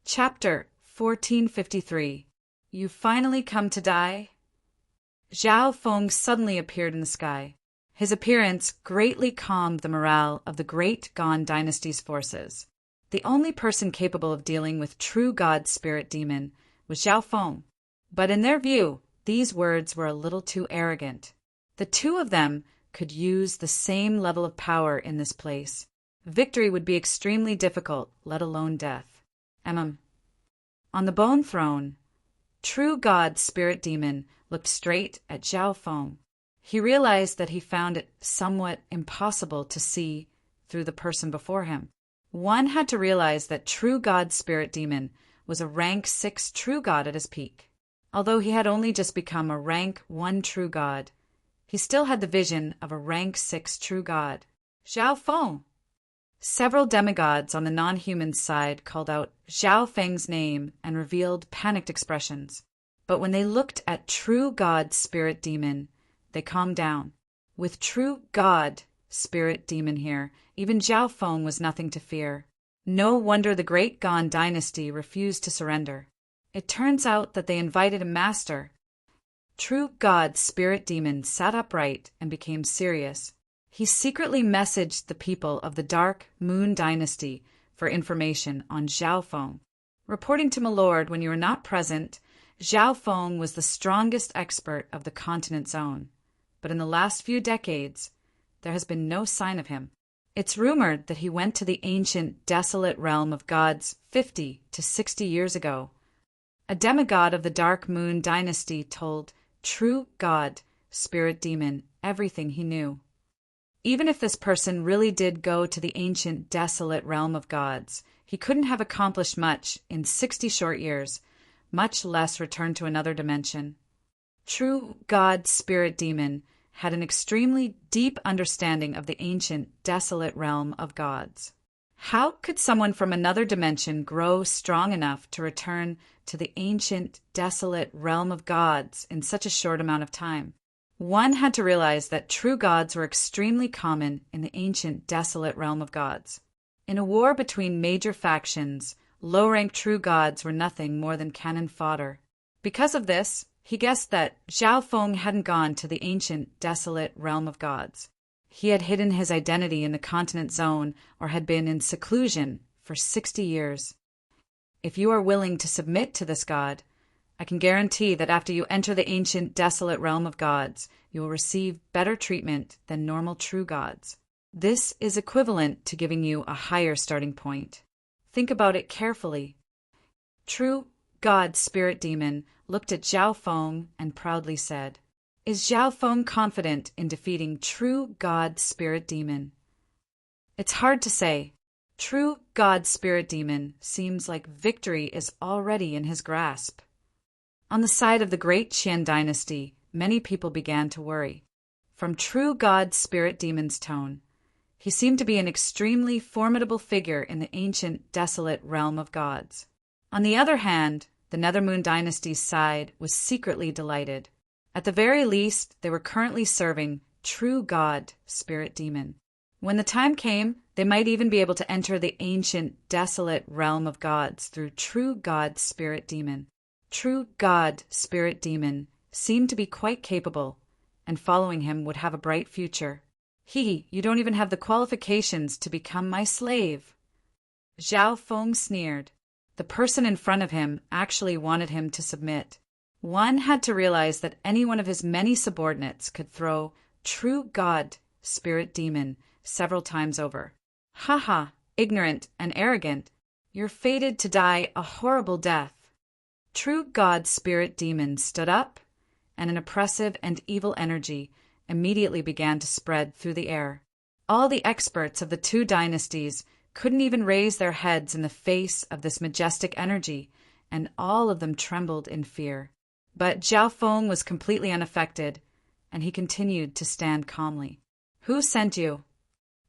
Chapter 1453. You finally come to die? Zhao Feng suddenly appeared in the sky. His appearance greatly calmed the morale of the Great Gan Dynasty's forces. The only person capable of dealing with true God Spirit Demon was Zhao Feng. But in their view, these words were a little too arrogant. The two of them could use the same level of power in this place. Victory would be extremely difficult, let alone death. On the bone throne, true God Spirit Demon looked straight at Zhao Feng. He realized that he found it somewhat impossible to see through the person before him. One had to realize that true God Spirit Demon was a rank 6 true god at his peak. Although he had only just become a rank 1 true god, he still had the vision of a rank 6 true god. Zhao Feng! Several demigods on the non-human side called out Zhao Feng's name and revealed panicked expressions. But when they looked at true God Spirit Demon, they calmed down. With true God Spirit Demon here, even Zhao Feng was nothing to fear. No wonder the Great Gan Dynasty refused to surrender. It turns out that they invited a master. True God Spirit Demon sat upright and became serious. He secretly messaged the people of the Dark Moon Dynasty for information on Zhao Feng. Reporting to my lord when you were not present, Zhao Feng was the strongest expert of the continent zone. But in the last few decades, there has been no sign of him. It's rumored that he went to the ancient, desolate realm of gods 50 to 60 years ago. A demigod of the Dark Moon Dynasty told true God Spirit Demon everything he knew. Even if this person really did go to the ancient, desolate realm of gods, he couldn't have accomplished much in 60 short years, much less return to another dimension. True God Spirit Demon had an extremely deep understanding of the ancient, desolate realm of gods. How could someone from another dimension grow strong enough to return to the ancient, desolate realm of gods in such a short amount of time? One had to realize that true gods were extremely common in the ancient, desolate realm of gods. In a war between major factions, low-ranked true gods were nothing more than cannon fodder. Because of this, he guessed that Zhao Feng hadn't gone to the ancient, desolate realm of gods. He had hidden his identity in the continent zone or had been in seclusion for 60 years. If you are willing to submit to this god, I can guarantee that after you enter the ancient, desolate realm of gods, you will receive better treatment than normal true gods. This is equivalent to giving you a higher starting point. Think about it carefully. True God Spirit Demon looked at Zhao Feng and proudly said, "Is Zhao Feng confident in defeating true God Spirit Demon?" It's hard to say. True God Spirit Demon seems like victory is already in his grasp. On the side of the Great Qian Dynasty, many people began to worry. From true God Spirit Demon's tone, he seemed to be an extremely formidable figure in the ancient, desolate realm of gods. On the other hand, the Nethermoon Dynasty's side was secretly delighted. At the very least, they were currently serving true God Spirit Demon. When the time came, they might even be able to enter the ancient, desolate realm of gods through true God Spirit Demon. True God Spirit Demon seemed to be quite capable, and following him would have a bright future. You don't even have the qualifications to become my slave." Zhao Feng sneered. The person in front of him actually wanted him to submit. One had to realize that any one of his many subordinates could throw true God Spirit Demon several times over. "Ha, ignorant and arrogant. You're fated to die a horrible death." True God Spirit Demon stood up, and an oppressive and evil energy immediately began to spread through the air. All the experts of the two dynasties couldn't even raise their heads in the face of this majestic energy, and all of them trembled in fear. But Zhao Feng was completely unaffected, and he continued to stand calmly. "Who sent you?"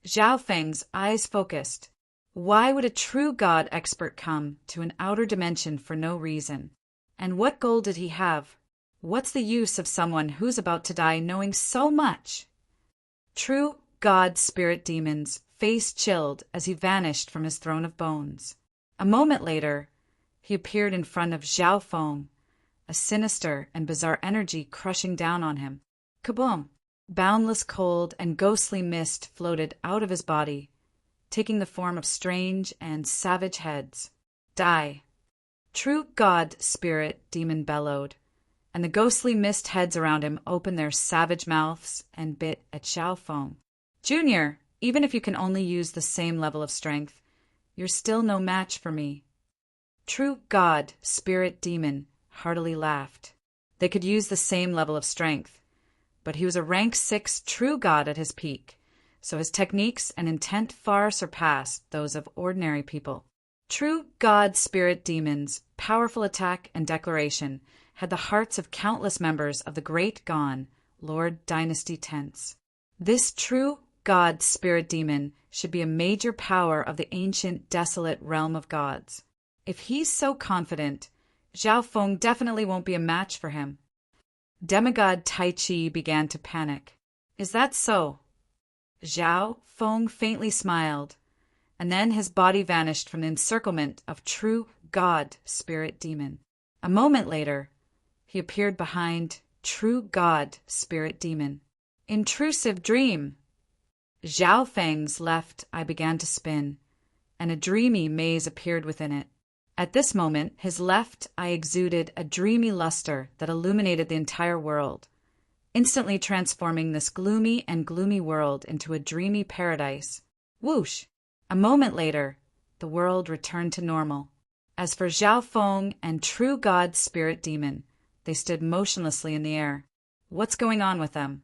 Zhao Feng's eyes focused. Why would a true god expert come to an outer dimension for no reason? And what goal did he have? What's the use of someone who's about to die knowing so much? True God Spirit Demon's face chilled as he vanished from his throne of bones. A moment later, he appeared in front of Zhao Feng, a sinister and bizarre energy crushing down on him. Kaboom! Boundless cold and ghostly mist floated out of his body, taking the form of strange and savage heads. Die! True God Spirit Demon bellowed, and the ghostly mist heads around him opened their savage mouths and bit at Zhao Feng. Junior, even if you can only use the same level of strength, you're still no match for me. True God Spirit Demon heartily laughed. They could use the same level of strength, but he was a rank 6 true god at his peak, so his techniques and intent far surpassed those of ordinary people. True God Spirit Demon's powerful attack and declaration had the hearts of countless members of the Great Gone Lord Dynasty tense. This true God Spirit Demon should be a major power of the ancient desolate realm of gods. If he's so confident, Zhao Feng definitely won't be a match for him. Demigod Tai Chi began to panic. Is that so? Zhao Feng faintly smiled, and then his body vanished from the encirclement of true God Spirit Demon. A moment later, he appeared behind true God Spirit Demon. Intrusive dream! Zhao Feng's left eye began to spin, and a dreamy maze appeared within it. At this moment, his left eye exuded a dreamy luster that illuminated the entire world, instantly transforming this gloomy world into a dreamy paradise. Whoosh! A moment later, the world returned to normal. As for Zhao Feng and True God Spirit Demon, they stood motionlessly in the air. What's going on with them?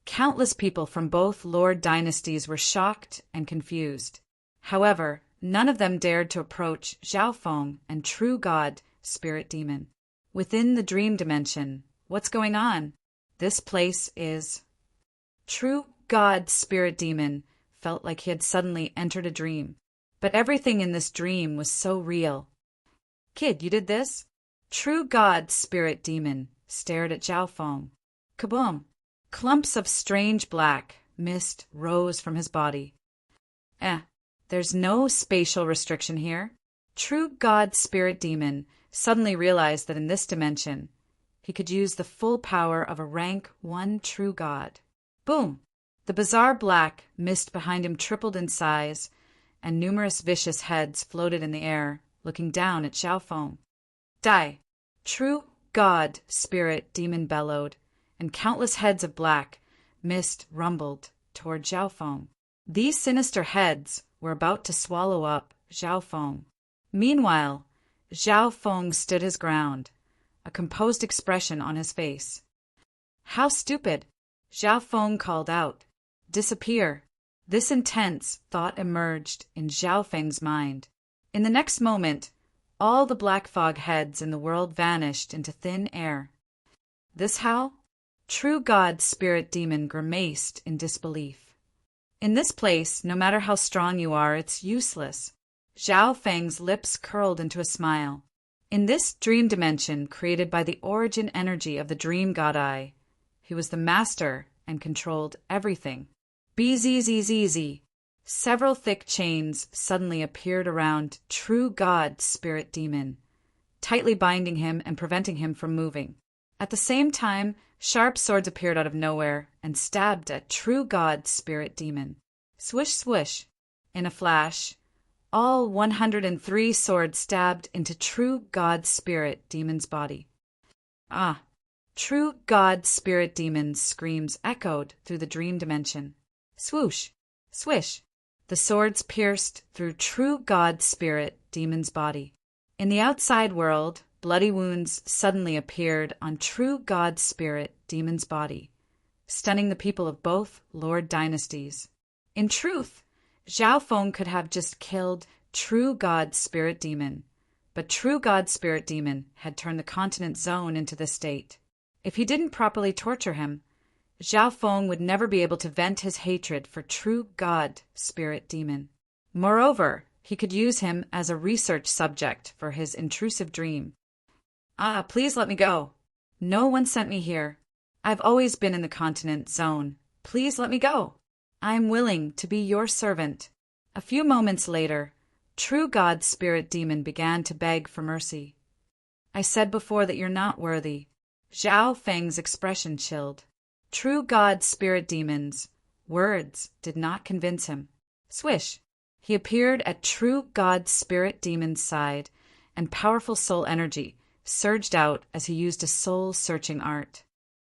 Countless people from both Lord dynasties were shocked and confused. However, none of them dared to approach Zhao Feng and True God Spirit Demon. Within the dream dimension, what's going on? This place is... True God Spirit Demon felt like he had suddenly entered a dream. But everything in this dream was so real. Kid, you did this? True God Spirit Demon stared at Zhao Feng. Kaboom! Clumps of strange black mist rose from his body. There's no spatial restriction here. True God Spirit Demon suddenly realized that in this dimension, he could use the full power of a rank 1 true god. Boom! The bizarre black mist behind him tripled in size, and numerous vicious heads floated in the air, looking down at Zhao Feng. Die! True God Spirit Demon bellowed, and countless heads of black mist rumbled toward Zhao Feng. These sinister heads were about to swallow up Zhao Feng. Meanwhile, Zhao Feng stood his ground, a composed expression on his face. How stupid! Zhao Feng called out. Disappear! This intense thought emerged in Zhao Feng's mind. In the next moment, all the black fog heads in the world vanished into thin air. This how? True God Spirit Demon grimaced in disbelief. In this place, no matter how strong you are, it's useless. Zhao Feng's lips curled into a smile. In this dream dimension created by the origin energy of the dream god Eye, he was the master and controlled everything. BZZZZ. Several thick chains suddenly appeared around True God Spirit Demon, tightly binding him and preventing him from moving. At the same time, sharp swords appeared out of nowhere and stabbed at True God Spirit Demon. Swish, swish. In a flash, all 103 swords stabbed into True God Spirit Demon's body. True God Spirit Demon's screams echoed through the dream dimension. Swoosh, swish. The swords pierced through True God Spirit Demon's body. In the outside world, bloody wounds suddenly appeared on True God Spirit Demon's body, stunning the people of both Lord dynasties. In truth, Zhao Feng could have just killed True God Spirit Demon, but True God Spirit Demon had turned the continent zone into this state. If he didn't properly torture him, Zhao Feng would never be able to vent his hatred for True God Spirit Demon. Moreover, he could use him as a research subject for his intrusive dream. Please let me go. No one sent me here. I've always been in the continent zone. Please let me go. I'm willing to be your servant. A few moments later, True God Spirit Demon began to beg for mercy. I said before that you're not worthy. Zhao Feng's expression chilled. True God Spirit Demon's words did not convince him. Swish! He appeared at True God Spirit Demon's side, and powerful soul energy surged out as he used a soul-searching art.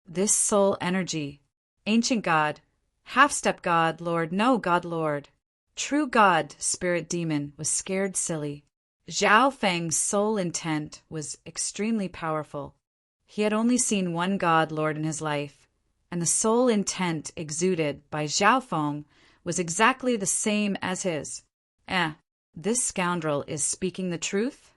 This soul energy, ancient God, half-step God, Lord, no God, Lord. True God Spirit Demon was scared silly. Zhao Feng's soul intent was extremely powerful. He had only seen one God Lord in his life, and the soul intent exuded by Zhao Feng was exactly the same as his. This scoundrel is speaking the truth?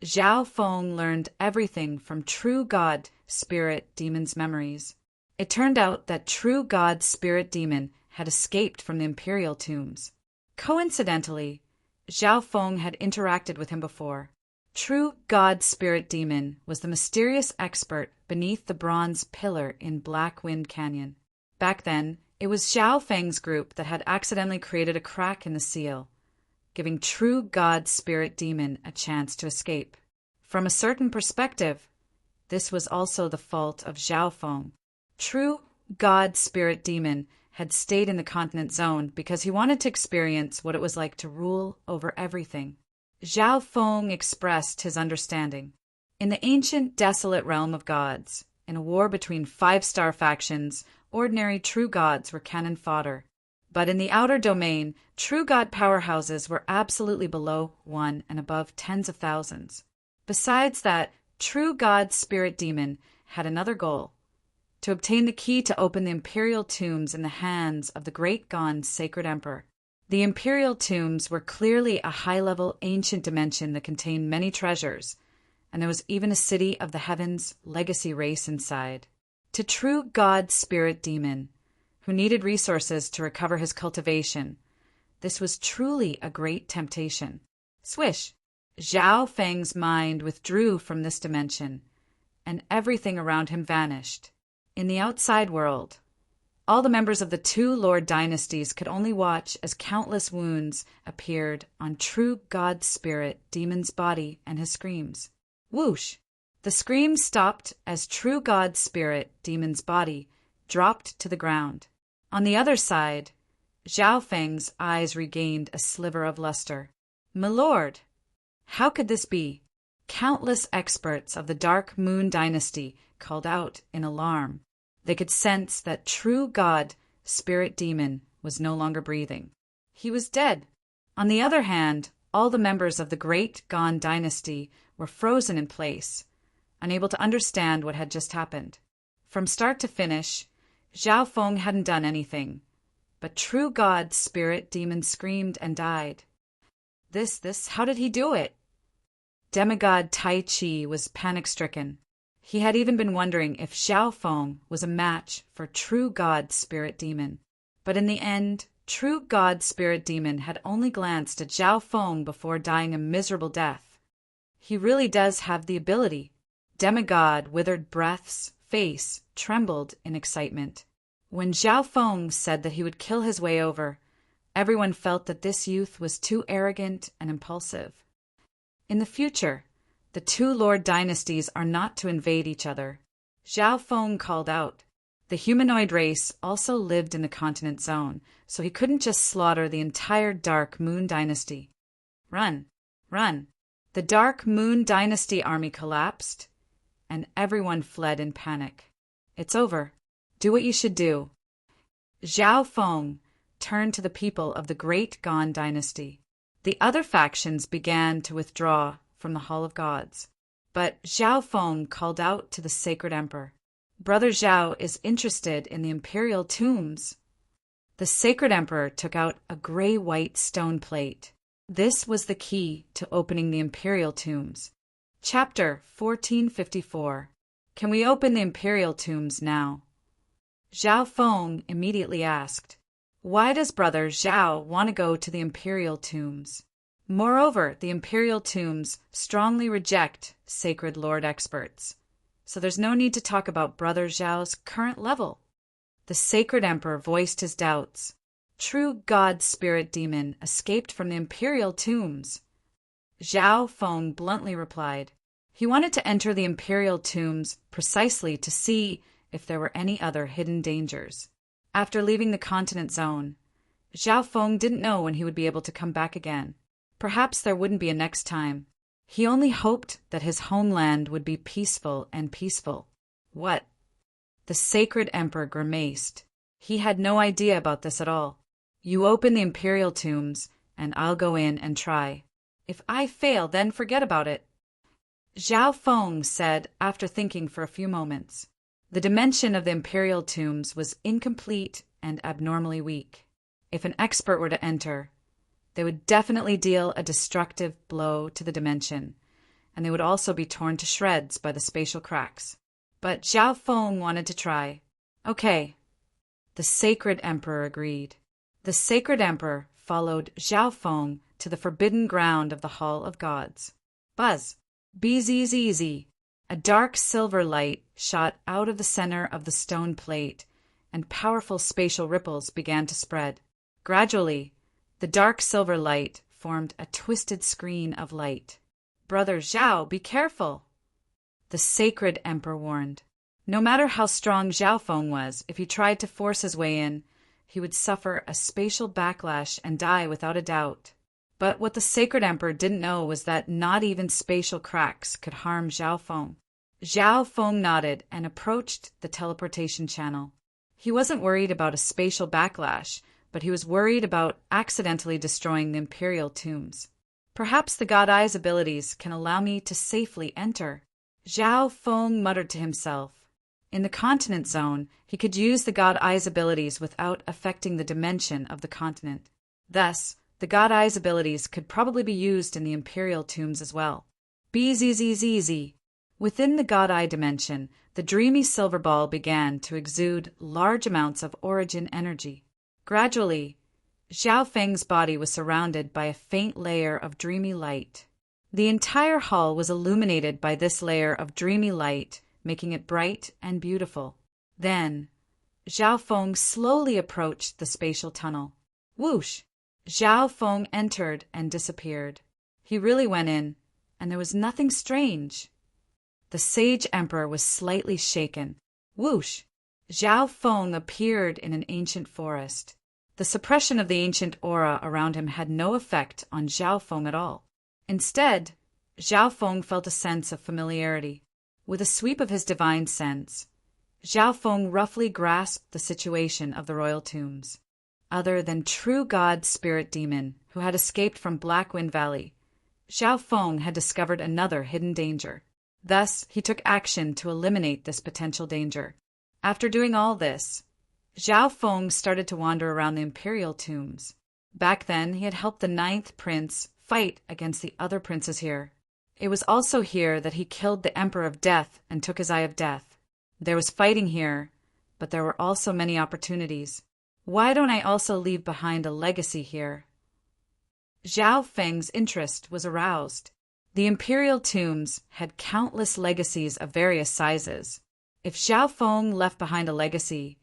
Zhao Feng learned everything from True God Spirit Demon's memories. It turned out that True God Spirit Demon had escaped from the Imperial tombs. Coincidentally, Zhao Feng had interacted with him before. True God Spirit Demon was the mysterious expert beneath the bronze pillar in Black Wind Canyon. Back then, it was Zhao Feng's group that had accidentally created a crack in the seal, giving True God Spirit Demon a chance to escape. From a certain perspective, this was also the fault of Zhao Feng. True God Spirit Demon had stayed in the continent zone because he wanted to experience what it was like to rule over everything. Zhao Feng expressed his understanding. In the ancient desolate realm of gods, in a war between 5-star factions, ordinary true gods were cannon fodder. But in the outer domain, true god powerhouses were absolutely below 1 and above tens of thousands. Besides that, True God Spirit Demon had another goal: to obtain the key to open the Imperial tombs in the hands of the Great Gon's Sacred Emperor. The Imperial tombs were clearly a high-level ancient dimension that contained many treasures, and there was even a city of the heavens legacy race inside. To True God Spirit Demon, who needed resources to recover his cultivation, this was truly a great temptation. Swish! Zhao Feng's mind withdrew from this dimension, and everything around him vanished. In the outside world, all the members of the 2 Lord dynasties could only watch as countless wounds appeared on True God Spirit Demon's body and his screams. Whoosh! The screams stopped as True God Spirit Demon's body dropped to the ground. On the other side, Zhao Feng's eyes regained a sliver of luster. My lord! How could this be? Countless experts of the Dark Moon Dynasty called out in alarm. They could sense that True God Spirit Demon was no longer breathing. He was dead. On the other hand, all the members of the Great Gon Dynasty were frozen in place, unable to understand what had just happened. From start to finish, Zhao Feng hadn't done anything, but True God Spirit Demon screamed and died. How did he do it? Demigod Tai Chi was panic-stricken. He had even been wondering if Zhao Feng was a match for True God Spirit Demon. But in the end, True God Spirit Demon had only glanced at Zhao Feng before dying a miserable death. He really does have the ability. Demigod Withered Breath's face trembled in excitement. When Zhao Feng said that he would kill his way over, everyone felt that this youth was too arrogant and impulsive. In the future, the 2 Lord dynasties are not to invade each other. Zhao Feng called out. The humanoid race also lived in the continent zone, so he couldn't just slaughter the entire Dark Moon Dynasty. Run! Run! The Dark Moon Dynasty army collapsed, and everyone fled in panic. It's over. Do what you should do. Zhao Feng turned to the people of the Great Gon Dynasty. The other factions began to withdraw from the Hall of Gods, but Zhao Feng called out to the Sacred Emperor. Brother Zhao is interested in the Imperial tombs. The Sacred Emperor took out a gray-white stone plate. This was the key to opening the Imperial tombs. Chapter 1454. Can we open the Imperial tombs now? Zhao Feng immediately asked, why does Brother Zhao want to go to the Imperial tombs? Moreover, the Imperial tombs strongly reject Sacred Lord experts, so there's no need to talk about Brother Zhao's current level. The Sacred Emperor voiced his doubts. true god spirit demon, escaped from the imperial tombs? Zhao Feng bluntly replied. He wanted to enter the imperial tombs precisely to see if there were any other hidden dangers. After leaving the continent zone, Zhao Feng didn't know when he would be able to come back again. Perhaps there wouldn't be a next time. He only hoped that his homeland would be peaceful and peaceful. What? The sacred emperor grimaced. He had no idea about this at all. You open the imperial tombs, and I'll go in and try. If I fail, then forget about it. Zhao Feng said after thinking for a few moments. The dimension of the imperial tombs was incomplete and abnormally weak. If an expert were to enter, they would definitely deal a destructive blow to the dimension, and they would also be torn to shreds by the spatial cracks. But Zhao Feng wanted to try. Okay. The sacred emperor agreed. The sacred emperor followed Zhao Feng to the forbidden ground of the Hall of Gods. Buzz. Bzzz. A dark silver light shot out of the center of the stone plate, and powerful spatial ripples began to spread. Gradually, the dark silver light formed a twisted screen of light. Brother Zhao, be careful! The sacred emperor warned. No matter how strong Zhao Feng was, if he tried to force his way in, he would suffer a spatial backlash and die without a doubt. But what the sacred emperor didn't know was that not even spatial cracks could harm Zhao Feng. Zhao Feng nodded and approached the teleportation channel. He wasn't worried about a spatial backlash, but he was worried about accidentally destroying the imperial tombs. Perhaps the God Eye's abilities can allow me to safely enter. Zhao Feng muttered to himself. In the continent zone, he could use the God Eye's abilities without affecting the dimension of the continent. Thus, the God Eye's abilities could probably be used in the imperial tombs as well. Bzzz. Within the God Eye dimension, the dreamy silver ball began to exude large amounts of origin energy. Gradually, Zhao Feng's body was surrounded by a faint layer of dreamy light. The entire hall was illuminated by this layer of dreamy light, making it bright and beautiful. Then, Zhao Feng slowly approached the spatial tunnel. Whoosh! Zhao Feng entered and disappeared. He really went in, and there was nothing strange. The sage emperor was slightly shaken. Whoosh! Zhao Feng appeared in an ancient forest. The suppression of the ancient aura around him had no effect on Zhao Feng at all. Instead, Zhao Feng felt a sense of familiarity. With a sweep of his divine sense, Zhao Feng roughly grasped the situation of the royal tombs. Other than true god spirit demon who had escaped from Blackwind Valley, Zhao Feng had discovered another hidden danger. Thus, he took action to eliminate this potential danger. After doing all this, Zhao Feng started to wander around the imperial tombs. Back then, he had helped the 9th prince fight against the other princes here. It was also here that he killed the Emperor of Death and took his Eye of Death. There was fighting here, but there were also many opportunities. Why don't I also leave behind a legacy here? Zhao Feng's interest was aroused. The imperial tombs had countless legacies of various sizes. If Zhao Feng left behind a legacy,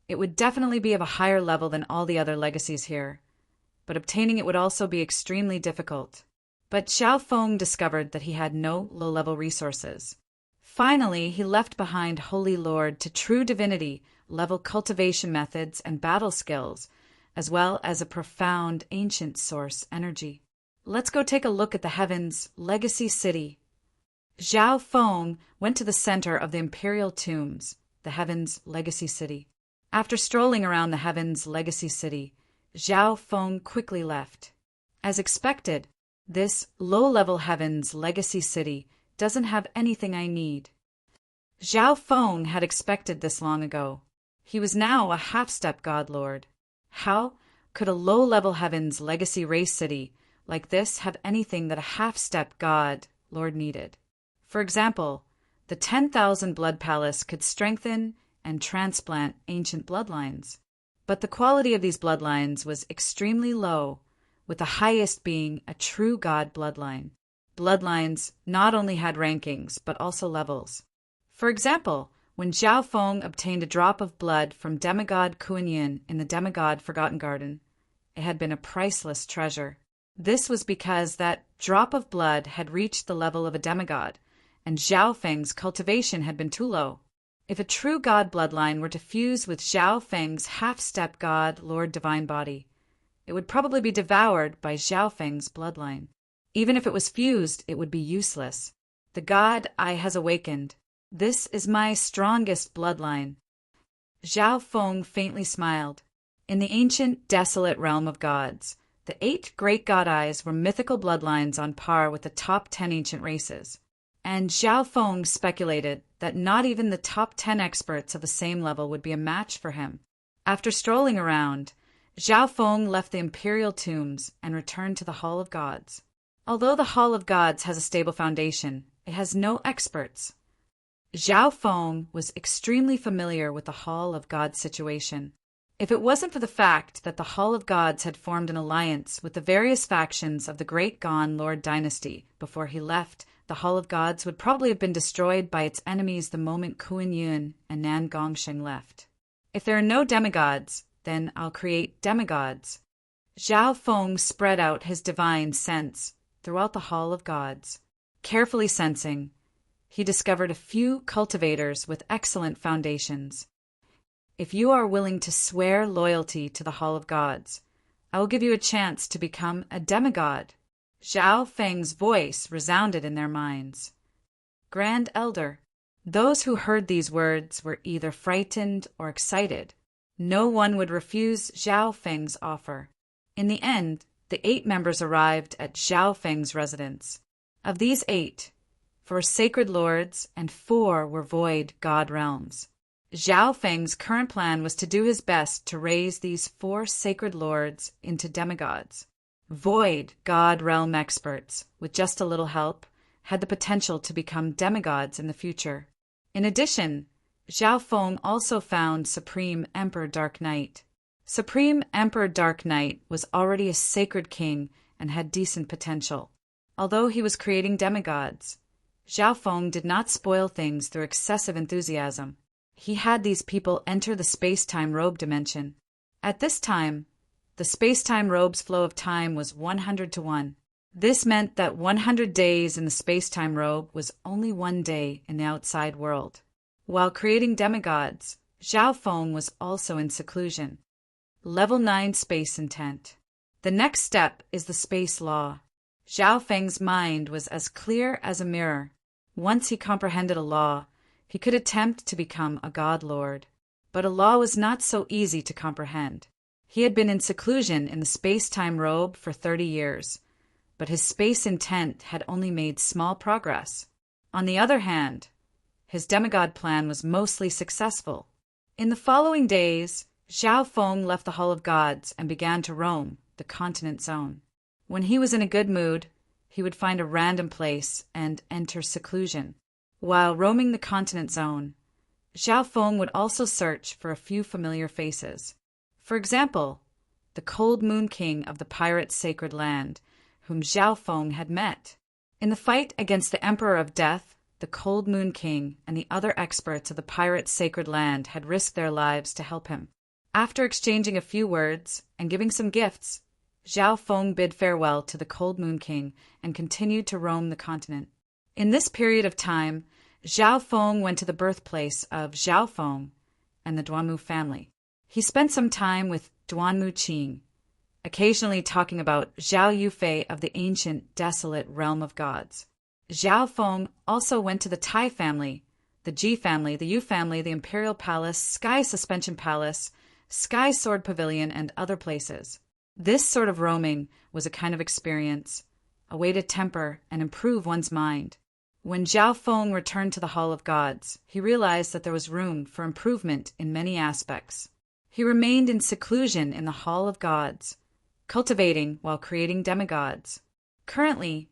it would definitely be of a higher level than all the other legacies here, but obtaining it would also be extremely difficult. But Zhao Feng discovered that he had no low-level resources. Finally, he left behind Holy Lord to true divinity level cultivation methods and battle skills, as well as a profound ancient source energy. Let's go take a look at the Heaven's Legacy City. Zhao Feng went to the center of the imperial tombs, the Heaven's Legacy City. After strolling around the Heaven's Legacy City, Zhao Feng quickly left. As expected, this low-level Heaven's Legacy City doesn't have anything I need. Zhao Feng had expected this long ago. He was now a half-step God Lord. How could a low-level Heaven's Legacy race city like this have anything that a half-step God Lord needed? For example, the 10,000 Blood Palace could strengthen and transplant ancient bloodlines. But the quality of these bloodlines was extremely low, with the highest being a true God bloodline. Bloodlines not only had rankings, but also levels. For example, When Zhao Feng obtained a drop of blood from demigod Kuan Yin in the demigod Forgotten Garden, it had been a priceless treasure. This was because that drop of blood had reached the level of a demigod, and Zhao Feng's cultivation had been too low. If a true god bloodline were to fuse with Zhao Feng's half-step god Lord Divine Body, it would probably be devoured by Zhao Feng's bloodline. Even if it was fused, it would be useless. The god I has awakened. This is my strongest bloodline. Zhao Feng faintly smiled. In the ancient, desolate realm of gods, the 8 great god eyes were mythical bloodlines on par with the top 10 ancient races. And Zhao Feng speculated that not even the top 10 experts of the same level would be a match for him. After strolling around, Zhao Feng left the imperial tombs and returned to the Hall of Gods. Although the Hall of Gods has a stable foundation, it has no experts. Zhao Feng was extremely familiar with the Hall of Gods situation. If it wasn't for the fact that the Hall of Gods had formed an alliance with the various factions of the Great Gon Lord dynasty before he left, the Hall of Gods would probably have been destroyed by its enemies the moment Kuan Yin and Nan Gongsheng left. If there are no demigods, then I'll create demigods. Zhao Feng spread out his divine sense throughout the Hall of Gods. Carefully sensing, he discovered a few cultivators with excellent foundations. If you are willing to swear loyalty to the Hall of Gods, I will give you a chance to become a demigod. Zhao Feng's voice resounded in their minds. Grand Elder. Those who heard these words were either frightened or excited. No one would refuse Zhao Feng's offer. In the end, the 8 members arrived at Zhao Feng's residence. Of these 8, 4 sacred lords and 4 were void god realms. Zhao Feng's current plan was to do his best to raise these 4 sacred lords into demigods. Void god realm experts, with just a little help, had the potential to become demigods in the future. In addition, Zhao Feng also found Supreme Emperor Dark Knight. Supreme Emperor Dark Knight was already a sacred king and had decent potential. Although he was creating demigods, Zhao Feng did not spoil things through excessive enthusiasm. He had these people enter the space-time robe dimension. At this time, the space-time robe's flow of time was 100 to 1. This meant that 100 days in the space-time robe was only 1 day in the outside world. While creating demigods, Zhao Feng was also in seclusion. Level 9 Space Intent. The next step is the space law. Zhao Feng's mind was as clear as a mirror. Once he comprehended a law, he could attempt to become a god lord. But a law was not so easy to comprehend. He had been in seclusion in the space-time robe for 30 years, but his space intent had only made small progress. On the other hand, his demigod plan was mostly successful. In the following days, Zhao Feng left the Hall of Gods and began to roam the continent zone. When he was in a good mood, he would find a random place and enter seclusion. While roaming the continent zone, Zhao Feng would also search for a few familiar faces. For example, the Cold Moon King of the Pirates' Sacred Land, whom Zhao Feng had met. In the fight against the Emperor of Death, the Cold Moon King and the other experts of the Pirates' Sacred Land had risked their lives to help him. After exchanging a few words and giving some gifts, Zhao Feng bid farewell to the Cold Moon King and continued to roam the continent. In this period of time, Zhao Feng went to the birthplace of Zhao Feng and the Duanmu family. He spent some time with Duanmu Qing, occasionally talking about Zhao Yufei of the ancient, desolate realm of gods. Zhao Feng also went to the Tai family, the Ji family, the Yu family, the Imperial Palace, Sky Suspension Palace, Sky Sword Pavilion, and other places. This sort of roaming was a kind of experience, a way to temper and improve one's mind. When Zhao Feng returned to the Hall of Gods, he realized that there was room for improvement in many aspects. He remained in seclusion in the Hall of Gods, cultivating while creating demigods. Currently,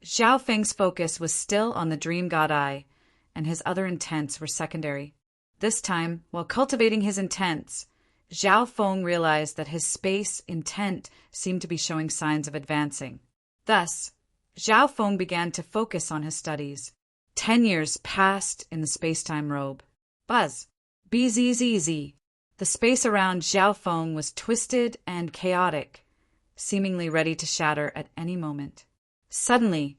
Zhao Feng's focus was still on the Dream God Eye, and his other intents were secondary. This time, while cultivating his intents, Zhao Feng realized that his space intent seemed to be showing signs of advancing. Thus, Zhao Feng began to focus on his studies. 10 years passed in the space-time robe. Buzz. Bzzz. The space around Zhao Feng was twisted and chaotic, seemingly ready to shatter at any moment. Suddenly,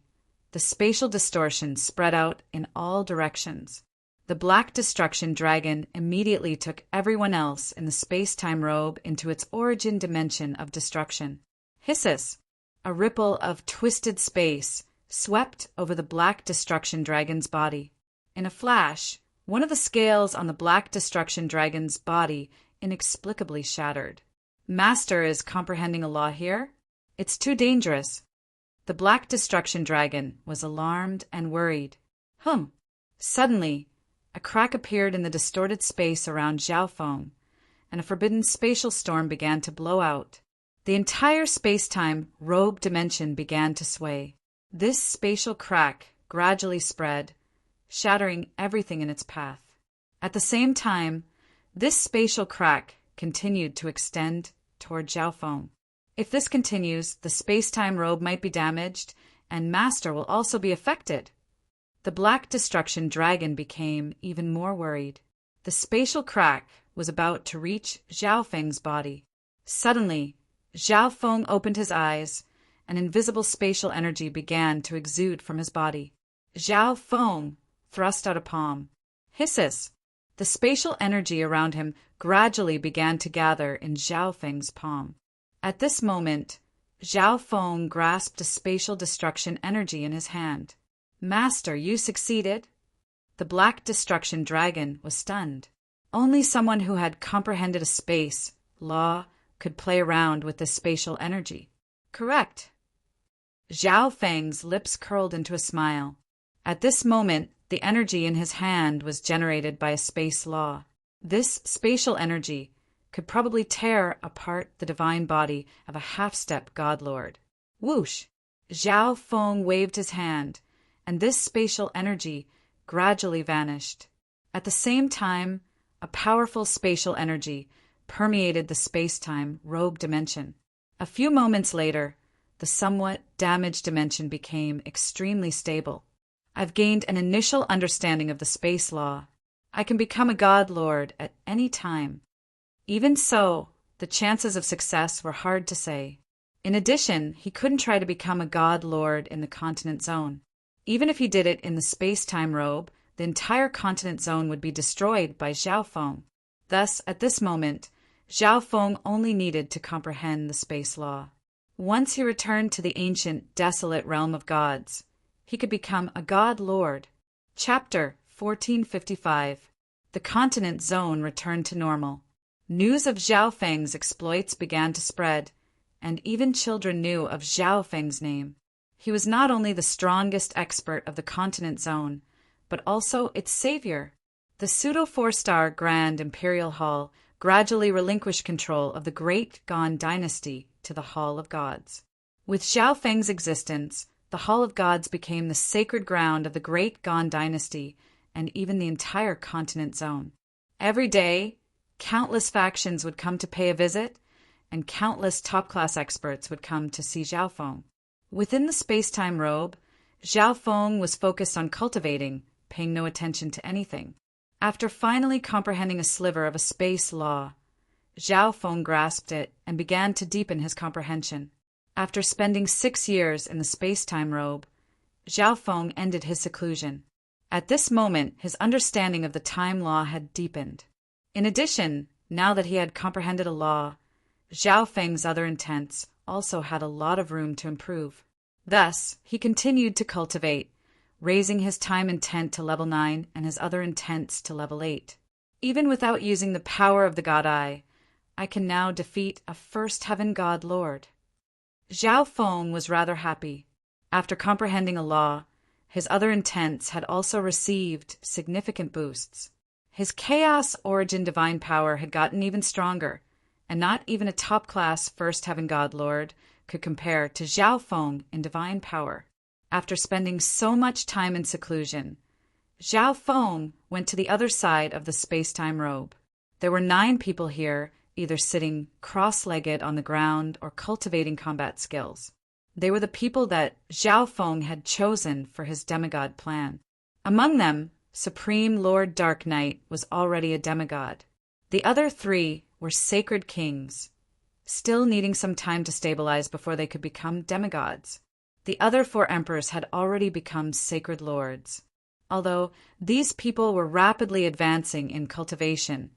the spatial distortion spread out in all directions. The Black Destruction Dragon immediately took everyone else in the space-time robe into its origin dimension of destruction. Hisses! A ripple of twisted space swept over the Black Destruction Dragon's body. In a flash, one of the scales on the Black Destruction Dragon's body inexplicably shattered. Master is comprehending a law here? It's too dangerous. The Black Destruction Dragon was alarmed and worried. Suddenly, a crack appeared in the distorted space around Zhao Feng, and a forbidden spatial storm began to blow out. The entire space-time robe dimension began to sway. This spatial crack gradually spread, shattering everything in its path. At the same time, this spatial crack continued to extend toward Zhao Feng. If this continues, the space-time robe might be damaged, and Master will also be affected. The Black Destruction Dragon became even more worried. The spatial crack was about to reach Zhao Feng's body. Suddenly, Zhao Feng opened his eyes, and invisible spatial energy began to exude from his body. Zhao Feng thrust out a palm. Hisses! The spatial energy around him gradually began to gather in Zhao Feng's palm. At this moment, Zhao Feng grasped a spatial destruction energy in his hand. Master, you succeeded? The Black Destruction Dragon was stunned. Only someone who had comprehended a space law could play around with this spatial energy. Correct. Zhao Feng's lips curled into a smile. At this moment, the energy in his hand was generated by a space law. This spatial energy could probably tear apart the divine body of a half-step godlord. Whoosh! Zhao Feng waved his hand, and this spatial energy gradually vanished. At the same time, a powerful spatial energy permeated the space-time robe dimension. A few moments later, the somewhat damaged dimension became extremely stable. I've gained an initial understanding of the space law. I can become a god lord at any time. Even so, the chances of success were hard to say. In addition, he couldn't try to become a god lord in the continent zone. Even if he did it in the space-time robe, the entire continent zone would be destroyed by Zhao Feng. Thus, at this moment, Zhao Feng only needed to comprehend the space law. Once he returned to the ancient, desolate realm of gods, he could become a god lord. Chapter 1455. The continent zone returned to normal. News of Zhao Feng's exploits began to spread, and even children knew of Zhao Feng's name. He was not only the strongest expert of the continent zone, but also its savior. The pseudo-4-star Grand Imperial Hall gradually relinquished control of the Great Gan Dynasty to the Hall of Gods. With Zhao Feng's existence, the Hall of Gods became the sacred ground of the Great Gan Dynasty and even the entire continent zone. Every day, countless factions would come to pay a visit, and countless top-class experts would come to see Zhao Feng. Within the space-time robe, Zhao Feng was focused on cultivating, paying no attention to anything. After finally comprehending a sliver of a space law, Zhao Feng grasped it and began to deepen his comprehension. After spending 6 years in the space-time robe, Zhao Feng ended his seclusion. At this moment, his understanding of the time law had deepened. In addition, now that he had comprehended a law, Zhao Feng's other intents also had a lot of room to improve. Thus, he continued to cultivate, raising his time intent to level 9 and his other intents to level 8. Even without using the power of the God Eye, I can now defeat a first heaven god lord. Zhao Feng was rather happy. After comprehending a law, his other intents had also received significant boosts. His Chaos Origin divine power had gotten even stronger, and not even a top-class First Heaven God Lord could compare to Zhao Feng in divine power. After spending so much time in seclusion, Zhao Feng went to the other side of the space-time robe. There were 9 people here, either sitting cross-legged on the ground or cultivating combat skills. They were the people that Zhao Feng had chosen for his demigod plan. Among them, Supreme Lord Dark Knight was already a demigod. The other three were sacred kings, still needing some time to stabilize before they could become demigods. The other four emperors had already become sacred lords. Although these people were rapidly advancing in cultivation,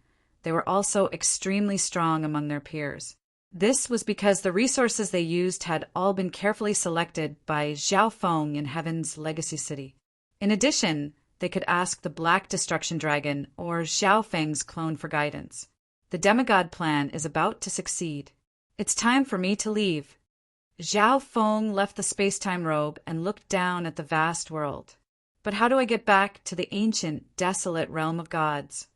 they were also extremely strong among their peers. This was because the resources they used had all been carefully selected by Zhao Feng in Heaven's Legacy City. In addition, they could ask the Black Destruction Dragon or Zhao Feng's clone for guidance. The demigod plan is about to succeed. It's time for me to leave. Zhao Feng left the space-time robe and looked down at the vast world. But how do I get back to the ancient, desolate realm of gods?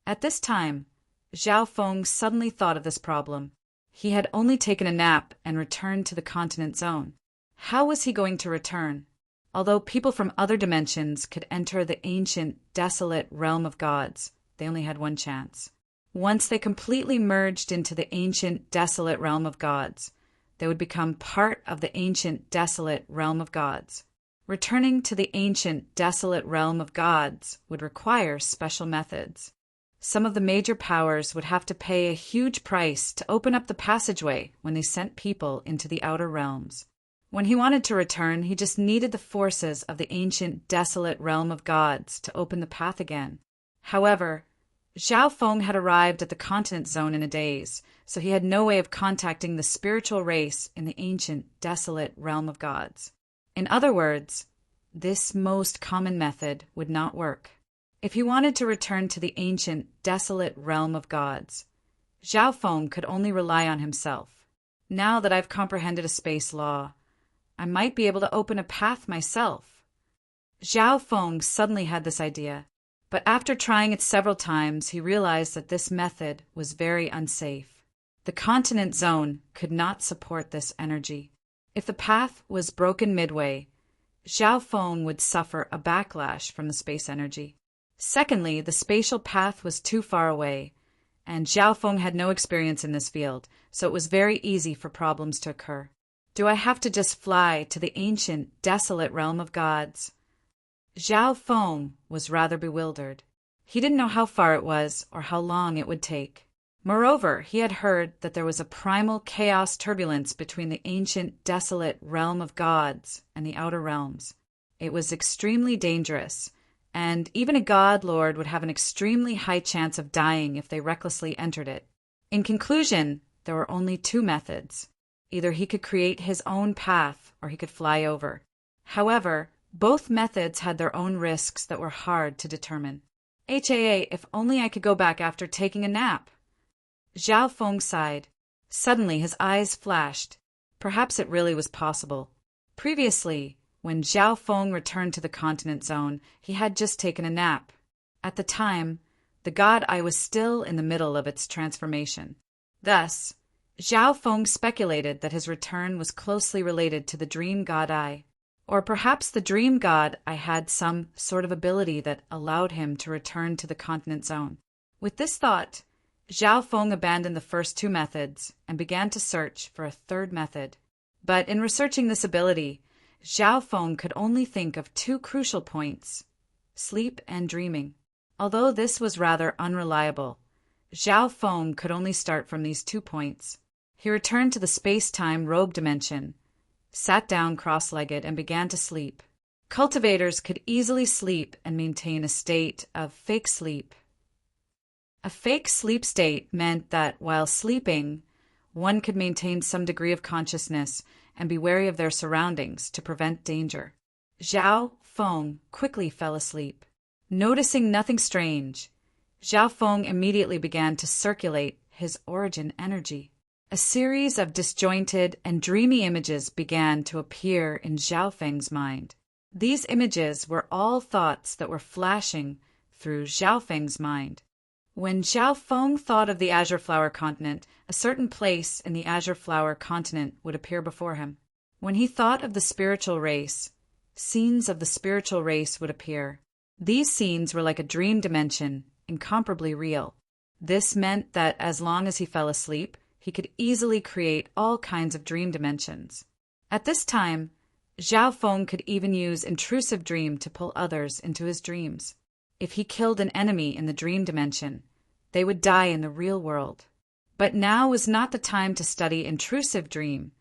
At this time, Zhao Feng suddenly thought of this problem. He had only taken a nap and returned to the continent zone. How was he going to return? Although people from other dimensions could enter the ancient, desolate realm of gods, they only had one chance. Once they completely merged into the ancient, desolate realm of gods, they would become part of the ancient, desolate realm of gods. Returning to the ancient, desolate realm of gods would require special methods. Some of the major powers would have to pay a huge price to open up the passageway when they sent people into the outer realms. When he wanted to return, he just needed the forces of the ancient, desolate realm of gods to open the path again. However, Zhao Feng had arrived at the continent zone in a daze, so he had no way of contacting the spiritual race in the ancient, desolate realm of gods. In other words, this most common method would not work. If he wanted to return to the ancient, desolate realm of gods, Zhao Feng could only rely on himself. Now that I've comprehended a space law, I might be able to open a path myself. Zhao Feng suddenly had this idea, but after trying it several times, he realized that this method was very unsafe. The continent zone could not support this energy. If the path was broken midway, Zhao Feng would suffer a backlash from the space energy. Secondly, the spatial path was too far away, and Zhao Feng had no experience in this field, so it was very easy for problems to occur. Do I have to just fly to the ancient, desolate realm of gods? Zhao Feng was rather bewildered. He didn't know how far it was or how long it would take. Moreover, he had heard that there was a primal chaos turbulence between the ancient, desolate realm of gods and the outer realms. It was extremely dangerous, and even a god lord would have an extremely high chance of dying if they recklessly entered it. In conclusion, there were only two methods. Either he could create his own path or he could fly over. However, both methods had their own risks that were hard to determine. If only I could go back after taking a nap. Zhao Feng sighed. Suddenly his eyes flashed. Perhaps it really was possible. Previously, when Zhao Feng returned to the continent zone, he had just taken a nap. At the time, the god eye was still in the middle of its transformation. Thus, Zhao Feng speculated that his return was closely related to the dream god eye. Or perhaps the dream god eye had some sort of ability that allowed him to return to the continent zone. With this thought, Zhao Feng abandoned the first two methods and began to search for a third method. But in researching this ability, Zhao Feng could only think of two crucial points: sleep and dreaming. Although this was rather unreliable, Zhao Feng could only start from these 2 points. He returned to the space-time robe dimension, sat down cross-legged, and began to sleep. Cultivators could easily sleep and maintain a state of fake sleep. A fake sleep state meant that while sleeping, one could maintain some degree of consciousness and be wary of their surroundings to prevent danger. Zhao Feng quickly fell asleep. Noticing nothing strange, Zhao Feng immediately began to circulate his origin energy. A series of disjointed and dreamy images began to appear in Zhao Feng's mind. These images were all thoughts that were flashing through Zhao Feng's mind. When Zhao Feng thought of the Azure Flower Continent, a certain place in the Azure Flower Continent would appear before him. When he thought of the spiritual race, scenes of the spiritual race would appear. These scenes were like a dream dimension, incomparably real. This meant that as long as he fell asleep, he could easily create all kinds of dream dimensions. At this time, Zhao Feng could even use intrusive dream to pull others into his dreams. If he killed an enemy in the dream dimension, they would die in the real world. But now was not the time to study intrusive dream,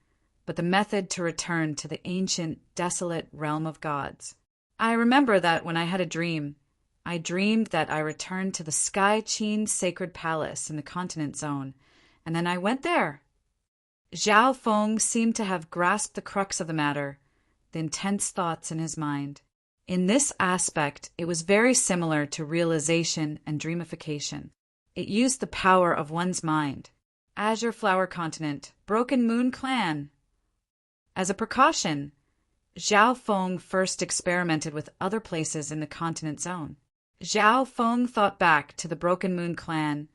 but the method to return to the ancient, desolate realm of gods. I remember that when I had a dream, I dreamed that I returned to the Sky-Chin Sacred Palace in the Continent Zone, and then I went there. Zhao Feng seemed to have grasped the crux of the matter, the intense thoughts in his mind. In this aspect, it was very similar to realization and dreamification. It used the power of one's mind. Azure Flower Continent, Broken Moon Clan. As a precaution, Zhao Feng first experimented with other places in the Continent Zone. Zhao Feng thought back to the Broken Moon Clan,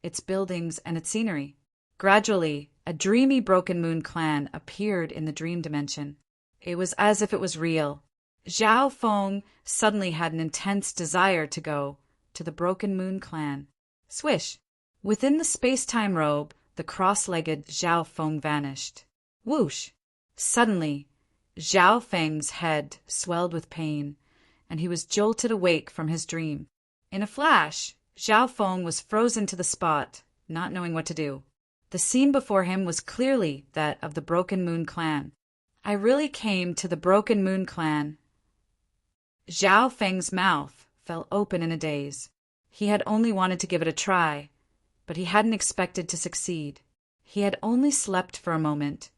its buildings and its scenery. Gradually, a dreamy Broken Moon Clan appeared in the dream dimension. It was as if it was real. Zhao Feng suddenly had an intense desire to go to the Broken Moon Clan. Swish! Within the space-time robe, the cross-legged Zhao Feng vanished. Whoosh! Suddenly, Zhao Feng's head swelled with pain, and he was jolted awake from his dream. In a flash, Zhao Feng was frozen to the spot, not knowing what to do. The scene before him was clearly that of the Broken Moon Clan. I really came to the Broken Moon Clan. Zhao Feng's mouth fell open in a daze. He had only wanted to give it a try, but he hadn't expected to succeed. He had only slept for a moment,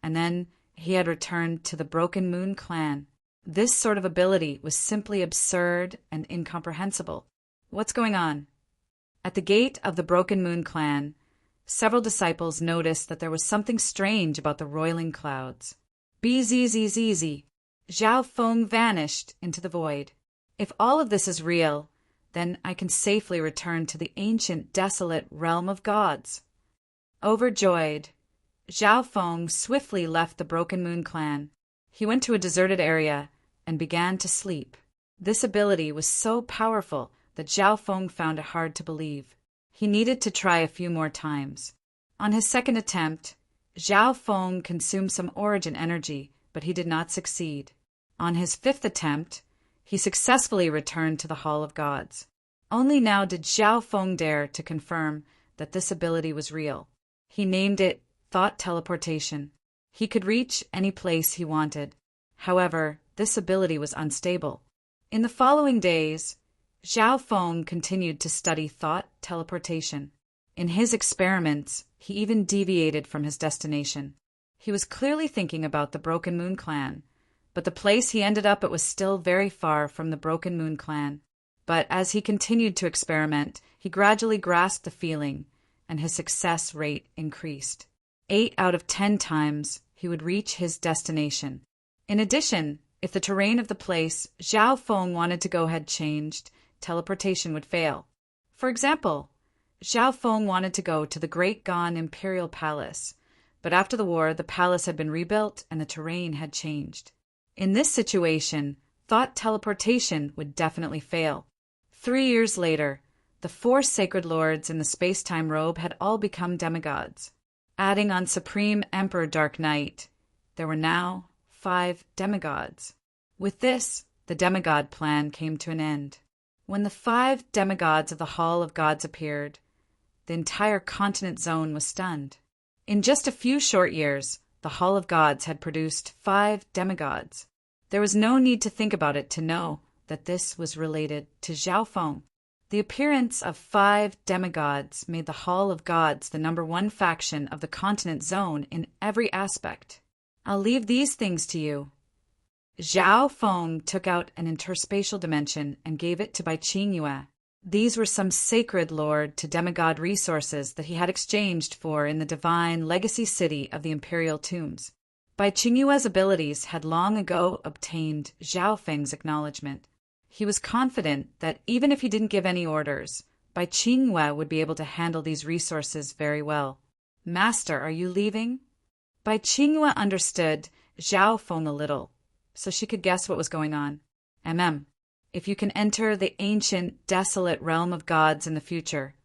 and then he had returned to the Broken Moon Clan. This sort of ability was simply absurd and incomprehensible. What's going on? At the gate of the Broken Moon Clan, several disciples noticed that there was something strange about the roiling clouds. Bzzz. Zhao Feng vanished into the void. If all of this is real, then I can safely return to the ancient, desolate realm of gods. Overjoyed, Zhao Feng swiftly left the Broken Moon Clan. He went to a deserted area and began to sleep. This ability was so powerful that Zhao Feng found it hard to believe. He needed to try a few more times. On his second attempt, Zhao Feng consumed some origin energy, but he did not succeed. On his fifth attempt, he successfully returned to the Hall of Gods. Only now did Zhao Feng dare to confirm that this ability was real. He named it Thought Teleportation. He could reach any place he wanted. However, this ability was unstable. In the following days, Zhao Feng continued to study thought teleportation. In his experiments, he even deviated from his destination. He was clearly thinking about the Broken Moon Clan, but the place he ended up at was still very far from the Broken Moon Clan. But as he continued to experiment, he gradually grasped the feeling, and his success rate increased. 8 out of 10 times, he would reach his destination. In addition, if the terrain of the place Zhao Feng wanted to go had changed, teleportation would fail. For example, Zhao Feng wanted to go to the Great Gan Imperial Palace, but after the war, the palace had been rebuilt and the terrain had changed. In this situation, thought teleportation would definitely fail. 3 years later, the 4 sacred lords in the space-time robe had all become demigods. Adding on Supreme Emperor Dark Knight, there were now 5 demigods. With this, the demigod plan came to an end. When the 5 demigods of the Hall of Gods appeared, the entire continent zone was stunned. In just a few short years, the Hall of Gods had produced 5 demigods. There was no need to think about it to know that this was related to Zhao Feng. The appearance of 5 demigods made the Hall of Gods the #1 faction of the continent zone in every aspect. I'll leave these things to you. Zhao Feng took out an interspatial dimension and gave it to Bai Qingyue. These were some sacred lord to demigod resources that he had exchanged for in the divine legacy city of the imperial tombs. Bai Qingyue's abilities had long ago obtained Zhao Feng's acknowledgement. He was confident that even if he didn't give any orders, Bai Qingyue would be able to handle these resources very well. Master, are you leaving? Bai Qingyue understood Zhao Feng a little, so she could guess what was going on. If you can enter the ancient, desolate realm of gods in the future,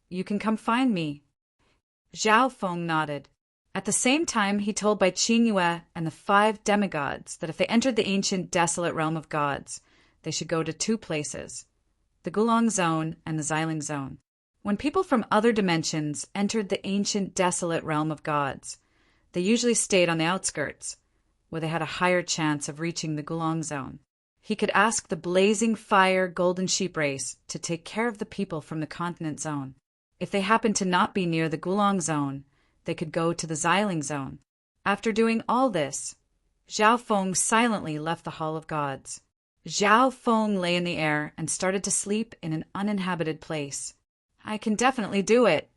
you can come find me. Zhao Feng nodded. At the same time, he told Bai Qingyue and the 5 demigods that if they entered the ancient, desolate realm of gods, they should go to 2 places. the Gulong Zone and the Xiling Zone. When people from other dimensions entered the ancient desolate realm of gods, they usually stayed on the outskirts, where they had a higher chance of reaching the Gulong Zone. He could ask the blazing fire golden sheep race to take care of the people from the continent zone. If they happened to not be near the Gulong Zone, they could go to the Xiling Zone. After doing all this, Zhao Feng silently left the Hall of Gods. Zhao Feng lay in the air and started to sleep in an uninhabited place. I can definitely do it.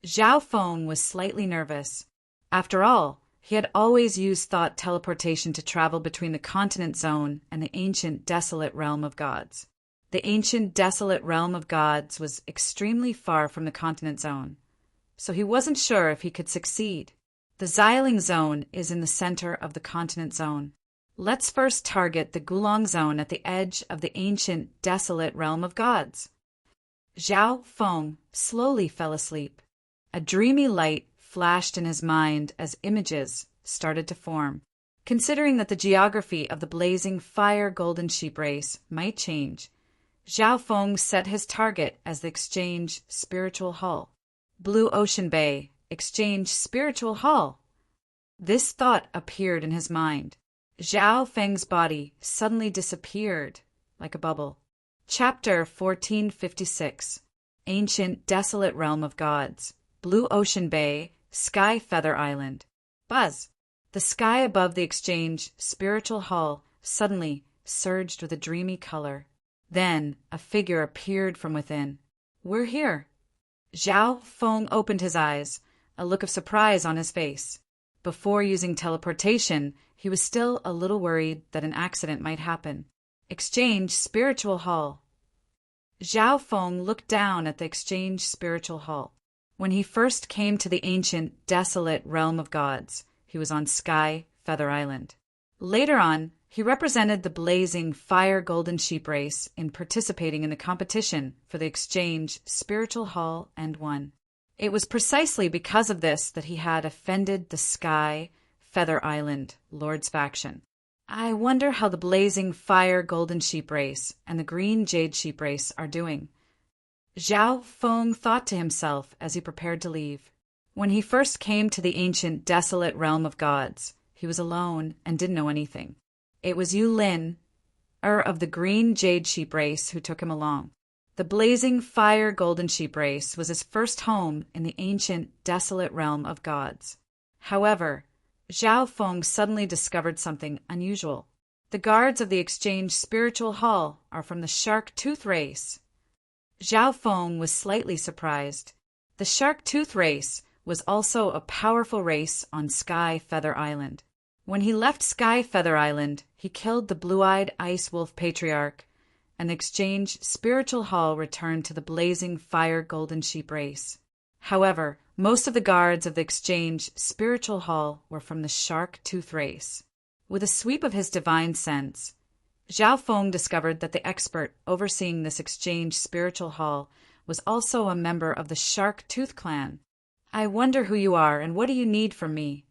Zhao Feng was slightly nervous. After all, he had always used thought teleportation to travel between the continent zone and the ancient desolate realm of gods. The ancient desolate realm of gods was extremely far from the continent zone, so he wasn't sure if he could succeed. The Xiling Zone is in the center of the continent zone. Let's first target the Gulong Zone at the edge of the ancient desolate realm of gods. Zhao Feng slowly fell asleep. A dreamy light flashed in his mind as images started to form. Considering that the geography of the blazing fire golden sheep race might change, Zhao Feng set his target as the Exchange Spiritual Hall. Blue Ocean Bay, Exchange Spiritual Hall. This thought appeared in his mind. Zhao Feng's body suddenly disappeared like a bubble. Chapter 1456. Ancient Desolate Realm of Gods. Blue Ocean Bay, Sky Feather Island. Buzz! The sky above the Exchange Spiritual Hall suddenly surged with a dreamy color. Then a figure appeared from within. We're here. Zhao Feng opened his eyes, a look of surprise on his face. Before using teleportation, he was still a little worried that an accident might happen. Exchange Spiritual Hall. Zhao Feng looked down at the Exchange Spiritual Hall. When he first came to the ancient, desolate realm of gods, he was on Sky Feather Island. Later on, he represented the blazing fire golden sheep race in participating in the competition for the Exchange Spiritual Hall and won. It was precisely because of this that he had offended the Sky Feather Island Lord's faction. I wonder how the blazing fire golden sheep race and the green jade sheep race are doing. Zhao Feng thought to himself as he prepared to leave. When he first came to the ancient desolate realm of gods, he was alone and didn't know anything. It was Yu Lin, of the green jade sheep race, who took him along. The blazing fire golden sheep race was his first home in the ancient desolate realm of gods. However, Zhao Feng suddenly discovered something unusual. The guards of the Exchange Spiritual Hall are from the Shark Tooth race. Zhao Feng was slightly surprised. The Shark Tooth race was also a powerful race on Sky Feather Island. When he left Sky Feather Island, he killed the blue-eyed ice wolf patriarch, and the Exchange Spiritual Hall returned to the blazing fire golden sheep race. However, most of the guards of the Exchange Spiritual Hall were from the Shark Tooth race. With a sweep of his divine sense, Zhao Feng discovered that the expert overseeing this Exchange Spiritual Hall was also a member of the Shark Tooth clan. I wonder who you are and what do you need from me?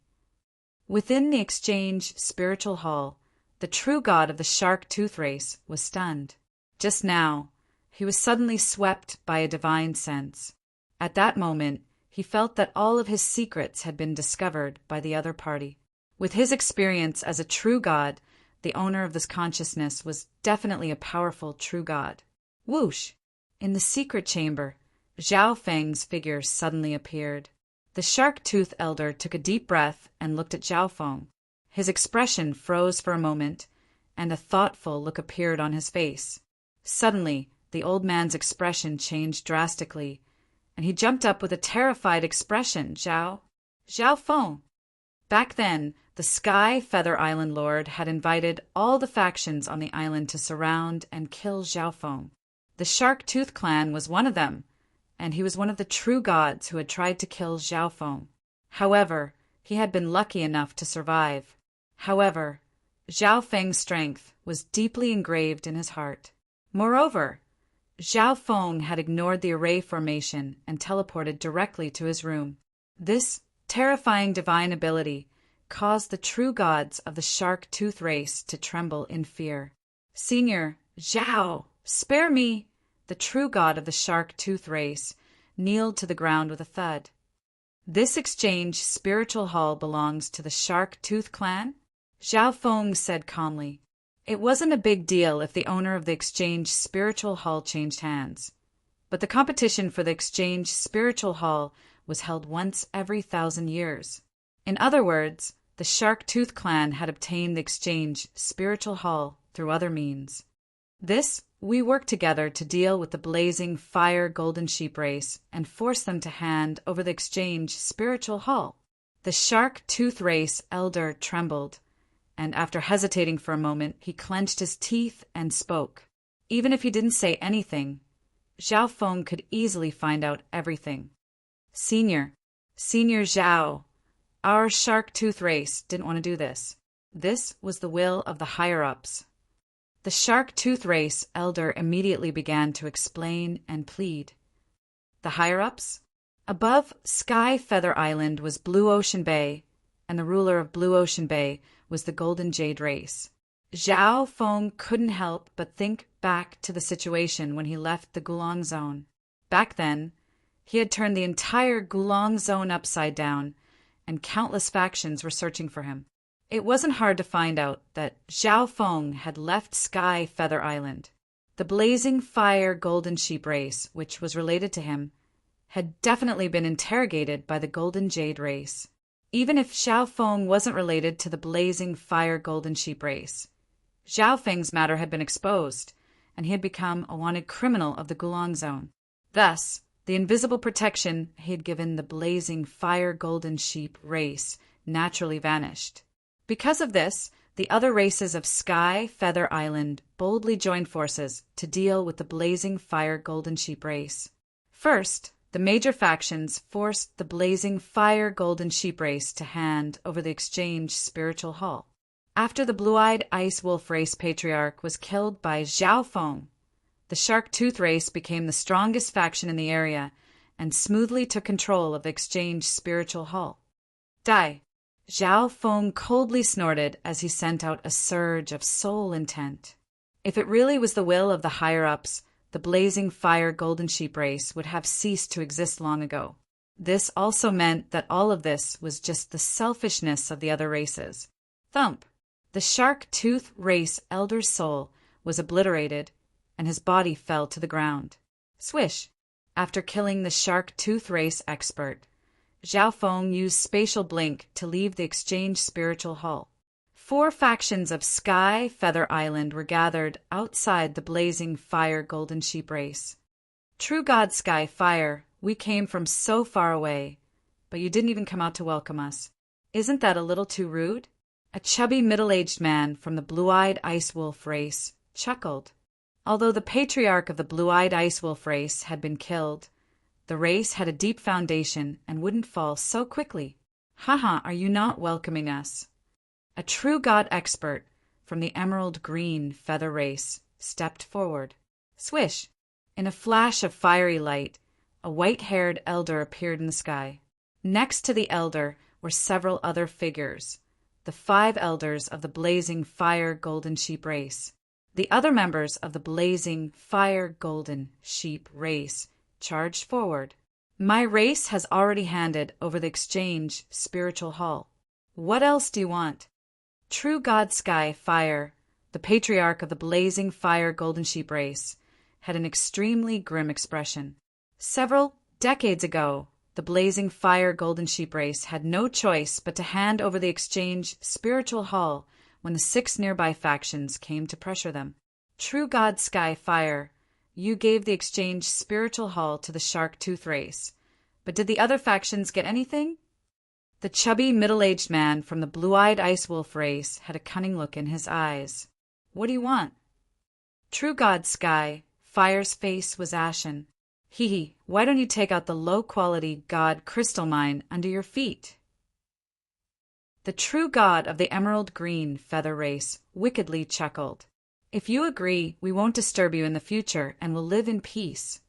Within the Exchange Spiritual Hall, the true god of the Shark Tooth race was stunned. Just now, he was suddenly swept by a divine sense. At that moment, he felt that all of his secrets had been discovered by the other party. With his experience as a true god, the owner of this consciousness was definitely a powerful true god. Whoosh! In the secret chamber, Zhao Feng's figure suddenly appeared. The Shark Tooth elder took a deep breath and looked at Zhao Feng. His expression froze for a moment, and a thoughtful look appeared on his face. Suddenly, the old man's expression changed drastically, and he jumped up with a terrified expression. Zhao Feng! Back then, the Sky Feather Island Lord had invited all the factions on the island to surround and kill Zhao Feng. The Shark Tooth clan was one of them, and he was one of the true gods who had tried to kill Zhao Feng. However, he had been lucky enough to survive. However, Zhao Feng's strength was deeply engraved in his heart. Moreover, Zhao Feng had ignored the array formation and teleported directly to his room. This terrifying divine ability caused the true gods of the Shark Tooth race to tremble in fear. Senior Zhao, Spare me! The true god of the shark-tooth race kneeled to the ground with a thud. This exchange spiritual hall belongs to the shark-tooth clan? Zhao Feng said calmly. It wasn't a big deal if the owner of the exchange spiritual hall changed hands. But the competition for the exchange spiritual hall was held once every 1,000 years. In other words, the Shark-Tooth clan had obtained the exchange spiritual hall through other means. We worked together to deal with the blazing fire golden sheep race and force them to hand over the exchange spiritual hall. The Shark-Tooth race elder trembled, and after hesitating for a moment, he clenched his teeth and spoke. Even if he didn't say anything, Zhao Feng could easily find out everything. Senior Zhao, our Shark-Tooth race didn't want to do this. This was the will of the higher-ups. The Shark-Tooth race elder immediately began to explain and plead. The higher-ups? Above Sky Feather Island was Blue Ocean Bay, and the ruler of Blue Ocean Bay was the Golden Jade race. Zhao Feng couldn't help but think back to the situation when he left the Gulong Zone. Back then, he had turned the entire Gulong Zone upside down, and countless factions were searching for him. It wasn't hard to find out that Zhao Feng had left Sky Feather Island. The blazing fire golden sheep race, which was related to him, had definitely been interrogated by the Golden Jade race. Even if Zhao Feng wasn't related to the blazing fire golden sheep race, Zhao Feng's matter had been exposed, and he had become a wanted criminal of the Gulong Zone. Thus, the invisible protection he had given the blazing fire golden sheep race naturally vanished. Because of this, the other races of Sky Feather Island boldly joined forces to deal with the blazing fire golden sheep race. First, the major factions forced the blazing fire golden sheep race to hand over the exchange spiritual hall. After the blue-eyed ice wolf race patriarch was killed by Zhao Feng, the Shark-Tooth race became the strongest faction in the area and smoothly took control of the exchange spiritual hall. Die! Zhao Feng coldly snorted as he sent out a surge of soul intent. If it really was the will of the higher-ups, the blazing fire golden sheep race would have ceased to exist long ago. This also meant that all of this was just the selfishness of the other races. Thump! The Shark-Tooth race elder's soul was obliterated, and his body fell to the ground. Swish! After killing the Shark-Tooth race expert, Zhao Feng used spatial blink to leave the exchange spiritual hall. 4 factions of Sky Feather Island were gathered outside the blazing fire golden sheep race. True God Sky Fire, we came from so far away, but you didn't even come out to welcome us. Isn't that a little too rude? A chubby middle-aged man from the blue-eyed ice wolf race chuckled. Although the patriarch of the blue-eyed ice wolf race had been killed, the race had a deep foundation and wouldn't fall so quickly. Haha, are you not welcoming us? A true god expert from the emerald green feather race stepped forward. Swish! In a flash of fiery light, a white-haired elder appeared in the sky. Next to the elder were several other figures, the 5 elders of the blazing fire golden sheep race. The other members of the blazing fire golden sheep race charged forward. My race has already handed over the exchange spiritual hall. What else do you want? True God Sky Fire, the patriarch of the blazing fire golden sheep race, had an extremely grim expression. Several decades ago, the blazing fire golden sheep race had no choice but to hand over the exchange spiritual hall when the 6 nearby factions came to pressure them. True God Sky Fire, you gave the exchange spiritual hall to the Shark-Tooth race, but did the other factions get anything? The chubby middle-aged man from the blue-eyed ice wolf race had a cunning look in his eyes. What do you want? True God Sky Fire's face was ashen. Hee, why don't you take out the low-quality god crystal mine under your feet? The true god of the emerald green feather race wickedly chuckled. If you agree, we won't disturb you in the future and will live in peace.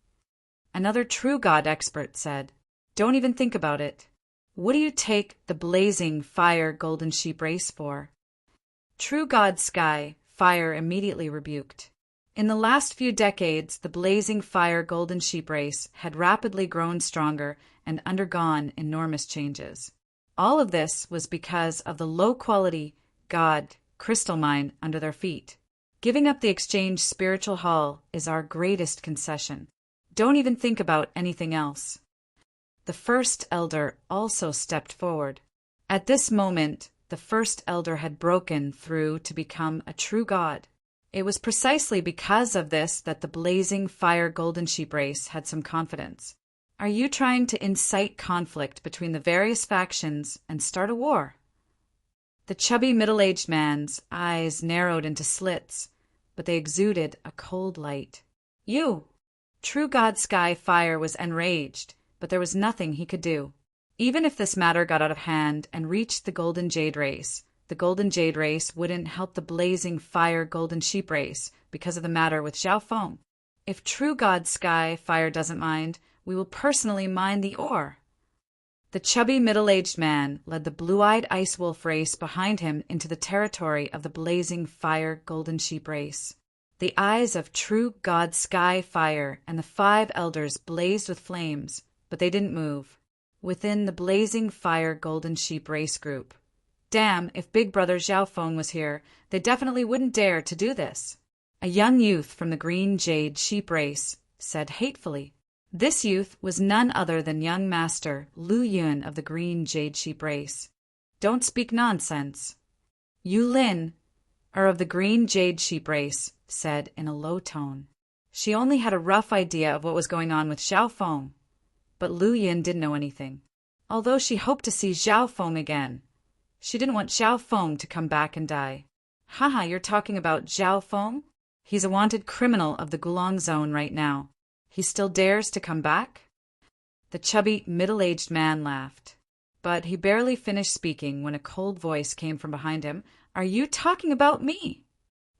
Another true god expert said, Don't even think about it. What do you take the blazing fire golden sheep race for? True God Sky Fire immediately rebuked. In the last few decades, the blazing fire golden sheep race had rapidly grown stronger and undergone enormous changes. All of this was because of the low-quality God crystal mine under their feet. Giving up the exchange spiritual hall is our greatest concession. Don't even think about anything else. The first elder also stepped forward. At this moment, the first elder had broken through to become a true god. It was precisely because of this that the blazing fire golden sheep race had some confidence. Are you trying to incite conflict between the various factions and start a war? The chubby middle-aged man's eyes narrowed into slits, but they exuded a cold light. You! True God Sky Fire was enraged, but there was nothing he could do. Even if this matter got out of hand and reached the Golden Jade race, the Golden Jade race wouldn't help the blazing fire Golden Sheep race because of the matter with Xiao Feng. If True God Sky Fire doesn't mind, we will personally mine the ore. The chubby middle-aged man led the blue-eyed ice wolf race behind him into the territory of the blazing fire golden sheep race. The eyes of True God Sky Fire and the 5 elders blazed with flames, but they didn't move. Within the blazing fire golden sheep race group. Damn, if Big Brother Xiao Feng was here, they definitely wouldn't dare to do this. A young youth from the green jade sheep race said hatefully. This youth was none other than young master Lu Yun of the green jade sheep race. Don't speak nonsense. Yu Lin, of the green jade sheep race, said in a low tone. She only had a rough idea of what was going on with Xiao Feng, but Lu Yun didn't know anything. Although she hoped to see Xiao Feng again, she didn't want Xiao Feng to come back and die. Haha, you're talking about Xiao Feng? He's a wanted criminal of the Gulong Zone right now. He still dares to come back? The chubby, middle-aged man laughed. But he barely finished speaking when a cold voice came from behind him. Are you talking about me?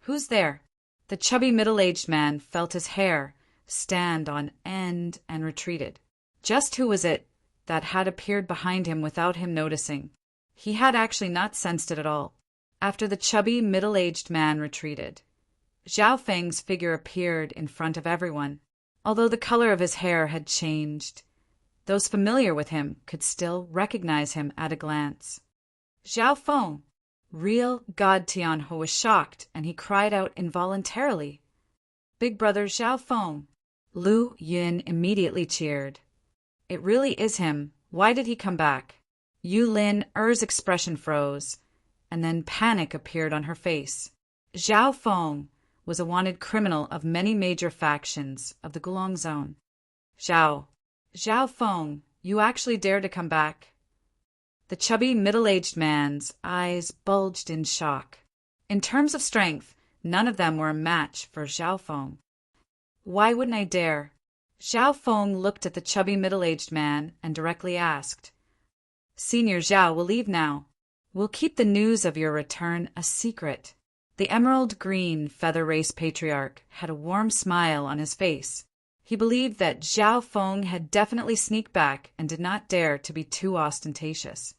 Who's there? The chubby, middle-aged man felt his hair stand on end and retreated. Just who was it that had appeared behind him without him noticing? He had actually not sensed it at all. After the chubby, middle-aged man retreated, Xiao Feng's figure appeared in front of everyone. Although the color of his hair had changed, those familiar with him could still recognize him at a glance. Xiao Feng! Real God Tianhe was shocked, and he cried out involuntarily. Big Brother Xiao Feng! Lu Yun immediately cheered. It really is him. Why did he come back? Yu Lin's expression froze, and then panic appeared on her face. Xiao Feng was a wanted criminal of many major factions of the Gulong Zone. Xiao Feng, you actually dare to come back? The chubby, middle-aged man's eyes bulged in shock. In terms of strength, none of them were a match for Xiao Feng. Why wouldn't I dare? Xiao Feng looked at the chubby, middle-aged man and directly asked. Senior Xiao will leave now. We'll keep the news of your return a secret. The emerald-green feather race patriarch had a warm smile on his face. He believed that Xiao Feng had definitely sneaked back and did not dare to be too ostentatious.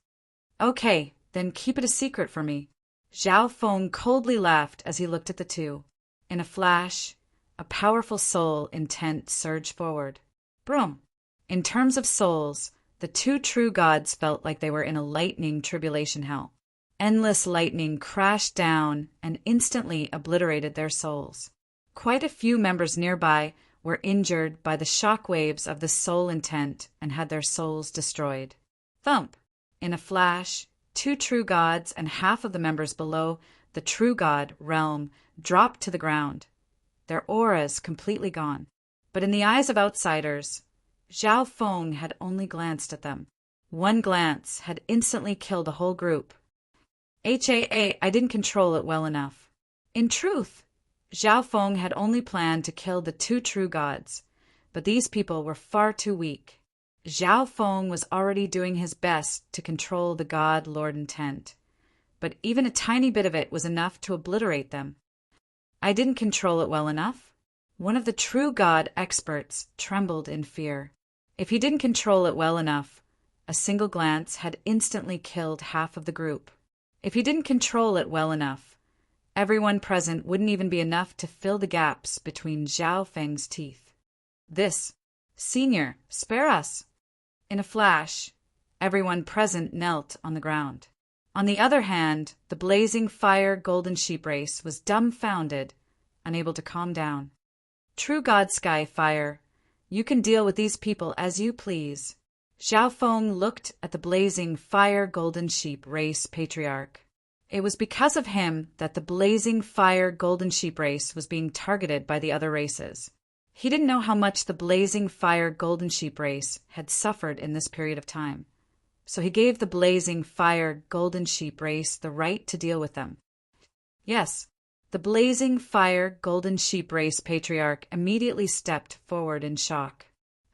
Okay, then keep it a secret for me. Xiao Feng coldly laughed as he looked at the two. In a flash, a powerful soul intent surged forward. Broom! In terms of souls, the 2 true gods felt like they were in a lightning tribulation hell. Endless lightning crashed down and instantly obliterated their souls. Quite a few members nearby were injured by the shock waves of the soul intent and had their souls destroyed. Thump! In a flash, 2 true gods and half of the members below the true god realm dropped to the ground, their auras completely gone. But in the eyes of outsiders, Xiao Feng had only glanced at them. One glance had instantly killed a whole group. I didn't control it well enough. In truth, Xiao Feng had only planned to kill the 2 true gods, but these people were far too weak. Xiao Feng was already doing his best to control the god lord intent, but even a tiny bit of it was enough to obliterate them. I didn't control it well enough. One of the true god experts trembled in fear. If he didn't control it well enough, a single glance had instantly killed half of the group. If he didn't control it well enough, Everyone present wouldn't even be enough to fill the gaps between Zhao Feng's teeth. This, Senior, spare us! In a flash, everyone present knelt on the ground. On the other hand, the blazing fire golden sheep race was dumbfounded, unable to calm down. True God Sky Fire, you can deal with these people as you please. Zhao Feng looked at the blazing fire golden sheep race patriarch. It was because of him that the blazing fire golden sheep race was being targeted by the other races. He didn't know how much the blazing fire golden sheep race had suffered in this period of time, so he gave the blazing fire golden sheep race the right to deal with them. Yes, the blazing fire golden sheep race patriarch immediately stepped forward in shock.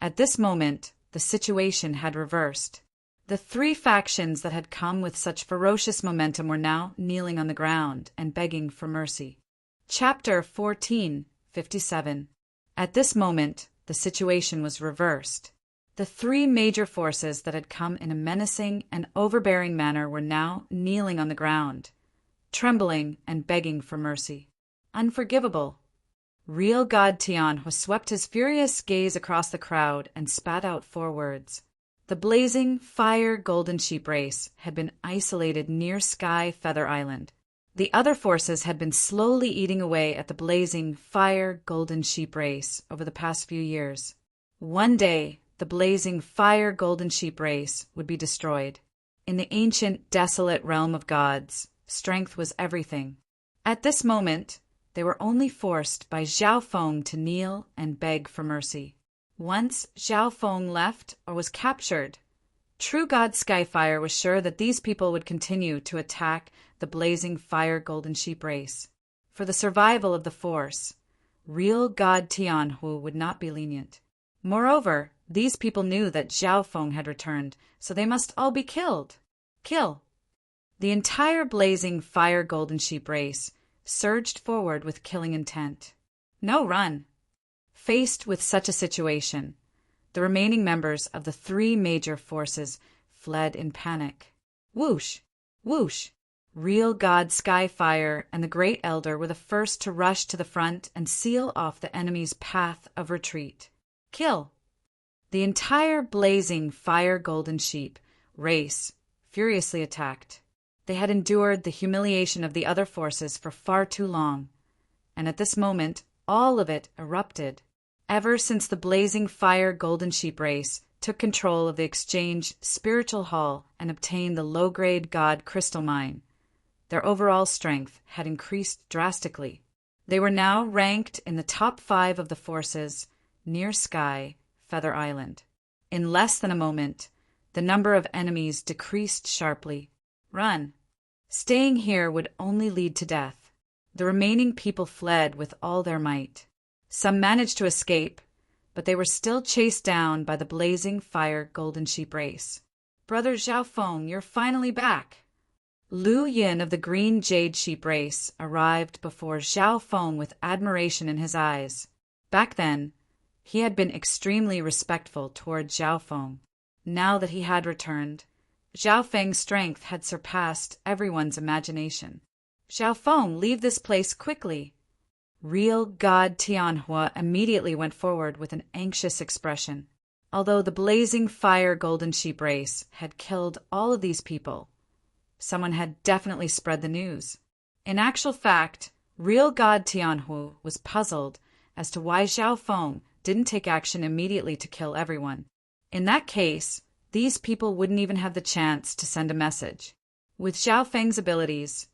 At this moment, the situation had reversed. The three factions that had come with such ferocious momentum were now kneeling on the ground and begging for mercy. Chapter 14:57. At this moment, the situation was reversed. The three major forces that had come in a menacing and overbearing manner were now kneeling on the ground, trembling and begging for mercy. Unforgivable. Real God Tianhua swept his furious gaze across the crowd and spat out 4 words. The blazing fire golden sheep race had been isolated near Sky Feather Island. The other forces had been slowly eating away at the blazing fire golden sheep race over the past few years. One day, the blazing fire golden sheep race would be destroyed. In the ancient, desolate realm of gods, strength was everything. At this moment, they were only forced by Zhao Feng to kneel and beg for mercy. Once Zhao Feng left or was captured, True God Skyfire was sure that these people would continue to attack the blazing fire golden sheep race. For the survival of the force, real God Tianhua would not be lenient. Moreover, these people knew that Zhao Feng had returned, so they must all be killed. Kill! The entire blazing fire golden sheep race surged forward with killing intent. No run! Faced with such a situation, the remaining members of the 3 major forces fled in panic. Whoosh! Whoosh! Real God Skyfire and the Great Elder were the first to rush to the front and seal off the enemy's path of retreat. Kill! The entire blazing fire golden sheep race furiously attacked. They had endured the humiliation of the other forces for far too long, and at this moment all of it erupted. Ever since the blazing fire golden sheep race took control of the exchange spiritual hall and obtained the low-grade god crystal mine, their overall strength had increased drastically. They were now ranked in the top 5 of the forces near Sky Feather Island. In less than a moment, the number of enemies decreased sharply. Run! Staying here would only lead to death. The remaining people fled with all their might. Some managed to escape, but they were still chased down by the blazing fire golden sheep race. Brother Zhao Feng, you're finally back! Lu Yin of the green jade sheep race arrived before Zhao Feng with admiration in his eyes. Back then, he had been extremely respectful toward Zhao Feng. Now that he had returned, Zhao Feng's strength had surpassed everyone's imagination. Zhao Feng, leave this place quickly! Real God Tianhua immediately went forward with an anxious expression. Although the blazing fire golden sheep race had killed all of these people, someone had definitely spread the news. In actual fact, real God Tianhua was puzzled as to why Zhao Feng didn't take action immediately to kill everyone. In that case, these people wouldn't even have the chance to send a message. With Zhao Feng's abilities,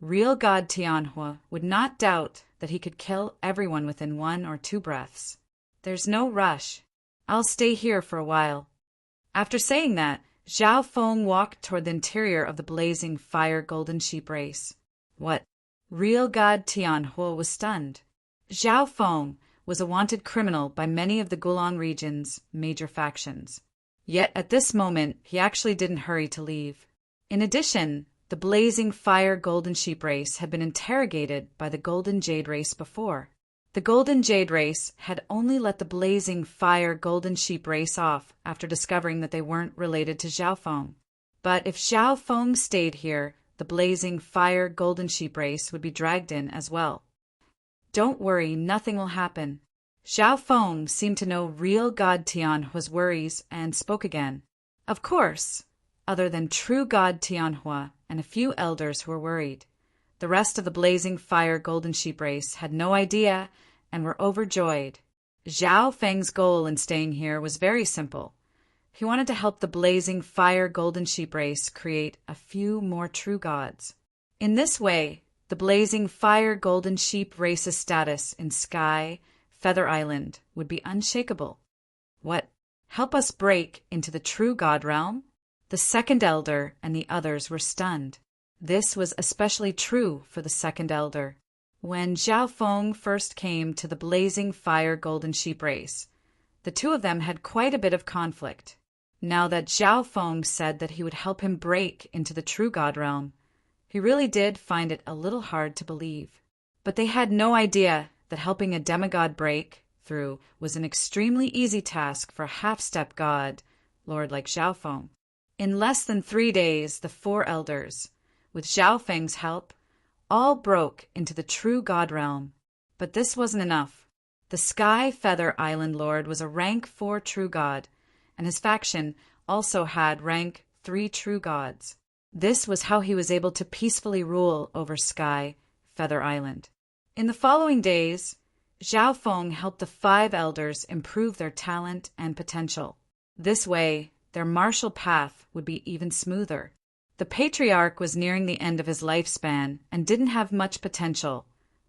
real God Tianhua would not doubt that he could kill everyone within 1 or 2 breaths. There's no rush. I'll stay here for a while. After saying that, Zhao Feng walked toward the interior of the blazing fire golden sheep race. What? Real God Tianhua was stunned. Zhao Feng was a wanted criminal by many of the Gulang region's major factions. Yet at this moment, he actually didn't hurry to leave. In addition, the blazing fire golden sheep race had been interrogated by the golden jade race before. The golden jade race had only let the blazing fire golden sheep race off after discovering that they weren't related to Zhao Feng. But if Zhao Feng stayed here, the blazing fire golden sheep race would be dragged in as well. Don't worry, nothing will happen. Zhao Feng seemed to know real God Tianhua's worries and spoke again. Of course, other than true God Tianhua and a few elders who were worried. The rest of the blazing fire golden sheep race had no idea and were overjoyed. Zhao Feng's goal in staying here was very simple. He wanted to help the blazing fire golden sheep race create a few more true gods. In this way, the blazing fire golden sheep race's status in Sky, Feather Island would be unshakable. What? Help us break into the true god realm? The second elder and the others were stunned. This was especially true for the second elder. When Zhao Feng first came to the blazing fire golden sheep race, the two of them had quite a bit of conflict. Now that Zhao Feng said that he would help him break into the true god realm, he really did find it a little hard to believe. But they had no idea that helping a demigod break through was an extremely easy task for a half-step god, lord like Zhao Feng. In less than 3 days, the 4 elders, with Zhao Feng's help, all broke into the true god realm. But this wasn't enough. The Sky Feather Island Lord was a rank 4 true god, and his faction also had rank 3 true gods. This was how he was able to peacefully rule over Sky Feather Island. In the following days, Zhao Feng helped the 5 elders improve their talent and potential. This way, their martial path would be even smoother. The patriarch was nearing the end of his lifespan and didn't have much potential,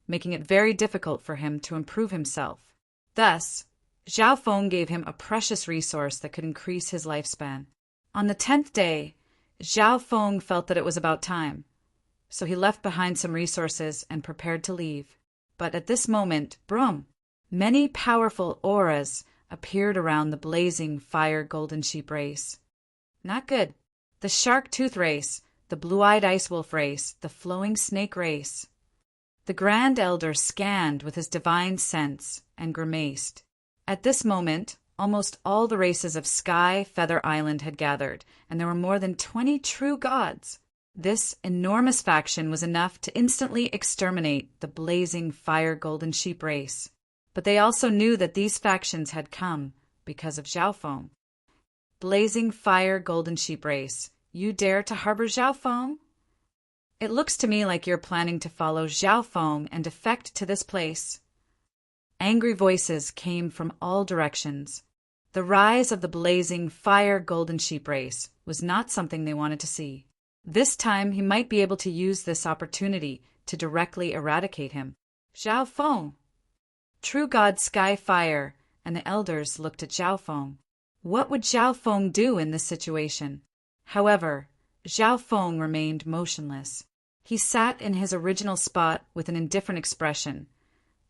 making it very difficult for him to improve himself. Thus, Zhao Feng gave him a precious resource that could increase his lifespan. On the 10th day, Zhao Feng felt that it was about time, so he left behind some resources and prepared to leave. But at this moment, broom, many powerful auras appeared around the blazing fire golden sheep race. Not good. The shark tooth race, the blue-eyed ice wolf race, the flowing snake race. The Grand Elder scanned with his divine sense and grimaced. At this moment, almost all the races of Sky Feather Island had gathered, and there were more than 20 true gods. This enormous faction was enough to instantly exterminate the blazing fire golden sheep race. But they also knew that these factions had come because of Zhao Feng. Blazing fire golden sheep race, you dare to harbor Zhao Feng? It looks to me like you're planning to follow Zhao Feng and defect to this place. Angry voices came from all directions. The rise of the blazing fire golden sheep race was not something they wanted to see. This time he might be able to use this opportunity to directly eradicate him. Zhao Feng! True God Skyfire and the elders looked at Zhao Feng. What would Zhao Feng do in this situation? However, Zhao Feng remained motionless. He sat in his original spot with an indifferent expression,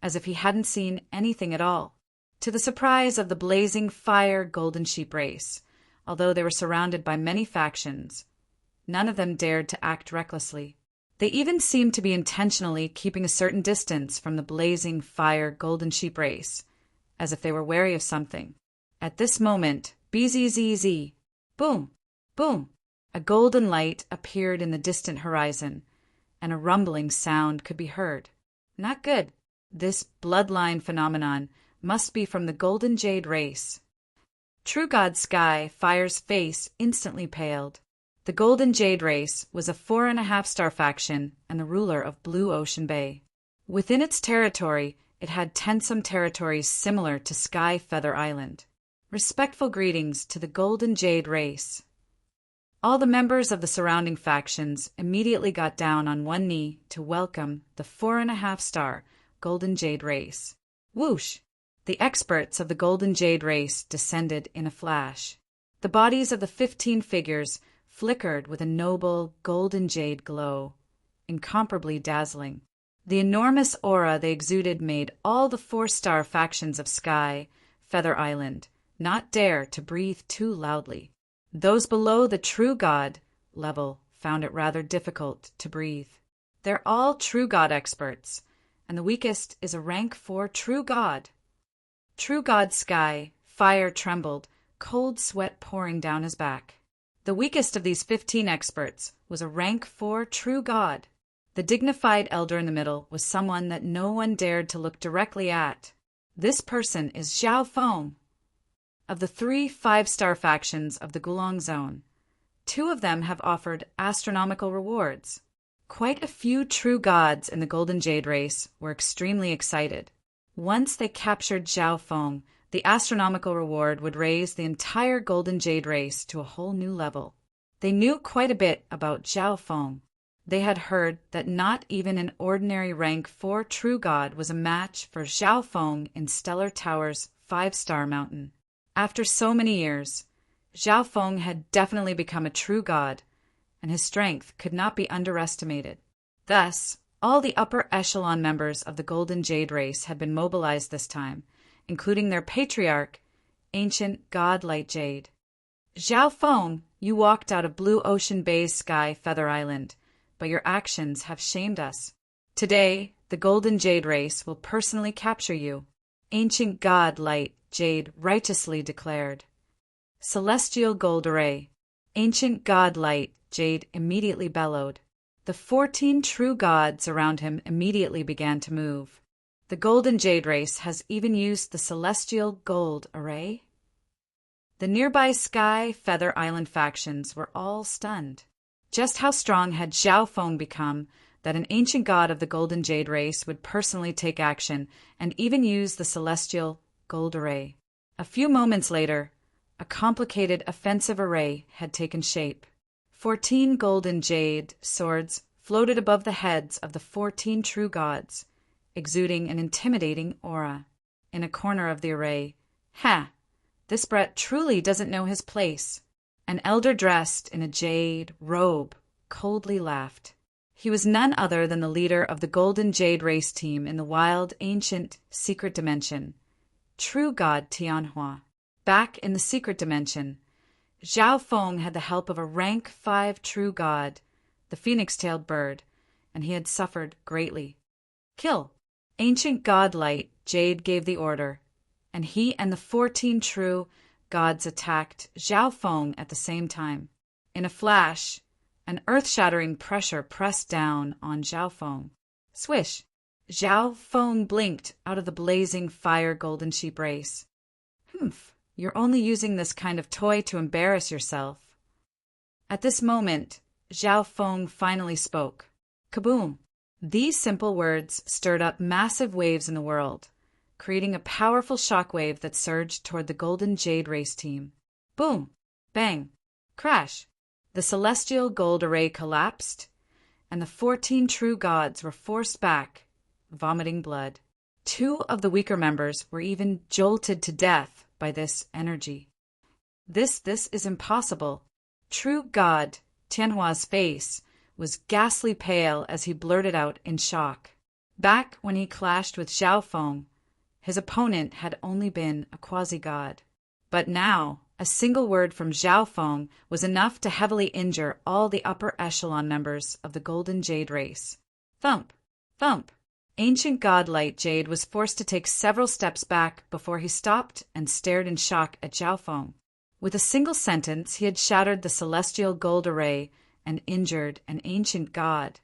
as if he hadn't seen anything at all. To the surprise of the blazing fire golden sheep race, although they were surrounded by many factions, none of them dared to act recklessly. They even seemed to be intentionally keeping a certain distance from the blazing fire golden sheep race, as if they were wary of something. At this moment, BZZZ, boom, boom, a golden light appeared in the distant horizon, and a rumbling sound could be heard. Not good. This bloodline phenomenon must be from the Golden Jade race. True God Sky Fire's face instantly paled. The Golden Jade race was a 4.5-star faction and the ruler of Blue Ocean Bay. Within its territory, it had tensome territories similar to Sky Feather Island. Respectful greetings to the Golden Jade race. All the members of the surrounding factions immediately got down on one knee to welcome the 4.5-star Golden Jade race. Whoosh! The experts of the Golden Jade race descended in a flash. The bodies of the 15 figures flickered with a noble golden jade glow, incomparably dazzling. The enormous aura they exuded made all the 4-star factions of Sky Feather Island not dare to breathe too loudly. Those below the true god level found it rather difficult to breathe. They're all true god experts, and the weakest is a rank 4 true god. True God Sky Fire trembled, cold sweat pouring down his back. The weakest of these 15 experts was a rank 4 true god. The dignified elder in the middle was someone that no one dared to look directly at. This person is Zhao Feng. Of the 3 5-star factions of the Gulong Zone, 2 of them have offered astronomical rewards. Quite a few true gods in the Golden Jade race were extremely excited. Once they captured Zhao Feng, the astronomical reward would raise the entire Golden Jade race to a whole new level. They knew quite a bit about Zhao Feng. They had heard that not even an ordinary rank 4 true god was a match for Zhao Feng in Stellar Tower's 5-star mountain. After so many years, Zhao Feng had definitely become a true god, and his strength could not be underestimated. Thus, all the upper echelon members of the Golden Jade race had been mobilized this time, including their patriarch, ancient god Light Jade. Zhao Feng, you walked out of Blue Ocean Bay's sky, Feather Island, but your actions have shamed us. Today, the Golden Jade race will personally capture you, ancient god Light Jade righteously declared. Celestial Gold Array, ancient god Light Jade immediately bellowed. The 14 true gods around him immediately began to move. The Golden Jade race has even used the Celestial Gold Array? The nearby Sky Feather Island factions were all stunned. Just how strong had Zhao Feng become that an ancient god of the Golden Jade race would personally take action and even use the Celestial Gold Array? A few moments later, a complicated offensive array had taken shape. 14 golden jade swords floated above the heads of the 14 true gods, exuding an intimidating aura. In a corner of the array, this Brett truly doesn't know his place. An elder dressed in a jade robe coldly laughed. He was none other than the leader of the Golden Jade race team in the wild, ancient, secret dimension, true god Tianhua. Back in the secret dimension, Zhao Feng had the help of a rank 5 true god, the phoenix-tailed bird, and he had suffered greatly. Kill! Ancient god Light Jade gave the order, and he and the 14 true gods attacked Zhao Feng at the same time. In a flash, an earth-shattering pressure pressed down on Zhao Feng. Swish! Zhao Feng blinked out of the blazing fire golden sheep race. You're only using this kind of toy to embarrass yourself. At this moment, Zhao Feng finally spoke. Kaboom! These simple words stirred up massive waves in the world, creating a powerful shockwave that surged toward the Golden Jade race team. Boom! Bang! Crash! The celestial gold array collapsed, and the 14 true gods were forced back, vomiting blood. 2 of the weaker members were even jolted to death by this energy. This is impossible. True God Tianhua's face was ghastly pale as he blurted out in shock. Back when he clashed with Zhao Feng, his opponent had only been a quasi-god. But now, a single word from Zhao Feng was enough to heavily injure all the upper echelon members of the Golden Jade race. Thump! Thump! Ancient god Light Jade was forced to take several steps back before he stopped and stared in shock at Zhao Feng. With a single sentence, he had shattered the celestial gold array and injured an ancient god.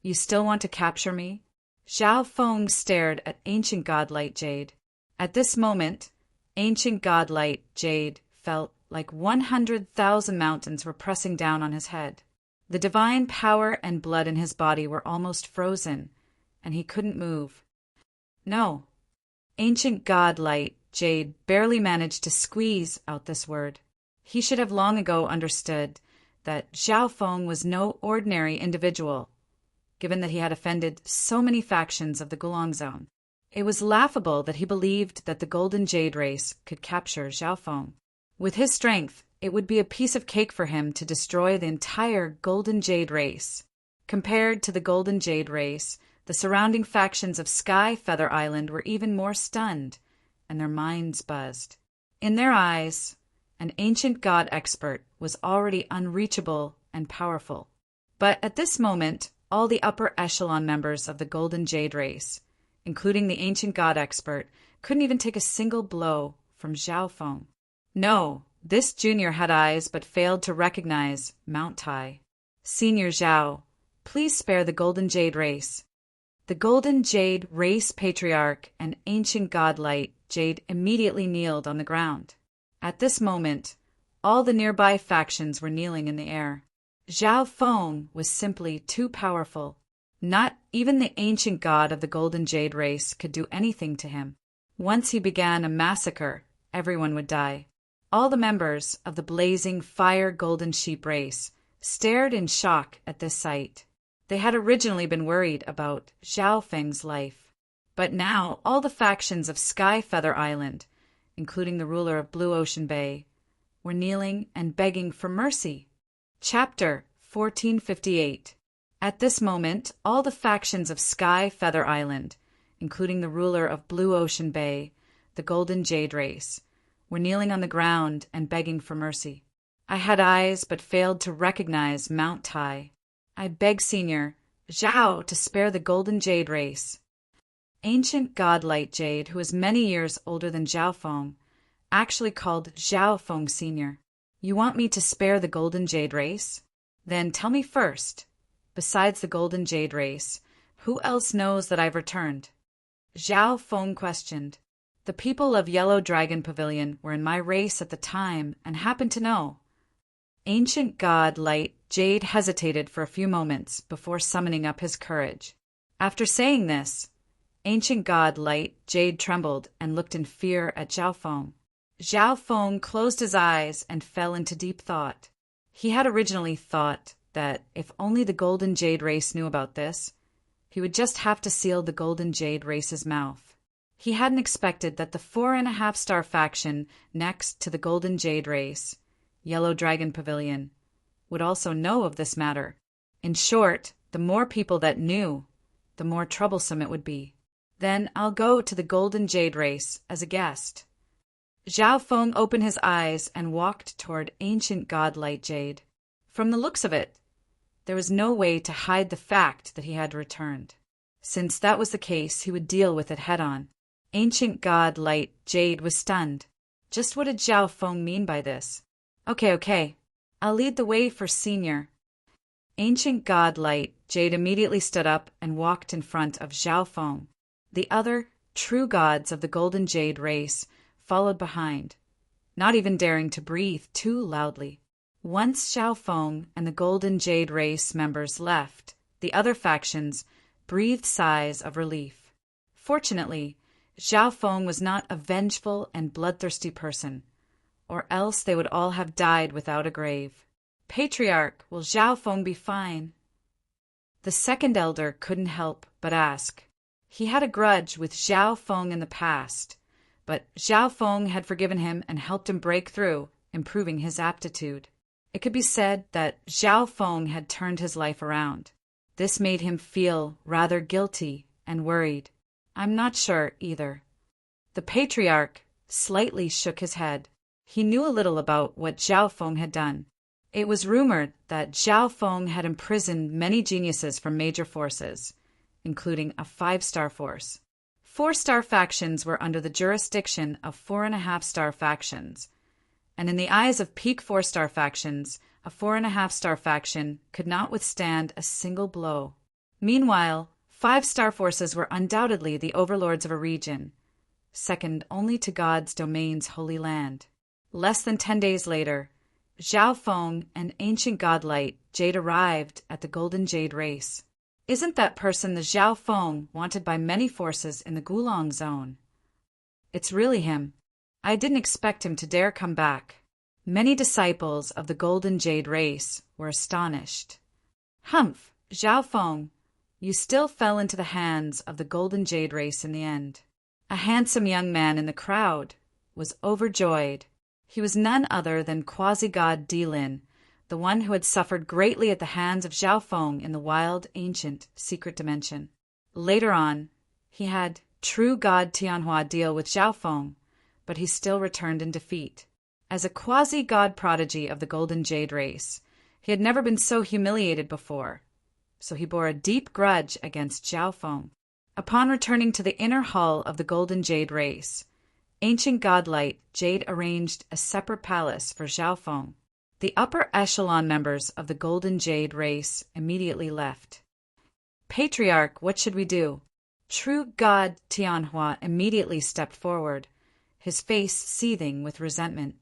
You still want to capture me? Zhao Feng stared at ancient god Light Jade. At this moment, ancient god Light Jade felt like 100,000 mountains were pressing down on his head. The divine power and blood in his body were almost frozen, and he couldn't move. No. Ancient god Light Jade barely managed to squeeze out this word. He should have long ago understood that Zhao Feng was no ordinary individual, given that he had offended so many factions of the Gulong Zone. It was laughable that he believed that the Golden Jade race could capture Zhao Feng. With his strength, it would be a piece of cake for him to destroy the entire Golden Jade race. Compared to the Golden Jade race, the surrounding factions of Sky Feather Island were even more stunned, and their minds buzzed. In their eyes, an ancient god expert was already unreachable and powerful. But at this moment, all the upper echelon members of the Golden Jade race, including the ancient god expert, couldn't even take a single blow from Zhao Feng. No, This junior had eyes but failed to recognize Mount Tai. Senior Zhao, please spare the Golden Jade race. The Golden Jade race patriarch and ancient godlight Jade immediately kneeled on the ground. At this moment, all the nearby factions were kneeling in the air. Zhao Feng was simply too powerful. Not even the ancient god of the Golden Jade race could do anything to him. Once he began a massacre, everyone would die. All the members of the blazing fire golden sheep race stared in shock at this sight. They had originally been worried about Zhao Feng's life. But now all the factions of Sky Feather Island, including the ruler of Blue Ocean Bay, were kneeling and begging for mercy. Chapter 1458. At this moment, all the factions of Sky Feather Island, including the ruler of Blue Ocean Bay, the Golden Jade race, were kneeling on the ground and begging for mercy. I had eyes but failed to recognize Mount Tai. I beg Senior Zhao to spare the Golden Jade race. Ancient godlight Jade, who is many years older than Zhao Feng, actually called Zhao Feng Senior. You want me to spare the Golden Jade race? Then tell me first, besides the Golden Jade race, who else knows that I've returned? Zhao Feng questioned. The people of Yellow Dragon Pavilion were in my race at the time and happened to know. Ancient god Light Jade hesitated for a few moments before summoning up his courage. After saying this, Ancient god Light Jade trembled and looked in fear at Zhao Feng. Zhao Feng closed his eyes and fell into deep thought. He had originally thought that if only the Golden Jade race knew about this, he would just have to seal the Golden Jade race's mouth. He hadn't expected that the 4.5-star faction next to the Golden Jade race, Yellow Dragon Pavilion, would also know of this matter. In short, the more people that knew, the more troublesome it would be. Then I'll go to the Golden Jade race as a guest. Zhao Feng opened his eyes and walked toward ancient godlight Jade. From the looks of it, there was no way to hide the fact that he had returned. Since that was the case, he would deal with it head-on. Ancient godlight Jade was stunned. Just what did Zhao Feng mean by this? Okay. I'll lead the way for Senior. Ancient godlight Jade immediately stood up and walked in front of Zhao Feng. The other true gods of the Golden Jade race followed behind, not even daring to breathe too loudly. Once Zhao Feng and the Golden Jade race members left, the other factions breathed sighs of relief. Fortunately, Zhao Feng was not a vengeful and bloodthirsty person, or else they would all have died without a grave. Patriarch, will Zhao Feng be fine? The second elder couldn't help but ask. He had a grudge with Zhao Feng in the past, but Zhao Feng had forgiven him and helped him break through, improving his aptitude. It could be said that Zhao Feng had turned his life around. This made him feel rather guilty and worried. I'm not sure either. The patriarch slightly shook his head. He knew a little about what Zhao Feng had done. It was rumored that Zhao Feng had imprisoned many geniuses from major forces, including a 5-star force. 4-star factions were under the jurisdiction of 4.5-star factions, and in the eyes of peak 4-star factions, a 4.5-star faction could not withstand a single blow. Meanwhile, 5-star forces were undoubtedly the overlords of a region, second only to God's domain's holy land. Less than 10 days later, Zhao Feng and ancient godlight Jade arrived at the Golden Jade race. Isn't that person the Zhao Feng wanted by many forces in the Gulong Zone? It's really him. I didn't expect him to dare come back. Many disciples of the Golden Jade race were astonished. Humph, Zhao Feng, you still fell into the hands of the Golden Jade race in the end. A handsome young man in the crowd was overjoyed. He was none other than quasi-god Dilin, the one who had suffered greatly at the hands of Zhao Feng in the wild, ancient, secret dimension. Later on, he had true god Tianhua deal with Zhao Feng, but he still returned in defeat. As a quasi-god prodigy of the Golden Jade race, he had never been so humiliated before, so he bore a deep grudge against Zhao Feng. Upon returning to the inner hall of the Golden Jade race, Ancient godlight Jade arranged a separate palace for Zhao Feng. The upper echelon members of the Golden Jade race immediately left. Patriarch, what should we do? True God Tianhua immediately stepped forward, his face seething with resentment.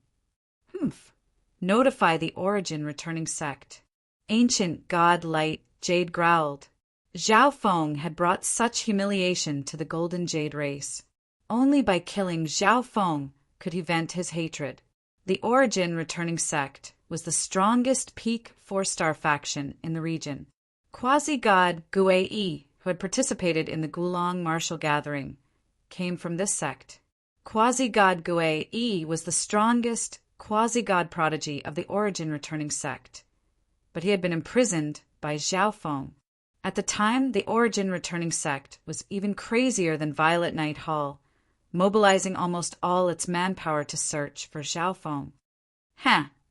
Humph. Notify the origin returning sect. Ancient God Light Jade growled. Zhao Feng had brought such humiliation to the Golden Jade race. Only by killing Zhao Feng could he vent his hatred. The origin returning sect was the strongest peak 4-star faction in the region. Quasi-god Gue Yi, who had participated in the Gulong martial gathering, came from this sect. Quasi-god Gue Yi was the strongest quasi-god prodigy of the origin returning sect, but he had been imprisoned by Zhao Feng. At the time, the origin returning sect was even crazier than Violet Night Hall, mobilizing almost all its manpower to search for Zhao Feng.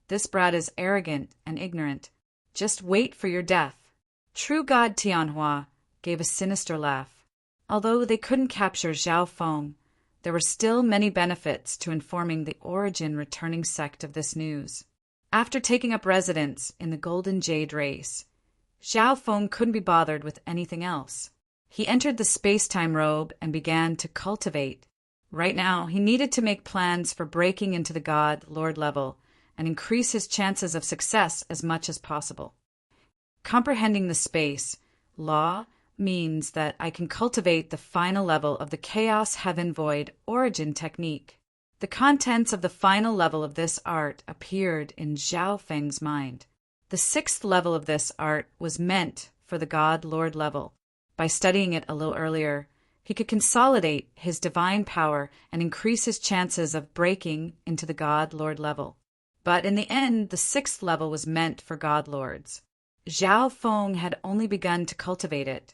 This brat is arrogant and ignorant. Just wait for your death. True God Tianhua gave a sinister laugh. Although they couldn't capture Zhao Feng, there were still many benefits to informing the origin returning sect of this news. After taking up residence in the Golden Jade race, Zhao Feng couldn't be bothered with anything else. He entered the space-time robe and began to cultivate. Right now, he needed to make plans for breaking into the God Lord level and increase his chances of success as much as possible. Comprehending the space law means that I can cultivate the final level of the Chaos Heaven Void origin technique. The contents of the final level of this art appeared in Zhao Feng's mind. The 6th level of this art was meant for the God Lord level. By studying it a little earlier, he could consolidate his divine power and increase his chances of breaking into the God Lord level. But in the end, the 6th level was meant for God Lords. Zhao Feng had only begun to cultivate it,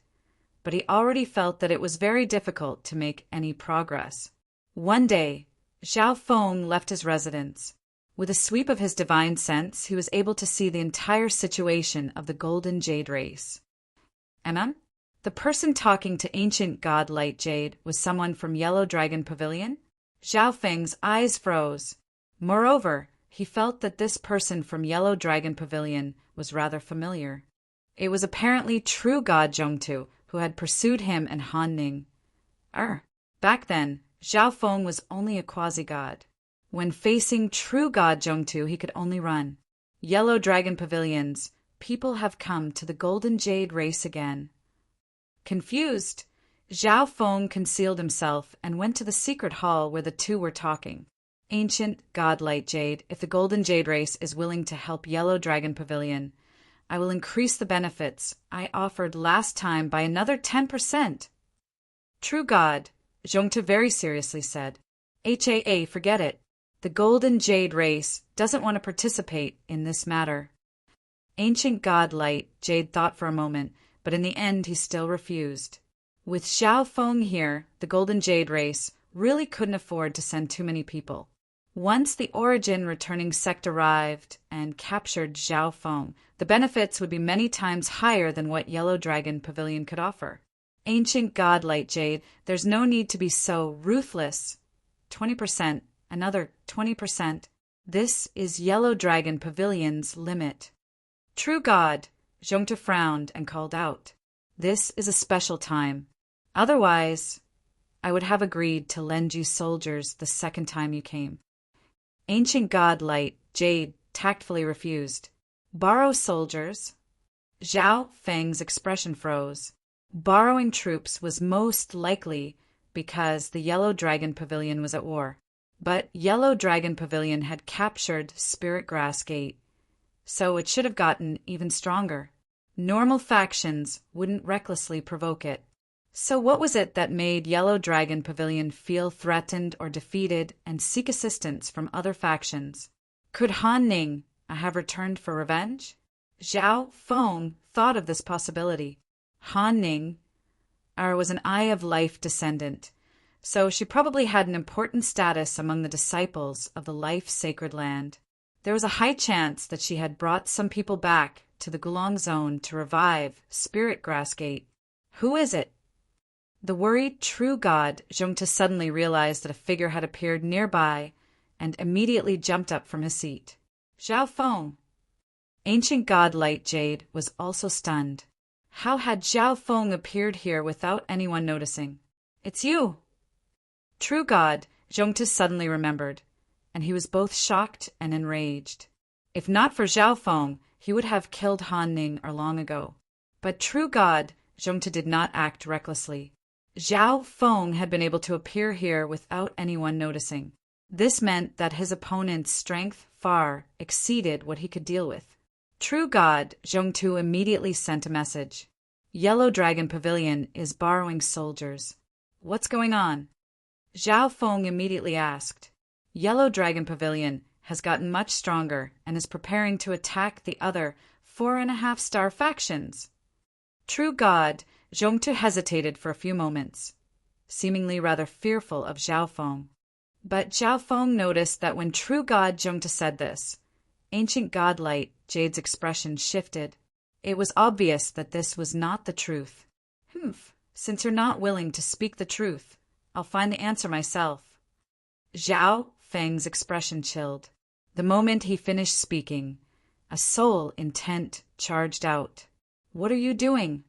but he already felt that it was very difficult to make any progress. One day, Zhao Feng left his residence. With a sweep of his divine sense, he was able to see the entire situation of the Golden Jade race. The person talking to ancient God Light Jade was someone from Yellow Dragon Pavilion? Zhao Feng's eyes froze. Moreover, he felt that this person from Yellow Dragon Pavilion was rather familiar. It was apparently true God Zhongtu who had pursued him and Han Ning. Back then, Zhao Feng was only a quasi-god. When facing true God Zhongtu, he could only run. Yellow Dragon Pavilions, people have come to the Golden Jade race again. Confused, Zhao Feng concealed himself and went to the secret hall where the two were talking. Ancient Godlight Jade, if the Golden Jade race is willing to help Yellow Dragon Pavilion, I will increase the benefits I offered last time by another 10%. True God, Zhongtu very seriously said. Forget it. The Golden Jade race doesn't want to participate in this matter. Ancient Godlight Jade thought for a moment, but in the end he still refused. With Zhao Feng here, the Golden Jade race really couldn't afford to send too many people. Once the origin returning sect arrived and captured Zhao Feng, the benefits would be many times higher than what Yellow Dragon Pavilion could offer. Ancient Godlight Jade, there's no need to be so ruthless. 20%, another 20%. This is Yellow Dragon Pavilion's limit. True God, Zhongtu frowned and called out. This is a special time. Otherwise, I would have agreed to lend you soldiers the second time you came. Ancient Godlight Jade tactfully refused. Borrow soldiers? Zhao Feng's expression froze. Borrowing troops was most likely because the Yellow Dragon Pavilion was at war. But Yellow Dragon Pavilion had captured Spirit Grass Gate, so it should have gotten even stronger. Normal factions wouldn't recklessly provoke it. So what was it that made Yellow Dragon Pavilion feel threatened or defeated and seek assistance from other factions? Could Han Ning have returned for revenge? Zhao Feng thought of this possibility. Han Ning was an Eye of Life descendant, so she probably had an important status among the disciples of the Life Sacred Land. There was a high chance that she had brought some people back to the Gulong Zone to revive Spirit Grass Gate. Who is it? The worried true god Zhongte suddenly realized that a figure had appeared nearby and immediately jumped up from his seat. Zhao Feng! Ancient god Light Jade was also stunned. How had Zhao Feng appeared here without anyone noticing? It's you! True god Zhongte suddenly remembered, and he was both shocked and enraged. If not for Zhao Feng, he would have killed Han Ning long ago. But true god Zhongte did not act recklessly. Zhao Feng had been able to appear here without anyone noticing. This meant that his opponent's strength far exceeded what he could deal with. True god Zhongtu immediately sent a message. Yellow Dragon Pavilion is borrowing soldiers. What's going on? Zhao Feng immediately asked. Yellow Dragon Pavilion has gotten much stronger and is preparing to attack the other 4.5-star factions. True god Zhongtu hesitated for a few moments, seemingly rather fearful of Zhao Feng. But Zhao Feng noticed that when true god Zhongtu said this, ancient god Light Jade's expression shifted. It was obvious that this was not the truth. Since you're not willing to speak the truth, I'll find the answer myself. Zhao Feng's expression chilled. The moment he finished speaking, a soul intent charged out. What are you doing?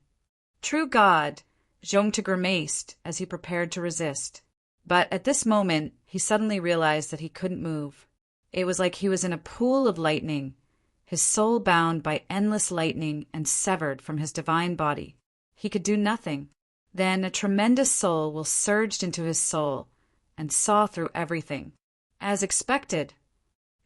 True god Zhongte grimaced as he prepared to resist. But at this moment, he suddenly realized that he couldn't move. It was like he was in a pool of lightning, his soul bound by endless lightning and severed from his divine body. He could do nothing. Then a tremendous soul will surged into his soul and saw through everything. As expected,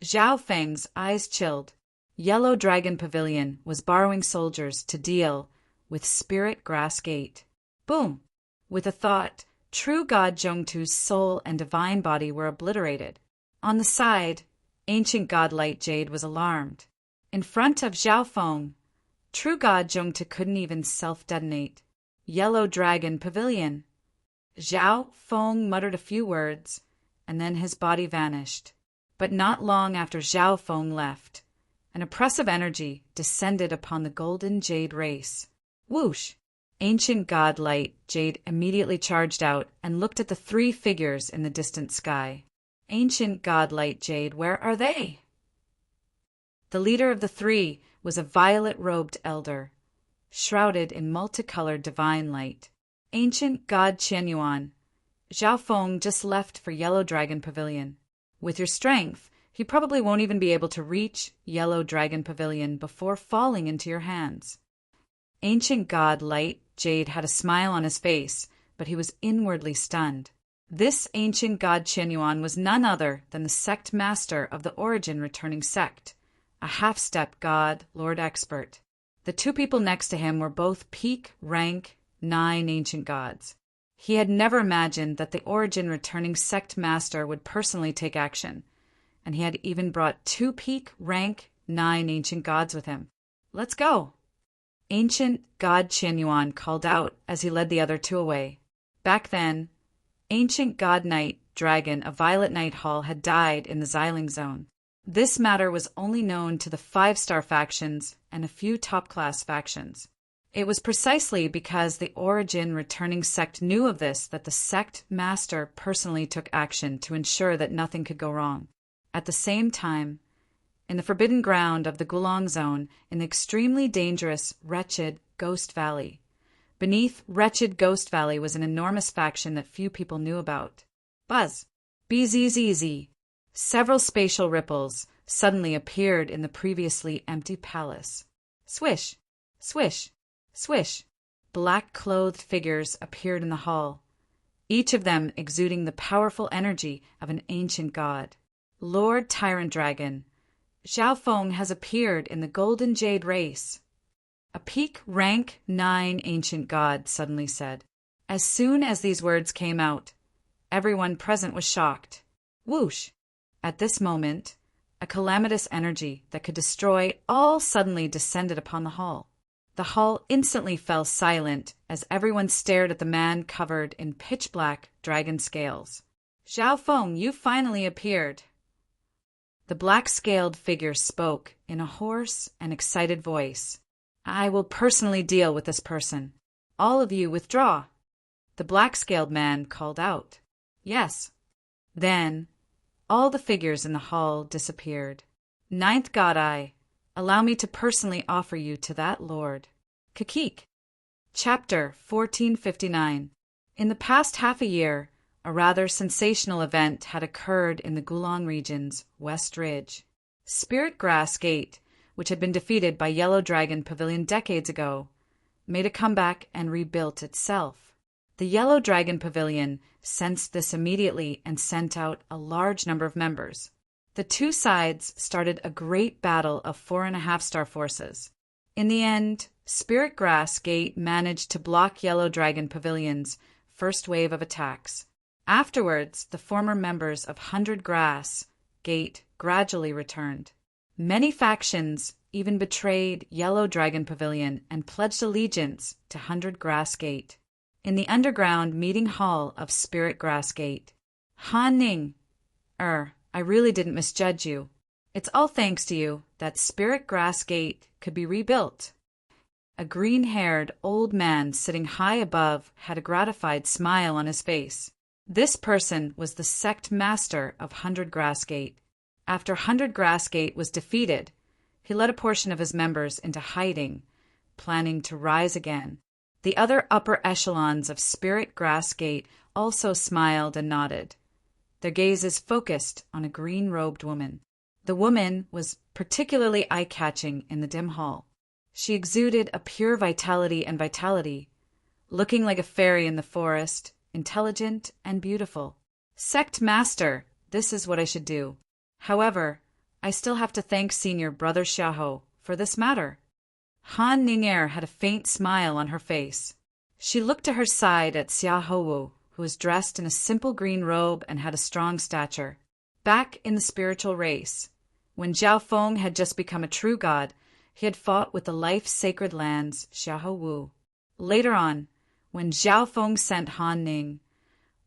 Zhao Feng's eyes chilled. Yellow Dragon Pavilion was borrowing soldiers to deal with Spirit Grass Gate. Boom! With a thought, true god Zhongtu's soul and divine body were obliterated. On the side, ancient god Light Jade was alarmed. In front of Zhao Feng, true god Zhongtu couldn't even self-detonate. Yellow Dragon Pavilion. Zhao Feng muttered a few words, and then his body vanished. But not long after Zhao Feng left, an oppressive energy descended upon the golden jade race. Whoosh! Ancient god Light Jade immediately charged out and looked at the 3 figures in the distant sky. Ancient god Light Jade, where are they? The leader of the 3 was a violet-robed elder, shrouded in multicolored divine light. Ancient god Qianyuan, Zhao Feng just left for Yellow Dragon Pavilion. With your strength, he probably won't even be able to reach Yellow Dragon Pavilion before falling into your hands. Ancient god Light Jade had a smile on his face, but he was inwardly stunned. This ancient god Qianyuan was none other than the sect master of the Origin returning sect, a half-step god lord expert. The 2 people next to him were both peak rank 9 ancient gods. He had never imagined that the Origin returning sect master would personally take action, and he had even brought 2 peak rank 9 ancient gods with him. Let's go! Ancient god Qianyuan called out as he led the other 2 away. Back then, ancient god Knight Dragon of Violet Night Hall had died in the Xiling Zone. This matter was only known to the 5-star factions and a few top-class factions. It was precisely because the Origin returning sect knew of this that the sect master personally took action to ensure that nothing could go wrong. At the same time, in the forbidden ground of the Gulong Zone, in the extremely dangerous Wretched Ghost Valley, beneath Wretched Ghost Valley was an enormous faction that few people knew about. Buzz! BZZZ! Several spatial ripples suddenly appeared in the previously empty palace. Swish! Swish! Swish! Black-clothed figures appeared in the hall, each of them exuding the powerful energy of an ancient god. Lord Tyrant Dragon, Zhao Feng has appeared in the Golden Jade race. A peak rank 9 ancient god suddenly said. As soon as these words came out, everyone present was shocked. Whoosh! At this moment, a calamitous energy that could destroy all suddenly descended upon the hall. The hall instantly fell silent as everyone stared at the man covered in pitch-black dragon scales. Zhao Feng, you finally appeared. The black-scaled figure spoke in a hoarse and excited voice. I will personally deal with this person. All of you withdraw. The black-scaled man called out, "Yes." Then, all the figures in the hall disappeared. Ninth God Eye, allow me to personally offer you to that lord. Kakik. Chapter 1459. In the past half a year, a rather sensational event had occurred in the Gulong region's West Ridge. Spirit Grass Gate, which had been defeated by Yellow Dragon Pavilion decades ago, made a comeback and rebuilt itself. The Yellow Dragon Pavilion sensed this immediately and sent out a large number of members. The two sides started a great battle of 4.5-star forces. In the end, Spirit Grass Gate managed to block Yellow Dragon Pavilion's first wave of attacks. Afterwards, the former members of 100 Grass Gate gradually returned. Many factions even betrayed Yellow Dragon Pavilion and pledged allegiance to 100 Grass Gate. In the underground meeting hall of Spirit Grass Gate, Han Ning, I really didn't misjudge you. It's all thanks to you that Spirit Grass Gate could be rebuilt. A green-haired old man sitting high above had a gratified smile on his face. This person was the sect master of 100 Grass Gate. After 100 Grass Gate was defeated, he led a portion of his members into hiding, planning to rise again. The other upper echelons of Spirit Grass Gate also smiled and nodded, their gazes focused on a green-robed woman. The woman was particularly eye-catching in the dim hall. She exuded a pure vitality, looking like a fairy in the forest, intelligent and beautiful. Sect Master, this is what I should do. However, I still have to thank Senior Brother Xiaohou for this matter. Han Ning'er had a faint smile on her face. She looked to her side at Xiaohou, who was dressed in a simple green robe and had a strong stature. Back in the spiritual race, when Zhao Feng had just become a true god, he had fought with the life-sacred lands Xiaohou. Later on, when Zhao Feng sent Han Ning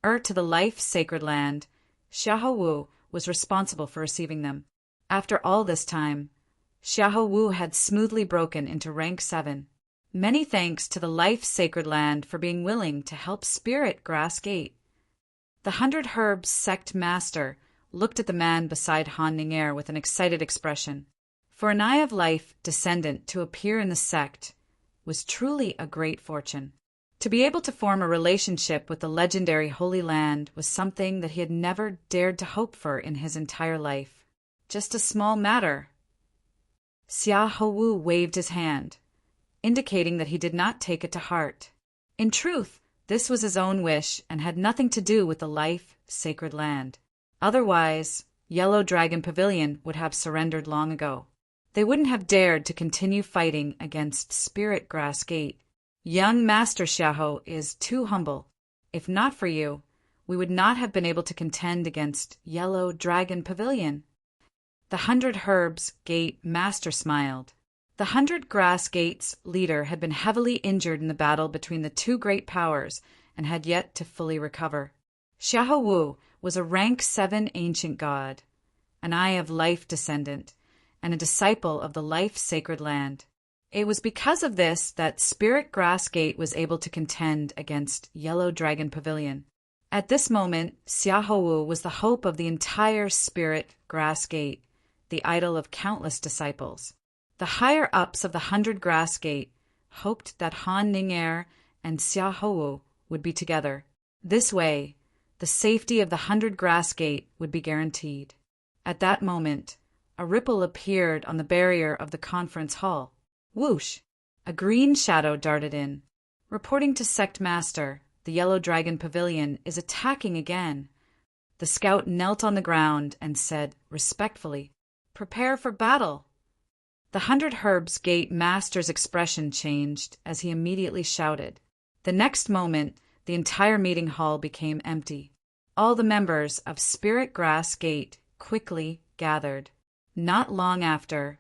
to the life-sacred land, Xiaohou was responsible for receiving them. After all this time, Xiaohou had smoothly broken into rank 7. Many thanks to the life-sacred land for being willing to help Spirit Grass Gate. The 100 Herbs sect master looked at the man beside Han Ning'er with an excited expression. For an Eye of Life descendant to appear in the sect was truly a great fortune. To be able to form a relationship with the legendary Holy Land was something that he had never dared to hope for in his entire life. Just a small matter. Xiaohou waved his hand, indicating that he did not take it to heart. In truth, this was his own wish and had nothing to do with the life-sacred land. Otherwise, Yellow Dragon Pavilion would have surrendered long ago. They wouldn't have dared to continue fighting against Spirit Grass Gate. Young Master Xiaohou is too humble. If not for you, we would not have been able to contend against Yellow Dragon Pavilion. The 100 Herbs Gate master smiled. The 100 Grass Gate's leader had been heavily injured in the battle between the two great powers and had yet to fully recover. Xiaohou was a rank 7 ancient god, an Eye of Life descendant, and a disciple of the life-sacred land. It was because of this that Spirit Grass Gate was able to contend against Yellow Dragon Pavilion. At this moment, Xiaohou was the hope of the entire Spirit Grass Gate, the idol of countless disciples. The higher-ups of the 100 Grass Gate hoped that Han Ning'er and Xiaohou would be together. This way, the safety of the 100 Grass Gate would be guaranteed. At that moment, a ripple appeared on the barrier of the conference hall. Whoosh! A green shadow darted in. Reporting to Sect Master, the Yellow Dragon Pavilion is attacking again. The scout knelt on the ground and said respectfully, "Prepare for battle." The 100 Herbs Gate master's expression changed as he immediately shouted. The next moment, the entire meeting hall became empty. All the members of Spirit Grass Gate quickly gathered. Not long after,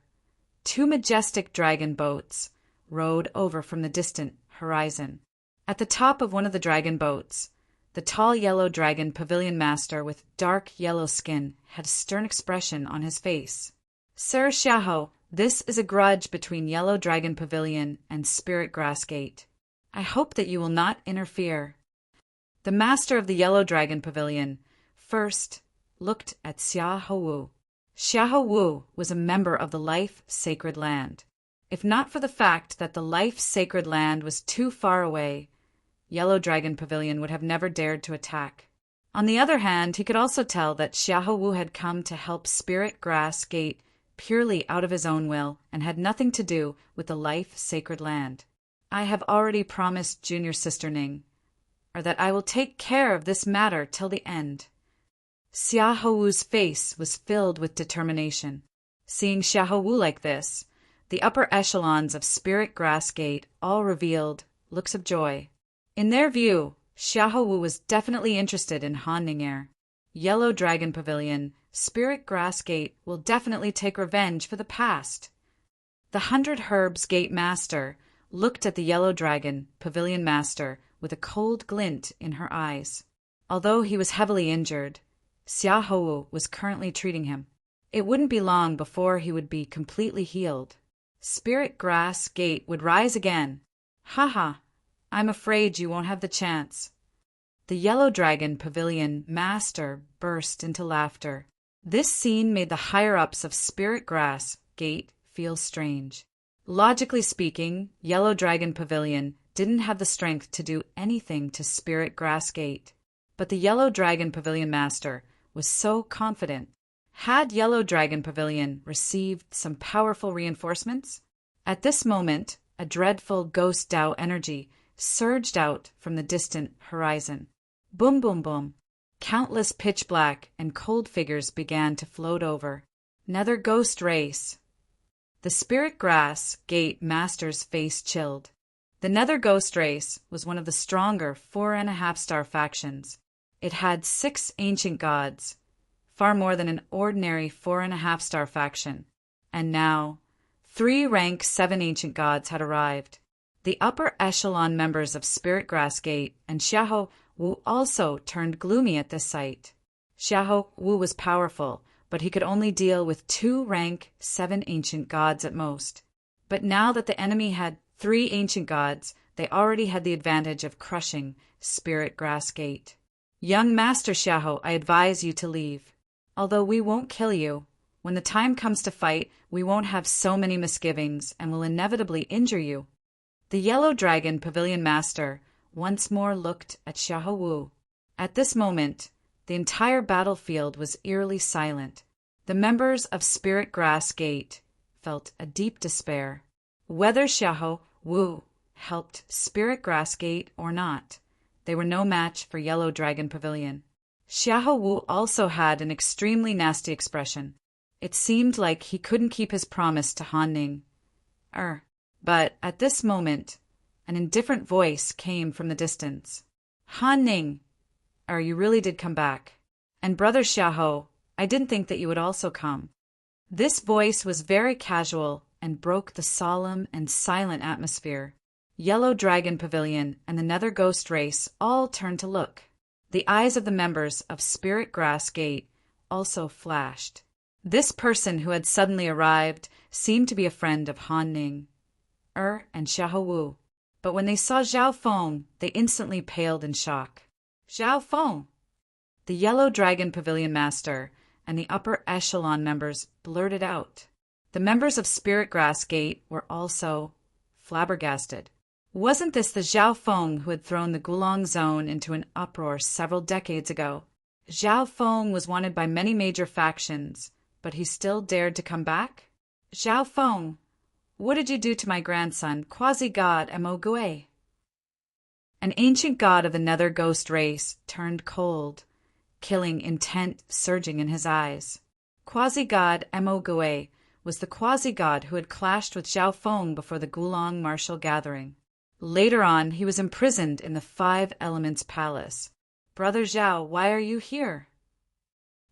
2 majestic dragon boats rode over from the distant horizon. At the top of one of the dragon boats, the tall Yellow Dragon Pavilion master with dark yellow skin had a stern expression on his face. "Sir Xiaohou, this is a grudge between Yellow Dragon Pavilion and Spirit Grass Gate. I hope that you will not interfere." The master of the Yellow Dragon Pavilion first looked at Xiahou. Xiahou was a member of the Life Sacred Land. If not for the fact that the Life Sacred Land was too far away, Yellow Dragon Pavilion would have never dared to attack. On the other hand, he could also tell that Xiahou had come to help Spirit Grass Gate purely out of his own will and had nothing to do with the Life Sacred Land. I have already promised Junior Sister Ning, or that I will take care of this matter till the end. Xiahou's face was filled with determination. Seeing Xiahou like this, the upper echelons of Spirit Grass Gate all revealed looks of joy. In their view, Xiahou was definitely interested in Han Ning'er. Yellow Dragon Pavilion, Spirit Grass Gate will definitely take revenge for the past. The 100 Herbs Gate Master looked at the Yellow Dragon Pavilion Master with a cold glint in her eyes. Although he was heavily injured, Xiahou was currently treating him. It wouldn't be long before he would be completely healed. Spirit Grass Gate would rise again. Haha, I'm afraid you won't have the chance. The Yellow Dragon Pavilion Master burst into laughter. This scene made the higher-ups of Spirit Grass Gate feel strange. Logically speaking, Yellow Dragon Pavilion didn't have the strength to do anything to Spirit Grass Gate. But the Yellow Dragon Pavilion Master was so confident. Had Yellow Dragon Pavilion received some powerful reinforcements? At this moment, a dreadful ghost Dao energy surged out from the distant horizon. Boom, boom, boom. Countless pitch-black and cold figures began to float over. Another ghost race. The Spirit Grass Gate Master's face chilled. The Nether Ghost Race was one of the stronger 4.5-star factions. It had 6 ancient gods, far more than an ordinary 4.5-star faction. And now, 3 rank 7 ancient gods had arrived. The upper echelon members of Spirit Grass Gate and Xiahou Wu also turned gloomy at this sight. Xiahou Wu was powerful, but he could only deal with 2 rank 7 ancient gods at most. But now that the enemy had 3 ancient gods, they already had the advantage of crushing Spirit Grass Gate. Young Master Xiahou, I advise you to leave. Although we won't kill you, when the time comes to fight, we won't have so many misgivings and will inevitably injure you. The Yellow Dragon Pavilion Master once more looked at Xiahou Wu. At this moment, the entire battlefield was eerily silent. The members of Spirit Grass Gate felt a deep despair. Whether Xiahou Wu helped Spirit Grass Gate or not, they were no match for Yellow Dragon Pavilion. Xiahou Wu also had an extremely nasty expression. It seemed like he couldn't keep his promise to Han Ning. But at this moment, an indifferent voice came from the distance. Han Ning, you really did come back. And Brother Xiahou, I didn't think that you would also come. This voice was very casual and broke the solemn and silent atmosphere. Yellow Dragon Pavilion and the Nether Ghost Race all turned to look. The eyes of the members of Spirit Grass Gate also flashed. This person who had suddenly arrived seemed to be a friend of Han Ning, and Xiahou Wu. But when they saw Zhao Feng, they instantly paled in shock. Zhao Feng! The Yellow Dragon Pavilion Master and the upper echelon members blurted out. The members of Spirit Grass Gate were also flabbergasted. Wasn't this the Zhao Feng who had thrown the Gulong Zone into an uproar several decades ago? Zhao Feng was wanted by many major factions, but he still dared to come back? Zhao Feng, what did you do to my grandson, quasi-god Mo Gui? An ancient god of the Nether Ghost Race turned cold, killing intent surging in his eyes. Quasi-god Mo Gui was the quasi-god who had clashed with Zhao Feng before the Gulong martial gathering. Later on, he was imprisoned in the 5 Elements Palace. Brother Zhao, why are you here?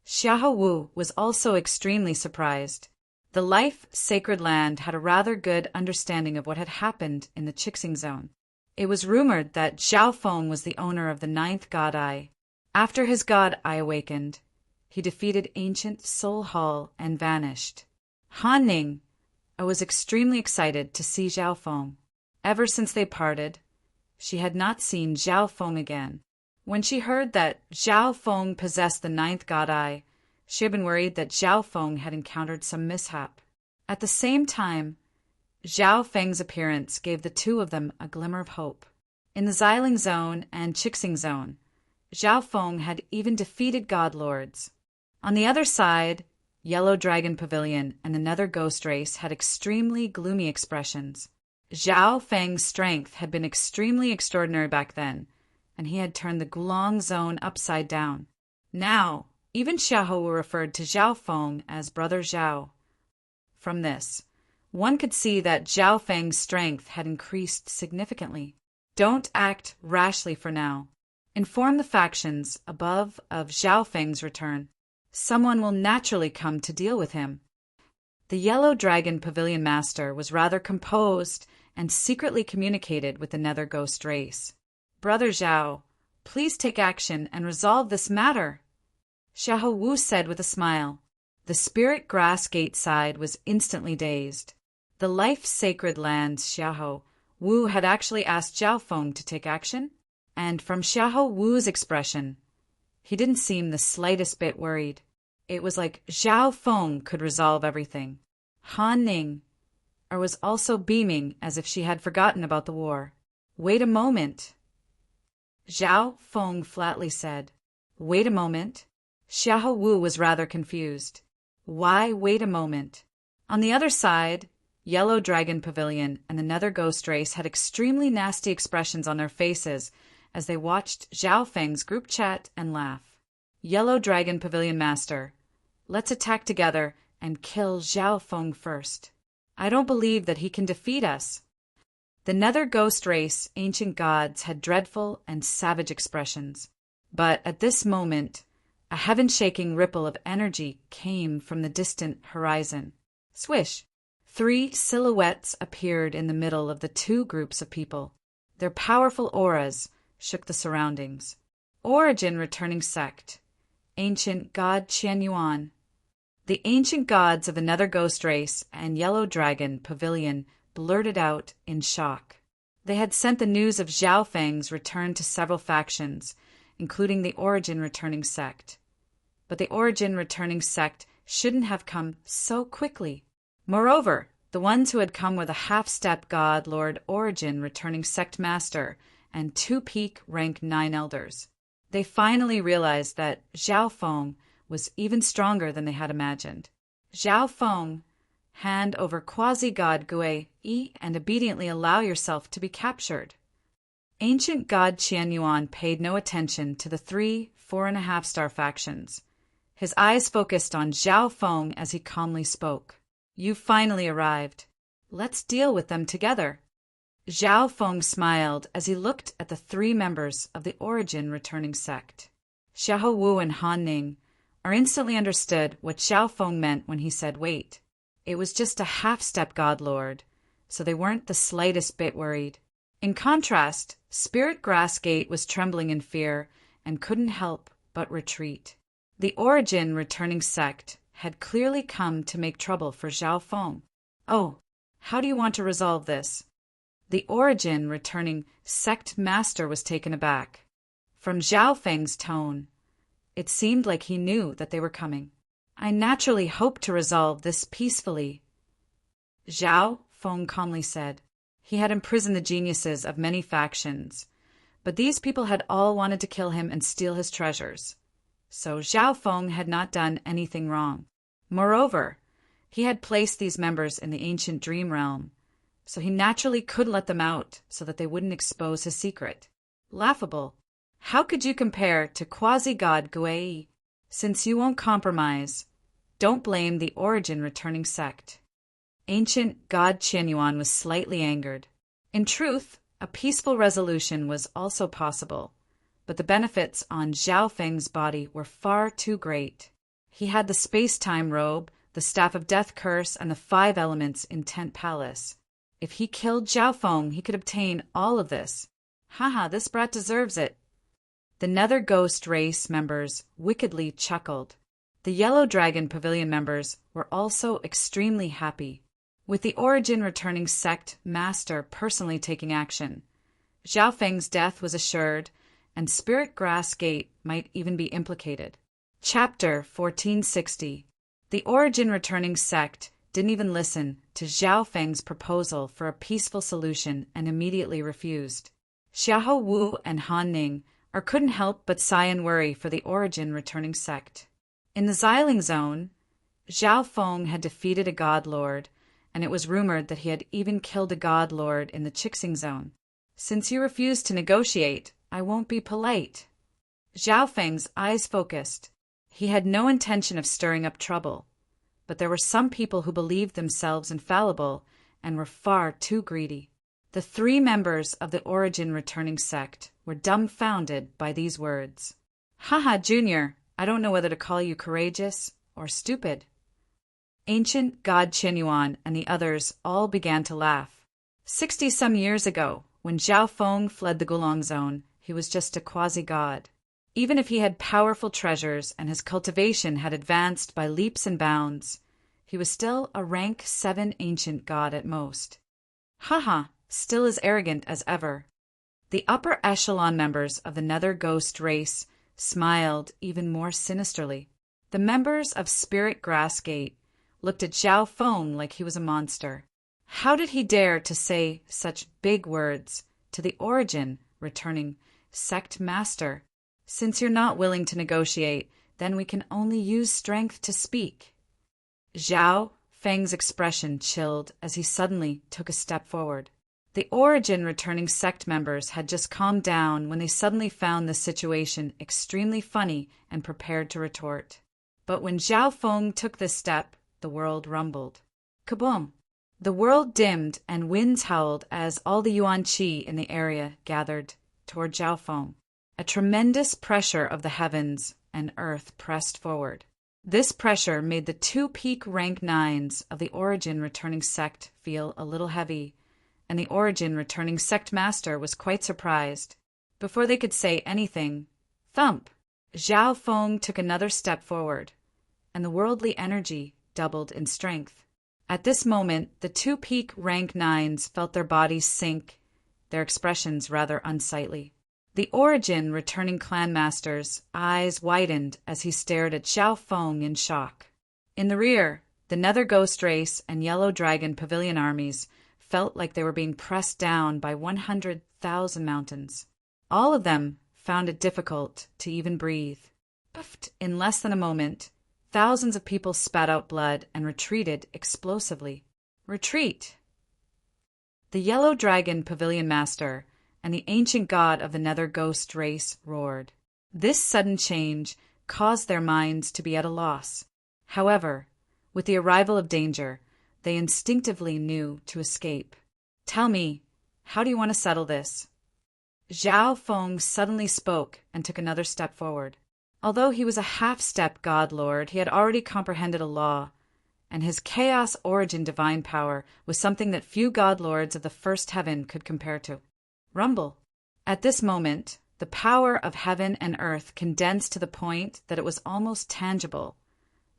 Xiahou Wu was also extremely surprised. The Life Sacred Land had a rather good understanding of what had happened in the Chixing Zone. It was rumored that Zhao Feng was the owner of the 9th God Eye. After his God Eye awakened, he defeated ancient Soul Hall and vanished. Han Ning was extremely excited to see Zhao Feng. Ever since they parted, she had not seen Zhao Feng again. When she heard that Zhao Feng possessed the ninth god eye, she had been worried that Zhao Feng had encountered some mishap. At the same time, Zhao Feng's appearance gave the two of them a glimmer of hope. In the Xiling Zone and Chixing Zone, Zhao Feng had even defeated god lords. On the other side, Yellow Dragon Pavilion and another ghost race had extremely gloomy expressions. Zhao Feng's strength had been extremely extraordinary back then, and he had turned the Gulong Zone upside down. Now, even Xiahou referred to Zhao Feng as Brother Zhao. From this, one could see that Zhao Feng's strength had increased significantly. Don't act rashly for now. Inform the factions above of Zhao Feng's return. Someone will naturally come to deal with him. The Yellow Dragon Pavilion Master was rather composed and secretly communicated with the Nether Ghost race. Brother Zhao, please take action and resolve this matter, Xiahou Wu said with a smile. The Spirit Grass Gate side was instantly dazed. The life-sacred lands Xiahou Wu had actually asked Zhao Feng to take action? And from Xiahou Wu's expression, he didn't seem the slightest bit worried. It was like Zhao Feng could resolve everything. Han Ning was also beaming as if she had forgotten about the war. Wait a moment. Zhao Feng flatly said. Wait a moment. Xiahou Wu was rather confused. Why wait a moment? On the other side, Yellow Dragon Pavilion and another ghost race had extremely nasty expressions on their faces as they watched Zhao Feng's group chat and laugh. Yellow Dragon Pavilion Master, let's attack together and kill Zhao Feng first. I don't believe that he can defeat us. The Nether Ghost race, ancient gods, had dreadful and savage expressions. But at this moment, a heaven-shaking ripple of energy came from the distant horizon. Swish! 3 silhouettes appeared in the middle of the two groups of people. Their powerful auras shook the surroundings. Origin returning sect. Ancient God Qian Yuan. The ancient gods of the Nether Ghost race and Yellow Dragon Pavilion blurted out in shock. They had sent the news of Zhao Feng's return to several factions, including the Origin returning sect. But the Origin returning sect shouldn't have come so quickly. Moreover, the ones who had come were the half-step god Lord Origin returning sect master and 2 peak rank 9 elders. They finally realized that Zhao Feng was even stronger than they had imagined. Zhao Feng, hand over quasi-god Gui Yi and obediently allow yourself to be captured. Ancient god Qian Yuan paid no attention to the 3 4.5-star factions. His eyes focused on Zhao Feng as he calmly spoke. You finally arrived. Let's deal with them together. Zhao Feng smiled as he looked at the 3 members of the Origin returning sect. Xiahou Wu and Han Ning instantly understood what Zhao Feng meant when he said wait. It was just a half-step god lord, so they weren't the slightest bit worried. In contrast, Spirit Grass Gate was trembling in fear and couldn't help but retreat. The Origin returning sect had clearly come to make trouble for Zhao Feng. Oh, how do you want to resolve this? The Origin returning sect master was taken aback. From Zhao Feng's tone, it seemed like he knew that they were coming. I naturally hope to resolve this peacefully, Zhao Feng calmly said. He had imprisoned the geniuses of many factions, but these people had all wanted to kill him and steal his treasures. So Zhao Feng had not done anything wrong. Moreover, he had placed these members in the ancient dream realm, so he naturally could let them out so that they wouldn't expose his secret. Laughable. How could you compare to quasi-god Gui? Since you won't compromise, don't blame the Origin returning sect. Ancient god Qian Yuan was slightly angered. In truth, a peaceful resolution was also possible, but the benefits on Zhao Feng's body were far too great. He had the space-time robe, the Staff of Death Curse, and the 5 elements in Tent Palace. If he killed Zhao Feng, he could obtain all of this. Haha, this brat deserves it. The Nether Ghost race members wickedly chuckled. The Yellow Dragon Pavilion members were also extremely happy. With the Origin returning sect master personally taking action, Zhao Feng's death was assured, and Spirit Grass Gate might even be implicated. Chapter 1460. The Origin Returning Sect didn't even listen to Zhao Feng's proposal for a peaceful solution and immediately refused. Xiahou Wu and Han Ning couldn't help but sigh and worry for the Origin Returning Sect. In the Xiling Zone, Zhao Feng had defeated a God Lord, and it was rumored that he had even killed a God Lord in the Chixing Zone. Since you refuse to negotiate, I won't be polite. Zhao Feng's eyes focused. He had no intention of stirring up trouble, but there were some people who believed themselves infallible and were far too greedy. The 3 members of the Origin Returning Sect were dumbfounded by these words. Haha, Junior, I don't know whether to call you courageous or stupid. Ancient God Qinyuan and the others all began to laugh. 60-some years ago, when Zhao Feng fled the Gulong Zone, he was just a quasi-god. Even if he had powerful treasures and his cultivation had advanced by leaps and bounds, he was still a rank 7 ancient god at most. Haha, still as arrogant as ever. The upper echelon members of the Nether Ghost race smiled even more sinisterly. The members of Spirit Grass Gate looked at Zhao Feng like he was a monster. How did he dare to say such big words to the Origin Returning Sect Master? Since you're not willing to negotiate, then we can only use strength to speak. Zhao Feng's expression chilled as he suddenly took a step forward. The Origin Returning Sect members had just calmed down when they suddenly found the situation extremely funny and prepared to retort. But when Zhao Feng took this step, the world rumbled. Kaboom! The world dimmed and winds howled as all the Yuan Qi in the area gathered toward Zhao Feng. A tremendous pressure of the heavens and earth pressed forward. This pressure made the 2 peak rank 9s of the Origin Returning Sect feel a little heavy, and the Origin Returning Sect Master was quite surprised. Before they could say anything, thump! Zhao Feng took another step forward, and the worldly energy doubled in strength. At this moment, the 2 peak rank 9s felt their bodies sink, their expressions rather unsightly. The Origin Returning Clan Master's eyes widened as he stared at Zhao Feng in shock. In the rear, the Nether Ghost Race and Yellow Dragon Pavilion armies felt like they were being pressed down by 100,000 mountains. All of them found it difficult to even breathe. Puffed! In less than a moment, thousands of people spat out blood and retreated explosively. Retreat! The Yellow Dragon Pavilion Master and the ancient god of the Nether Ghost Race roared. This sudden change caused their minds to be at a loss. However, with the arrival of danger, they instinctively knew to escape. Tell me, how do you want to settle this? Zhao Feng suddenly spoke and took another step forward. Although he was a half-step god lord, he had already comprehended a law, and his chaos origin divine power was something that few god lords of the first heaven could compare to. Rumble. At this moment, the power of heaven and earth condensed to the point that it was almost tangible,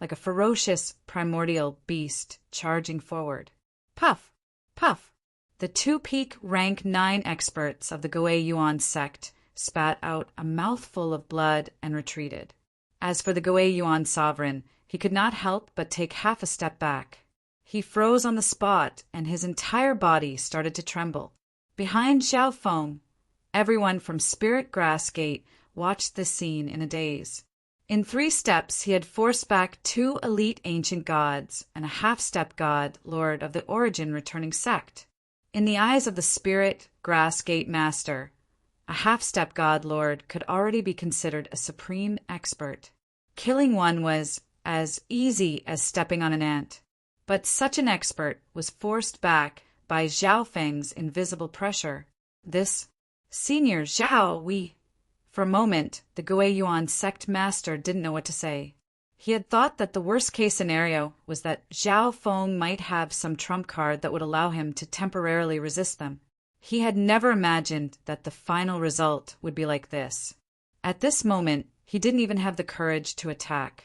like a ferocious primordial beast charging forward. Puff! Puff! The 2 peak rank 9 experts of the Goei Yuan sect spat out a mouthful of blood and retreated. As for the Goei Yuan sovereign, he could not help but take half a step back. He froze on the spot, and his entire body started to tremble. Behind Zhao Feng, everyone from Spirit Grass Gate watched this scene in a daze. In 3 steps, he had forced back 2 elite ancient gods and a half-step god lord of the Origin Returning Sect. In the eyes of the Spirit Grass Gate Master, a half-step god lord could already be considered a supreme expert. Killing one was as easy as stepping on an ant. But such an expert was forced back by Zhao Feng's invisible pressure. This Senior Zhao, For a moment, the Goei Yuan sect master didn't know what to say. He had thought that the worst-case scenario was that Zhao Feng might have some trump card that would allow him to temporarily resist them. He had never imagined that the final result would be like this. At this moment, he didn't even have the courage to attack.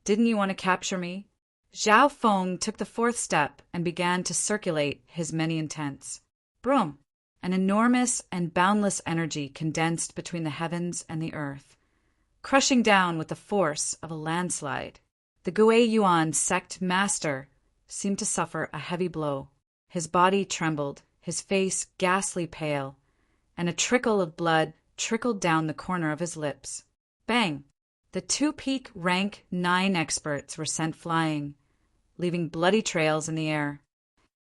Didn't you want to capture me? Zhao Feng took the 4th step and began to circulate his many intents. Broom! An enormous and boundless energy condensed between the heavens and the earth, crushing down with the force of a landslide. The Gui Yuan sect master seemed to suffer a heavy blow. His body trembled, his face ghastly pale, and a trickle of blood trickled down the corner of his lips. Bang! The two peak rank 9 experts were sent flying, leaving bloody trails in the air.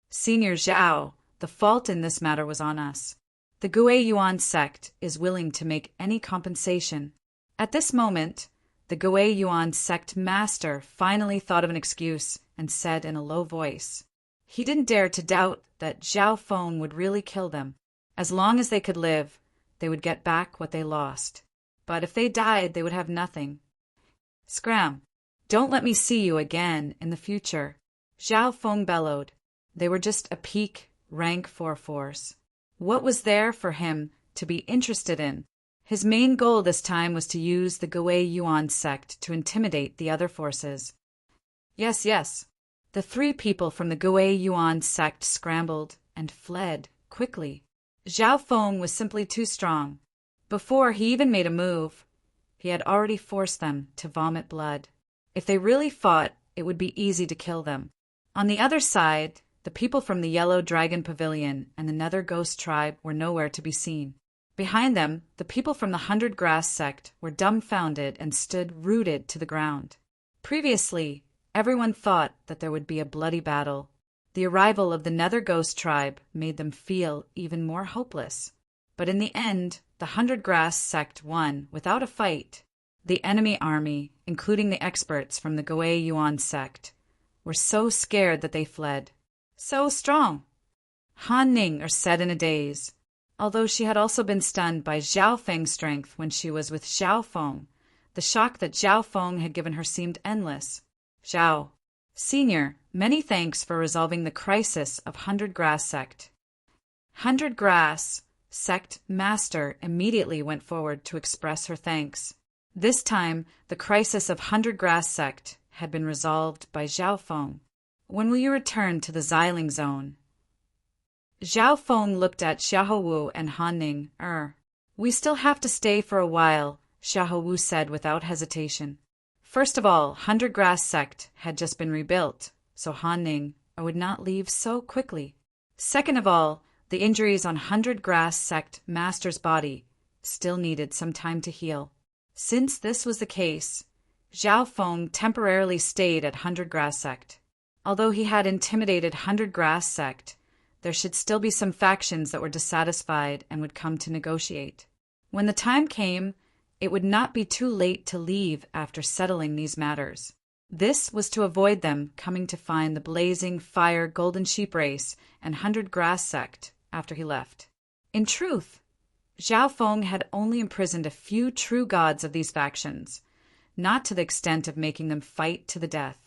Senior Zhao, the fault in this matter was on us. The Gui Yuan sect is willing to make any compensation. At this moment, the Gui Yuan sect master finally thought of an excuse and said in a low voice. He didn't dare to doubt that Zhao Feng would really kill them. As long as they could live, they would get back what they lost. But if they died, they would have nothing. Scram! Don't let me see you again in the future. Zhao Feng bellowed. They were just a peak rank 4 force. What was there for him to be interested in? His main goal this time was to use the Gui Yuan sect to intimidate the other forces. Yes, yes. The 3 people from the Gui Yuan sect scrambled and fled quickly. Zhao Feng was simply too strong. Before he even made a move, he had already forced them to vomit blood. If they really fought, it would be easy to kill them. On the other side, the people from the Yellow Dragon Pavilion and the Nether Ghost Tribe were nowhere to be seen. Behind them, the people from the 100 Grass sect were dumbfounded and stood rooted to the ground. Previously, everyone thought that there would be a bloody battle. The arrival of the Nether Ghost Tribe made them feel even more hopeless. But in the end, the 100 Grass sect won without a fight. The enemy army, including the experts from the Gui Yuan sect, were so scared that they fled. So strong! Han Ning said in a daze, although she had also been stunned by Zhao Feng's strength when she was with Zhao Feng. The shock that Zhao Feng had given her seemed endless. Zhao, Senior, many thanks for resolving the crisis of 100 Grass sect. 100 Grass sect master immediately went forward to express her thanks. This time, the crisis of 100 Grass sect had been resolved by Zhao Feng. When will you return to the Xiling zone? Zhao Feng looked at Xiaowu and Han Ning. We still have to stay for a while, Xiaowu said without hesitation. First of all, 100 Grass sect had just been rebuilt, so Han Ning would not leave so quickly. Second of all, the injuries on 100 Grass sect master's body still needed some time to heal. Since this was the case, Zhao Feng temporarily stayed at 100 Grass sect. Although he had intimidated 100 Grass sect, there should still be some factions that were dissatisfied and would come to negotiate. When the time came, it would not be too late to leave after settling these matters. This was to avoid them coming to find the blazing fire golden sheep race and 100 Grass sect after he left. In truth, Zhao Feng had only imprisoned a few true gods of these factions, not to the extent of making them fight to the death.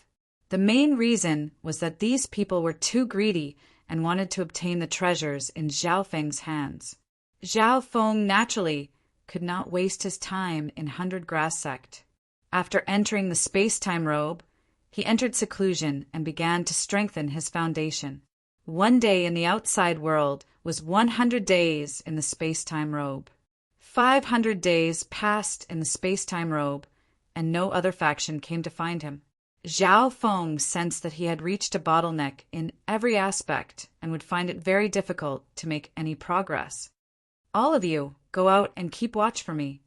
The main reason was that these people were too greedy and wanted to obtain the treasures in Zhao Feng's hands. Zhao Feng naturally could not waste his time in 100 Grass sect. After entering the space-time robe, he entered seclusion and began to strengthen his foundation. One day in the outside world was 100 days in the space-time robe. 500 days passed in the space-time robe, and no other faction came to find him. Zhao Feng sensed that he had reached a bottleneck in every aspect and would find it very difficult to make any progress. All of you, go out and keep watch for me.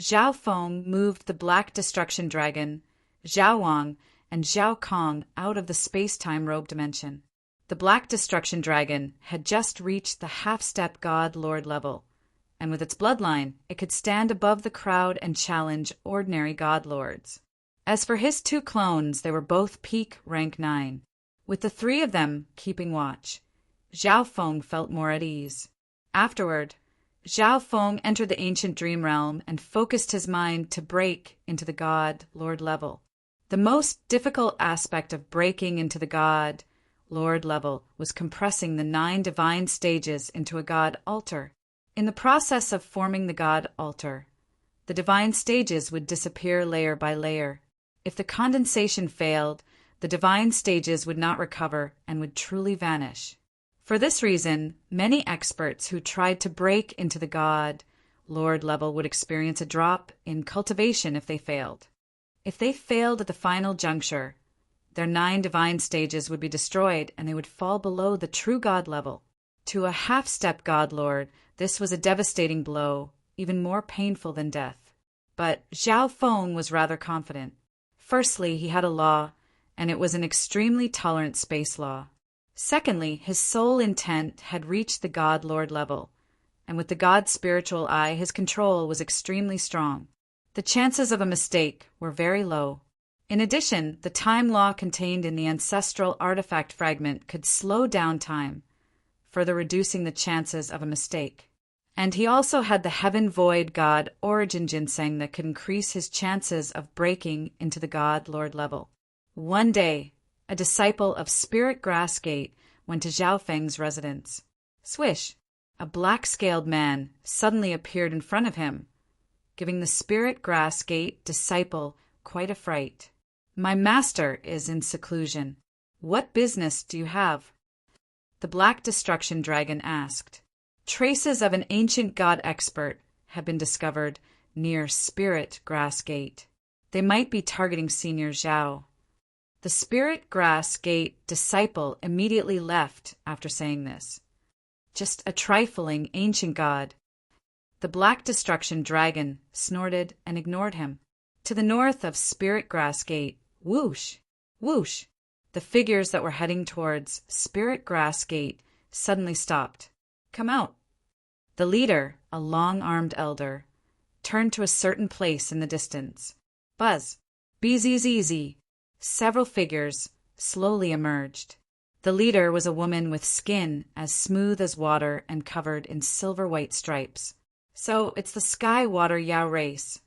Zhao Feng moved the Black Destruction Dragon, Zhao Wang, and Zhao Kong out of the space-time robe dimension. The Black Destruction Dragon had just reached the half-step God Lord level, and with its bloodline, it could stand above the crowd and challenge ordinary God Lords. As for his 2 clones, they were both peak rank 9. With the 3 of them keeping watch, Zhao Feng felt more at ease. Afterward, Zhao Feng entered the ancient dream realm and focused his mind to break into the God Lord level. The most difficult aspect of breaking into the God Lord level was compressing the 9 divine stages into a God altar. In the process of forming the God altar, the divine stages would disappear layer by layer. If the condensation failed, the divine stages would not recover and would truly vanish. For this reason, many experts who tried to break into the God, Lord level would experience a drop in cultivation if they failed. If they failed at the final juncture, their 9 divine stages would be destroyed and they would fall below the true God level. To a half-step God Lord, this was a devastating blow, even more painful than death. But Zhao Feng was rather confident. Firstly, he had a law, and it was an extremely tolerant space law. Secondly, his soul intent had reached the God Lord level, and with the God's spiritual eye, his control was extremely strong. The chances of a mistake were very low. In addition, the time law contained in the ancestral artifact fragment could slow down time, further reducing the chances of a mistake. And he also had the heaven void God origin ginseng that could increase his chances of breaking into the God Lord level. One day, a disciple of Spirit Grass Gate went to Zhao Feng's residence. Swish! A black-scaled man suddenly appeared in front of him, giving the Spirit Grass Gate disciple quite a fright. "My master is in seclusion. What business do you have?" The Black Destruction Dragon asked. Traces of an ancient god expert have been discovered near Spirit Grass Gate. They might be targeting Senior Zhao. The Spirit Grass Gate disciple immediately left after saying this. Just a trifling ancient god. The Black Destruction Dragon snorted and ignored him. To the north of Spirit Grass Gate, whoosh, whoosh, the figures that were heading towards Spirit Grass Gate suddenly stopped. "Come out." The leader, a long-armed elder, turned to a certain place in the distance. Buzz, BZZZ. Several figures slowly emerged. The leader was a woman with skin as smooth as water and covered in silver-white stripes. "So it's the Sky Water Yao race."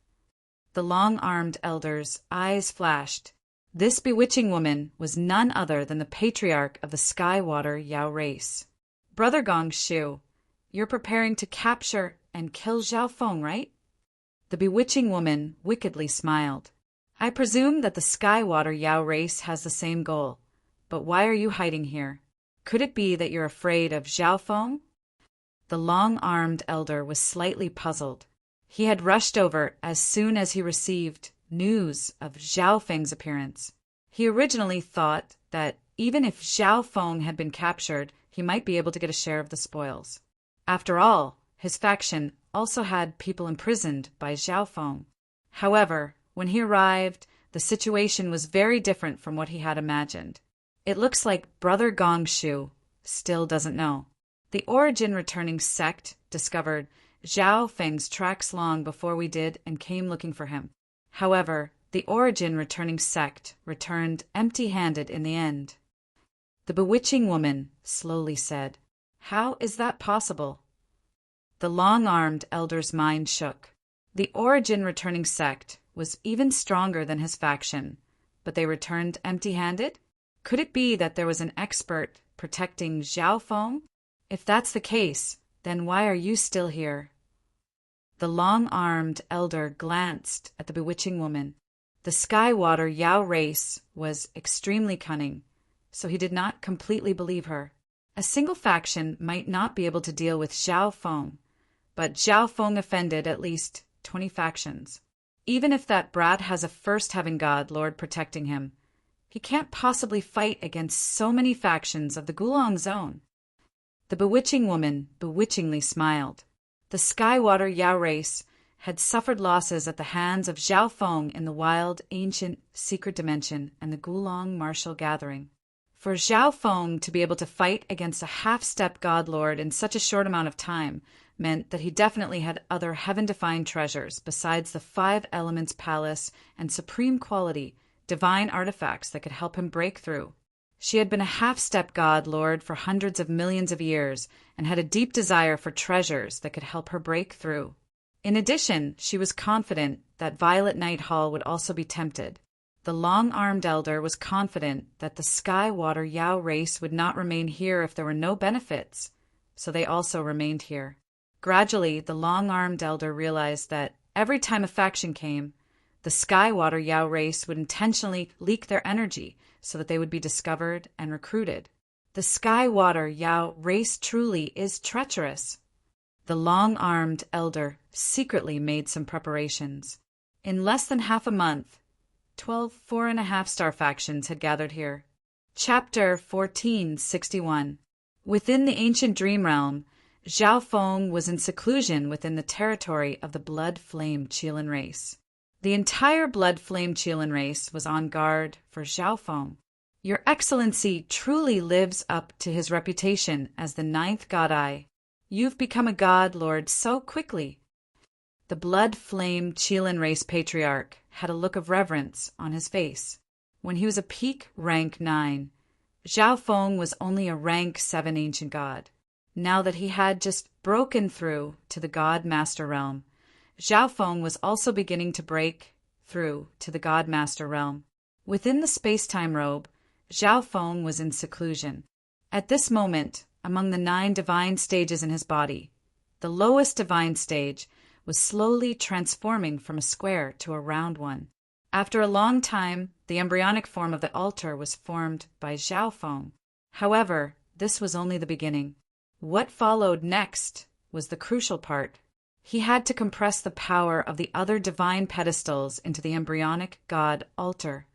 The long-armed elder's eyes flashed. This bewitching woman was none other than the patriarch of the Sky Water Yao race. "Brother Gong Shu, you're preparing to capture and kill Zhao Feng, right?" The bewitching woman wickedly smiled. "I presume that the Sky Water Yao race has the same goal, but why are you hiding here? Could it be that you're afraid of Zhao Feng?" The long-armed elder was slightly puzzled. He had rushed over as soon as he received news of Zhao Feng's appearance. He originally thought that even if Zhao Feng had been captured, he might be able to get a share of the spoils. After all, his faction also had people imprisoned by Zhao Feng. However, when he arrived, the situation was very different from what he had imagined. It looks like Brother Gong Shu still doesn't know. The Origin Returning Sect discovered Zhao Feng's tracks long before we did and came looking for him. However, the Origin Returning Sect returned empty-handed in the end. The bewitching woman slowly said, "How is that possible?" The long-armed elder's mind shook. The Origin Returning Sect was even stronger than his faction, but they returned empty-handed? Could it be that there was an expert protecting Zhao Feng? If that's the case, then why are you still here? The long-armed elder glanced at the bewitching woman. The Skywater Yao race was extremely cunning, so he did not completely believe her. A single faction might not be able to deal with Zhao Feng, but Zhao Feng offended at least 20 factions. Even if that brat has a first heaven god lord protecting him, he can't possibly fight against so many factions of the Gulong Zone. The bewitching woman bewitchingly smiled. The Skywater Yao race had suffered losses at the hands of Zhao Feng in the wild, ancient, secret dimension and the Gulong martial gathering. For Zhao Feng to be able to fight against a half-step god lord in such a short amount of time meant that he definitely had other heaven-defined treasures besides the 5 Elements Palace and supreme quality, divine artifacts that could help him break through. She had been a half-step god lord for hundreds of millions of years and had a deep desire for treasures that could help her break through. In addition, she was confident that Violet Night Hall would also be tempted. The long-armed elder was confident that the Skywater Yao race would not remain here if there were no benefits, so they also remained here. Gradually, the long-armed elder realized that every time a faction came, the Skywater Yao race would intentionally leak their energy so that they would be discovered and recruited. The The sky-water Yao race truly is treacherous. The long-armed elder secretly made some preparations. In less than half a month, 12 4.5-star factions had gathered here. Chapter 1461. Within the ancient dream realm, Zhao Feng was in seclusion within the territory of the Blood Flame Qilin race. The entire Blood Flame Qilin race was on guard for Zhao Feng. Your Excellency truly lives up to his reputation as the 9th God Eye. You've become a god lord so quickly. The Blood Flame Qilin race patriarch had a look of reverence on his face. When he was a peak rank 9, Zhao Feng was only a rank 7 ancient god. Now that he had just broken through to the God Master realm, Zhao Feng was also beginning to break through to the God Master realm. Within the space-time robe, Zhao Feng was in seclusion. At this moment, among the 9 divine stages in his body, the lowest divine stage was slowly transforming from a square to a round one. After a long time, the embryonic form of the altar was formed by Zhao Feng. However, this was only the beginning. What followed next was the crucial part. He had to compress the power of the other divine pedestals into the embryonic god altar,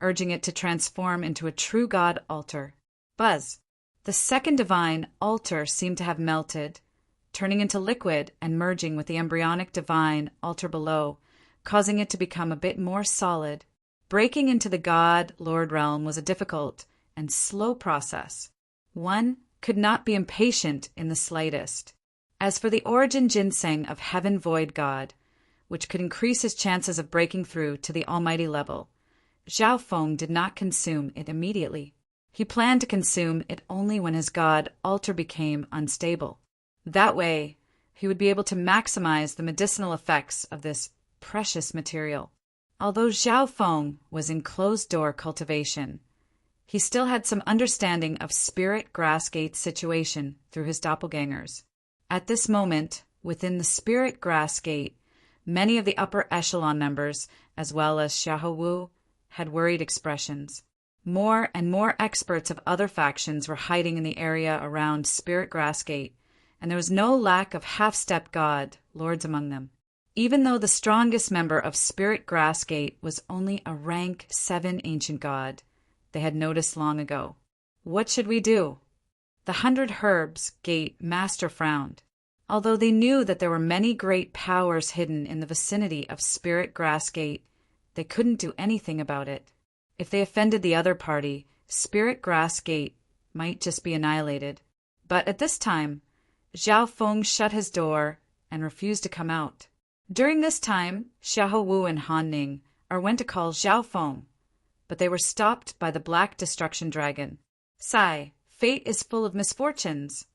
urging it to transform into a true god altar. Buzz! The second divine altar seemed to have melted, turning into liquid and merging with the embryonic divine altar below, causing it to become a bit more solid. Breaking into the God Lord realm was a difficult and slow process. One could not be impatient in the slightest. As for the origin ginseng of Heaven Void God, which could increase his chances of breaking through to the almighty level, Zhao Feng did not consume it immediately. He planned to consume it only when his god altar became unstable. That way, he would be able to maximize the medicinal effects of this precious material. Although Zhao Feng was in closed-door cultivation, he still had some understanding of Spirit Grassgate's situation through his doppelgangers. At this moment, within the Spirit Grassgate, many of the upper echelon members, as well as Xiahou Wu, had worried expressions. More and more experts of other factions were hiding in the area around Spirit Grassgate, and there was no lack of half-step god lords among them. Even though the strongest member of Spirit Grassgate was only a rank 7 ancient god, they had noticed long ago. What should we do? The 100 Herbs Gate master frowned. Although they knew that there were many great powers hidden in the vicinity of Spirit Grassgate, they couldn't do anything about it. If they offended the other party, Spirit Grassgate might just be annihilated. But at this time, Zhao Feng shut his door and refused to come out. During this time, Xiahou Wu and Han Ning went to call Zhao Feng, but they were stopped by the Black Destruction Dragon. Sigh, fate is full of misfortunes.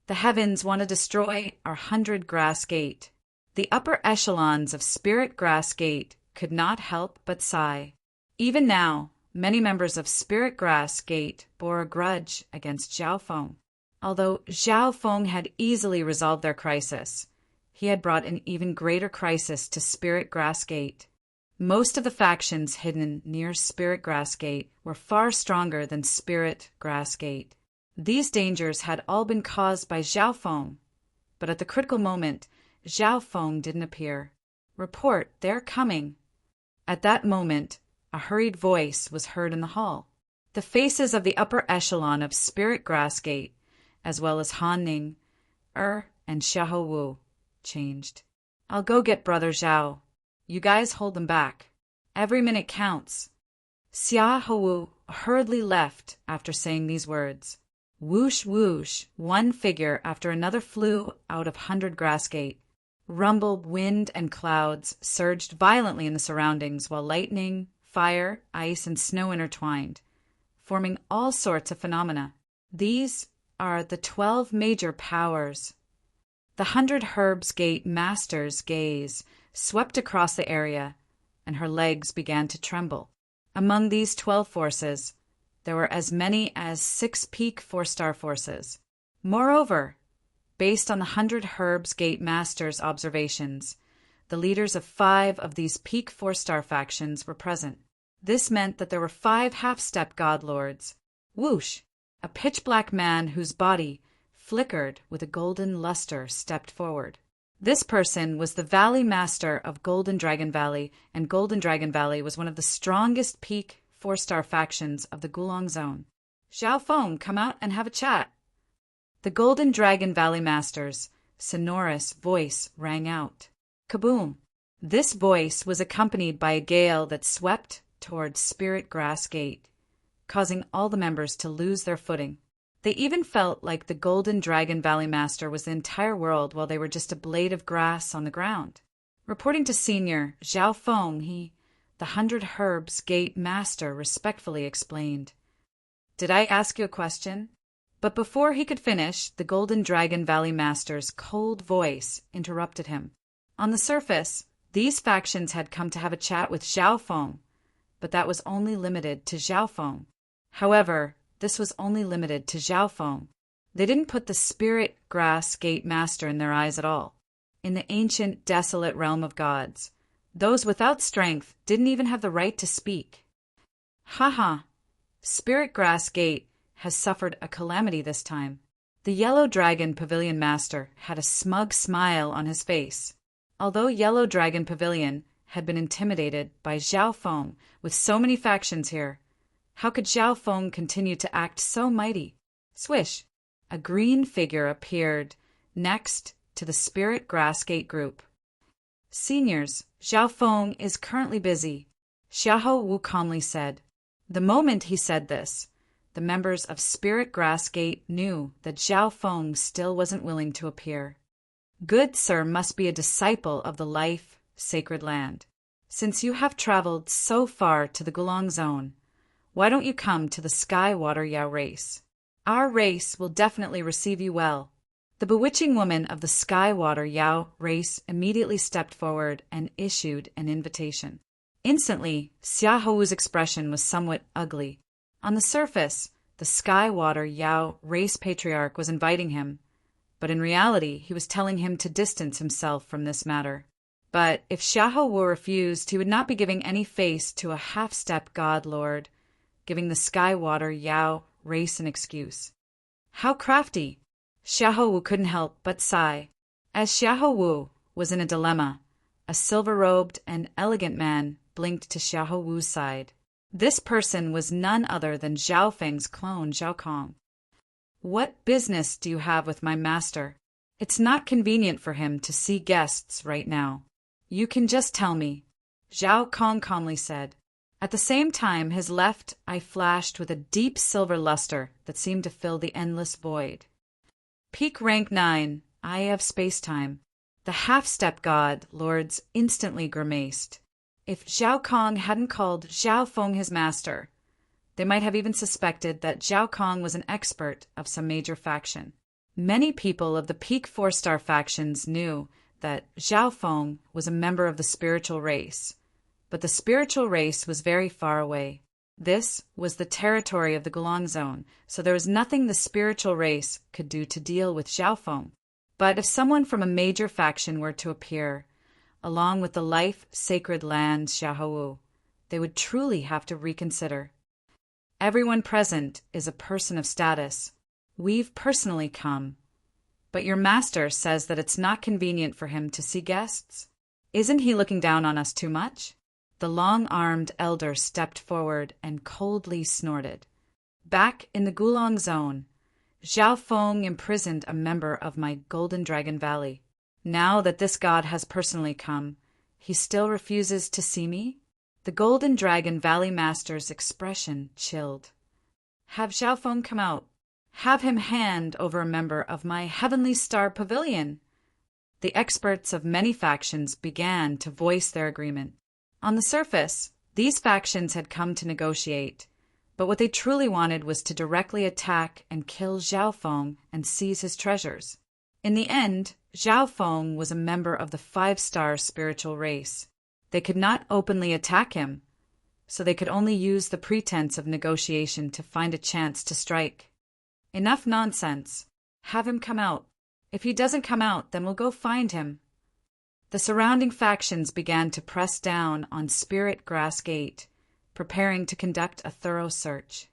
The heavens want to destroy our 100 Grass Gate. The upper echelons of Spirit Grass Gate could not help but sigh. Even now, many members of Spirit Grass Gate bore a grudge against Zhao Feng. Although Zhao Feng had easily resolved their crisis, he had brought an even greater crisis to Spirit Grass Gate. Most of the factions hidden near Spirit Grass Gate were far stronger than Spirit Grass Gate. These dangers had all been caused by Zhao Feng, but at the critical moment, Zhao Feng didn't appear. Report, they're coming. At that moment, a hurried voice was heard in the hall. The faces of the upper echelon of Spirit Grass Gate, as well as Han Ning, and Xiahou Wu, changed. I'll go get Brother Zhao. You guys hold them back. Every minute counts. Xiahou Wu hurriedly left after saying these words. Whoosh, whoosh, one figure after another flew out of 100 Grass Gate. Rumbled wind and clouds surged violently in the surroundings while lightning, fire, ice, and snow intertwined, forming all sorts of phenomena. These are the 12 major powers. The 100 Herbs Gate master's gaze swept across the area, and her legs began to tremble. Among these 12 forces, there were as many as 6 peak 4-star forces. Moreover, based on the 100 Herbs Gate master's observations, the leaders of 5 of these peak 4-star factions were present. This meant that there were 5 half-step god lords. Whoosh! a pitch-black man whose body flickered with a golden luster stepped forward. This person was the Valley Master of Golden Dragon Valley, and Golden Dragon Valley was one of the strongest peak 4-star factions of the Gulong Zone. Zhao Feng, come out and have a chat. The Golden Dragon Valley Master's sonorous voice rang out. Kaboom! This voice was accompanied by a gale that swept toward Spirit Grass Gate, causing all the members to lose their footing. They even felt like the Golden Dragon Valley Master was the entire world while they were just a blade of grass on the ground. Reporting to Senior Zhao Feng, the 100 Herbs Gate Master, respectfully explained, "Did I ask you a question?" But before he could finish, the Golden Dragon Valley Master's cold voice interrupted him. On the surface, these factions had come to have a chat with Zhao Feng, but that was only limited to Zhao Feng. However, this was only limited to Zhao Feng. They didn't put the Spirit Grass Gate Master in their eyes at all. In the ancient, desolate realm of gods, those without strength didn't even have the right to speak. Haha, Spirit Grass Gate has suffered a calamity this time. The Yellow Dragon Pavilion Master had a smug smile on his face. Although Yellow Dragon Pavilion had been intimidated by Zhao Feng with so many factions here, how could Zhao Feng continue to act so mighty? Swish! A green figure appeared next to the Spirit Grass Gate group. Seniors, Zhao Feng is currently busy, Xiahou Wu calmly said. The moment he said this, the members of Spirit Grass Gate knew that Zhao Feng still wasn't willing to appear. Good sir must be a disciple of the life sacred land. Since you have traveled so far to the Gulong Zone, why don't you come to the Sky Water Yao race? Our race will definitely receive you well. The bewitching woman of the Sky Water Yao race immediately stepped forward and issued an invitation. Instantly, Xiahou Wu's expression was somewhat ugly. On the surface, the Sky Water Yao race patriarch was inviting him, but in reality he was telling him to distance himself from this matter. But if Xiahou Wu refused, he would not be giving any face to a half-step god lord, giving the Sky Water Yao race an excuse. How crafty! Xiahou Wu couldn't help but sigh. As Xiahou Wu was in a dilemma, a silver-robed and elegant man blinked to Xiahou Wu's side. This person was none other than Zhao Feng's clone, Zhao Kong. What business do you have with my master? It's not convenient for him to see guests right now. You can just tell me, Zhao Kong calmly said. At the same time, his left eye flashed with a deep silver luster that seemed to fill the endless void. Peak rank 9, Eye of Space-Time. The half-step god lords instantly grimaced. If Zhao Kong hadn't called Zhao Feng his master, they might have even suspected that Zhao Kong was an expert of some major faction. Many people of the peak 4-star factions knew that Zhao Feng was a member of the spiritual race, but the spiritual race was very far away. This was the territory of the Gulong Zone, so there was nothing the spiritual race could do to deal with Zhao Feng. But if someone from a major faction were to appear, along with the life-sacred land Xiahou Wu, they would truly have to reconsider. Everyone present is a person of status. We've personally come. But your master says that it's not convenient for him to see guests. Isn't he looking down on us too much? The long-armed elder stepped forward and coldly snorted. Back in the Gulong Zone, Zhao Feng imprisoned a member of my Golden Dragon Valley. Now that this god has personally come, he still refuses to see me? The Golden Dragon Valley Master's expression chilled. Have Zhao Feng come out. Have him hand over a member of my Heavenly Star Pavilion. The experts of many factions began to voice their agreement. On the surface, these factions had come to negotiate, but what they truly wanted was to directly attack and kill Zhao Feng and seize his treasures. In the end, Zhao Feng was a member of the 5-star spiritual race. They could not openly attack him, so they could only use the pretense of negotiation to find a chance to strike. Enough nonsense. Have him come out. If he doesn't come out, then we'll go find him. The surrounding factions began to press down on Spirit Grass Gate, preparing to conduct a thorough search.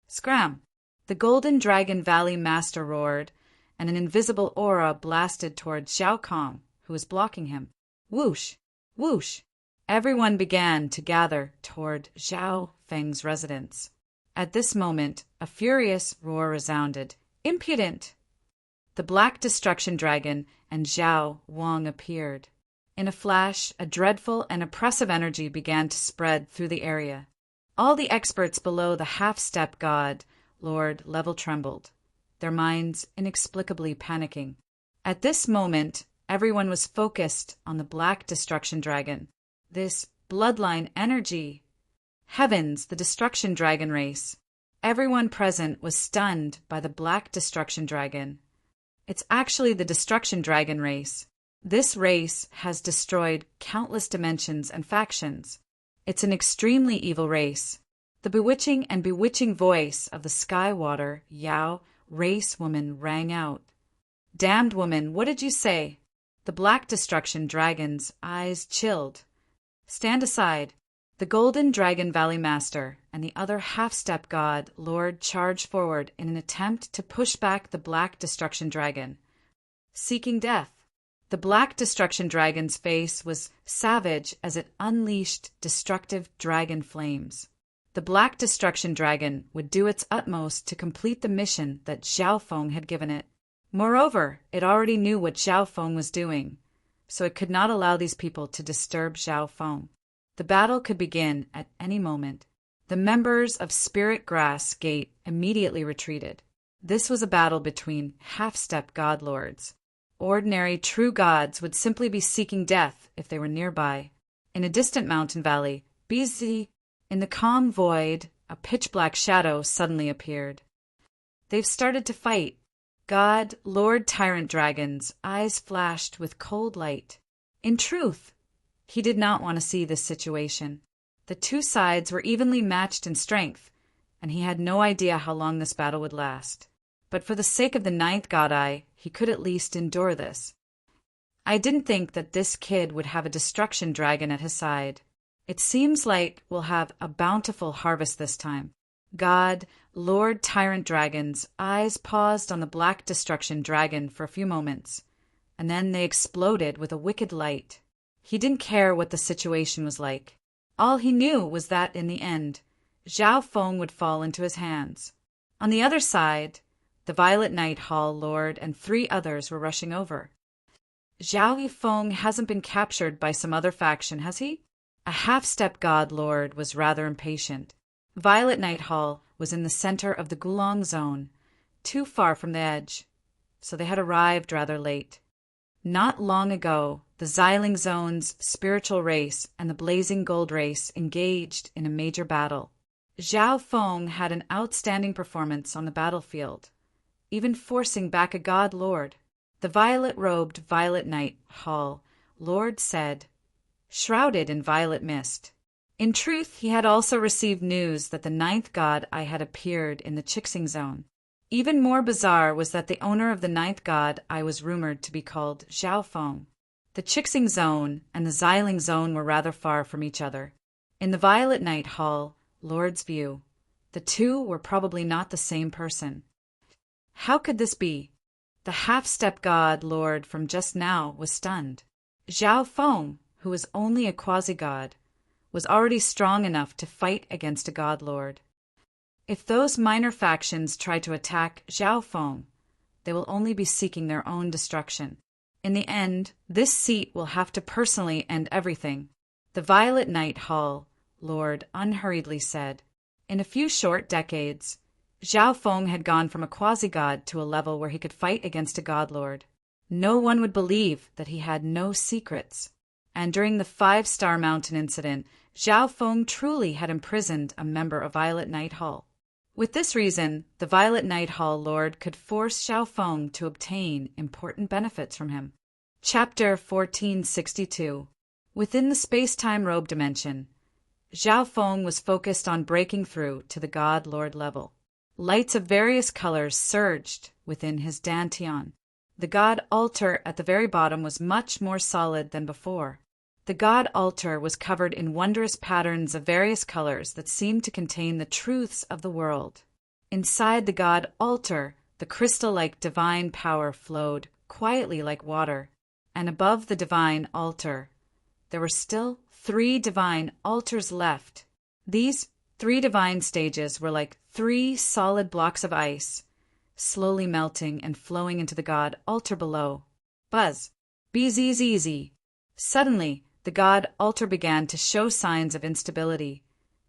Scram! The Golden Dragon Valley Master roared, and an invisible aura blasted toward Xiao Kong, who was blocking him. Whoosh! Whoosh! Everyone began to gather toward Zhao Feng's residence. At this moment, a furious roar resounded. Impudent! The Black Destruction Dragon and Zhao Wang appeared. In a flash, a dreadful and oppressive energy began to spread through the area. All the experts below the half-step god Lord level trembled, their minds inexplicably panicking. At this moment, everyone was focused on the Black Destruction Dragon. This bloodline energy. Heavens, the Destruction Dragon race. Everyone present was stunned by the Black Destruction Dragon. It's actually the Destruction Dragon race. This race has destroyed countless dimensions and factions. It's an extremely evil race. The bewitching and bewitching voice of the Skywater Yao race woman rang out. Damned woman, what did you say? The Black Destruction Dragon's eyes chilled. Stand aside. The Golden Dragon Valley Master and the other half-step god Lord charged forward in an attempt to push back the Black Destruction Dragon. Seeking death. The Black Destruction Dragon's face was savage as it unleashed destructive dragon flames. The Black Destruction Dragon would do its utmost to complete the mission that Zhao Feng had given it. Moreover, it already knew what Zhao Feng was doing, so it could not allow these people to disturb Zhao Feng. The battle could begin at any moment. The members of Spirit Grass Gate immediately retreated. This was a battle between half-step god lords. Ordinary true gods would simply be seeking death if they were nearby. In a distant mountain valley, busy in the calm void, a pitch-black shadow suddenly appeared. They've started to fight. God, Lord Tyrant Dragon's eyes flashed with cold light. In truth, he did not want to see this situation. The two sides were evenly matched in strength, and he had no idea how long this battle would last. But for the sake of the ninth god eye, he could at least endure this. I didn't think that this kid would have a destruction dragon at his side. It seems like we'll have a bountiful harvest this time. God, Lord Tyrant Dragon's eyes paused on the Black Destruction Dragon for a few moments, and then they exploded with a wicked light. He didn't care what the situation was like. All he knew was that in the end, Zhao Feng would fall into his hands. On the other side, the Violet Night Hall Lord and 3 others were rushing over. Zhao Feng hasn't been captured by some other faction, has he? A half-step god lord was rather impatient. Violet Night Hall was in the center of the Gulong Zone, too far from the edge, so they had arrived rather late. Not long ago, the Xiling Zone's spiritual race and the Blazing Gold race engaged in a major battle. Zhao Feng had an outstanding performance on the battlefield, even forcing back a god lord. The violet-robed Violet Night Hall Lord said, shrouded in violet mist. In truth, he had also received news that the 9th god eye had appeared in the Chixing Zone. Even more bizarre was that the owner of the 9th god eye was rumored to be called Zhao Feng. The Chixing Zone and the Xiling Zone were rather far from each other. In the Violet Night Hall Lord's view, the two were probably not the same person. How could this be? The half-step god lord from just now was stunned. Zhao Feng, who was only a quasi-god, was already strong enough to fight against a god lord. If those minor factions try to attack Zhao Feng, they will only be seeking their own destruction. In the end, this seat will have to personally end everything. The Violet Night Hall Lord unhurriedly said. In a few short decades, Zhao Feng had gone from a quasi-god to a level where he could fight against a god lord. No one would believe that he had no secrets. And during the 5-Star Mountain incident, Zhao Feng truly had imprisoned a member of Violet Night Hall. With this reason, the Violet Night Hall Lord could force Zhao Feng to obtain important benefits from him. Chapter 1462. Within the space-time robe dimension, Zhao Feng was focused on breaking through to the God Lord level. Lights of various colors surged within his dantian. The God altar at the very bottom was much more solid than before. The God altar was covered in wondrous patterns of various colors that seemed to contain the truths of the world. Inside the god altar, the crystal-like divine power flowed quietly like water, and above the divine altar, there were still 3 divine altars left. These 3 divine stages were like 3 solid blocks of ice, slowly melting and flowing into the god altar below. Buzz. Bzz. Suddenly, the god altar began to show signs of instability,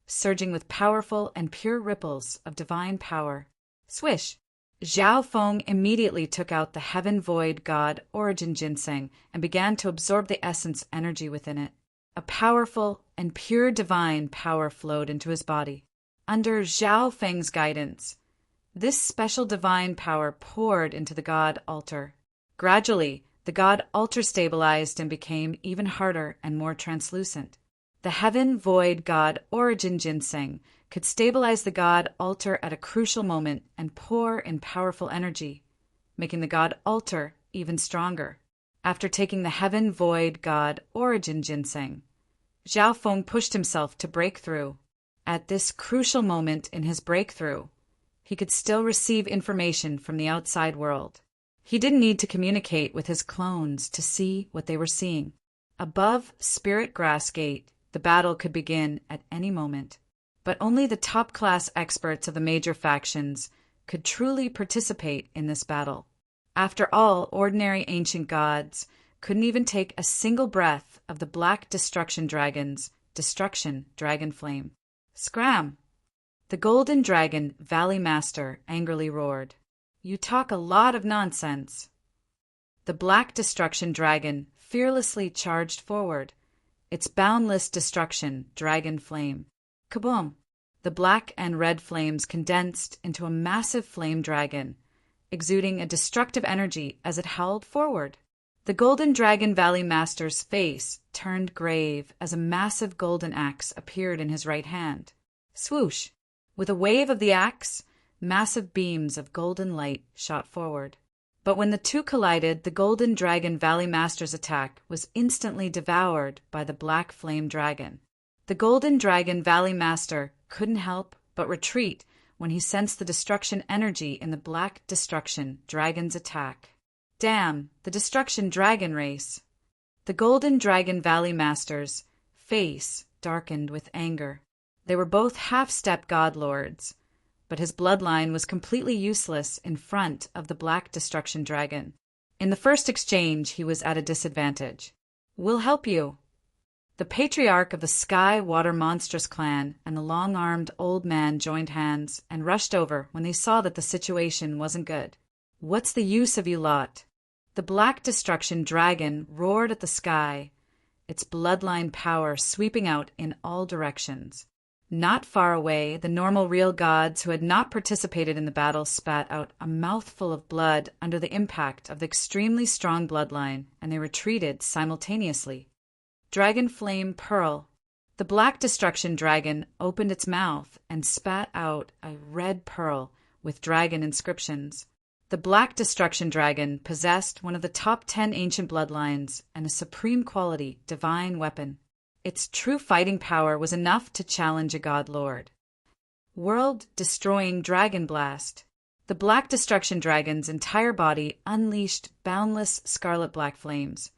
surging with powerful and pure ripples of divine power. Swish! Zhao Feng immediately took out the heaven void god origin ginseng and began to absorb the essence energy within it. A powerful and pure divine power flowed into his body. Under Zhao Feng's guidance, this special divine power poured into the god altar. Gradually, the god altar stabilized and became even harder and more translucent. The heaven void god origin ginseng could stabilize the god altar at a crucial moment and pour in powerful energy, making the god altar even stronger. After taking the heaven void god origin ginseng, Zhao Feng pushed himself to break through. At this crucial moment in his breakthrough, he could still receive information from the outside world. He didn't need to communicate with his clones to see what they were seeing. Above Spirit Grass Gate, the battle could begin at any moment. But only the top-class experts of the major factions could truly participate in this battle. After all, ordinary ancient gods couldn't even take a single breath of the Black Destruction Dragon's destruction dragon flame. Scram! The Golden Dragon Valley Master angrily roared. You talk a lot of nonsense. The Black Destruction Dragon fearlessly charged forward, its boundless destruction dragon flame. Kaboom! The black and red flames condensed into a massive flame dragon, exuding a destructive energy as it howled forward. The Golden Dragon Valley Master's face turned grave as a massive golden axe appeared in his right hand. Swoosh! With a wave of the axe, massive beams of golden light shot forward. But when the two collided, the Golden Dragon Valley Master's attack was instantly devoured by the Black Flame Dragon. The Golden Dragon Valley Master couldn't help but retreat when he sensed the destruction energy in the Black Destruction Dragon's attack. Damn, the Destruction Dragon race! The Golden Dragon Valley Master's face darkened with anger. They were both half-step god lords, but his bloodline was completely useless in front of the Black Destruction Dragon. In the first exchange, he was at a disadvantage. We'll help you. The patriarch of the Sky Water Monstrous clan and the long-armed old man joined hands and rushed over when they saw that the situation wasn't good. What's the use of you lot? The Black Destruction Dragon roared at the sky, its bloodline power sweeping out in all directions. Not far away, the normal real gods who had not participated in the battle spat out a mouthful of blood under the impact of the extremely strong bloodline, and they retreated simultaneously. Dragon Flame Pearl. The Black Destruction Dragon opened its mouth and spat out a red pearl with dragon inscriptions. The Black Destruction Dragon possessed one of the top 10 ancient bloodlines and a supreme quality divine weapon. Its true fighting power was enough to challenge a god lord. World-destroying Dragon Blast. The Black Destruction Dragon's entire body unleashed boundless scarlet black flames,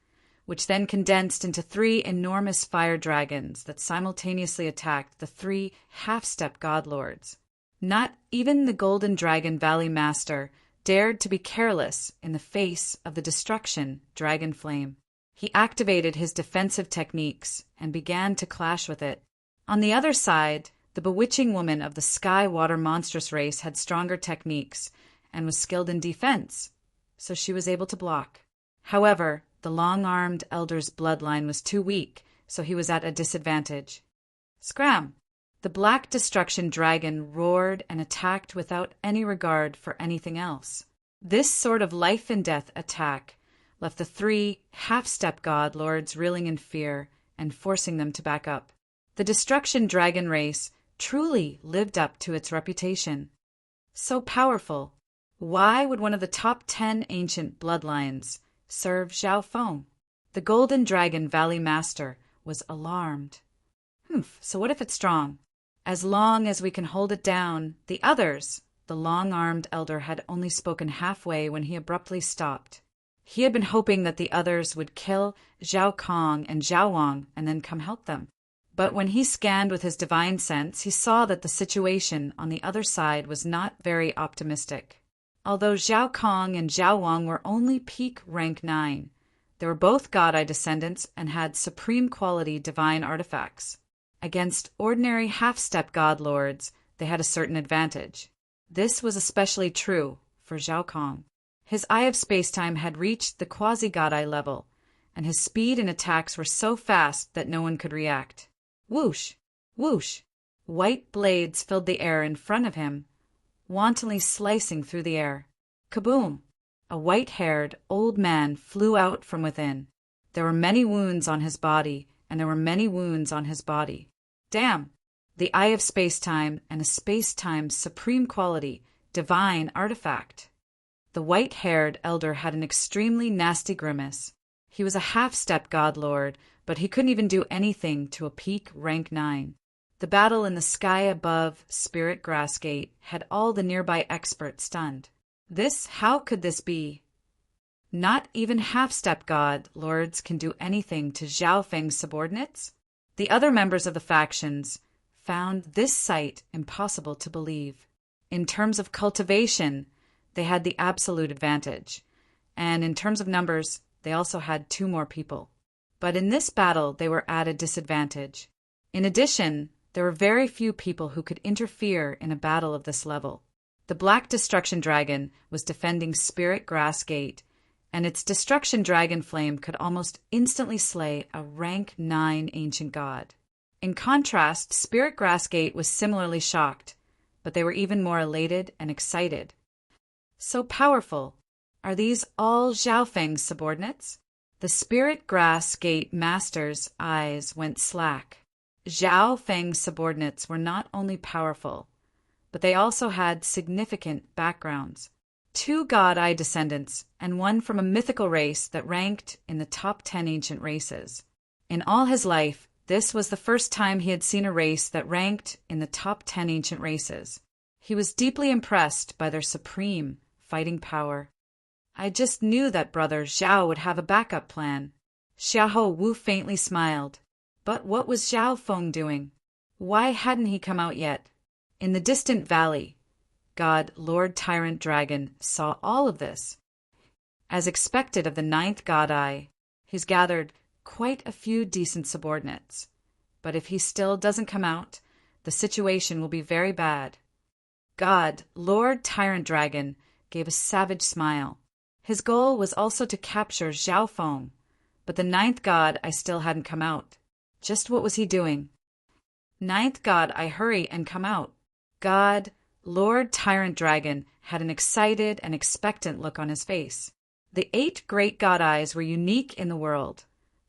which then condensed into 3 enormous fire dragons that simultaneously attacked the 3 half-step god lords. Not even the Golden Dragon Valley Master dared to be careless in the face of the destruction dragon flame. He activated his defensive techniques and began to clash with it. On the other side, the bewitching woman of the Sky Water Monstrous race had stronger techniques and was skilled in defense, so she was able to block. However, the long-armed elder's bloodline was too weak, so he was at a disadvantage. Scram! The Black Destruction Dragon roared and attacked without any regard for anything else. This sort of life-and-death attack left the 3 half-step god lords reeling in fear and forcing them to back up. The Destruction Dragon race truly lived up to its reputation. So powerful, why would one of the top 10 ancient bloodlines serve Zhao Feng? The Golden Dragon Valley Master was alarmed. So what if it's strong? As long as we can hold it down, the others The long-armed elder had only spoken halfway when he abruptly stopped. He had been hoping that the others would kill Zhao Kong and Zhao Wang and then come help them. But when he scanned with his divine sense, he saw that the situation on the other side was not very optimistic. Although Zhao Kong and Zhao Wang were only peak rank 9, they were both God-Eye descendants and had supreme quality divine artifacts. Against ordinary half-step God Lords, they had a certain advantage. This was especially true for Zhao Kong. His Eye of Spacetime had reached the quasi-God-Eye level, and his speed and attacks were so fast that no one could react. Whoosh! Whoosh! White blades filled the air in front of him, wantonly slicing through the air. Kaboom! A white-haired old man flew out from within. There were many wounds on his body, and there were many wounds on his body. Damn! The Eye of Spacetime and a Spacetime supreme quality, divine artifact. The white-haired elder had an extremely nasty grimace. He was a half-step God Lord, but he couldn't even do anything to a peak rank 9. The battle in the sky above Spirit Grass Gate had all the nearby experts stunned. How could this be? Not even half-step God Lords can do anything to Zhao Feng's subordinates? The other members of the factions found this sight impossible to believe. In terms of cultivation, they had the absolute advantage, and in terms of numbers, they also had 2 more people. But in this battle, they were at a disadvantage. In addition, there were very few people who could interfere in a battle of this level. The Black Destruction Dragon was defending Spirit Grass Gate, and its Destruction Dragon Flame could almost instantly slay a rank 9 ancient god. In contrast, Spirit Grass Gate was similarly shocked, but they were even more elated and excited. So powerful! Are these all Zhao Feng's subordinates? The Spirit Grass Gate Master's eyes went slack. Zhao Feng's subordinates were not only powerful, but they also had significant backgrounds. 2 God-Eye descendants, and 1 from a mythical race that ranked in the top 10 ancient races. In all his life, this was the first time he had seen a race that ranked in the top 10 ancient races. He was deeply impressed by their supreme fighting power. I just knew that brother Zhao would have a backup plan. Xiahou Wu faintly smiled. But what was Zhao Feng doing? Why hadn't he come out yet? In the distant valley, God Lord Tyrant Dragon saw all of this. As expected of the 9th God-Eye, he's gathered quite a few decent subordinates. But if he still doesn't come out, the situation will be very bad. God Lord Tyrant Dragon gave a savage smile. His goal was also to capture Zhao Feng, but the 9th God-Eye still hadn't come out. Just what was he doing? 9th God-Eye, hurry and come out. God, Lord Tyrant Dragon, had an excited and expectant look on his face. The 8 great God-Eyes were unique in the world,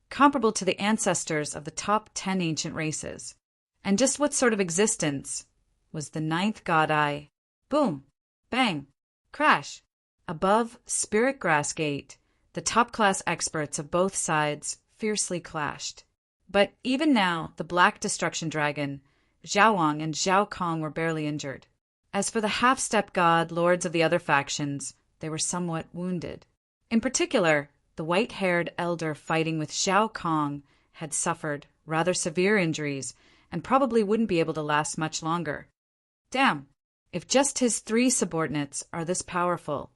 comparable to the ancestors of the top 10 ancient races. And just what sort of existence was the 9th God-Eye? Boom! Bang! Crash! Above Spirit Grass Gate, the top-class experts of both sides fiercely clashed. But even now, the Black Destruction Dragon, Zhao Wang and Zhao Kong were barely injured. As for the half-step god lords of the other factions, they were somewhat wounded. In particular, the white-haired elder fighting with Zhao Kong had suffered rather severe injuries and probably wouldn't be able to last much longer. Damn, if just his 3 subordinates are this powerful,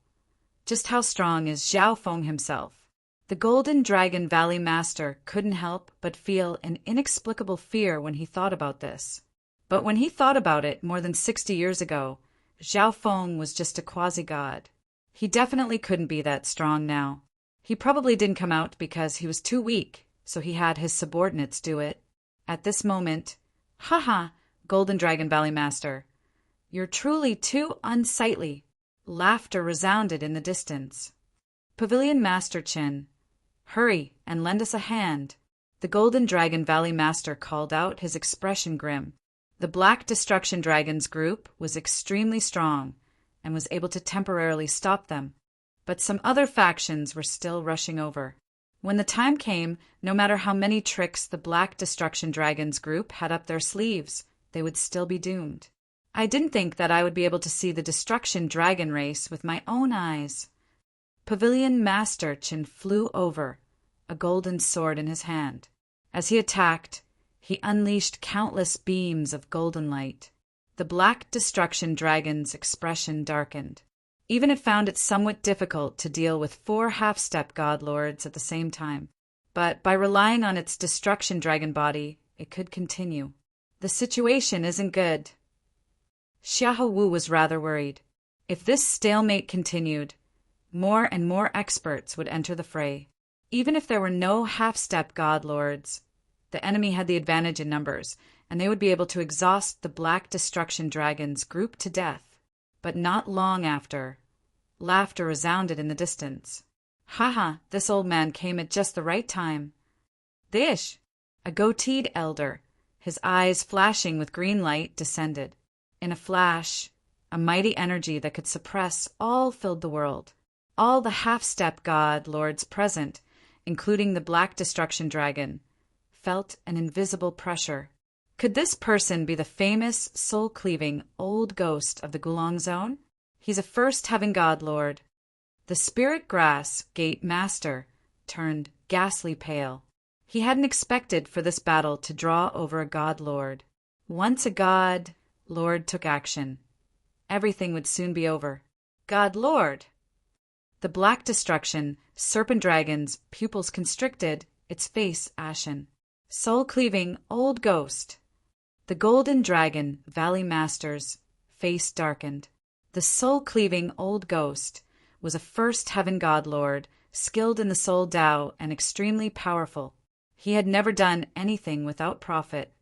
just how strong is Zhao Feng himself? The Golden Dragon Valley Master couldn't help but feel an inexplicable fear when he thought about this. But when he thought about it more than 60 years ago, Zhao Feng was just a quasi-god. He definitely couldn't be that strong now. He probably didn't come out because he was too weak, so he had his subordinates do it. At this moment, haha, Golden Dragon Valley Master, you're truly too unsightly. Laughter resounded in the distance. Pavilion Master Chin, hurry and lend us a hand. The Golden Dragon Valley Master called out, his expression grim. The Black Destruction Dragons group was extremely strong and was able to temporarily stop them, but some other factions were still rushing over. When the time came, no matter how many tricks the Black Destruction Dragons group had up their sleeves, they would still be doomed. I didn't think that I would be able to see the destruction dragon race with my own eyes. Pavilion Master Chin flew over, a golden sword in his hand. As he attacked, he unleashed countless beams of golden light. The black destruction dragon's expression darkened. Even it found it somewhat difficult to deal with 4 half-step god lords at the same time. But by relying on its destruction dragon body, it could continue. The situation isn't good. Xiahou Wu was rather worried. If this stalemate continued, more and more experts would enter the fray. Even if there were no half-step god lords, the enemy had the advantage in numbers, and they would be able to exhaust the black destruction dragons group to death. But not long after, laughter resounded in the distance. Haha, this old man came at just the right time. Dish! A goateed elder, his eyes flashing with green light, descended. In a flash, a mighty energy that could suppress all filled the world. All the half-step god lords present, including the black destruction dragon, felt an invisible pressure. Could this person be the famous, soul-cleaving old ghost of the Gulong Zone? He's a first heaven god lord. The spirit grass gate master turned ghastly pale. He hadn't expected for this battle to draw over a god lord. Once a god lord took action, everything would soon be over. God lord! The black destruction, serpent dragon's pupils constricted, its face ashen. Soul-cleaving old ghost. The golden dragon, Valley Master's face darkened. The soul-cleaving old ghost was a first heaven god lord, skilled in the soul Tao and extremely powerful. He had never done anything without profit.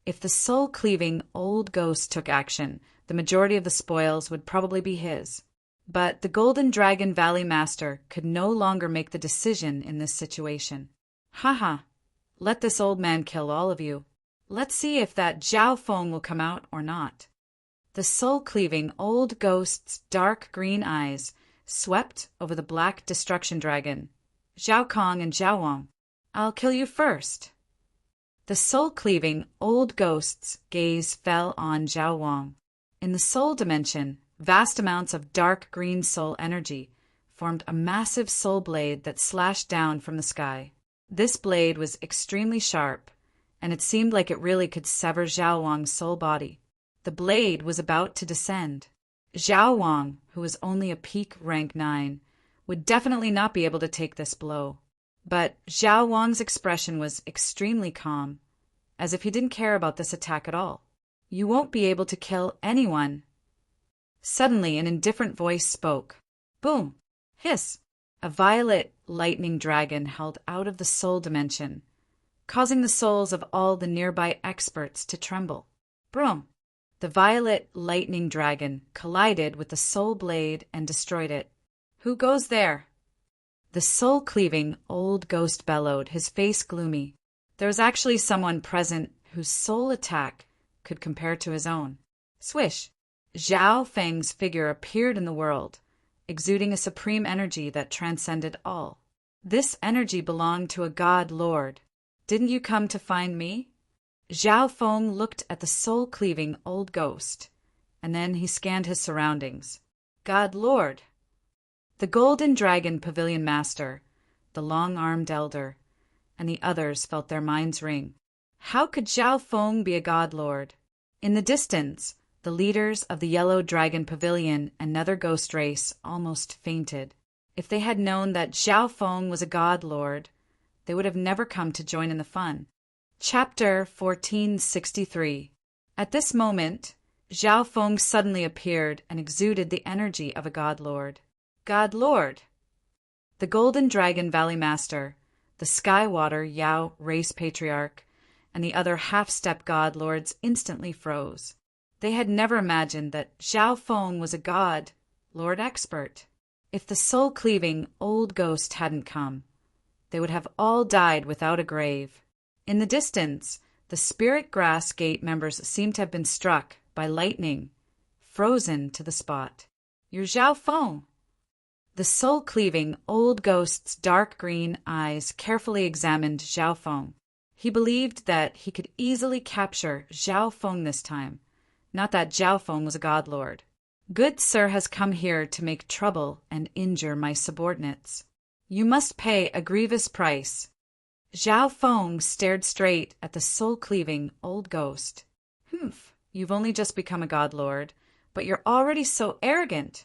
If the soul-cleaving old ghost took action, the majority of the spoils would probably be his. But the Golden Dragon Valley Master could no longer make the decision in this situation. Haha, let this old man kill all of you. Let's see if that Zhao Feng will come out or not. The soul-cleaving old ghost's dark green eyes swept over the black destruction dragon, Zhao Kong and Zhao Wang. I'll kill you first. The soul-cleaving old ghost's gaze fell on Zhao Wang. In the soul dimension, vast amounts of dark green soul energy formed a massive soul blade that slashed down from the sky. This blade was extremely sharp, and it seemed like it really could sever Zhao Wang's soul body. The blade was about to descend. Zhao Wang, who was only a peak rank 9, would definitely not be able to take this blow. But Zhao Wang's expression was extremely calm, as if he didn't care about this attack at all. You won't be able to kill anyone. Suddenly, an indifferent voice spoke. Boom! Hiss! A violet lightning dragon held out of the soul dimension, causing the souls of all the nearby experts to tremble. Broom! The violet lightning dragon collided with the soul blade and destroyed it. Who goes there? The soul-cleaving old ghost bellowed, his face gloomy. There was actually someone present whose soul attack could compare to his own. Swish! Zhao Feng's figure appeared in the world, exuding a supreme energy that transcended all. This energy belonged to a god lord. Didn't you come to find me? Zhao Feng looked at the soul-cleaving old ghost, and then he scanned his surroundings. God lord! The Golden Dragon Pavilion Master, the long-armed elder, and the others felt their minds ring. How could Zhao Feng be a god lord? In the distance, the leaders of the Yellow Dragon Pavilion and another ghost race almost fainted. If they had known that Zhao Feng was a god lord, they would have never come to join in the fun. Chapter 1463. At this moment, Zhao Feng suddenly appeared and exuded the energy of a god lord. God lord! The Golden Dragon Valley Master, the Skywater Yao race patriarch, and the other half-step god lords instantly froze. They had never imagined that Zhao Feng was a god lord expert. If the soul-cleaving old ghost hadn't come, they would have all died without a grave. In the distance, the Spirit Grass Gate members seemed to have been struck by lightning, frozen to the spot. You're Zhao Feng! The soul-cleaving old ghost's dark green eyes carefully examined Zhao Feng. He believed that he could easily capture Zhao Feng this time, not that Zhao Feng was a god lord. Good sir has come here to make trouble and injure my subordinates. You must pay a grievous price. Zhao Feng stared straight at the soul-cleaving old ghost. Humph, you've only just become a god lord, but you're already so arrogant.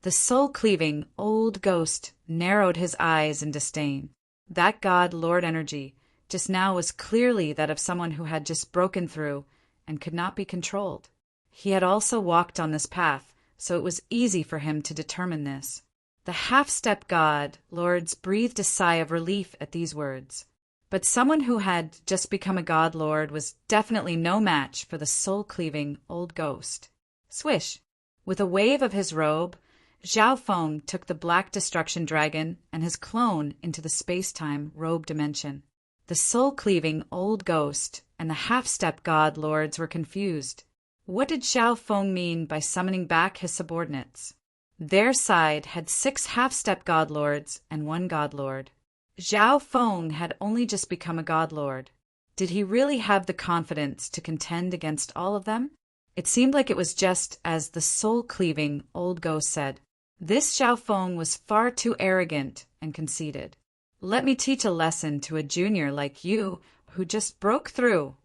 The soul-cleaving old ghost narrowed his eyes in disdain. That god lord energy just now was clearly that of someone who had just broken through and could not be controlled. He had also walked on this path, so it was easy for him to determine this. The half-step god lords breathed a sigh of relief at these words. But someone who had just become a god lord was definitely no match for the soul-cleaving old ghost. Swish! With a wave of his robe, Zhao Feng took the Black Destruction Dragon and his clone into the space-time robe dimension. The soul-cleaving old ghost and the half-step god lords were confused. What did Zhao Feng mean by summoning back his subordinates? Their side had 6 half-step god lords and 1 god lord. Zhao Feng had only just become a god lord. Did he really have the confidence to contend against all of them? It seemed like it was just as the soul-cleaving old ghost said. This Zhao Feng was far too arrogant and conceited. Let me teach a lesson to a junior like you who just broke through.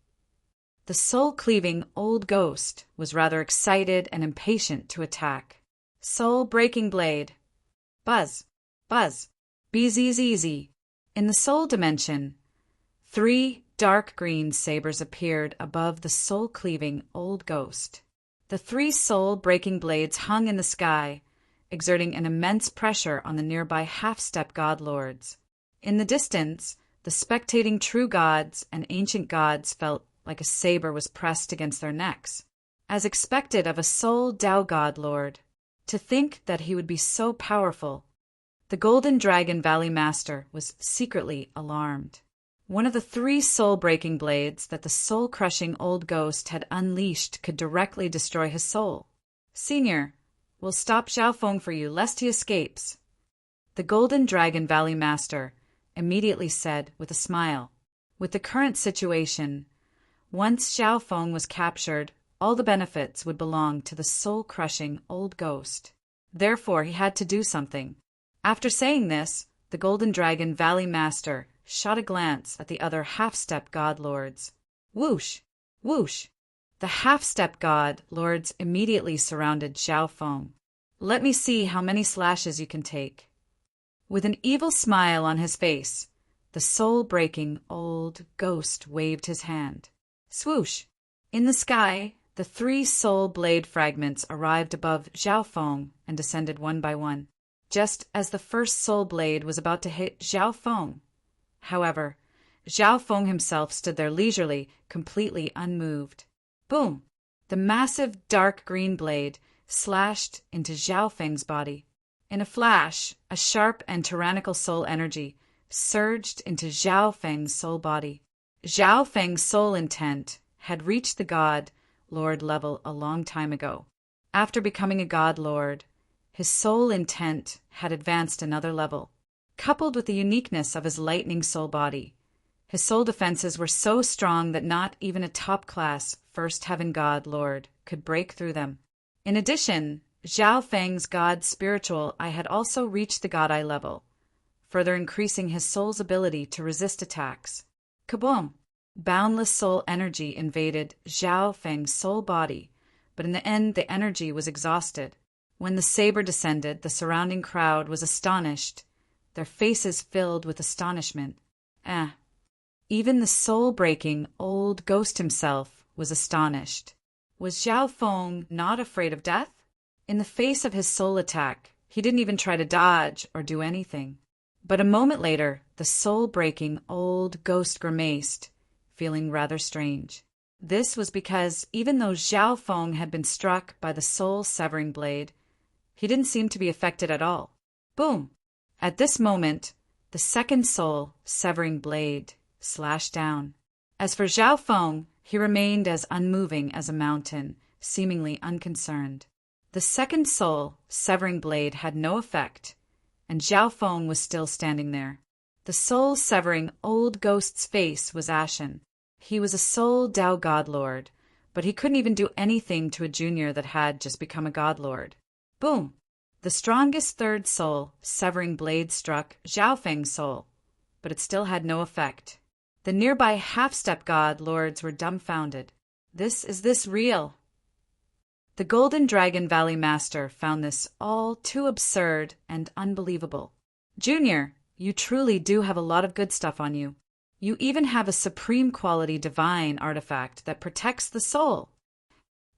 The soul-cleaving old ghost was rather excited and impatient to attack. Soul-breaking blade. Buzz, buzz, BZZZ. In the soul dimension, 3 dark green sabers appeared above the soul-cleaving old ghost. The 3 soul-breaking blades hung in the sky, exerting an immense pressure on the nearby half-step god lords. In the distance, the spectating true gods and ancient gods felt like a saber was pressed against their necks. As expected of a soul Tao god lord, to think that he would be so powerful, the Golden Dragon Valley Master was secretly alarmed. One of the 3 soul-breaking blades that the soul-crushing old ghost had unleashed could directly destroy his soul. Senior, we'll stop Zhao Feng for you, lest he escapes. The Golden Dragon Valley Master immediately said with a smile. With the current situation, once Zhao Feng was captured, all the benefits would belong to the soul-crushing old ghost. Therefore, he had to do something. After saying this, the Golden Dragon Valley Master shot a glance at the other half-step god lords. Whoosh! Whoosh! The half-step god lords immediately surrounded Zhao Feng. Let me see how many slashes you can take. With an evil smile on his face, the soul-breaking old ghost waved his hand. Swoosh! In the sky, the 3 soul blade fragments arrived above Zhao Feng and descended one by one, just as the first soul blade was about to hit Zhao Feng. However, Zhao Feng himself stood there leisurely, completely unmoved. Boom! The massive dark green blade slashed into Zhao Feng's body. In a flash, a sharp and tyrannical soul energy surged into Zhao Feng's soul body. Zhao Feng's soul intent had reached the god lord level a long time ago. After becoming a god lord, his soul intent had advanced another level. Coupled with the uniqueness of his lightning soul body, his soul defenses were so strong that not even a top-class First Heaven God Lord could break through them. In addition, Zhao Feng's God Spiritual Eye had also reached the God Eye level, further increasing his soul's ability to resist attacks. Kaboom! Boundless soul energy invaded Zhao Feng's soul body, but in the end the energy was exhausted. When the saber descended, the surrounding crowd was astonished, their faces filled with astonishment. Even the soul-breaking old ghost himself was astonished. Was Zhao Feng not afraid of death? In the face of his soul attack, he didn't even try to dodge or do anything. But a moment later, the soul-breaking old ghost grimaced, feeling rather strange. This was because even though Zhao Feng had been struck by the soul-severing blade, he didn't seem to be affected at all. Boom! At this moment, the second soul-severing blade slashed down. As for Zhao Feng, he remained as unmoving as a mountain, seemingly unconcerned. The second soul-severing blade had no effect, and Zhao Feng was still standing there. The soul-severing old ghost's face was ashen. He was a soul Tao God Lord, but he couldn't even do anything to a junior that had just become a God Lord. Boom! The strongest third soul severing blade struck Zhao Feng's soul, but it still had no effect. The nearby half-step God Lords were dumbfounded. Is this real? The Golden Dragon Valley Master found this all too absurd and unbelievable. Junior, you truly do have a lot of good stuff on you. You even have a supreme quality divine artifact that protects the soul.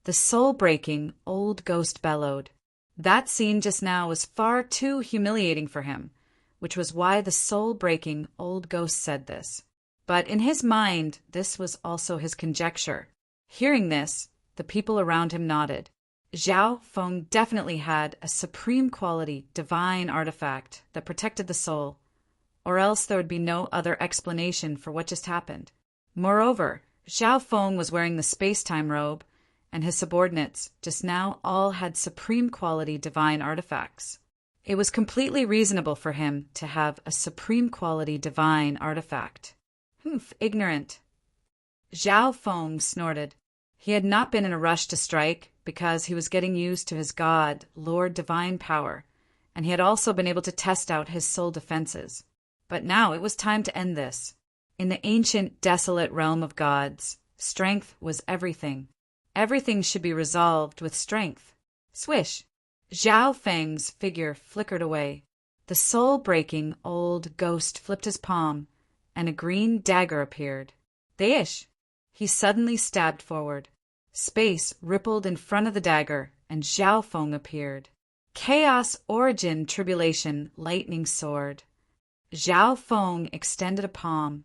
The soul-breaking old ghost bellowed. That scene just now was far too humiliating for him, which was why the soul-breaking old ghost said this. But in his mind, this was also his conjecture. Hearing this, the people around him nodded. Zhao Feng definitely had a supreme quality divine artifact that protected the soul, or else there would be no other explanation for what just happened. Moreover, Zhao Feng was wearing the space-time robe, and his subordinates just now all had supreme quality divine artifacts. It was completely reasonable for him to have a supreme quality divine artifact. Ignorant. Zhao Feng snorted. He had not been in a rush to strike because he was getting used to his God, Lord Divine Power, and he had also been able to test out his soul defenses. But now it was time to end this. In the ancient, desolate realm of gods, strength was everything. Everything should be resolved with strength. Swish! Zhao Feng's figure flickered away. The soul-breaking old ghost flipped his palm, and a green dagger appeared. Deish! He suddenly stabbed forward. Space rippled in front of the dagger, and Zhao Feng appeared. Chaos Origin Tribulation Lightning Sword. Zhao Feng extended a palm.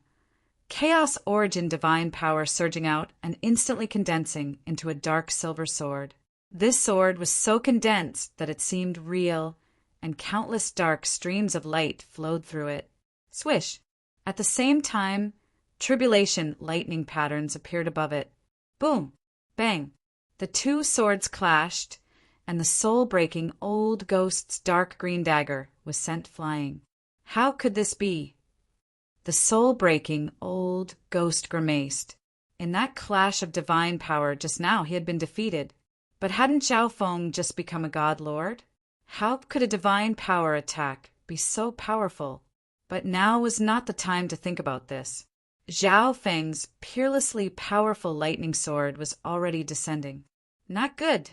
Chaos Origin Divine Power surging out and instantly condensing into a dark silver sword. This sword was so condensed that it seemed real, and countless dark streams of light flowed through it. Swish! At the same time, tribulation lightning patterns appeared above it. Boom! Bang! The two swords clashed, and the soul-breaking old ghost's dark green dagger was sent flying. How could this be? The soul-breaking old ghost grimaced. In that clash of divine power just now he had been defeated. But hadn't Zhao Feng just become a God Lord? How could a divine power attack be so powerful? But now was not the time to think about this. Zhao Feng's peerlessly powerful lightning sword was already descending. Not good.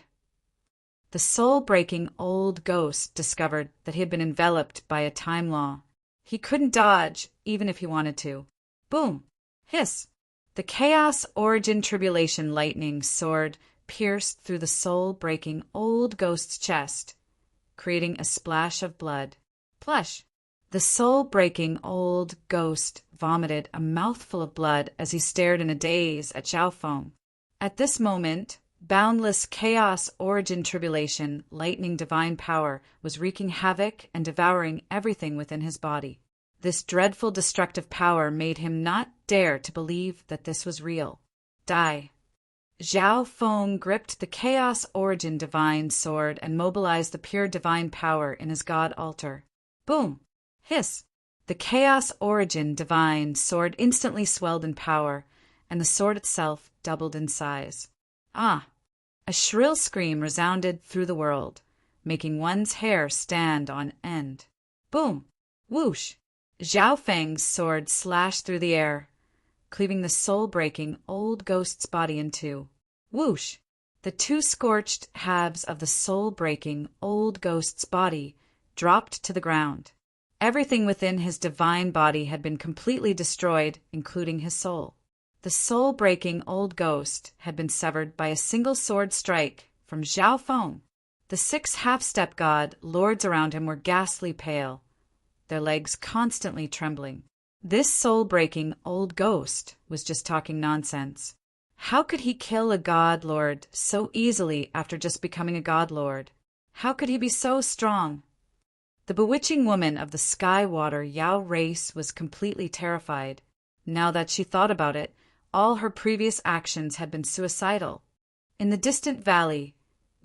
The soul-breaking old ghost discovered that he had been enveloped by a time law. He couldn't dodge, even if he wanted to. Boom! Hiss! The Chaos Origin Tribulation lightning sword pierced through the soul-breaking old ghost's chest, creating a splash of blood. Plush! The soul-breaking old ghost vomited a mouthful of blood as he stared in a daze at Zhao Feng. At this moment, boundless Chaos Origin Tribulation lightning divine power was wreaking havoc and devouring everything within his body. This dreadful destructive power made him not dare to believe that this was real. Die. Zhao Feng gripped the Chaos Origin divine sword and mobilized the pure divine power in his god altar. Boom! Hiss! The Chaos Origin divine sword instantly swelled in power, and the sword itself doubled in size. Ah! A shrill scream resounded through the world, making one's hair stand on end. Boom! Whoosh! Zhao Feng's sword slashed through the air, cleaving the soul-breaking old ghost's body in two. Whoosh! The two scorched halves of the soul-breaking old ghost's body dropped to the ground. Everything within his divine body had been completely destroyed, including his soul. The soul-breaking old ghost had been severed by a single sword strike from Zhao Feng. The 6 half-step god lords around him were ghastly pale, their legs constantly trembling. This soul-breaking old ghost was just talking nonsense. How could he kill a god lord so easily after just becoming a god lord? How could he be so strong? The bewitching woman of the Sky-Water Yao race was completely terrified. Now that she thought about it, all her previous actions had been suicidal. In the distant valley,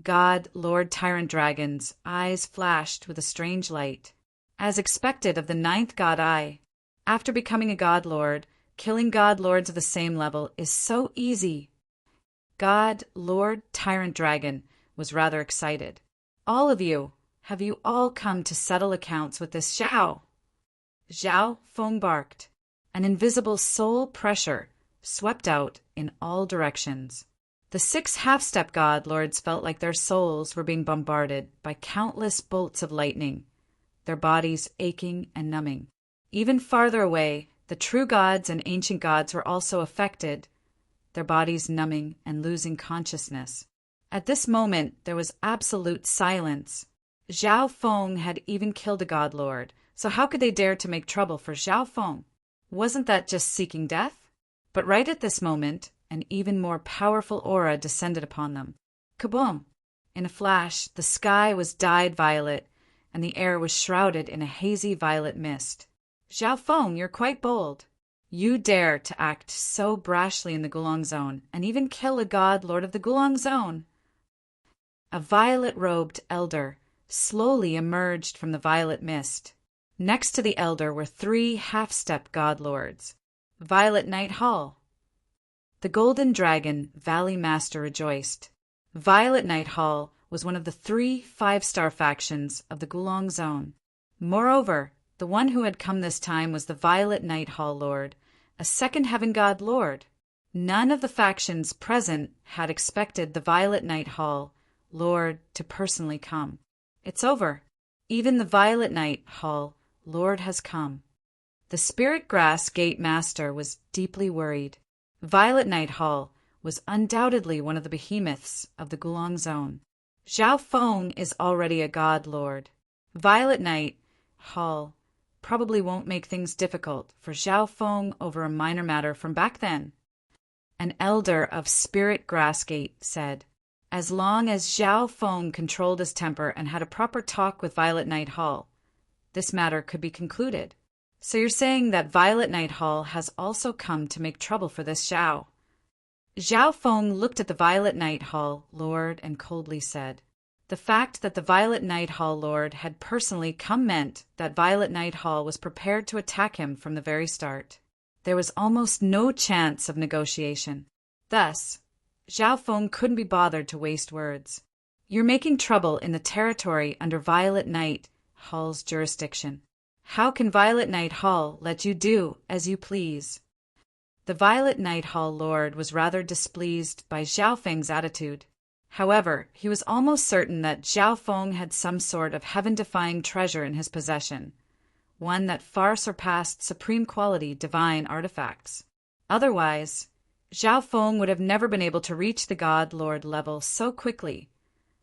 God Lord Tyrant Dragon's eyes flashed with a strange light. As expected of the 9th God Eye, after becoming a God Lord, killing God Lords of the same level is so easy. God, Lord, Tyrant Dragon, was rather excited. All of you, have you all come to settle accounts with this Zhao? Zhao Feng barked. An invisible soul pressure swept out in all directions. The 6 half-step god lords felt like their souls were being bombarded by countless bolts of lightning, their bodies aching and numbing. Even farther away, the true gods and ancient gods were also affected, their bodies numbing and losing consciousness. At this moment, there was absolute silence. Zhao Feng had even killed a god lord, so how could they dare to make trouble for Zhao Feng? Wasn't that just seeking death? But right at this moment, an even more powerful aura descended upon them. Kaboom! In a flash, the sky was dyed violet, and the air was shrouded in a hazy violet mist. Zhao Feng, you're quite bold. You dare to act so brashly in the Gulong Zone, and even kill a god lord of the Gulong Zone. A violet-robed elder slowly emerged from the violet mist. Next to the elder were 3 half-step god lords. Violet Knight Hall. The Golden Dragon Valley Master rejoiced. Violet Knight Hall was one of the 3 5-star factions of the Gulong Zone. Moreover, the one who had come this time was the Violet Knight Hall Lord, a second heaven god lord. None of the factions present had expected the Violet Knight Hall Lord to personally come. It's over. Even the Violet Knight Hall Lord has come. The Spirit Grass Gate Master was deeply worried. Violet Knight Hall was undoubtedly one of the behemoths of the Gulong Zone. Zhao Feng is already a god lord. Violet Knight Hall probably won't make things difficult for Zhao Feng over a minor matter from back then. An elder of Spirit Grass Gate said, as long as Zhao Feng controlled his temper and had a proper talk with Violet Knight Hall, this matter could be concluded. So you're saying that Violet Knight Hall has also come to make trouble for this Zhao? Zhao Feng looked at the Violet Knight Hall Lord and coldly said, the fact that the Violet Knight Hall Lord had personally come meant that Violet Knight Hall was prepared to attack him from the very start. There was almost no chance of negotiation. Thus, Zhao Feng couldn't be bothered to waste words. You're making trouble in the territory under Violet Knight Hall's jurisdiction. How can Violet Knight Hall let you do as you please? The Violet Knight Hall Lord was rather displeased by Zhao Feng's attitude. However, he was almost certain that Zhao Feng had some sort of heaven-defying treasure in his possession, one that far surpassed supreme quality divine artifacts. Otherwise, Zhao Feng would have never been able to reach the God Lord level so quickly,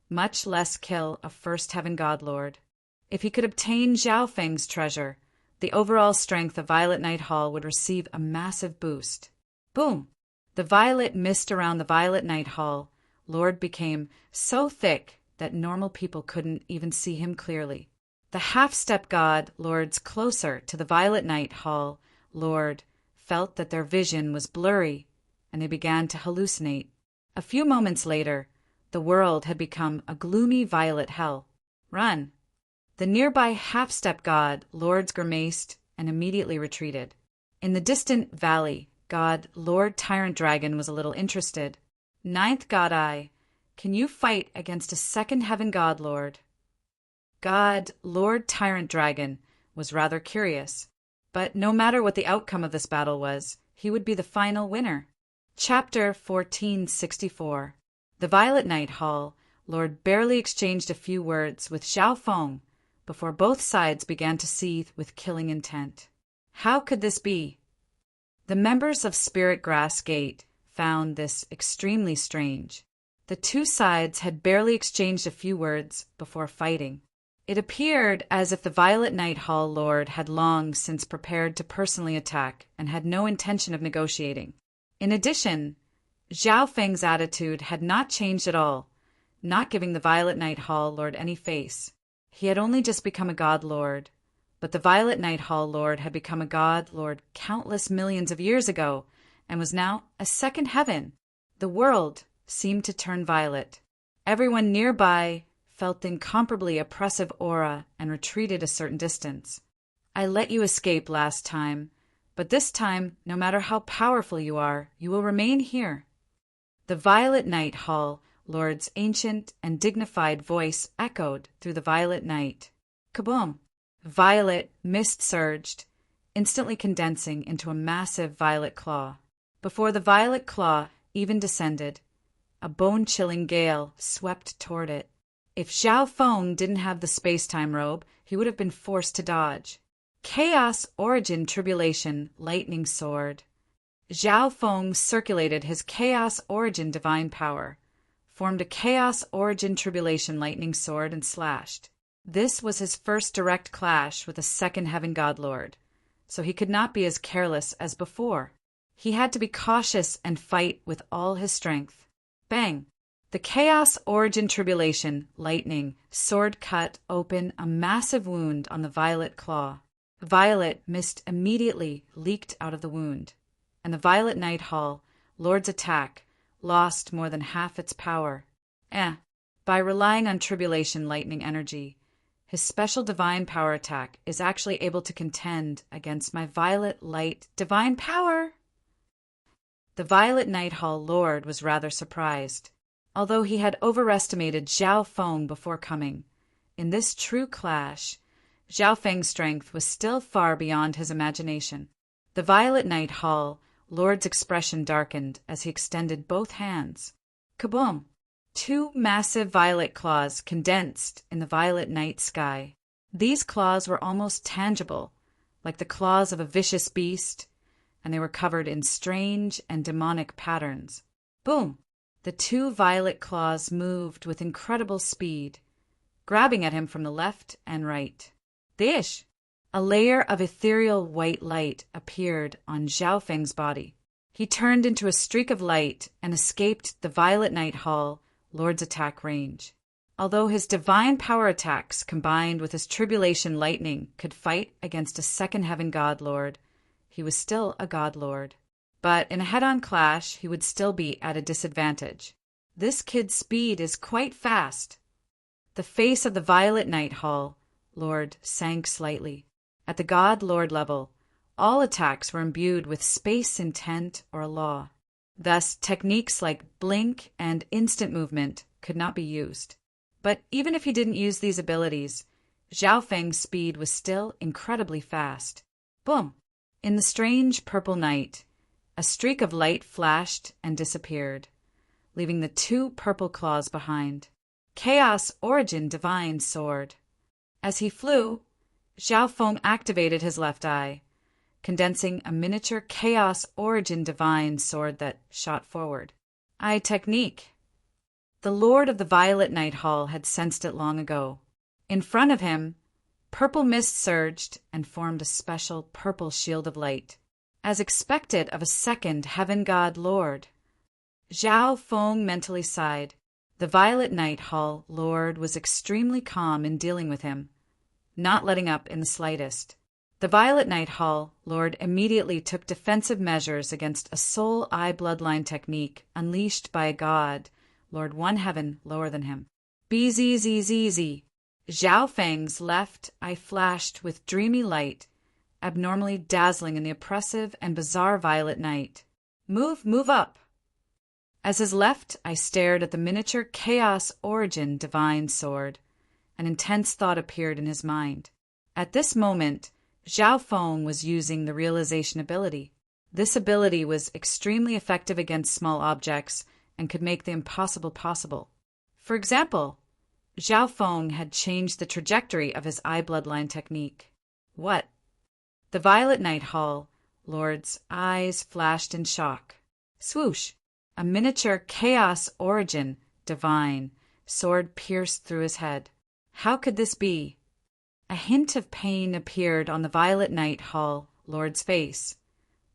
much less kill a first heaven God Lord. If he could obtain Zhao Feng's treasure, the overall strength of Violet Knight Hall would receive a massive boost. Boom! The violet mist around the Violet Knight Hall Lord became so thick that normal people couldn't even see him clearly. The half-step god lords closer to the Violet Knight Hall Lord felt that their vision was blurry, and they began to hallucinate. A few moments later, the world had become a gloomy violet hell. Run! The nearby half-step god lords grimaced and immediately retreated. In the distant valley, god Lord Tyrant Dragon was a little interested. Ninth God Eye, can you fight against a second heaven god lord? God Lord Tyrant Dragon was rather curious, but no matter what the outcome of this battle was, he would be the final winner. Chapter 1464. The Violet Knight Hall Lord barely exchanged a few words with Zhao Feng before both sides began to seethe with killing intent. How could this be? The members of Spirit Grass Gate found this extremely strange. The two sides had barely exchanged a few words before fighting. It appeared as if the Violet Knight Hall Lord had long since prepared to personally attack and had no intention of negotiating. In addition, Zhao Feng's attitude had not changed at all, not giving the Violet Knight Hall Lord any face. He had only just become a god lord, but the Violet Knight Hall Lord had become a god lord countless millions of years ago and was now a second heaven. The world seemed to turn violet. Everyone nearby felt the incomparably oppressive aura and retreated a certain distance. I let you escape last time, but this time, no matter how powerful you are, you will remain here. The Violet Night Hall Lord's ancient and dignified voice echoed through the violet night. Kaboom! Violet mist surged, instantly condensing into a massive violet claw. Before the violet claw even descended, a bone-chilling gale swept toward it. If Zhao Feng didn't have the space-time robe, he would have been forced to dodge. Chaos Origin Tribulation Lightning Sword. Zhao Feng circulated his Chaos Origin Divine Power, formed a Chaos Origin Tribulation Lightning Sword, and slashed. This was his first direct clash with a second Heaven God Lord, so he could not be as careless as before. He had to be cautious and fight with all his strength. Bang! The Chaos Origin Tribulation Lightning Sword cut open a massive wound on the violet claw. Violet mist immediately leaked out of the wound, and the Violet Night Hall Lord's attack lost more than half its power. By relying on Tribulation Lightning energy, his special divine power attack is actually able to contend against my Violet Light divine power. The Violet Night Hall Lord was rather surprised. Although he had overestimated Zhao Feng before coming, in this true clash, Zhao Feng's strength was still far beyond his imagination. The Violet Night Hall Lord's expression darkened as he extended both hands. Kaboom! Two massive violet claws condensed in the violet night sky. These claws were almost tangible, like the claws of a vicious beast, and they were covered in strange and demonic patterns. Boom! The two violet claws moved with incredible speed, grabbing at him from the left and right. Dish! A layer of ethereal white light appeared on Zhao Feng's body. He turned into a streak of light and escaped the Violet Night Hall Lord's attack range. Although his divine power attacks combined with his tribulation lightning could fight against a second Heaven God Lord, he was still a God Lord. But in a head-on clash, he would still be at a disadvantage. This kid's speed is quite fast. The face of the Violet Night Hall Lord sank slightly. At the God Lord level, all attacks were imbued with space intent or law. Thus, techniques like blink and instant movement could not be used. But even if he didn't use these abilities, Zhao Feng's speed was still incredibly fast. Boom! In the strange purple night, a streak of light flashed and disappeared, leaving the two purple claws behind. Chaos Origin Divine Sword. As he flew, Zhao Feng activated his left eye, condensing a miniature Chaos Origin Divine Sword that shot forward. Eye technique. The Lord of the Violet Night Hall had sensed it long ago. In front of him, purple mist surged and formed a special purple shield of light, as expected of a second Heaven God Lord. Zhao Feng mentally sighed. The Violet Night Hall Lord was extremely calm in dealing with him, not letting up in the slightest. The Violet Night Hall Lord immediately took defensive measures against a soul eye bloodline technique unleashed by a god, Lord one heaven lower than him. BZZZZ. Zhao Feng's left eye flashed with dreamy light, abnormally dazzling in the oppressive and bizarre violet night. Move up! As his left eye stared at the miniature Chaos Origin Divine Sword, an intense thought appeared in his mind. At this moment, Zhao Feng was using the realization ability. This ability was extremely effective against small objects and could make the impossible possible. For example, Zhao Feng had changed the trajectory of his eye bloodline technique. What? The Violet Night Hall Lord's eyes flashed in shock. Swoosh! A miniature Chaos Origin Divine Sword pierced through his head. How could this be? A hint of pain appeared on the Violet Night Hall Lord's face,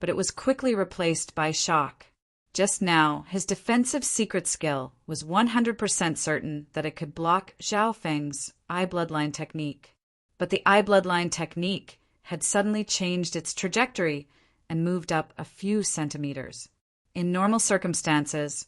but it was quickly replaced by shock. Just now, his defensive secret skill was 100% certain that it could block Zhao Feng's eye bloodline technique. But the eye bloodline technique had suddenly changed its trajectory and moved up a few centimeters. In normal circumstances,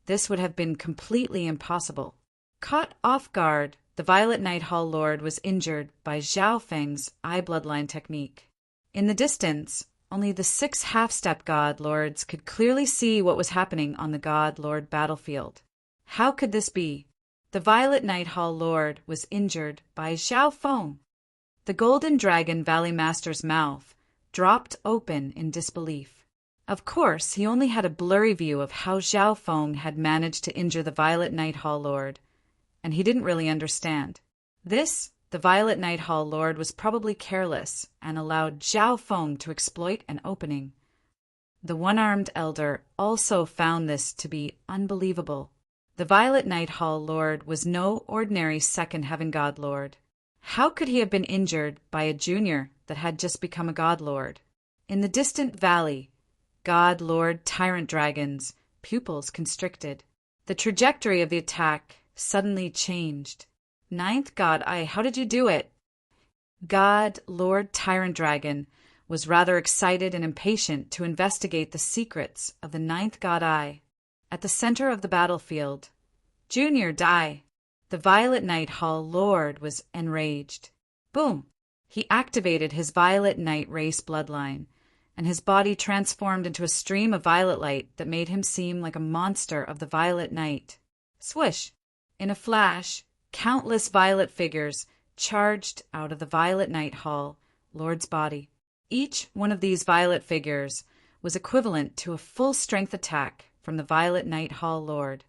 this would have been completely impossible. Caught off guard, the Violet Night Hall Lord was injured by Zhao Feng's eye bloodline technique. In the distance, Only the 6 half-step God Lords could clearly see what was happening on the God Lord battlefield. How could this be? The Violet Night Hall Lord was injured by Zhao Feng. The Golden Dragon Valley Master's mouth dropped open in disbelief. Of course, he only had a blurry view of how Zhao Feng had managed to injure the Violet Night Hall Lord, and he didn't really understand. The Violet Night Hall Lord was probably careless and allowed Zhao Feng to exploit an opening. The one-armed elder also found this to be unbelievable. The Violet Night Hall Lord was no ordinary second Heaven God Lord. How could he have been injured by a junior that had just become a God Lord? In the distant valley, God Lord Tyrant Dragon's pupils constricted. The trajectory of the attack suddenly changed. Ninth God Eye, how did you do it? God Lord Tyrant Dragon was rather excited and impatient to investigate the secrets of the Ninth God Eye. At the center of the battlefield, Junior die. The Violet Night Hall Lord was enraged. Boom! He activated his Violet Night race bloodline, and his body transformed into a stream of violet light that made him seem like a monster of the Violet Night. Swish! In a flash, countless violet figures charged out of the Violet Night Hall Lord's body. Each one of these violet figures was equivalent to a full-strength attack from the Violet Night Hall Lord.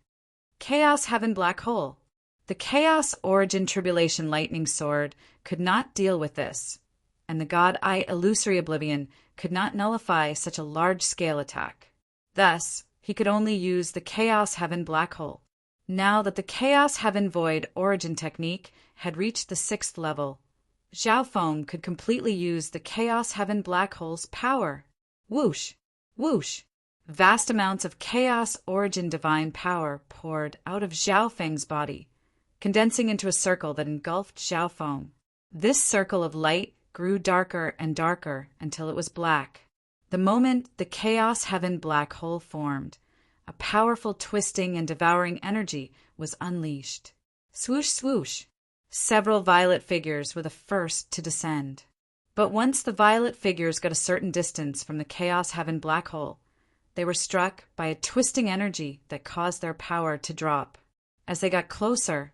Chaos Heaven Black Hole. The Chaos Origin Tribulation Lightning Sword could not deal with this, and the God Eye Illusory Oblivion could not nullify such a large-scale attack. Thus, he could only use the Chaos Heaven Black Hole. Now that the Chaos Heaven Void Origin technique had reached the 6th level, Zhao Feng could completely use the Chaos Heaven Black Hole's power. Whoosh! Whoosh! Vast amounts of Chaos Origin Divine power poured out of Zhao Feng's body, condensing into a circle that engulfed Zhao Feng. This circle of light grew darker and darker until it was black. The moment the Chaos Heaven Black Hole formed, a powerful twisting and devouring energy was unleashed. Swoosh, swoosh! Several violet figures were the first to descend. But once the violet figures got a certain distance from the Chaos Heaven Black Hole, they were struck by a twisting energy that caused their power to drop. As they got closer,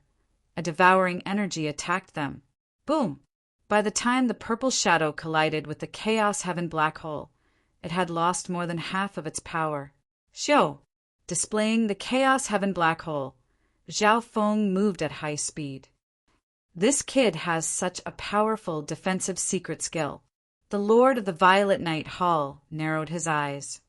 a devouring energy attacked them. Boom! By the time the purple shadow collided with the Chaos Heaven Black Hole, it had lost more than half of its power. Show! Displaying the Chaos Heaven Black Hole, Zhao Feng moved at high speed. This kid has such a powerful defensive secret skill. The Lord of the Violet Night Hall narrowed his eyes.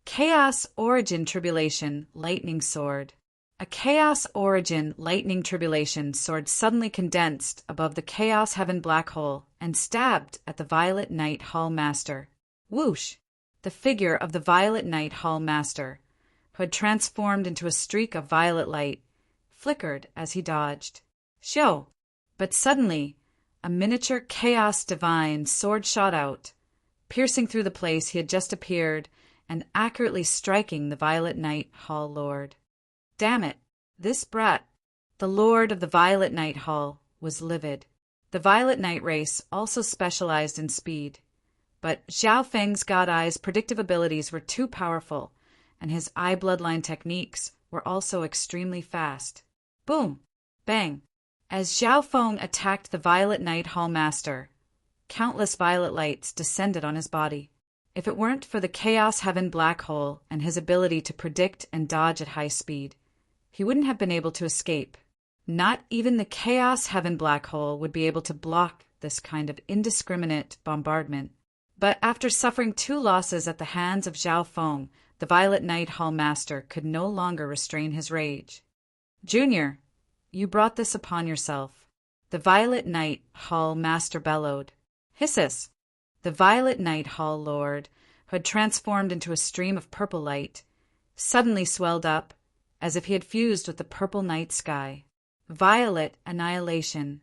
Chaos Origin Tribulation Lightning Sword. A Chaos Origin Lightning Tribulation sword suddenly condensed above the Chaos Heaven Black Hole and stabbed at the Violet Night Hall Master. Whoosh! The figure of the Violet Night Hall Master, who had transformed into a streak of violet light, flickered as he dodged. Show! But suddenly, a miniature Chaos Divine sword shot out, piercing through the place he had just appeared and accurately striking the Violet Night Hall Lord. Damn it! This brat, the Lord of the Violet Night Hall, was livid. The Violet Night race also specialized in speed, but Zhao Feng's God Eye's predictive abilities were too powerful, and his eye bloodline techniques were also extremely fast. Boom! Bang! As Zhao Feng attacked the Violet Night Hall Master, countless violet lights descended on his body. If it weren't for the Chaos Heaven Black Hole and his ability to predict and dodge at high speed, he wouldn't have been able to escape. Not even the Chaos Heaven Black Hole would be able to block this kind of indiscriminate bombardment. But after suffering 2 losses at the hands of Zhao Feng, the Violet Night Hall Master could no longer restrain his rage. Junior, you brought this upon yourself. The Violet Night Hall Master bellowed. Hisses! The Violet Night Hall Lord, who had transformed into a stream of purple light, suddenly swelled up, as if he had fused with the purple night sky. Violet annihilation.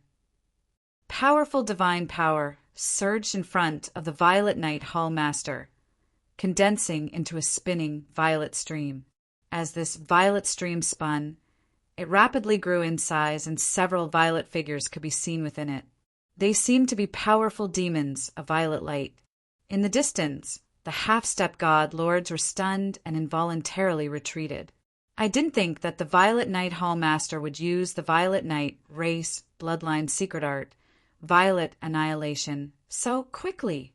Powerful divine power surged in front of the Violet Night Hall Master, condensing into a spinning violet stream. As this violet stream spun, it rapidly grew in size and several violet figures could be seen within it. They seemed to be powerful demons of violet light. In the distance, the half-step god lords were stunned and involuntarily retreated. I didn't think that the Violet Knight Hall Master would use the Violet Knight race, bloodline secret art, Violet Annihilation, so quickly.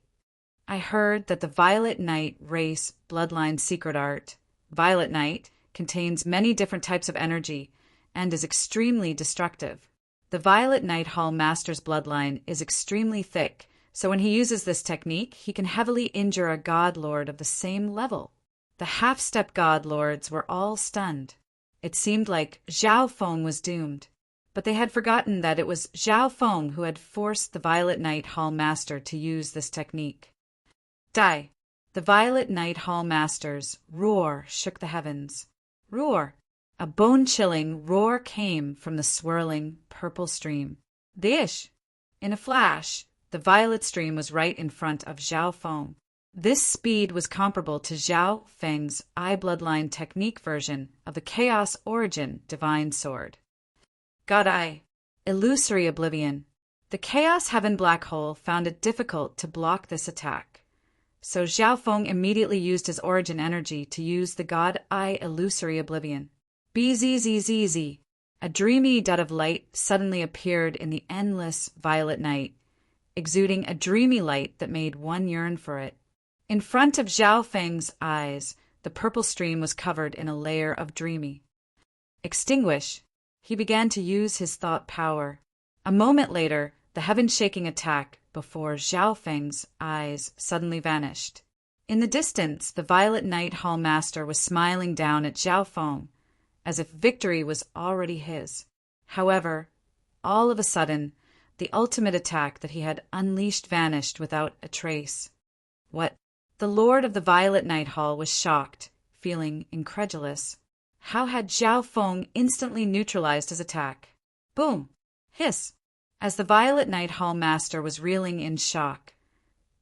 I heard that the Violet Knight race, bloodline secret art, Violet Knight, contains many different types of energy and is extremely destructive. The Violet Knight Hall Master's bloodline is extremely thick, so when he uses this technique, he can heavily injure a god lord of the same level. The half-step god lords were all stunned. It seemed like Zhao Feng was doomed, but they had forgotten that it was Zhao Feng who had forced the Violet Knight Hall Master to use this technique. Die! The Violet Knight Hall Master's roar shook the heavens. Roar! A bone-chilling roar came from the swirling, purple stream. Dish! In a flash, the violet stream was right in front of Zhao Feng. This speed was comparable to Zhao Feng's Eye Bloodline technique version of the Chaos Origin Divine Sword. God Eye. Illusory Oblivion. The Chaos Heaven Black Hole found it difficult to block this attack, so Zhao Feng immediately used his origin energy to use the God Eye Illusory Oblivion. Bzzz. A dreamy dot of light suddenly appeared in the endless violet night, exuding a dreamy light that made one yearn for it. In front of Zhao Feng's eyes, the purple stream was covered in a layer of dreamy. Extinguish. He began to use his thought power. A moment later, the heaven-shaking attack before Zhao Feng's eyes suddenly vanished. In the distance, the Violet Knight Hall Master was smiling down at Zhao Feng, as if victory was already his. However, all of a sudden, the ultimate attack that he had unleashed vanished without a trace. What? The Lord of the Violet Knight Hall was shocked, feeling incredulous. How had Zhao Feng instantly neutralized his attack? Boom! Hiss! As the Violet Knight Hall Master was reeling in shock,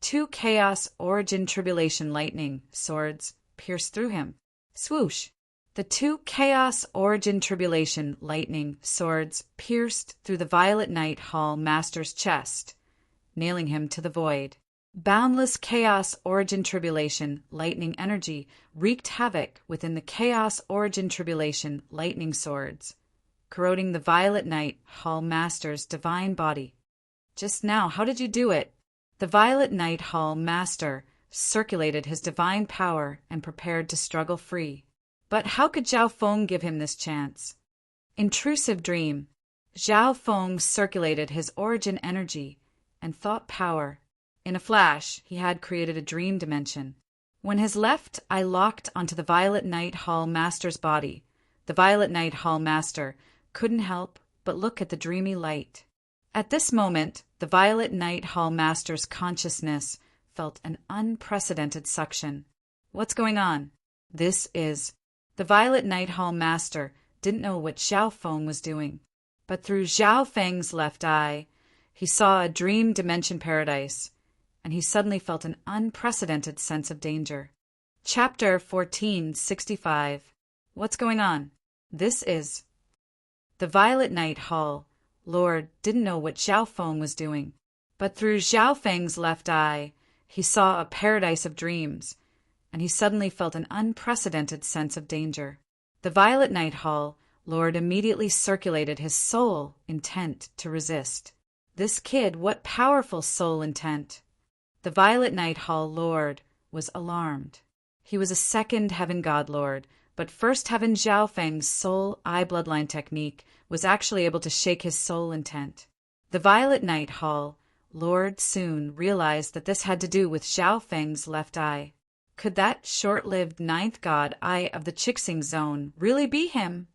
two Chaos Origin Tribulation lightning swords pierced through him. Swoosh! The two Chaos Origin Tribulation lightning swords pierced through the Violet Knight Hall Master's chest, nailing him to the void. Boundless Chaos Origin Tribulation lightning energy wreaked havoc within the Chaos Origin Tribulation lightning swords, corroding the Violet Knight Hall Master's divine body. Just now, how did you do it? The Violet Knight Hall Master circulated his divine power and prepared to struggle free. But how could Zhao Feng give him this chance? Intrusive dream. Zhao Feng circulated his origin energy and thought power. In a flash, he had created a dream dimension. When his left eye locked onto the Violet Knight Hall Master's body, the Violet Knight Hall Master couldn't help but look at the dreamy light. At this moment, the Violet Knight Hall Master's consciousness felt an unprecedented suction. What's going on? This is... The Violet Knight Hall Master didn't know what Zhao Feng was doing, but through Zhao Feng's left eye, he saw a dream dimension paradise, and he suddenly felt an unprecedented sense of danger. Chapter 1465. What's going on? This is... The Violet Knight Hall Lord didn't know what Zhao Feng was doing, but through Zhao Feng's left eye, he saw a paradise of dreams, and he suddenly felt an unprecedented sense of danger. The Violet Knight Hall Lord immediately circulated his soul intent to resist. This kid, what powerful soul intent! The Violet Knight Hall Lord was alarmed. He was a second Heaven God Lord, but First Heaven Zhao Feng's soul eye bloodline technique was actually able to shake his soul intent. The Violet Knight Hall Lord soon realized that this had to do with Zhao Feng's left eye. Could that short-lived ninth god eye of the Chixing Zone really be him?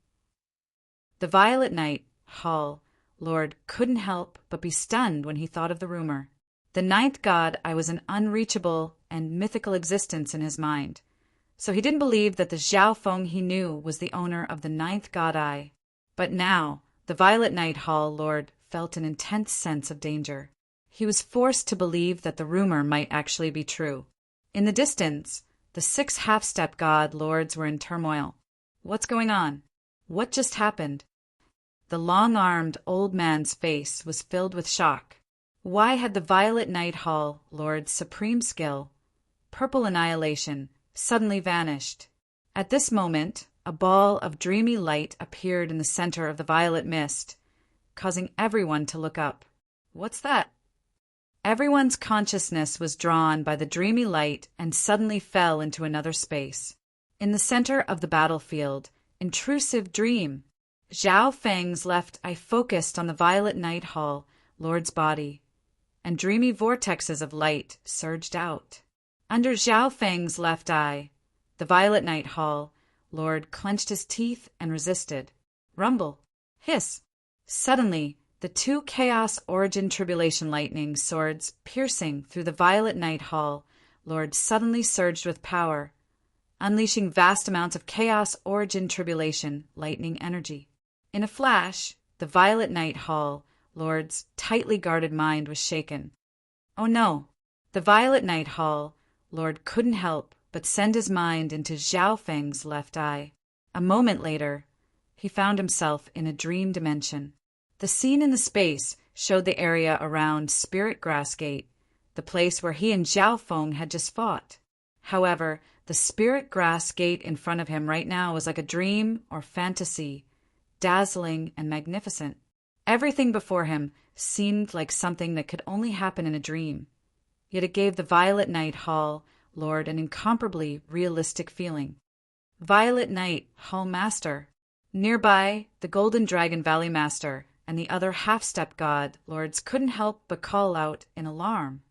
The Violet Knight Hall Lord couldn't help but be stunned when he thought of the rumor. The ninth god eye was an unreachable and mythical existence in his mind, so he didn't believe that the Zhao Feng he knew was the owner of the ninth god eye. But now, the Violet Knight Hall Lord felt an intense sense of danger. He was forced to believe that the rumor might actually be true. In the distance, the 6 half-step god lords were in turmoil. What's going on? What just happened? The long-armed old man's face was filled with shock. Why had the Violet Night Hall Lord's supreme skill, purple annihilation, suddenly vanished? At this moment, a ball of dreamy light appeared in the center of the violet mist, causing everyone to look up. What's that? Everyone's consciousness was drawn by the dreamy light and suddenly fell into another space. In the center of the battlefield, intrusive dream. Zhao Feng's left eye focused on the Violet Night Hall Lord's body, and dreamy vortexes of light surged out. Under Zhao Feng's left eye, the Violet Night Hall Lord clenched his teeth and resisted. Rumble. Hiss. Suddenly, the two Chaos Origin Tribulation lightning swords piercing through the Violet Night Hall Lord suddenly surged with power, unleashing vast amounts of Chaos Origin Tribulation lightning energy. In a flash, the Violet Night Hall Lord's tightly guarded mind was shaken. Oh no! The Violet Night Hall Lord couldn't help but send his mind into Zhao Feng's left eye. A moment later, he found himself in a dream dimension. The scene in the space showed the area around Spirit Grass Gate, the place where he and Zhao Feng had just fought. However, the Spirit Grass Gate in front of him right now was like a dream or fantasy, dazzling and magnificent. Everything before him seemed like something that could only happen in a dream. Yet it gave the Violet Night Hall Lord an incomparably realistic feeling. Violet Night Hall Master. Nearby, the Golden Dragon Valley Master and the other half-step god lords couldn't help but call out in alarm.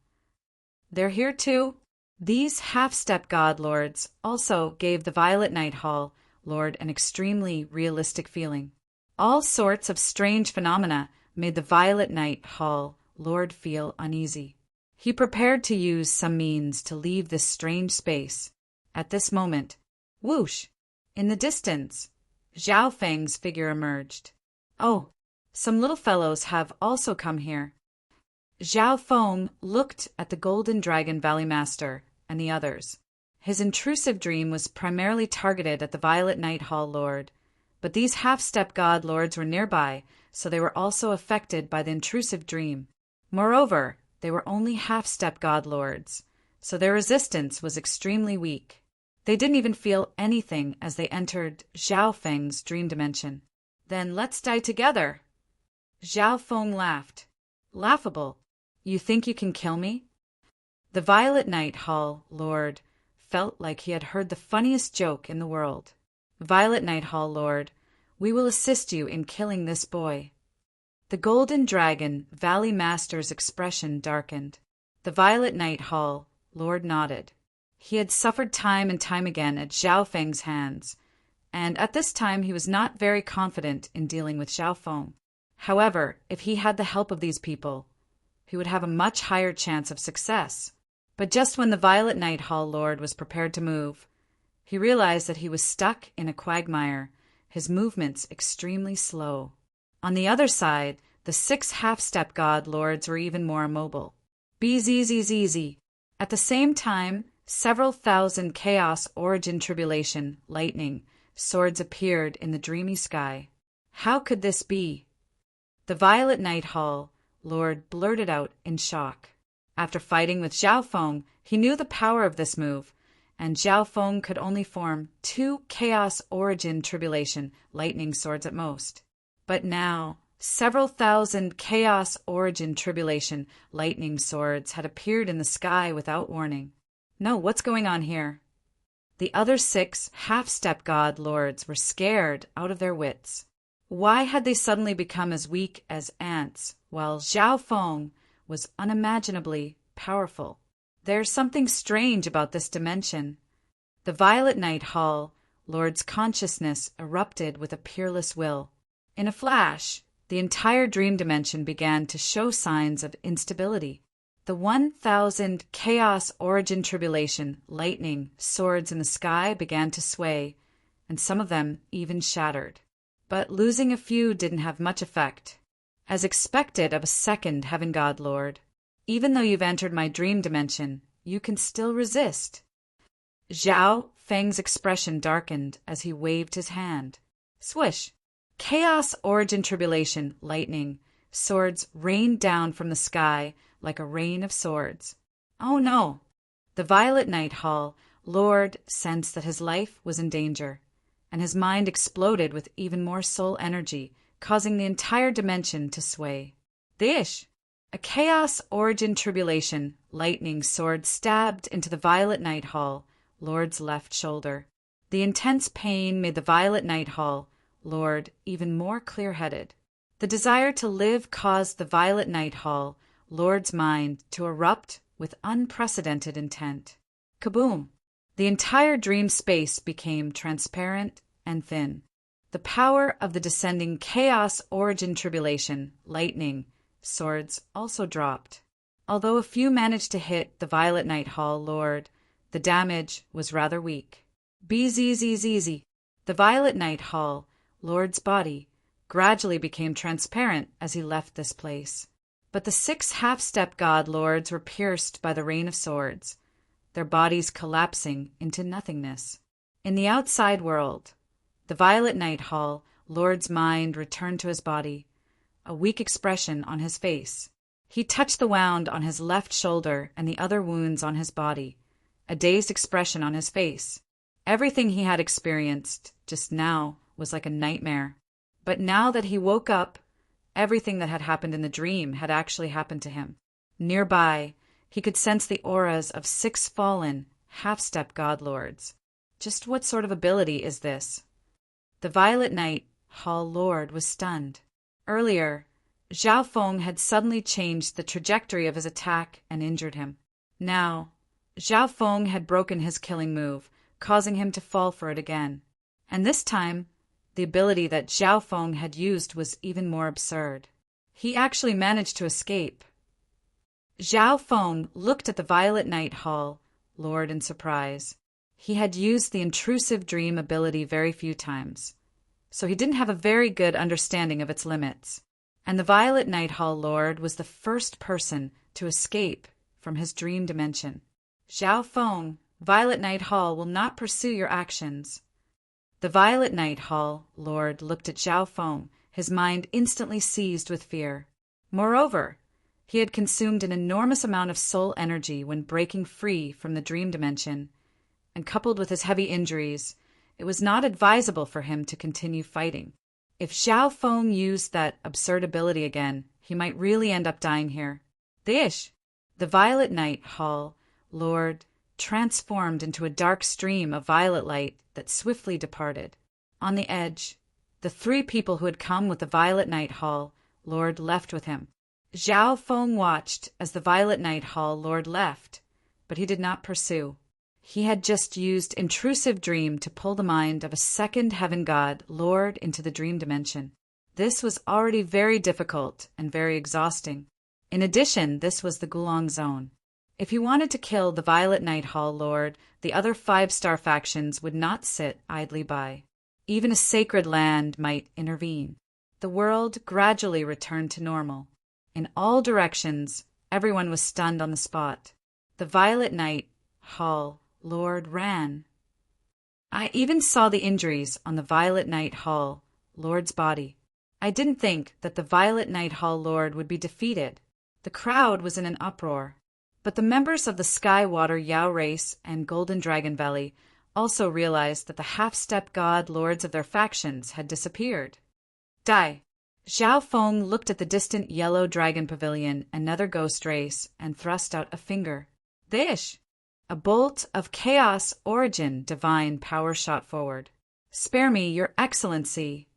They're here too? These half-step god lords also gave the Violet Night Hall Lord an extremely realistic feeling. All sorts of strange phenomena made the Violet Night Hall Lord feel uneasy. He prepared to use some means to leave this strange space. At this moment, whoosh! In the distance, Zhao Feng's figure emerged. Oh, some little fellows have also come here. Zhao Feng looked at the Golden Dragon Valley Master and the others. His intrusive dream was primarily targeted at the Violet Night Hall Lord, but these half-step god lords were nearby, so they were also affected by the intrusive dream. Moreover, they were only half-step god lords, so their resistance was extremely weak. They didn't even feel anything as they entered Zhao Feng's dream dimension. Then let's die together. Zhao Feng laughed. Laughable. You think you can kill me? The Violet Night Hall Lord felt like he had heard the funniest joke in the world. Violet Night Hall Lord, we will assist you in killing this boy. The Golden Dragon Valley Master's expression darkened. The Violet Night Hall Lord nodded. He had suffered time and time again at Zhao Feng's hands, and at this time he was not very confident in dealing with Zhao Feng. However, if he had the help of these people, he would have a much higher chance of success. But just when the Violet Night Hall Lord was prepared to move, he realized that he was stuck in a quagmire, his movements extremely slow. On the other side, the 6 half-step god lords were even more immobile. Bzzz. At the same time, several thousand Chaos Origin Tribulation lightning swords appeared in the dreamy sky. How could this be? The Violet Night Hall Lord blurted out in shock. After fighting with Zhao Feng, he knew the power of this move, and Zhao Feng could only form 2 Chaos Origin Tribulation lightning swords at most. But now, several thousand Chaos Origin Tribulation lightning swords had appeared in the sky without warning. No, what's going on here? The other 6 half-step god lords were scared out of their wits. Why had they suddenly become as weak as ants, while Zhao Feng was unimaginably powerful? There's something strange about this dimension. The Violet Night Hall Lord's consciousness erupted with a peerless will. In a flash, the entire dream dimension began to show signs of instability. The 1,000 Chaos Origin Tribulation lightning swords in the sky began to sway, and some of them even shattered. But losing a few didn't have much effect. As expected of a second Heaven God Lord, even though you've entered my dream dimension, you can still resist. Zhao Feng's expression darkened as he waved his hand. Swish! Chaos Origin Tribulation lightning Swords rained down from the sky like a rain of swords. Oh no! The Violet Night Hall Lord sensed that his life was in danger, and his mind exploded with even more soul energy, causing the entire dimension to sway. Dish! A chaos origin tribulation lightning sword stabbed into the Violet Night Hall Lord's left shoulder. The intense pain made the Violet Night Hall Lord even more clear-headed. The desire to live caused the Violet Night Hall Lord's mind to erupt with unprecedented intent. Kaboom! The entire dream space became transparent and thin. The power of the descending chaos origin tribulation lightning swords also dropped. Although a few managed to hit the Violet Night Hall Lord, the damage was rather weak. Bzzz. The Violet Night Hall Lord's body gradually became transparent as he left this place. But the 6 half-step god lords were pierced by the rain of swords, their bodies collapsing into nothingness. In the outside world, the Violet Night Hall Lord's mind returned to his body, a weak expression on his face. He touched the wound on his left shoulder and the other wounds on his body, a dazed expression on his face. Everything he had experienced just now was like a nightmare. But now that he woke up, everything that had happened in the dream had actually happened to him. Nearby, he could sense the auras of 6 fallen, half-step god lords. Just what sort of ability is this? The Violet Night Hall Lord was stunned. Earlier, Zhao Feng had suddenly changed the trajectory of his attack and injured him. Now, Zhao Feng had broken his killing move, causing him to fall for it again. And this time, the ability that Zhao Feng had used was even more absurd. He actually managed to escape. Zhao Feng looked at the Violet Night Hall Lord in surprise. He had used the intrusive dream ability very few times, so he didn't have a very good understanding of its limits. And the Violet Night Hall Lord was the first person to escape from his dream dimension. Zhao Feng, Violet Night Hall will not pursue your actions. The Violet Night Hall Lord looked at Zhao Feng, his mind instantly seized with fear. Moreover, he had consumed an enormous amount of soul energy when breaking free from the dream dimension, and coupled with his heavy injuries, it was not advisable for him to continue fighting. If Zhao Feng used that absurd ability again, he might really end up dying here. The Violet Night Hall Lord transformed into a dark stream of violet light that swiftly departed. On the edge, the 3 people who had come with the Violet Night Hall Lord left with him. Zhao Feng watched as the Violet Night Hall Lord left, but he did not pursue. He had just used intrusive dream to pull the mind of a second heaven god Lord into the dream dimension. This was already very difficult and very exhausting. In addition, this was the Gulong Zone. If he wanted to kill the Violet Night Hall Lord, the other 5-star factions would not sit idly by. Even a sacred land might intervene. The world gradually returned to normal. In all directions, everyone was stunned on the spot. The Violet Night Hall Lord ran. I even saw the injuries on the Violet Night Hall Lord's body. I didn't think that the Violet Night Hall Lord would be defeated. The crowd was in an uproar. But the members of the Skywater Yao race and Golden Dragon Valley also realized that the half-step god lords of their factions had disappeared. Zhao Feng looked at the distant yellow dragon pavilion, another ghost race, and thrust out a finger. A bolt of chaos origin divine power shot forward. Spare me, your excellency.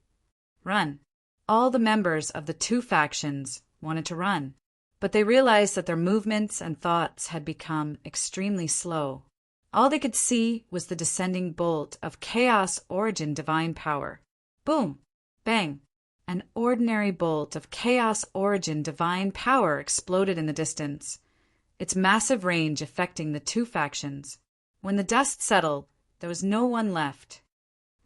Run. All the members of the 2 factions wanted to run, but they realized that their movements and thoughts had become extremely slow. All they could see was the descending bolt of chaos origin divine power. Boom! Bang! An ordinary bolt of chaos origin divine power exploded in the distance, its massive range affecting the 2 factions. When the dust settled, there was no one left.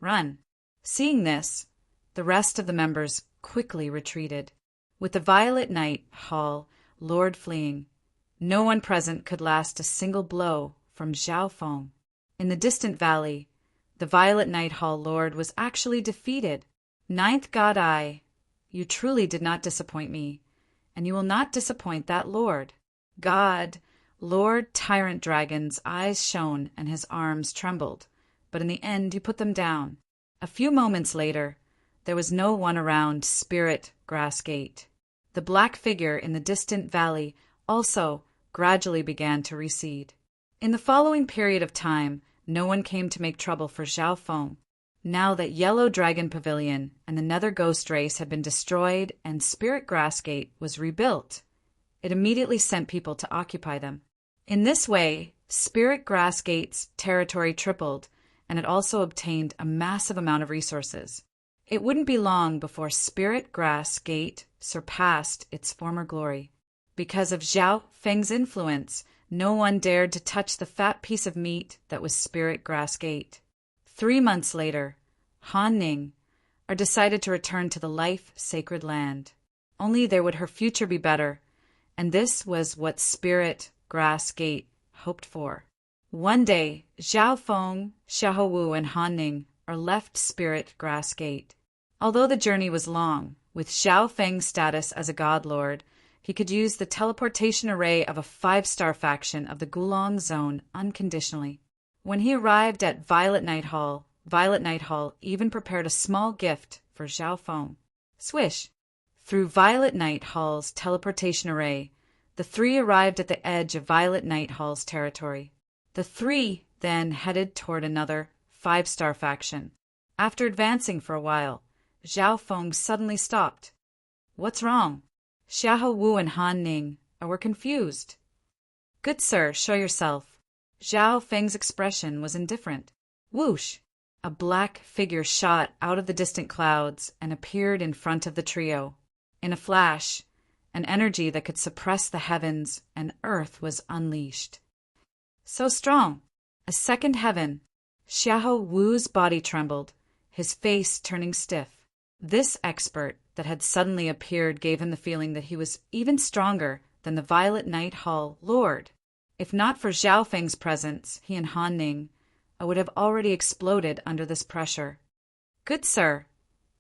Run. Seeing this, the rest of the members quickly retreated. With the Violet Night Hall Lord fleeing, no one present could last a single blow from Zhao Feng. In the distant valley, the Violet Night Hall Lord was actually defeated. 9th God Eye, you truly did not disappoint me, and you will not disappoint that lord. God, Lord Tyrant Dragon's eyes shone and his arms trembled, but in the end he put them down. A few moments later, there was no one around Spirit Grass Gate. The black figure in the distant valley also gradually began to recede. In the following period of time, no one came to make trouble for Zhao Feng. Now that Yellow Dragon Pavilion and the Nether Ghost Race had been destroyed and Spirit Grass Gate was rebuilt, it immediately sent people to occupy them. In this way, Spirit Grass Gate's territory tripled, and it also obtained a massive amount of resources. It wouldn't be long before Spirit Grass Gate surpassed its former glory. Because of Zhao Feng's influence, no one dared to touch the fat piece of meat that was Spirit Grass Gate. 3 months later, Han Ning decided to return to the life-sacred land. Only there would her future be better, and this was what Spirit Grass Gate hoped for. One day, Zhao Feng, Xiahou Wu, and Han Ning left Spirit Grass Gate. Although the journey was long, with Zhao Feng's status as a god lord, he could use the teleportation array of a 5-star faction of the Gulong Zone unconditionally. When he arrived at Violet Night Hall even prepared a small gift for Zhao Feng. Swish! Through Violet Night Hall's teleportation array, the three arrived at the edge of Violet Night Hall's territory. The three then headed toward another 5-star faction. After advancing for a while, Zhao Feng suddenly stopped. What's wrong? Xiahou Wu and Han Ning were confused. Good sir, show yourself. Zhao Feng's expression was indifferent. Whoosh! A black figure shot out of the distant clouds and appeared in front of the trio. In a flash, an energy that could suppress the heavens and earth was unleashed. So strong! A second heaven. Xiahou Wu's body trembled, his face turning stiff. This expert that had suddenly appeared gave him the feeling that he was even stronger than the Violet Night Hall Lord. If not for Zhao Feng's presence, he and Han Ning would have already exploded under this pressure. Good sir,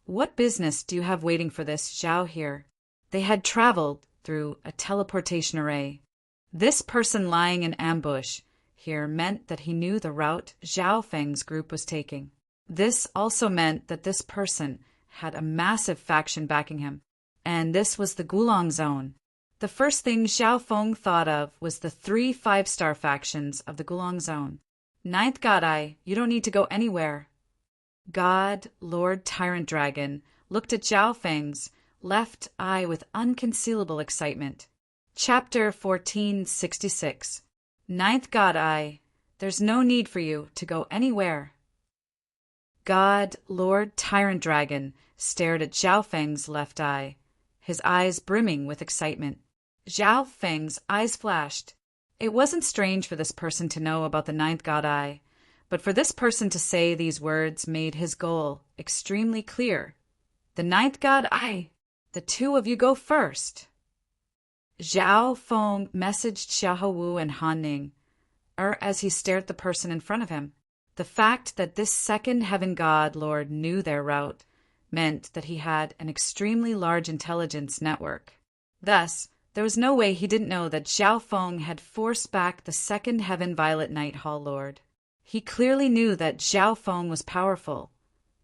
what business do you have waiting for this Zhao here? They had traveled through a teleportation array. This person lying in ambush here meant that he knew the route Zhao Feng's group was taking. This also meant that this person had a massive faction backing him, and this was the Gulong Zone. The first thing Zhao Feng thought of was the 3 5-star factions of the Gulong Zone. Ninth God Eye, you don't need to go anywhere. God, Lord Tyrant Dragon, looked at Zhao Feng's left eye with unconcealable excitement. Chapter 1466. Ninth God Eye, there's no need for you to go anywhere. God, Lord Tyrant Dragon, stared at Zhao Feng's left eye, his eyes brimming with excitement. Zhao Feng's eyes flashed. It wasn't strange for this person to know about the Ninth God Eye, but for this person to say these words made his goal extremely clear. The Ninth God Eye, the two of you go first. Zhao Feng messaged Xiahou Wu and Han Ning, as he stared at the person in front of him. The fact that this second heaven god lord knew their route meant that he had an extremely large intelligence network. Thus, there was no way he didn't know that Zhao Feng had forced back the second heaven Violet Night Hall Lord. He clearly knew that Zhao Feng was powerful,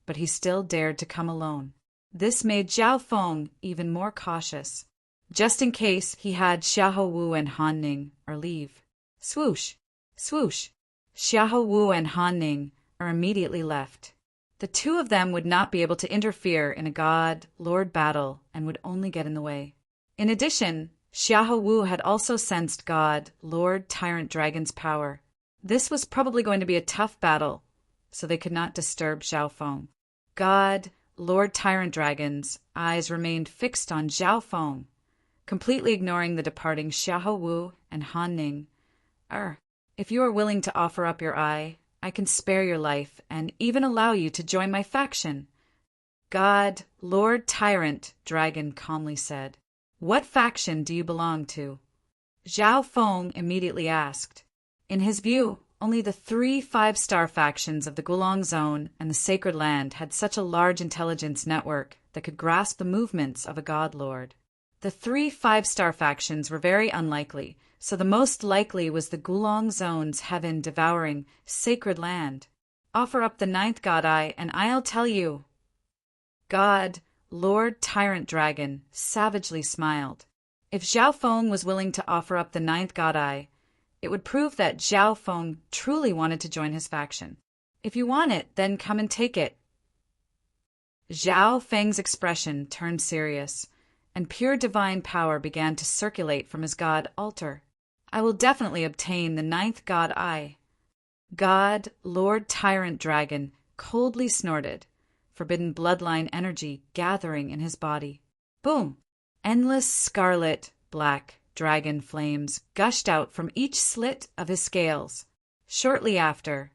but he still dared to come alone. This made Zhao Feng even more cautious, just in case he had Xiahou Wu and Han Ning leave. Swoosh! Swoosh! Xiahou Wu and Han Ning immediately left. The two of them would not be able to interfere in a god-lord battle and would only get in the way. In addition, Xiahou Wu had also sensed God-Lord Tyrant Dragon's power. This was probably going to be a tough battle, so they could not disturb Zhao Feng. God-Lord Tyrant Dragon's eyes remained fixed on Zhao Feng, completely ignoring the departing Xiahou Wu and Han Ning. If you are willing to offer up your eye, I can spare your life and even allow you to join my faction. God, Lord Tyrant, Dragon calmly said. What faction do you belong to? Zhao Feng immediately asked. In his view, only the 3 5-star factions of the Gulong Zone and the Sacred Land had such a large intelligence network that could grasp the movements of a god lord. The 3 5-star factions were very unlikely, so the most likely was the Gulong Zone's heaven-devouring sacred land. Offer up the 9th god eye, and I'll tell you. God, Lord Tyrant Dragon, savagely smiled. If Zhao Feng was willing to offer up the 9th god eye, it would prove that Zhao Feng truly wanted to join his faction. If you want it, then come and take it. Zhao Feng's expression turned serious, and pure divine power began to circulate from his god altar. I will definitely obtain the 9th god eye. God, Lord Tyrant Dragon, coldly snorted, forbidden bloodline energy gathering in his body. Boom! Endless scarlet, black dragon flames gushed out from each slit of his scales. Shortly after,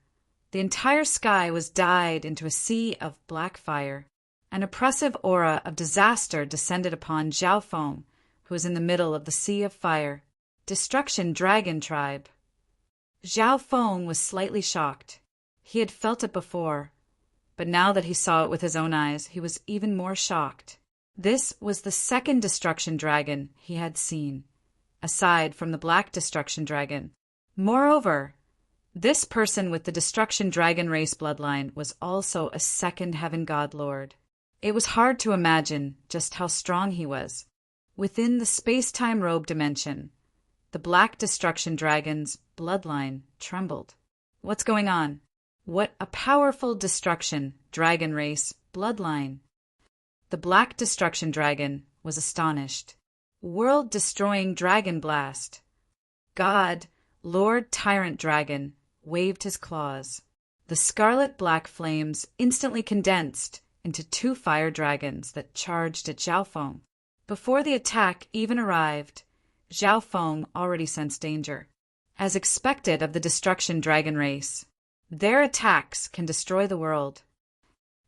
the entire sky was dyed into a sea of black fire. An oppressive aura of disaster descended upon Zhao Feng, who was in the middle of the sea of fire. Destruction Dragon Tribe. Zhao Feng was slightly shocked. He had felt it before, but now that he saw it with his own eyes, he was even more shocked. This was the 2nd Destruction Dragon he had seen, aside from the Black Destruction Dragon. Moreover, this person with the Destruction Dragon race bloodline was also a 2nd Heaven God Lord. It was hard to imagine just how strong he was. Within the space-time robe dimension, the Black Destruction Dragon's bloodline trembled. What's going on? What a powerful Destruction Dragon race bloodline! The Black Destruction Dragon was astonished. World-destroying Dragon Blast. God, Lord Tyrant Dragon, waved his claws. The scarlet-black flames instantly condensed into 2 fire dragons that charged at Zhao Feng. Before the attack even arrived, Zhao Feng already sensed danger. As expected of the Destruction Dragon race, their attacks can destroy the world.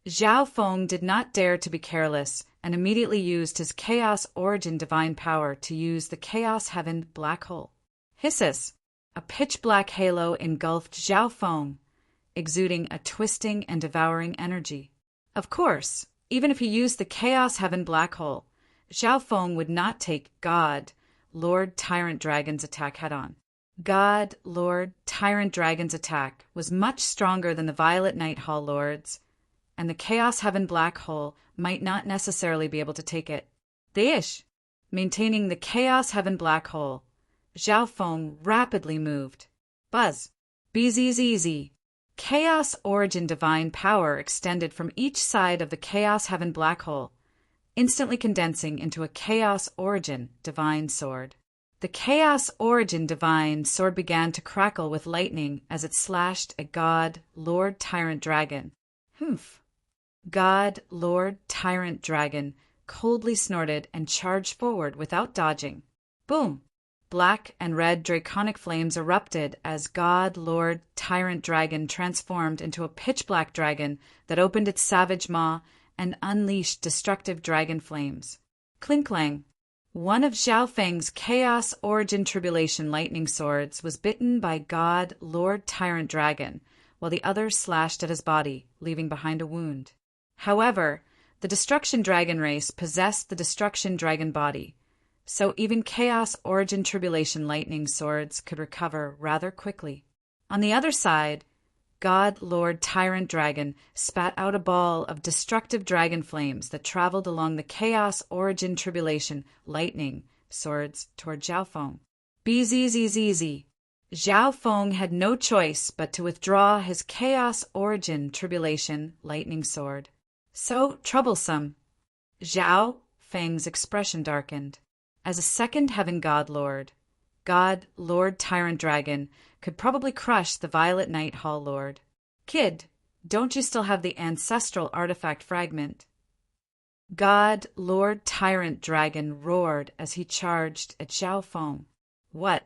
Zhao Feng did not dare to be careless and immediately used his Chaos Origin divine power to use the Chaos Heaven black hole. Hisses! A pitch-black halo engulfed Zhao Feng, exuding a twisting and devouring energy. Of course, even if he used the Chaos Heaven black hole, Zhao Feng would not take God, Lord Tyrant Dragon's attack head-on. God, Lord Tyrant Dragon's attack was much stronger than the Violet Night Hall Lord's, and the Chaos Heaven black hole might not necessarily be able to take it. Maintaining the Chaos Heaven black hole, Zhao Feng rapidly moved. Buzz. BZZZ. Chaos Origin divine power extended from each side of the Chaos Heaven black hole, instantly condensing into a Chaos Origin divine sword. The Chaos Origin divine sword began to crackle with lightning as it slashed at God, Lord Tyrant Dragon. God, Lord Tyrant Dragon coldly snorted and charged forward without dodging. Boom! Black and red draconic flames erupted as God, Lord Tyrant Dragon transformed into a pitch-black dragon that opened its savage maw and unleashed destructive dragon flames. Clink-clang. One of Zhao Feng's Chaos Origin Tribulation lightning swords was bitten by God, Lord Tyrant Dragon, while the other slashed at his body, leaving behind a wound. However, the Destruction Dragon race possessed the Destruction Dragon body, so even Chaos Origin Tribulation lightning swords could recover rather quickly. On the other side, God, Lord Tyrant Dragon spat out a ball of destructive dragon flames that traveled along the Chaos Origin Tribulation lightning swords toward Zhao Feng. BZZZZ. Zhao Feng had no choice but to withdraw his Chaos Origin Tribulation lightning sword. So troublesome. Zhao Feng's expression darkened. As a 2nd Heaven God Lord, God, Lord Tyrant Dragon could probably crush the Violet Night Hall Lord. Kid, don't you still have the ancestral artifact fragment? God, Lord Tyrant Dragon roared as he charged at Zhao Feng. What?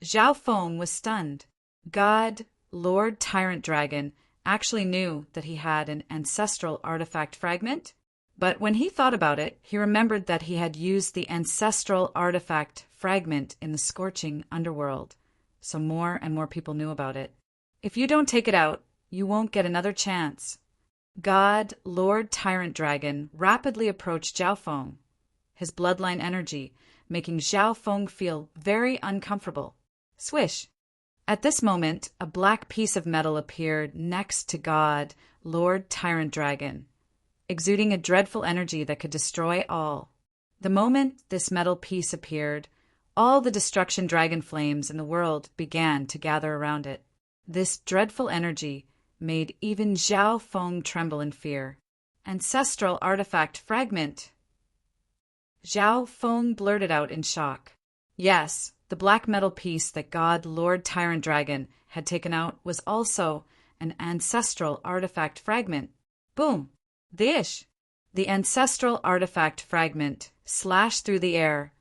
Zhao Feng was stunned. God, Lord Tyrant Dragon actually knew that he had an ancestral artifact fragment? But when he thought about it, he remembered that he had used the ancestral artifact fragment in the scorching underworld, so more and more people knew about it. If you don't take it out, you won't get another chance. God, Lord Tyrant Dragon, rapidly approached Zhao Feng, his bloodline energy making Zhao Feng feel very uncomfortable. Swish! At this moment, a black piece of metal appeared next to God, Lord Tyrant Dragon, exuding a dreadful energy that could destroy all. The moment this metal piece appeared, all the destruction dragon flames in the world began to gather around it. This dreadful energy made even Zhao Feng tremble in fear. Ancestral artifact fragment! Zhao Feng blurted out in shock. Yes, the black metal piece that God Lord Tyrant Dragon had taken out was also an ancestral artifact fragment. Boom! Dish! The ancestral artifact fragment slashed through the air,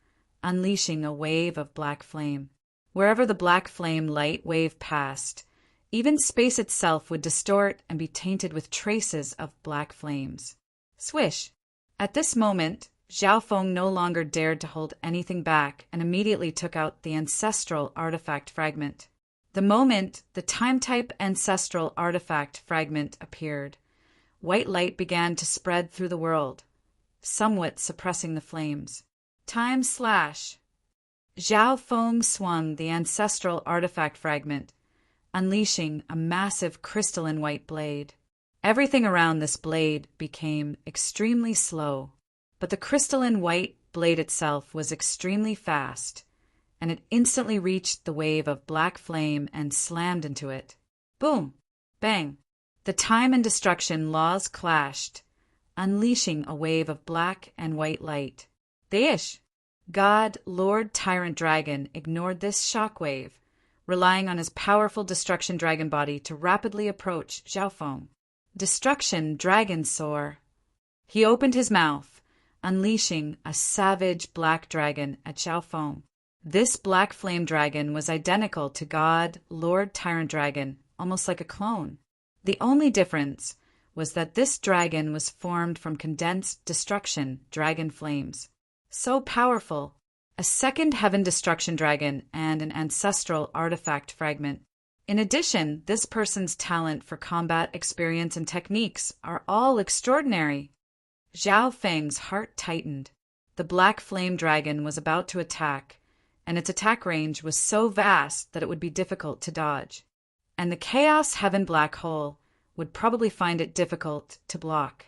unleashing a wave of black flame. Wherever the black flame light wave passed, even space itself would distort and be tainted with traces of black flames. Swish! At this moment, Zhao Feng no longer dared to hold anything back and immediately took out the ancestral artifact fragment. The moment the time-type ancestral artifact fragment appeared, white light began to spread through the world, somewhat suppressing the flames. Time slash! Zhao Feng swung the ancestral artifact fragment, unleashing a massive crystalline white blade. Everything around this blade became extremely slow, but the crystalline white blade itself was extremely fast, and it instantly reached the wave of black flame and slammed into it. Boom! Bang! The time and destruction laws clashed, unleashing a wave of black and white light. Dish! God, Lord Tyrant Dragon, ignored this shockwave, relying on his powerful destruction dragon body to rapidly approach Zhao Feng. Destruction Dragon Soar! He opened his mouth, unleashing a savage black dragon at Zhao Feng. This black flame dragon was identical to God, Lord Tyrant Dragon, almost like a clone. The only difference was that this dragon was formed from condensed destruction dragon flames. So powerful! A second heaven destruction dragon and an ancestral artifact fragment. In addition, this person's talent for combat experience and techniques are all extraordinary. Zhao Feng's heart tightened. The black flame dragon was about to attack, and its attack range was so vast that it would be difficult to dodge. And the Chaos Heaven Black Hole would probably find it difficult to block.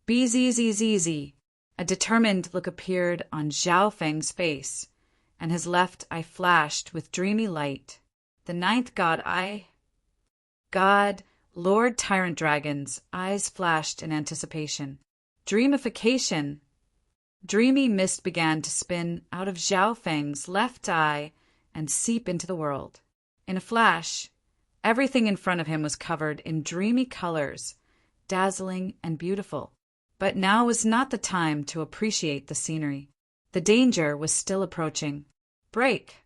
Bzzz. A determined look appeared on Zhao Feng's face, and his left eye flashed with dreamy light. The ninth god eye? God, Lord Tyrant Dragon's eyes flashed in anticipation. Dreamification! Dreamy mist began to spin out of Zhao Feng's left eye and seep into the world. In a flash, everything in front of him was covered in dreamy colors, dazzling and beautiful. But now was not the time to appreciate the scenery. The danger was still approaching. Break!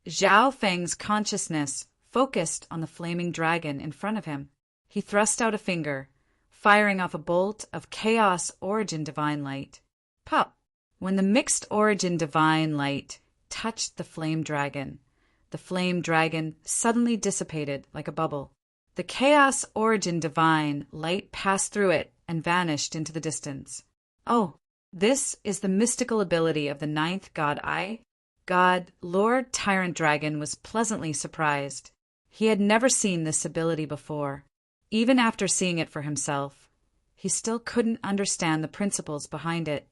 Zhao Feng's consciousness focused on the flaming dragon in front of him. He thrust out a finger, firing off a bolt of Chaos Origin Divine Light. Pop! When the Mixed Origin Divine Light touched the flame dragon suddenly dissipated like a bubble. The Chaos Origin Divine Light passed through it and vanished into the distance. Oh, this is the mystical ability of the ninth god eye? God, Lord Tyrant Dragon was pleasantly surprised. He had never seen this ability before. Even after seeing it for himself, he still couldn't understand the principles behind it.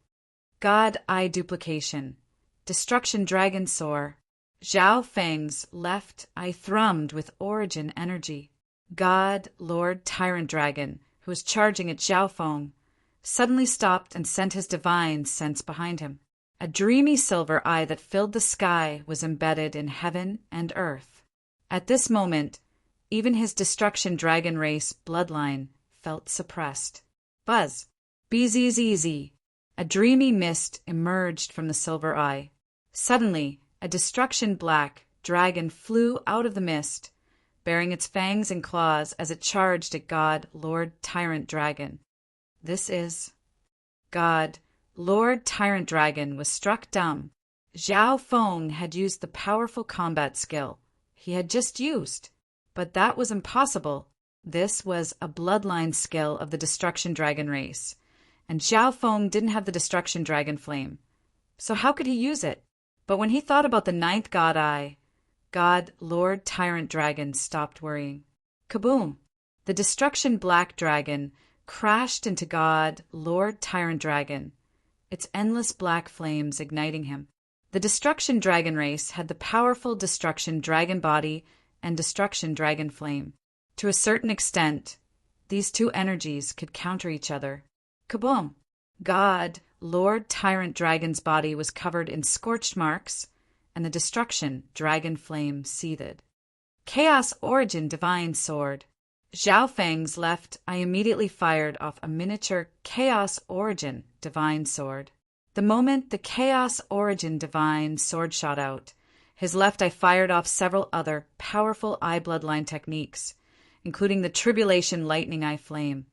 God Eye Duplication. Destruction Dragon Soar. Zhao Feng's left eye thrummed with origin energy. God, Lord Tyrant Dragon, who was charging at Zhao Feng, suddenly stopped and sent his divine sense behind him. A dreamy silver eye that filled the sky was embedded in heaven and earth. At this moment, even his destruction dragon race bloodline felt suppressed. Buzz! Bzzz! A dreamy mist emerged from the silver eye. Suddenly, a destruction black dragon flew out of the mist, bearing its fangs and claws as it charged at God, Lord Tyrant Dragon. This is... God, Lord Tyrant Dragon was struck dumb. Zhao Feng had used the powerful combat skill he had just used, but that was impossible. This was a bloodline skill of the Destruction Dragon race, and Zhao Feng didn't have the Destruction Dragon flame. So how could he use it? But when he thought about the ninth God Eye, God Lord Tyrant Dragon stopped worrying. Kaboom! The Destruction Black Dragon crashed into God Lord Tyrant Dragon, its endless black flames igniting him. The Destruction Dragon race had the powerful Destruction Dragon body and Destruction Dragon flame. To a certain extent, these two energies could counter each other. Kaboom! God Lord Tyrant Dragon's body was covered in scorched marks, and the Destruction Dragon flame seethed. Chaos Origin Divine Sword. Zhao Feng's left eye immediately fired off a miniature Chaos Origin Divine Sword. The moment the Chaos Origin Divine Sword shot out, his left eye fired off several other powerful eye bloodline techniques, including the Tribulation Lightning Eye Flame,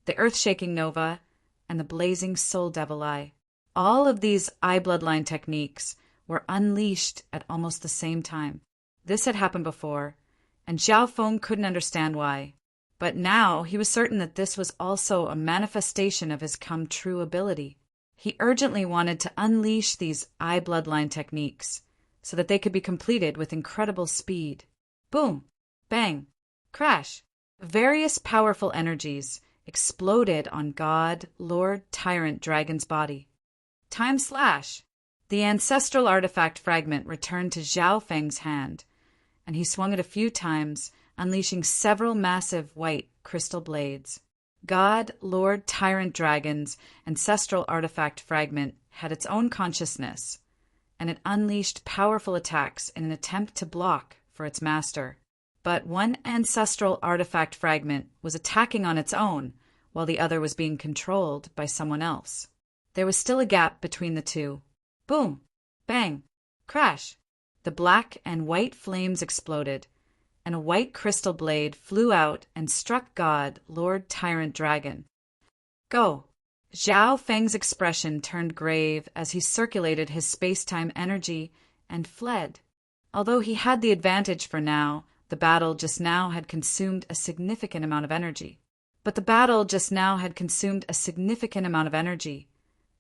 the Earth-Shaking Nova, and the Blazing Soul Devil Eye. All of these eye bloodline techniques were unleashed at almost the same time. This had happened before, and Zhao Feng couldn't understand why. But now he was certain that this was also a manifestation of his come-true ability. He urgently wanted to unleash these eye bloodline techniques so that they could be completed with incredible speed. Boom! Bang! Crash! Various powerful energies exploded on God Lord Tyrant Dragon's body. Time slash! The ancestral artifact fragment returned to Zhao Feng's hand, and he swung it a few times, unleashing several massive white crystal blades. God Lord Tyrant Dragon's ancestral artifact fragment had its own consciousness, and it unleashed powerful attacks in an attempt to block for its master. But one ancestral artifact fragment was attacking on its own, while the other was being controlled by someone else. There was still a gap between the two. Boom! Bang! Crash! The black and white flames exploded, and a white crystal blade flew out and struck God Lord Tyrant Dragon. Go! Zhao Feng's expression turned grave as he circulated his space-time energy and fled. Although he had the advantage for now, the battle just now had consumed a significant amount of energy.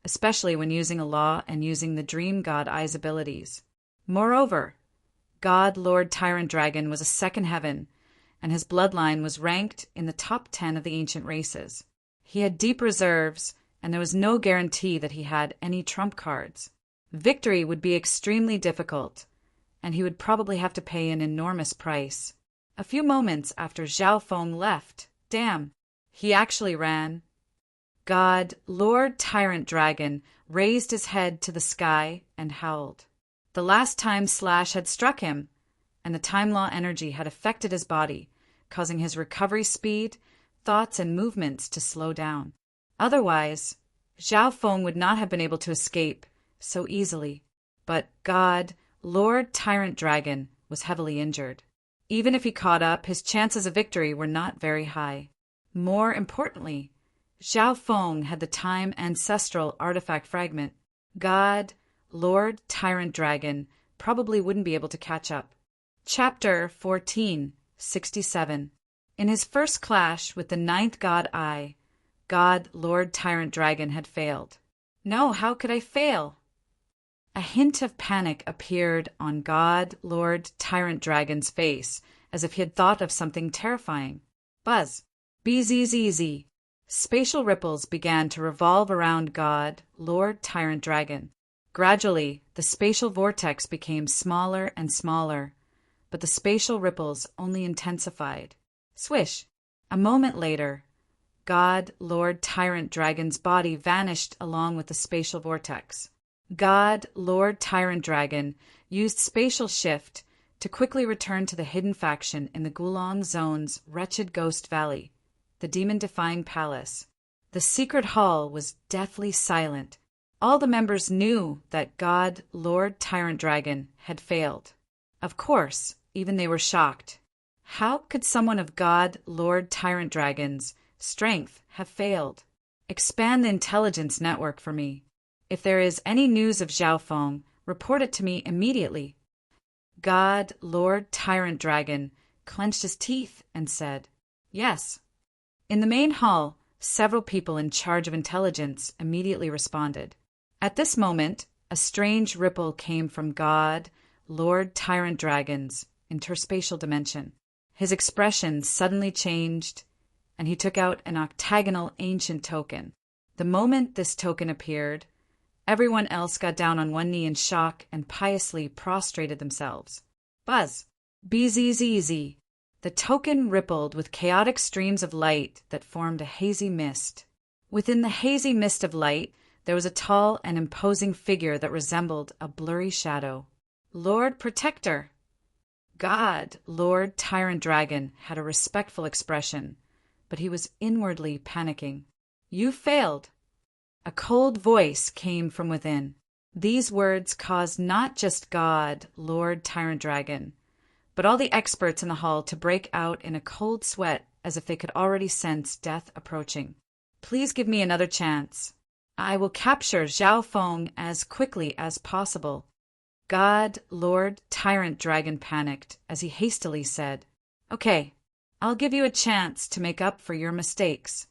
Especially when using a law and using the Dream God Eye's abilities. Moreover, God Lord Tyrant Dragon was a second heaven, and his bloodline was ranked in the top 10 of the ancient races. He had deep reserves, and there was no guarantee that he had any trump cards. Victory would be extremely difficult, and he would probably have to pay an enormous price. A few moments after Zhao Feng left, he actually ran. God Lord Tyrant Dragon raised his head to the sky and howled. The last time Slash had struck him, and the time law energy had affected his body, causing his recovery speed, thoughts, and movements to slow down. Otherwise, Zhao Feng would not have been able to escape so easily. But God Lord Tyrant Dragon was heavily injured. Even if he caught up, his chances of victory were not very high. More importantly, Zhao Feng had the time ancestral artifact fragment. God Lord Tyrant Dragon probably wouldn't be able to catch up. Chapter 1467. In his first clash with the ninth God Eye, God Lord Tyrant Dragon had failed. No, how could I fail? A hint of panic appeared on God Lord Tyrant Dragon's face, as if he had thought of something terrifying. Buzz. BZZZ. Spatial ripples began to revolve around God Lord Tyrant Dragon. Gradually, the spatial vortex became smaller and smaller, but the spatial ripples only intensified. Swish! A moment later, God Lord Tyrant Dragon's body vanished along with the spatial vortex. God Lord Tyrant Dragon used spatial shift to quickly return to the hidden faction in the Gulong Zone's wretched ghost valley, the demon-defying palace. The secret hall was deathly silent. All the members knew that God Lord Tyrant Dragon had failed. Of course, even they were shocked. How could someone of God Lord Tyrant Dragon's strength have failed? Expand the intelligence network for me. If there is any news of Zhao Feng, report it to me immediately. God Lord Tyrant Dragon clenched his teeth and said, Yes. In the main hall, several people in charge of intelligence immediately responded. At this moment, a strange ripple came from God, Lord Tyrant Dragon's interspatial dimension. His expression suddenly changed, and he took out an octagonal ancient token. The moment this token appeared, everyone else got down on one knee in shock and piously prostrated themselves. Buzz! BZZZ! The token rippled with chaotic streams of light that formed a hazy mist. Within the hazy mist of light, there was a tall and imposing figure that resembled a blurry shadow. Lord Protector! God, Lord Tyrant Dragon, had a respectful expression, but he was inwardly panicking. You failed. A cold voice came from within. These words caused not just God, Lord Tyrant Dragon, but all the experts in the hall to break out in a cold sweat as if they could already sense death approaching. Please give me another chance. I will capture Zhao Feng as quickly as possible. God, Lord Tyrant Dragon panicked as he hastily said, Okay, I'll give you a chance to make up for your mistakes.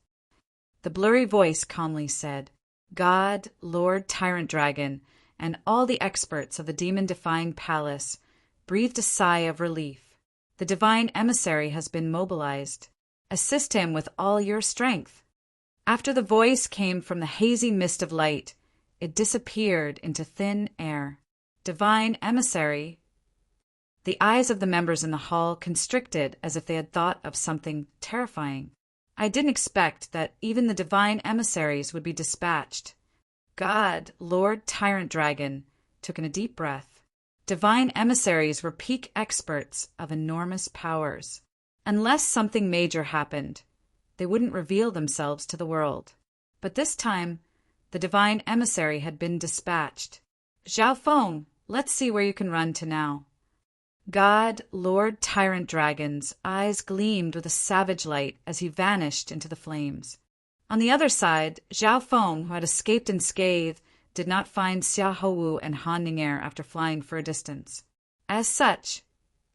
The blurry voice calmly said, God, Lord Tyrant Dragon, and all the experts of the demon-defying palace breathed a sigh of relief. The divine emissary has been mobilized. Assist him with all your strength. After the voice came from the hazy mist of light, it disappeared into thin air. Divine emissary. The eyes of the members in the hall constricted as if they had thought of something terrifying. I didn't expect that even the divine emissaries would be dispatched. God, Lord Tyrant Dragon, took in a deep breath. Divine emissaries were peak experts of enormous powers. Unless something major happened, they wouldn't reveal themselves to the world. But this time, the divine emissary had been dispatched. Zhao Feng, let's see where you can run to now. God, Lord Tyrant Dragon's eyes gleamed with a savage light as he vanished into the flames. On the other side, Zhao Feng, who had escaped unscathed, did not find Xia Houwu and Han Ning'er after flying for a distance. As such,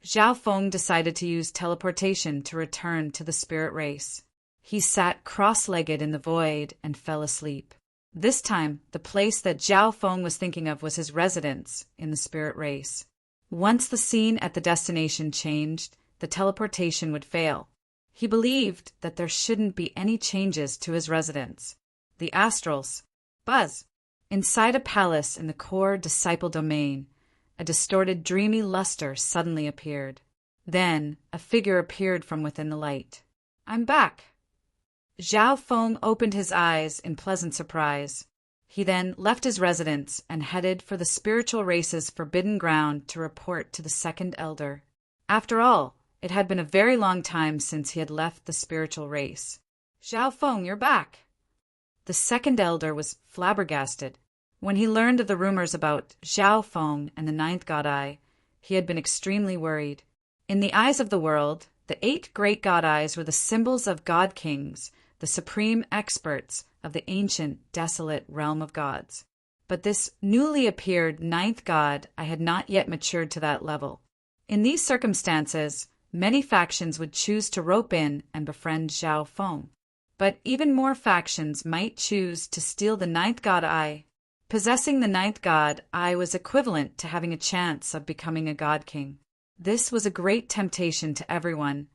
Zhao Feng decided to use teleportation to return to the spirit race. He sat cross-legged in the void and fell asleep. This time, the place that Zhao Feng was thinking of was his residence in the spirit race. Once the scene at the destination changed, the teleportation would fail. He believed that there shouldn't be any changes to his residence. The astrals. Buzz. Inside a palace in the core disciple domain, a distorted dreamy luster suddenly appeared. Then a figure appeared from within the light. I'm back. Zhao Feng opened his eyes in pleasant surprise. He then left his residence and headed for the spiritual race's forbidden ground to report to the second elder. After all, it had been a very long time since he had left the spiritual race. Zhao Feng, you're back. The second elder was flabbergasted. When he learned of the rumors about Zhao Feng and the ninth god eye, he had been extremely worried. In the eyes of the world, the 8 great god eyes were the symbols of god kings, the supreme experts of the ancient, desolate realm of gods. But this newly appeared ninth god eye had not yet matured to that level. In these circumstances, many factions would choose to rope in and befriend Zhao Feng. But even more factions might choose to steal the ninth god eye. Possessing the ninth god eye was equivalent to having a chance of becoming a god king. This was a great temptation to everyone,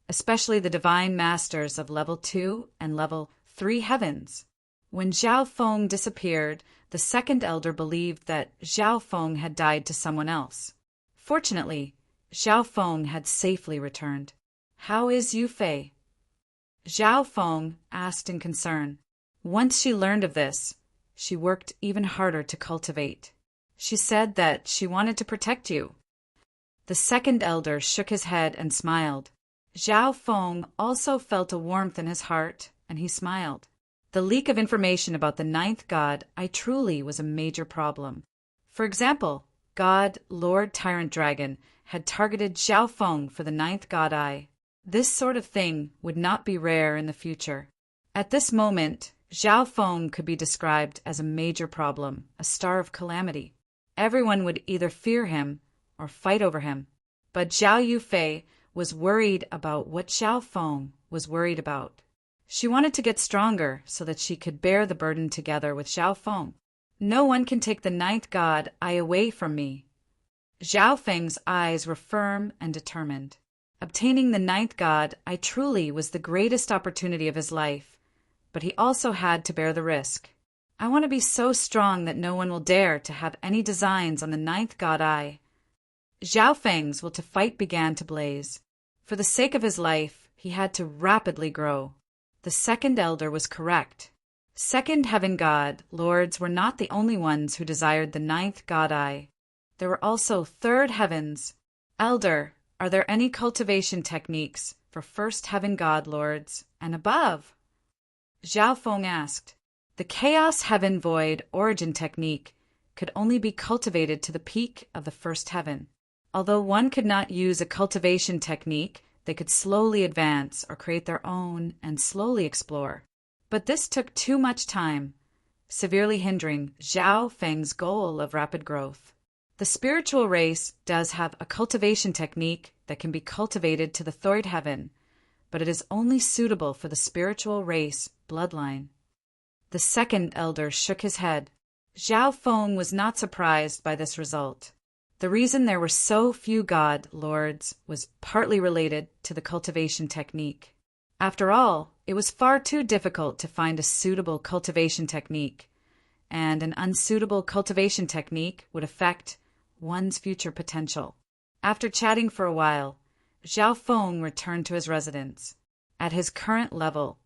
especially the divine masters of level 2 and level 3 heavens. When Zhao Feng disappeared, the second elder believed that Zhao Feng had died to someone else. Fortunately, Zhao Feng had safely returned. How is Yu Fei? Zhao Feng asked in concern. Once she learned of this, she worked even harder to cultivate. She said that she wanted to protect you. The second elder shook his head and smiled. Zhao Feng also felt a warmth in his heart, and he smiled. The leak of information about the ninth god eye truly was a major problem. For example, God, Lord Tyrant Dragon, had targeted Zhao Feng for the ninth god eye. This sort of thing would not be rare in the future. At this moment, Zhao Feng could be described as a major problem, a star of calamity. Everyone would either fear him or fight over him. But Zhao Yufei was worried about what Xiao Feng was worried about. She wanted to get stronger so that she could bear the burden together with Xiao Feng. No one can take the ninth god eye away from me. Xiao Feng's eyes were firm and determined. Obtaining the ninth god eye truly was the greatest opportunity of his life, but he also had to bear the risk. I want to be so strong that no one will dare to have any designs on the ninth god eye. Xiao Feng's will to fight began to blaze. For the sake of his life, he had to rapidly grow. The second elder was correct. Second heaven god lords were not the only ones who desired the ninth god eye. There were also third heavens. Elder, are there any cultivation techniques for first heaven god lords and above? Xiao Feng asked. The chaos heaven void origin technique could only be cultivated to the peak of the first heaven. Although one could not use a cultivation technique, they could slowly advance or create their own and slowly explore. But this took too much time, severely hindering Xiao Feng's goal of rapid growth. The spiritual race does have a cultivation technique that can be cultivated to the third heaven, but it is only suitable for the spiritual race bloodline. The second elder shook his head. Xiao Feng was not surprised by this result. The reason there were so few god lords was partly related to the cultivation technique. After all, it was far too difficult to find a suitable cultivation technique, and an unsuitable cultivation technique would affect one's future potential. After chatting for a while, Xiao Feng returned to his residence. At his current level,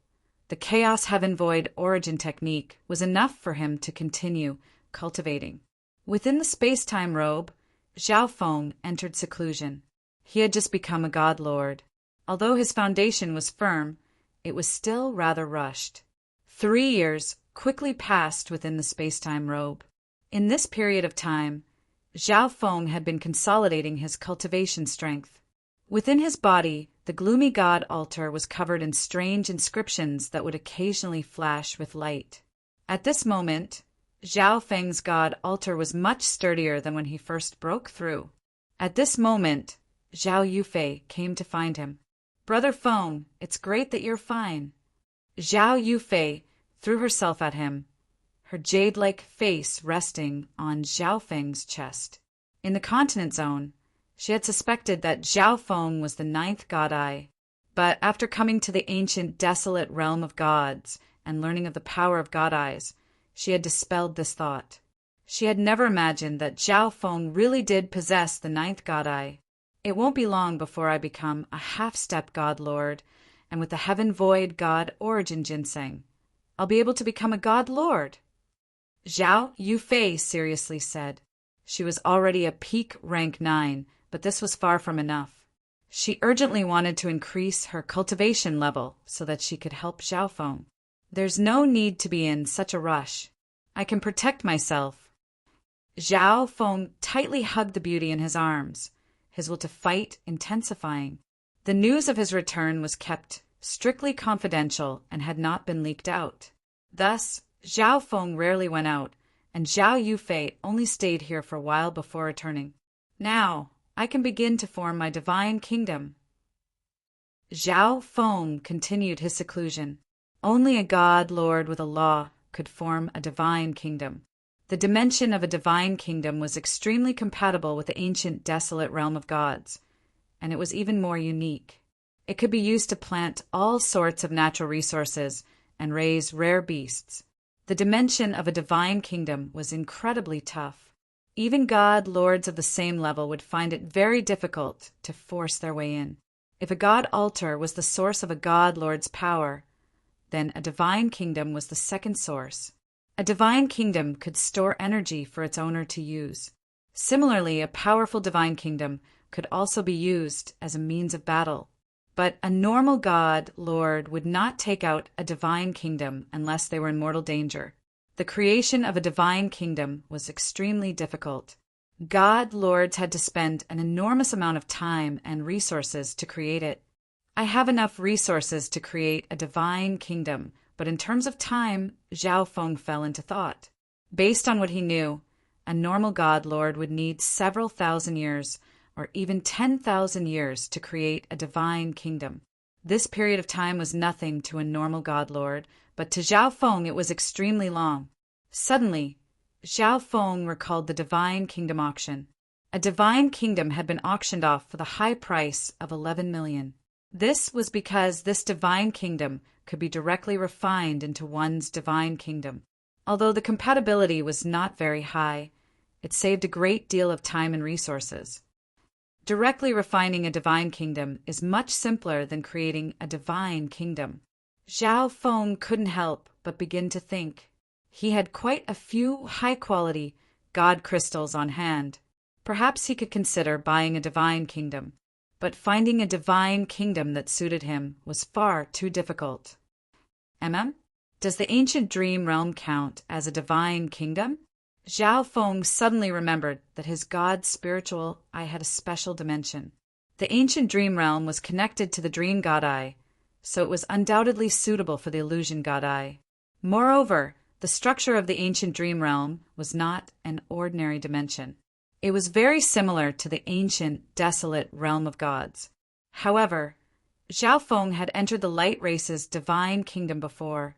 the Chaos Heaven Void origin technique was enough for him to continue cultivating. Within the space-time robe, Xiao Feng entered seclusion. He had just become a god lord. Although his foundation was firm, it was still rather rushed. 3 years quickly passed within the space-time robe. In this period of time, Xiao Feng had been consolidating his cultivation strength. Within his body, the gloomy god altar was covered in strange inscriptions that would occasionally flash with light. At this moment, Xiao Feng's god altar was much sturdier than when he first broke through. At this moment, Zhao Yufei came to find him. "Brother Feng, it's great that you're fine." Zhao Yufei threw herself at him, her jade-like face resting on Xiao Feng's chest. In the continent zone, she had suspected that Xiao Feng was the ninth god eye, but after coming to the ancient desolate realm of gods and learning of the power of god eyes, she had dispelled this thought. She had never imagined that Xiao Feng really did possess the ninth god eye. It won't be long before I become a half-step god lord, and with the heaven void god origin ginseng, I'll be able to become a god lord. Zhao Yufei seriously said. She was already a peak rank 9, but this was far from enough. She urgently wanted to increase her cultivation level so that she could help Xiao Feng. There's no need to be in such a rush. I can protect myself. Xiao Feng tightly hugged the beauty in his arms, his will to fight intensifying. The news of his return was kept strictly confidential and had not been leaked out. Thus, Xiao Feng rarely went out, and Zhao Yufei only stayed here for a while before returning. Now, I can begin to form my divine kingdom. Xiao Feng continued his seclusion. Only a god lord with a law could form a divine kingdom. The dimension of a divine kingdom was extremely compatible with the ancient desolate realm of gods, and it was even more unique. It could be used to plant all sorts of natural resources and raise rare beasts. The dimension of a divine kingdom was incredibly tough. Even god lords of the same level would find it very difficult to force their way in. If a god altar was the source of a god lord's power, then a divine kingdom was the second source. A divine kingdom could store energy for its owner to use. Similarly, a powerful divine kingdom could also be used as a means of battle. But a normal god lord would not take out a divine kingdom unless they were in mortal danger. The creation of a divine kingdom was extremely difficult. God lords had to spend an enormous amount of time and resources to create it. I have enough resources to create a divine kingdom, but in terms of time, Xiao Feng fell into thought. Based on what he knew, a normal god lord would need several thousand years, or even 10,000 years to create a divine kingdom. This period of time was nothing to a normal god lord, but to Zhao Feng it was extremely long. Suddenly, Zhao Feng recalled the divine kingdom auction. A divine kingdom had been auctioned off for the high price of 11 million. This was because this divine kingdom could be directly refined into one's divine kingdom. Although the compatibility was not very high, it saved a great deal of time and resources. Directly refining a divine kingdom is much simpler than creating a divine kingdom. Zhao Feng couldn't help but begin to think. He had quite a few high-quality god crystals on hand. Perhaps he could consider buying a divine kingdom, but finding a divine kingdom that suited him was far too difficult. Does the ancient dream realm count as a divine kingdom? Zhao Feng suddenly remembered that his god's spiritual eye had a special dimension. The ancient dream realm was connected to the dream god eye, so it was undoubtedly suitable for the illusion god eye. Moreover, the structure of the ancient dream realm was not an ordinary dimension. It was very similar to the ancient, desolate realm of gods. However, Zhao Feng had entered the light race's divine kingdom before,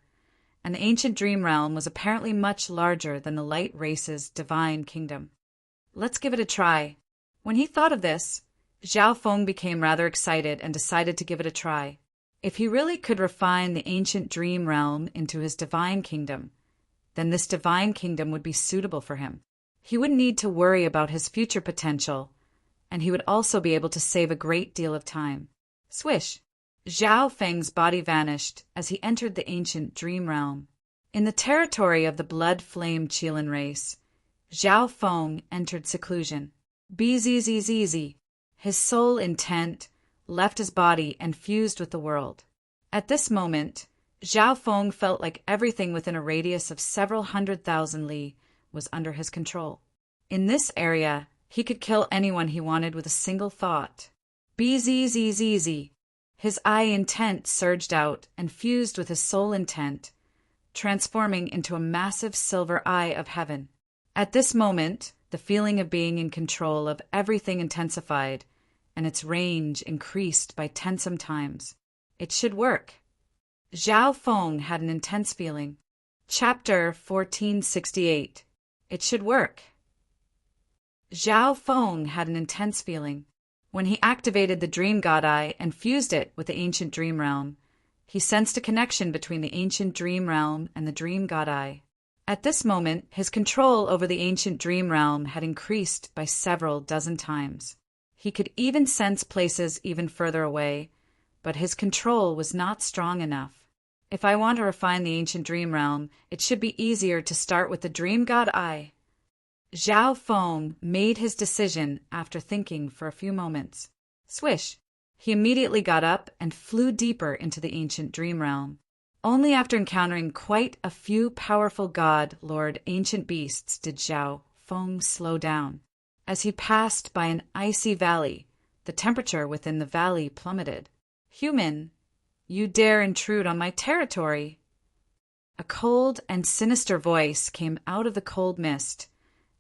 and the ancient dream realm was apparently much larger than the light race's divine kingdom. Let's give it a try. When he thought of this, Zhao Feng became rather excited and decided to give it a try. If he really could refine the ancient dream realm into his divine kingdom, then this divine kingdom would be suitable for him. He wouldn't need to worry about his future potential, and he would also be able to save a great deal of time. Swish! Zhao Feng's body vanished as he entered the ancient dream realm. In the territory of the blood-flame Qilin race, Zhao Feng entered seclusion. Bzzz. His soul intent left his body and fused with the world. At this moment, Zhao Feng felt like everything within a radius of several 100,000 li was under his control. In this area, he could kill anyone he wanted with a single thought. Bzzz. His eye intent surged out and fused with his soul intent, transforming into a massive silver eye of heaven. At this moment, the feeling of being in control of everything intensified, and its range increased by tensome times. It should work. Zhao Feng had an intense feeling. Chapter 1468. It should work. Zhao Feng had an intense feeling. When he activated the Dream God Eye and fused it with the Ancient Dream Realm, he sensed a connection between the Ancient Dream Realm and the Dream God Eye. At this moment, his control over the Ancient Dream Realm had increased by several dozen times. He could even sense places even further away, but his control was not strong enough. If I want to refine the Ancient Dream Realm, it should be easier to start with the Dream God Eye. Zhao Feng made his decision after thinking for a few moments. Swish! He immediately got up and flew deeper into the ancient dream realm. Only after encountering quite a few powerful god, lord, ancient beasts did Zhao Feng slow down. As he passed by an icy valley, the temperature within the valley plummeted. Human, you dare intrude on my territory! A cold and sinister voice came out of the cold mist,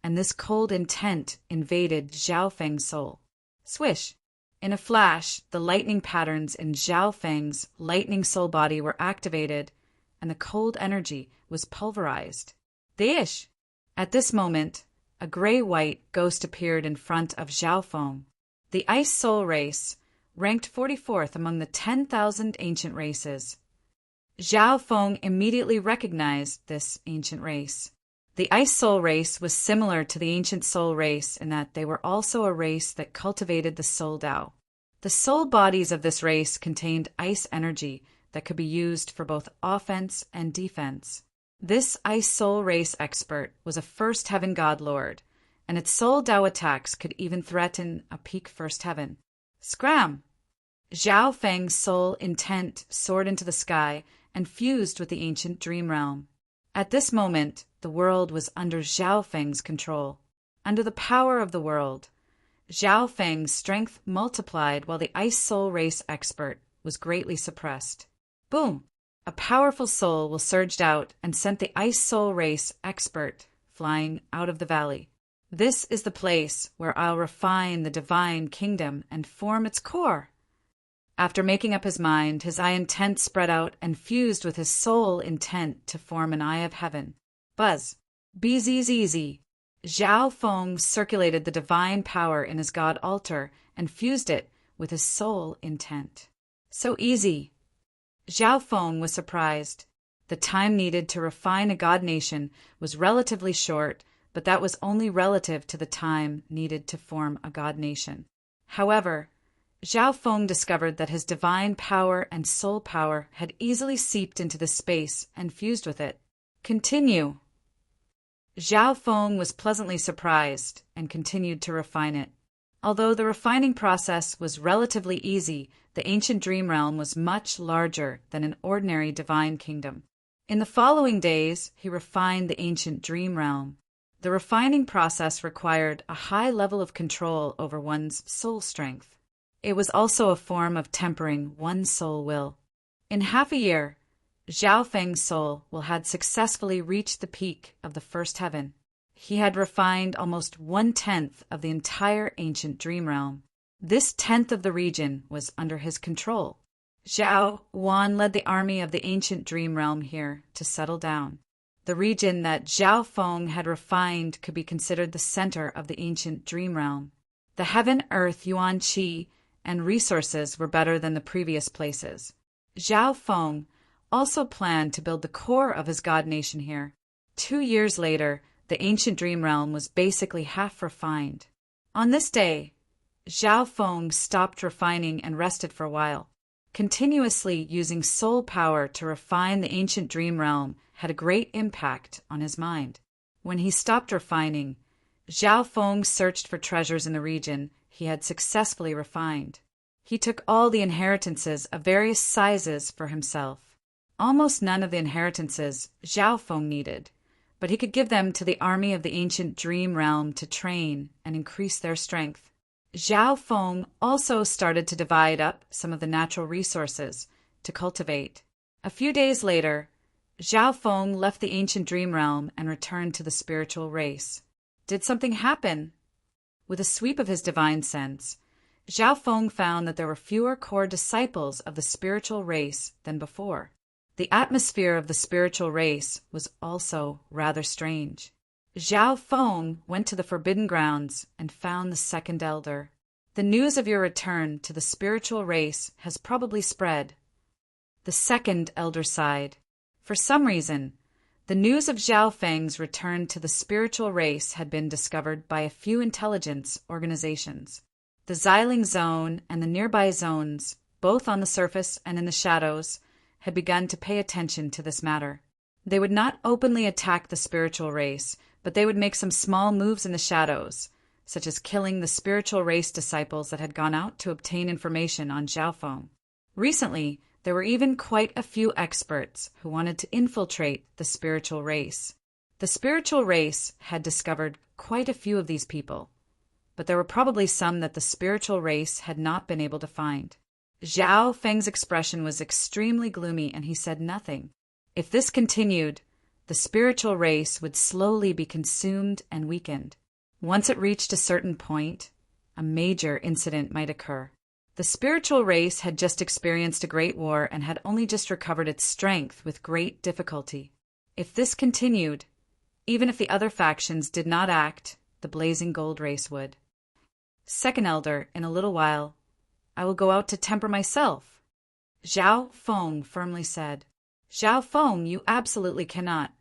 and this cold intent invaded Zhao Feng's soul. Swish! In a flash, the lightning patterns in Zhao Feng's lightning soul body were activated, and the cold energy was pulverized. Dish! At this moment, a gray-white ghost appeared in front of Zhao Feng. The Ice Soul race ranked 44th among the 10,000 ancient races. Zhao Feng immediately recognized this ancient race. The Ice Soul race was similar to the Ancient Soul race in that they were also a race that cultivated the Soul Dao. The soul bodies of this race contained ice energy that could be used for both offense and defense. This Ice Soul race expert was a First Heaven God Lord, and its Soul Dao attacks could even threaten a peak First Heaven. Scram! Zhao Feng's soul intent soared into the sky and fused with the ancient dream realm. At this moment, the world was under Zhao Feng's control. Under the power of the world, Zhao Feng's strength multiplied while the Ice Soul race expert was greatly suppressed. Boom! A powerful soul will surged out and sent the Ice Soul race expert flying out of the valley. This is the place where I'll refine the divine kingdom and form its core. After making up his mind, his eye intent spread out and fused with his soul intent to form an eye of heaven. Buzz. BZZZ. Zhao Feng circulated the divine power in his god altar and fused it with his soul intent. So easy. Zhao Feng was surprised. The time needed to refine a god nation was relatively short, but that was only relative to the time needed to form a god nation. However, Zhao Feng discovered that his divine power and soul power had easily seeped into the space and fused with it. Continue. Zhao Feng was pleasantly surprised and continued to refine it. Although the refining process was relatively easy, the ancient dream realm was much larger than an ordinary divine kingdom. In the following days, he refined the ancient dream realm. The refining process required a high level of control over one's soul strength. It was also a form of tempering one's soul will. In half a year, Zhao Feng's soul will had successfully reached the peak of the first heaven. He had refined almost 1/10 of the entire ancient dream realm. This 10th of the region was under his control. Zhao Wan led the army of the ancient dream realm here to settle down. The region that Zhao Feng had refined could be considered the center of the ancient dream realm. The heaven, earth, yuan qi, and resources were better than the previous places. Zhao Feng also planned to build the core of his god nation here. 2 years later, the ancient dream realm was basically half refined. On this day, Zhao Feng stopped refining and rested for a while. Continuously using soul power to refine the ancient dream realm had a great impact on his mind. When he stopped refining, Zhao Feng searched for treasures in the region he had successfully refined. He took all the inheritances of various sizes for himself. Almost none of the inheritances Zhao Feng needed, but he could give them to the army of the ancient dream realm to train and increase their strength. Zhao Feng also started to divide up some of the natural resources to cultivate. A few days later, Zhao Feng left the ancient dream realm and returned to the spiritual race. Did something happen? With a sweep of his divine sense, Zhao Feng found that there were fewer core disciples of the spiritual race than before. The atmosphere of the spiritual race was also rather strange. Zhao Feng went to the Forbidden Grounds and found the second elder. The news of your return to the spiritual race has probably spread. The second elder sighed. For some reason, the news of Zhao Feng's return to the spiritual race had been discovered by a few intelligence organizations. The Xiling Zone and the nearby zones, both on the surface and in the shadows, had begun to pay attention to this matter. They would not openly attack the spiritual race, but they would make some small moves in the shadows, such as killing the spiritual race disciples that had gone out to obtain information on Zhao Feng. Recently, there were even quite a few experts who wanted to infiltrate the spiritual race. The spiritual race had discovered quite a few of these people, but there were probably some that the spiritual race had not been able to find. Zhao Feng's expression was extremely gloomy, and he said nothing. If this continued, the spiritual race would slowly be consumed and weakened. Once it reached a certain point, a major incident might occur. The spiritual race had just experienced a great war and had only just recovered its strength with great difficulty. If this continued, even if the other factions did not act, the blazing gold race would. Second elder, in a little while, I will go out to temper myself. Zhao Feng firmly said. Zhao Feng, you absolutely cannot.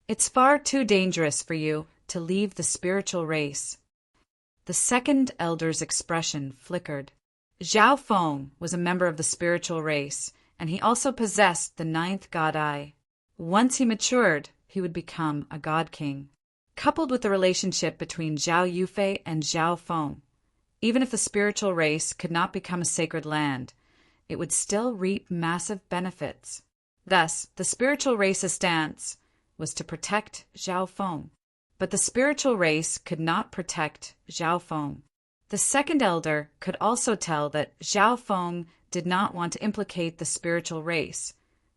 It's far too dangerous for you to leave the spiritual race. The second elder's expression flickered. Zhao Feng was a member of the spiritual race, and he also possessed the 9th god eye. Once he matured, he would become a god king. Coupled with the relationship between Zhao Yufei and Zhao Feng, even if the spiritual race could not become a sacred land, it would still reap massive benefits. Thus, the spiritual race's stance was to protect Zhao Feng, but the spiritual race could not protect Zhao Feng. The second elder could also tell that Zhao Feng did not want to implicate the spiritual race,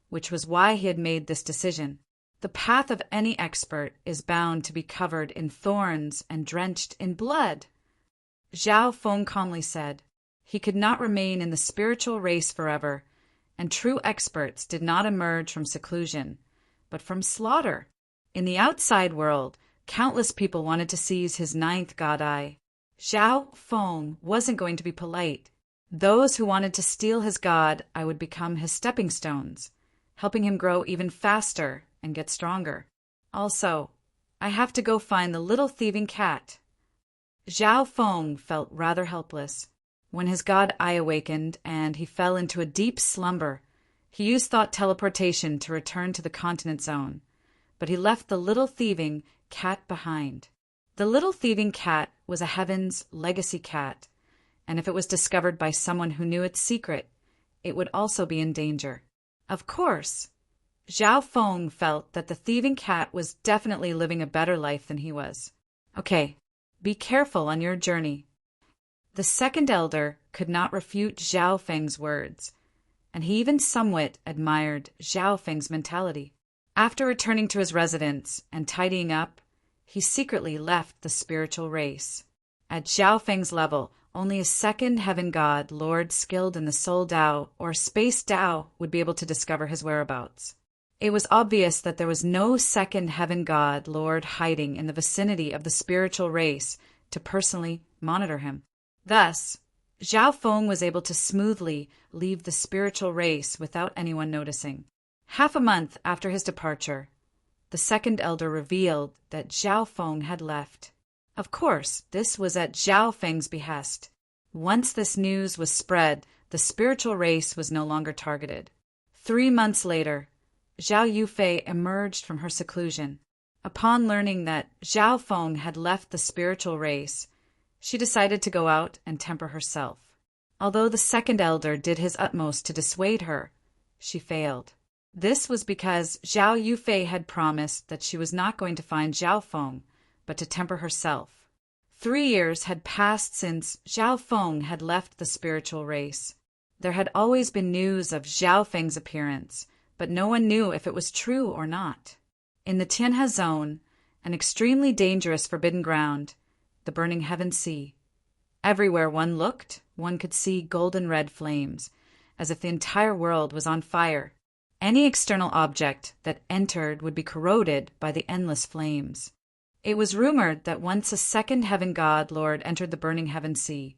which was why he had made this decision. The path of any expert is bound to be covered in thorns and drenched in blood. Zhao Feng calmly said. He could not remain in the spiritual race forever, and true experts did not emerge from seclusion, but from slaughter. In the outside world, countless people wanted to seize his ninth god eye. Zhao Feng wasn't going to be polite. Those who wanted to steal his god eye would become his stepping stones, helping him grow even faster and get stronger. Also, I have to go find the little thieving cat. Zhao Feng felt rather helpless. When his god eye awakened and he fell into a deep slumber, he used thought teleportation to return to the continent zone, but he left the little thieving cat behind. The little thieving cat was a heaven's legacy cat, and if it was discovered by someone who knew its secret, it would also be in danger. Of course, Zhao Feng felt that the thieving cat was definitely living a better life than he was. Okay, be careful on your journey. The second elder could not refute Zhao Feng's words, and he even somewhat admired Zhao Feng's mentality. After returning to his residence and tidying up, he secretly left the spiritual race. At Zhao Feng's level, only a second heaven god lord skilled in the Soul Dao or Space Dao would be able to discover his whereabouts. It was obvious that there was no second heaven god lord hiding in the vicinity of the spiritual race to personally monitor him. Thus, Zhao Feng was able to smoothly leave the spiritual race without anyone noticing. Half a month after his departure, the second elder revealed that Zhao Feng had left. Of course, this was at Zhao Feng's behest. Once this news was spread, the spiritual race was no longer targeted. 3 months later, Zhao Yufei emerged from her seclusion. Upon learning that Zhao Feng had left the spiritual race, she decided to go out and temper herself. Although the second elder did his utmost to dissuade her, she failed. This was because Zhao Yufei had promised that she was not going to find Zhao Feng, but to temper herself. 3 years had passed since Zhao Feng had left the spiritual race. There had always been news of Zhao Feng's appearance, but no one knew if it was true or not. In the Tianhe Zone, an extremely dangerous forbidden ground, the burning heaven sea. Everywhere one looked, one could see golden red flames, as if the entire world was on fire. Any external object that entered would be corroded by the endless flames. It was rumored that once a second heaven god lord entered the burning heaven sea.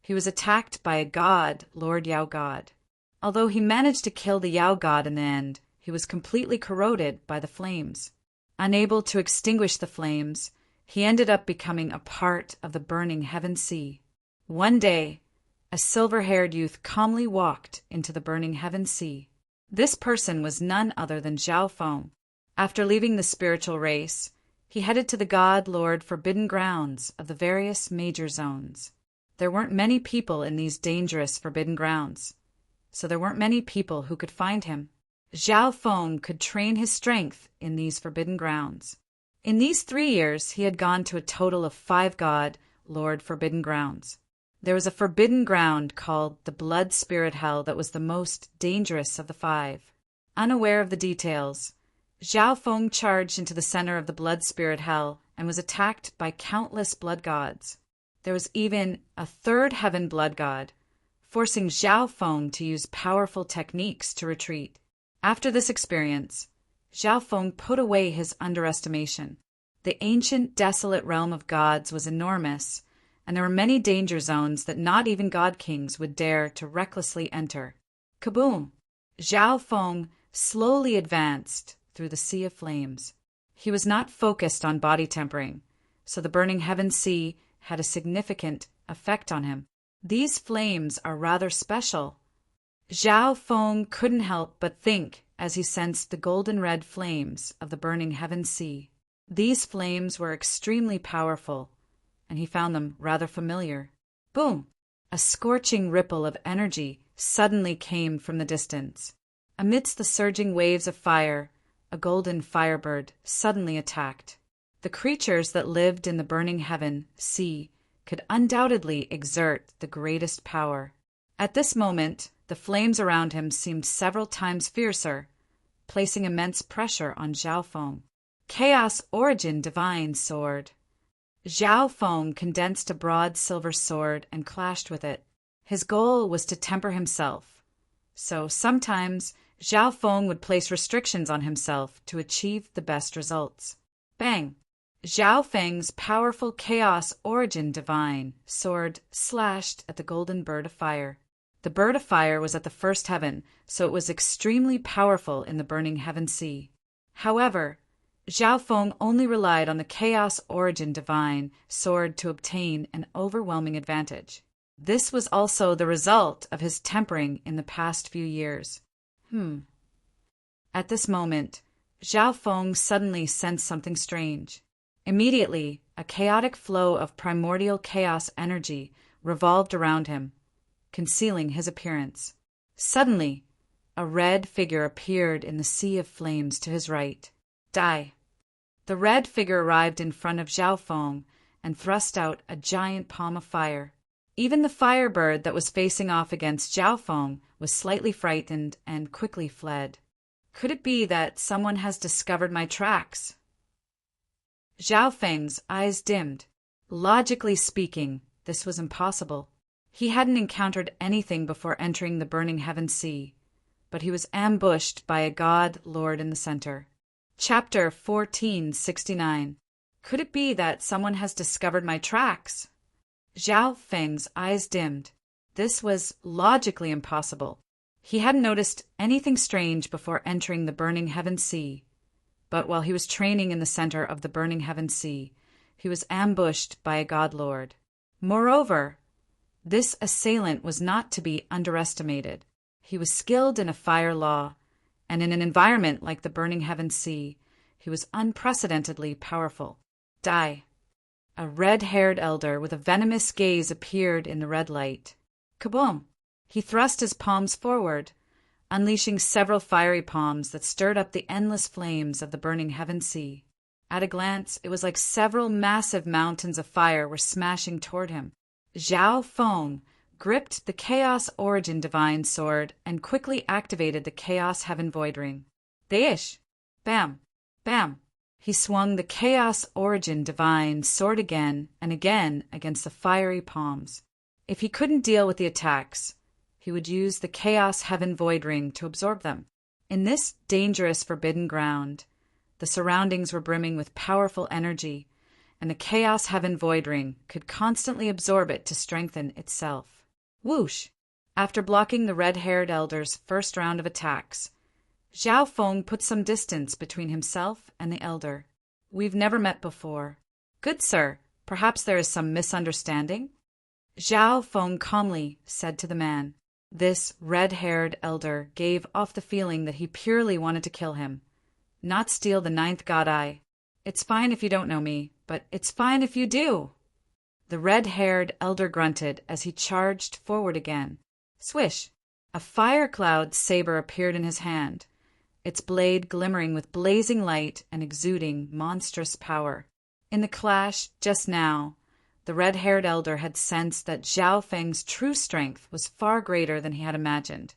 He was attacked by a god, Lord Yao God. Although he managed to kill the Yao God in the end, he was completely corroded by the flames. Unable to extinguish the flames, he ended up becoming a part of the burning heaven sea. One day, a silver-haired youth calmly walked into the burning heaven sea. This person was none other than Zhao Feng. After leaving the spiritual race, he headed to the God Lord Forbidden Grounds of the various major zones. There weren't many people in these dangerous forbidden grounds, so there weren't many people who could find him. Zhao Feng could train his strength in these forbidden grounds. In these 3 years, he had gone to a total of 5 God Lord Forbidden Grounds. There was a forbidden ground called the Blood Spirit Hell that was the most dangerous of the 5. Unaware of the details, Zhao Feng charged into the center of the Blood Spirit Hell and was attacked by countless blood gods. There was even a 3rd heaven blood god, forcing Zhao Feng to use powerful techniques to retreat. After this experience, Zhao Feng put away his underestimation. The ancient, desolate realm of gods was enormous, and there were many danger zones that not even god kings would dare to recklessly enter. Kaboom! Zhao Feng slowly advanced through the sea of flames. He was not focused on body tempering, so the burning heaven sea had a significant effect on him. These flames are rather special. Zhao Feng couldn't help but think as he sensed the golden red flames of the burning heaven sea. These flames were extremely powerful, and he found them rather familiar. Boom! A scorching ripple of energy suddenly came from the distance. Amidst the surging waves of fire, a golden firebird suddenly attacked. The creatures that lived in the burning heaven sea could undoubtedly exert the greatest power. At this moment, the flames around him seemed several times fiercer, placing immense pressure on Zhao Feng. Chaos Origin Divine Sword. Zhao Feng condensed a broad silver sword and clashed with it. His goal was to temper himself. So sometimes Zhao Feng would place restrictions on himself to achieve the best results. Bang! Zhao Feng's powerful Chaos Origin Divine sword slashed at the golden bird of fire. The bird of fire was at the first heaven, so it was extremely powerful in the burning heaven sea. However, Zhao Feng only relied on the Chaos Origin Divine sword to obtain an overwhelming advantage. This was also the result of his tempering in the past few years. At this moment, Zhao Feng suddenly sensed something strange. Immediately, a chaotic flow of primordial chaos energy revolved around him, concealing his appearance. Suddenly, a red figure appeared in the sea of flames to his right. Die! The red figure arrived in front of Zhao Feng and thrust out a giant palm of fire. Even the firebird that was facing off against Zhao Feng was slightly frightened and quickly fled. Could it be that someone has discovered my tracks? Zhao Feng's eyes dimmed. Logically speaking, this was impossible. He hadn't encountered anything before entering the burning heaven sea, but he was ambushed by a god lord in the center. Chapter 1469. Could it be that someone has discovered my tracks? Zhao Feng's eyes dimmed. This was logically impossible. He hadn't noticed anything strange before entering the burning heaven sea. But while he was training in the center of the burning heaven sea, he was ambushed by a god lord. Moreover, this assailant was not to be underestimated. He was skilled in a fire law, and in an environment like the burning heaven sea, he was unprecedentedly powerful. Die! A red-haired elder with a venomous gaze appeared in the red light. Kaboom! He thrust his palms forward, unleashing several fiery palms that stirred up the endless flames of the burning heaven sea. At a glance, it was like several massive mountains of fire were smashing toward him. Zhao Feng gripped the Chaos Origin Divine Sword and quickly activated the Chaos Heaven Void Ring. Deish! Bam! Bam! He swung the Chaos Origin Divine Sword again and again against the fiery palms. If he couldn't deal with the attacks, he would use the Chaos Heaven Void Ring to absorb them. In this dangerous forbidden ground, the surroundings were brimming with powerful energy, and the Chaos Heaven Void Ring could constantly absorb it to strengthen itself. Whoosh! After blocking the red-haired elder's first round of attacks, Zhao Feng put some distance between himself and the elder. We've never met before. Good sir, perhaps there is some misunderstanding? Zhao Feng calmly said to the man. This red-haired elder gave off the feeling that he purely wanted to kill him, not steal the 9th God Eye. It's fine if you don't know me, but it's fine if you do. The red-haired elder grunted as he charged forward again. Swish! A fire cloud saber appeared in his hand, its blade glimmering with blazing light and exuding monstrous power. In the clash just now, the red-haired elder had sensed that Zhao Feng's true strength was far greater than he had imagined,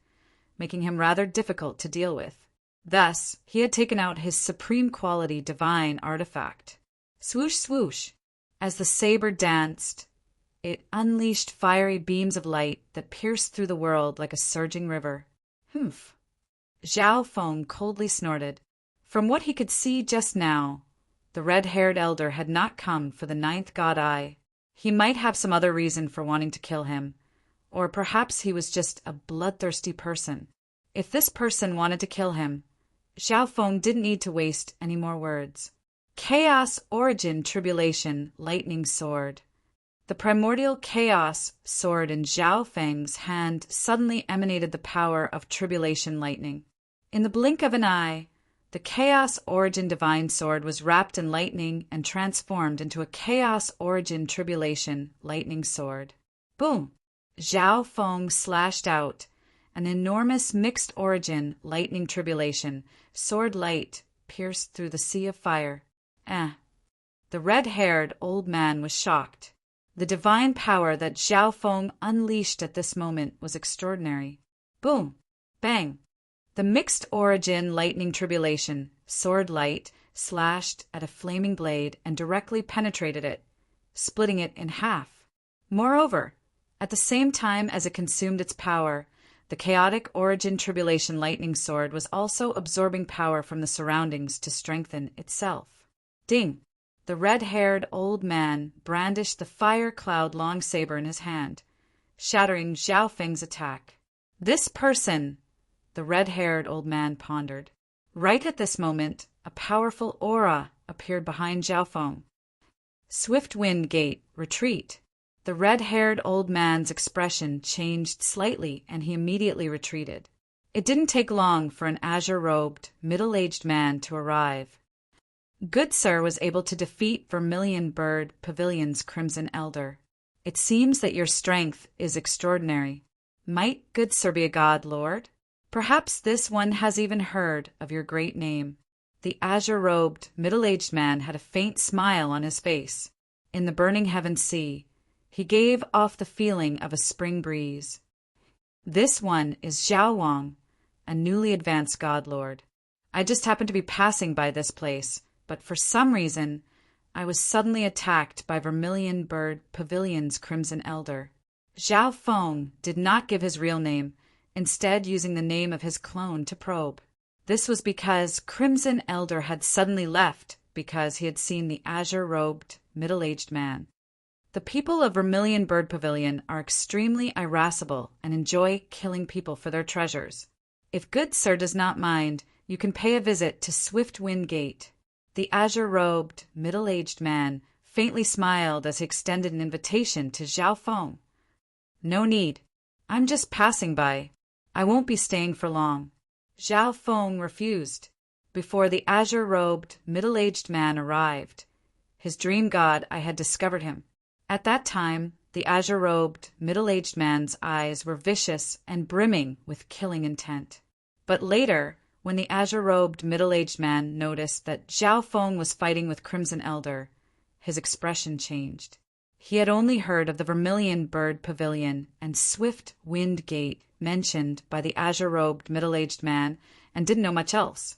making him rather difficult to deal with. Thus, he had taken out his supreme quality divine artifact. Swoosh, swoosh! As the saber danced, it unleashed fiery beams of light that pierced through the world like a surging river. Humph! Zhao Feng coldly snorted. From what he could see just now, the red-haired elder had not come for the 9th God Eye. He might have some other reason for wanting to kill him, or perhaps he was just a bloodthirsty person. If this person wanted to kill him, Zhao Feng didn't need to waste any more words. Chaos Origin Tribulation Lightning Sword. The primordial chaos sword in Zhao Feng's hand suddenly emanated the power of tribulation lightning. In the blink of an eye, the Chaos Origin Divine Sword was wrapped in lightning and transformed into a Chaos Origin Tribulation Lightning Sword. Boom! Zhao Feng slashed out an enormous mixed origin lightning tribulation sword light pierced through the sea of fire. The red-haired old man was shocked. The divine power that Zhao Feng unleashed at this moment was extraordinary. Boom! Bang! The mixed origin lightning tribulation, sword light, slashed at a flaming blade and directly penetrated it, splitting it in half. Moreover, at the same time as it consumed its power, the chaotic origin tribulation lightning sword was also absorbing power from the surroundings to strengthen itself. Ding! The red-haired old man brandished the fire cloud long saber in his hand, shattering Zhao Feng's attack. This person, the red-haired old man pondered. Right at this moment, a powerful aura appeared behind Zhao Feng. Swift wind gate, retreat. The red-haired old man's expression changed slightly, and he immediately retreated. It didn't take long for an azure-robed, middle-aged man to arrive. Good Sir was able to defeat Vermilion Bird Pavilion's Crimson Elder. It seems that your strength is extraordinary. Might Good Sir be a god, Lord? Perhaps this one has even heard of your great name. The azure-robed, middle-aged man had a faint smile on his face. In the burning heaven sea, he gave off the feeling of a spring breeze. This one is Zhao Wang, a newly advanced god lord. I just happened to be passing by this place, but for some reason, I was suddenly attacked by Vermilion Bird Pavilion's Crimson Elder. Zhao Feng did not give his real name, instead using the name of his clone to probe. This was because Crimson Elder had suddenly left because he had seen the azure-robed, middle-aged man. The people of Vermilion Bird Pavilion are extremely irascible and enjoy killing people for their treasures. If Good Sir does not mind, you can pay a visit to Swift Wind Gate. The azure-robed, middle-aged man faintly smiled as he extended an invitation to Zhao Feng. No need. I'm just passing by. I won't be staying for long. Zhao Feng refused. Before the azure-robed, middle-aged man arrived, his dream god, I had discovered him. At that time, the azure-robed, middle-aged man's eyes were vicious and brimming with killing intent. But later, when the azure-robed, middle-aged man noticed that Zhao Feng was fighting with Crimson Elder, his expression changed. He had only heard of the Vermilion Bird Pavilion and Swift Wind Gate mentioned by the azure-robed, middle-aged man and didn't know much else.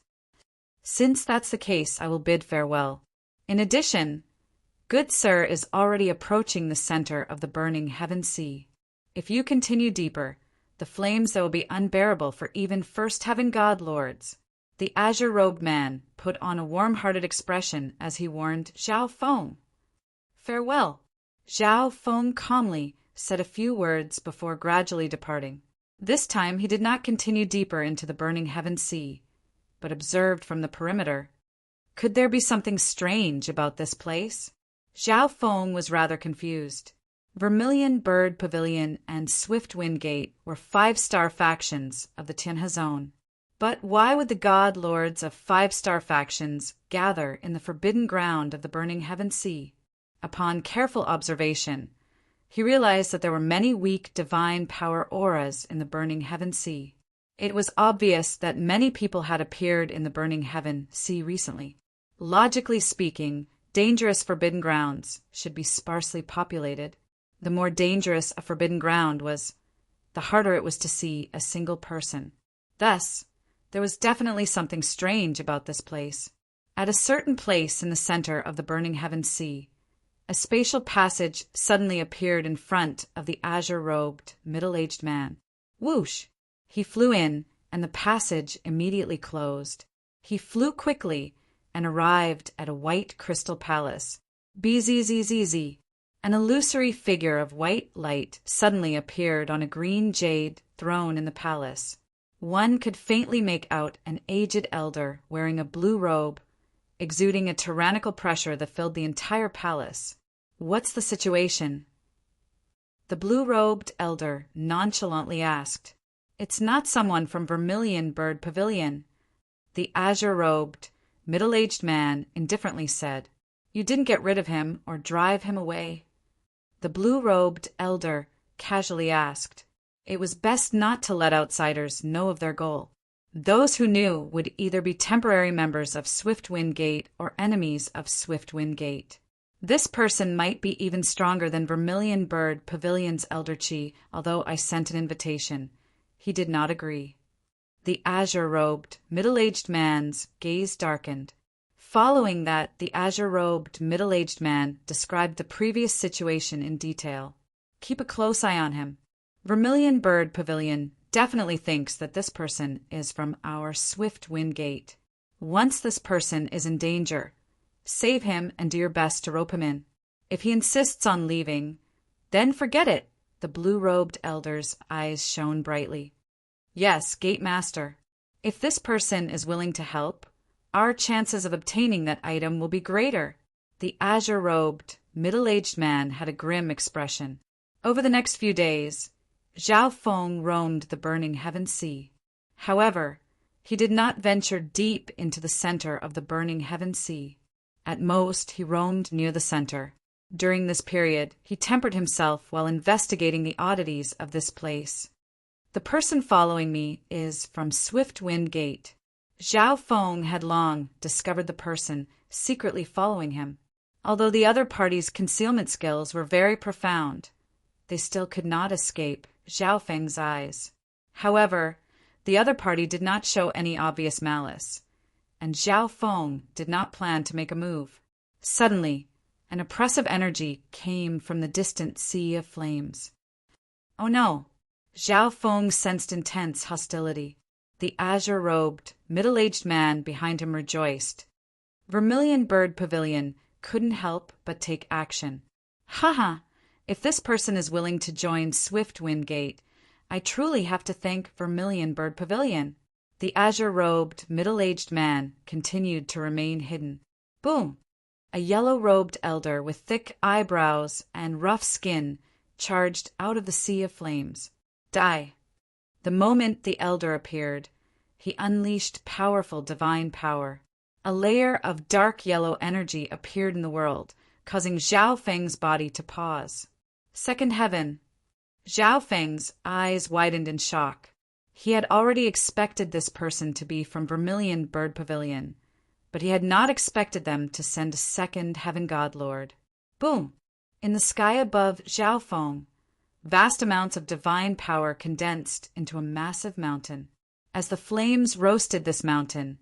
Since that's the case, I will bid farewell. In addition, Good Sir is already approaching the center of the burning heaven sea. If you continue deeper, the flames there will be unbearable for even first heaven god lords. The azure-robed man put on a warm-hearted expression as he warned Zhao Feng. Farewell. Zhao Feng calmly said a few words before gradually departing. This time he did not continue deeper into the burning heaven sea, but observed from the perimeter. Could there be something strange about this place? Zhao Feng was rather confused. Vermilion Bird Pavilion and Swift Wind Gate were 5-star factions of the Tianhe Zone. But why would the god lords of 5-star factions gather in the forbidden ground of the burning heaven sea? Upon careful observation, he realized that there were many weak divine power auras in the burning heaven sea. It was obvious that many people had appeared in the burning heaven sea recently. Logically speaking, dangerous forbidden grounds should be sparsely populated. The more dangerous a forbidden ground was, the harder it was to see a single person. Thus, there was definitely something strange about this place. At a certain place in the center of the burning heaven sea, a spatial passage suddenly appeared in front of the azure-robed, middle-aged man. Whoosh! He flew in, and the passage immediately closed. He flew quickly and arrived at a white crystal palace. Bzzz. An illusory figure of white light suddenly appeared on a green jade throne in the palace. One could faintly make out an aged elder wearing a blue robe, exuding a tyrannical pressure that filled the entire palace. What's the situation? The blue-robed elder nonchalantly asked. It's not someone from Vermilion Bird Pavilion. The azure-robed, middle-aged man indifferently said. You didn't get rid of him or drive him away. The blue-robed elder casually asked. It was best not to let outsiders know of their goal. Those who knew would either be temporary members of Swift Wind Gate or enemies of Swift Wind Gate. This person might be even stronger than Vermilion Bird Pavilion's Elder Chi, although I sent an invitation. He did not agree. The azure-robed, middle-aged man's gaze darkened. Following that, the azure-robed, middle-aged man described the previous situation in detail. Keep a close eye on him. Vermilion Bird Pavilion definitely thinks that this person is from our Swift Wind Gate. Once this person is in danger, save him and do your best to rope him in. If he insists on leaving, then forget it. The blue-robed elder's eyes shone brightly. Yes, Gate Master. If this person is willing to help, our chances of obtaining that item will be greater. The azure-robed, middle-aged man had a grim expression. Over the next few days, Zhao Feng roamed the burning heaven sea. However, he did not venture deep into the center of the burning heaven sea. At most, he roamed near the center. During this period, he tempered himself while investigating the oddities of this place. The person following me is from Swift Wind Gate. Zhao Feng had long discovered the person secretly following him. Although the other party's concealment skills were very profound, they still could not escape Zhao Feng's eyes. However, the other party did not show any obvious malice, and Zhao Feng did not plan to make a move. Suddenly, an oppressive energy came from the distant sea of flames. Oh no! Zhao Feng sensed intense hostility. The azure-robed, middle-aged man behind him rejoiced. Vermilion Bird Pavilion couldn't help but take action. Haha! If this person is willing to join Swift Wind Gate, I truly have to thank Vermilion Bird Pavilion. The azure-robed, middle-aged man continued to remain hidden. Boom! A yellow-robed elder with thick eyebrows and rough skin charged out of the sea of flames. Die! The moment the elder appeared, he unleashed powerful divine power. A layer of dark yellow energy appeared in the world, causing Zhao Feng's body to pause. Second heaven. Zhao Feng's eyes widened in shock. He had already expected this person to be from Vermilion Bird Pavilion, but he had not expected them to send a second heaven god lord. Boom! In the sky above Zhao Feng, vast amounts of divine power condensed into a massive mountain. As the flames roasted this mountain,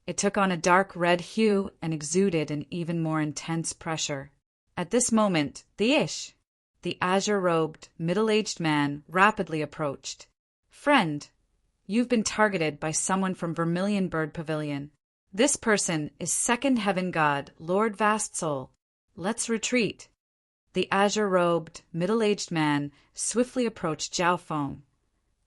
it took on a dark red hue and exuded an even more intense pressure. At this moment, the azure-robed, middle-aged man rapidly approached. Friend, you've been targeted by someone from Vermilion Bird Pavilion. This person is second heaven god, Lord Vast Soul. Let's retreat. The azure-robed, middle-aged man swiftly approached Zhao Feng,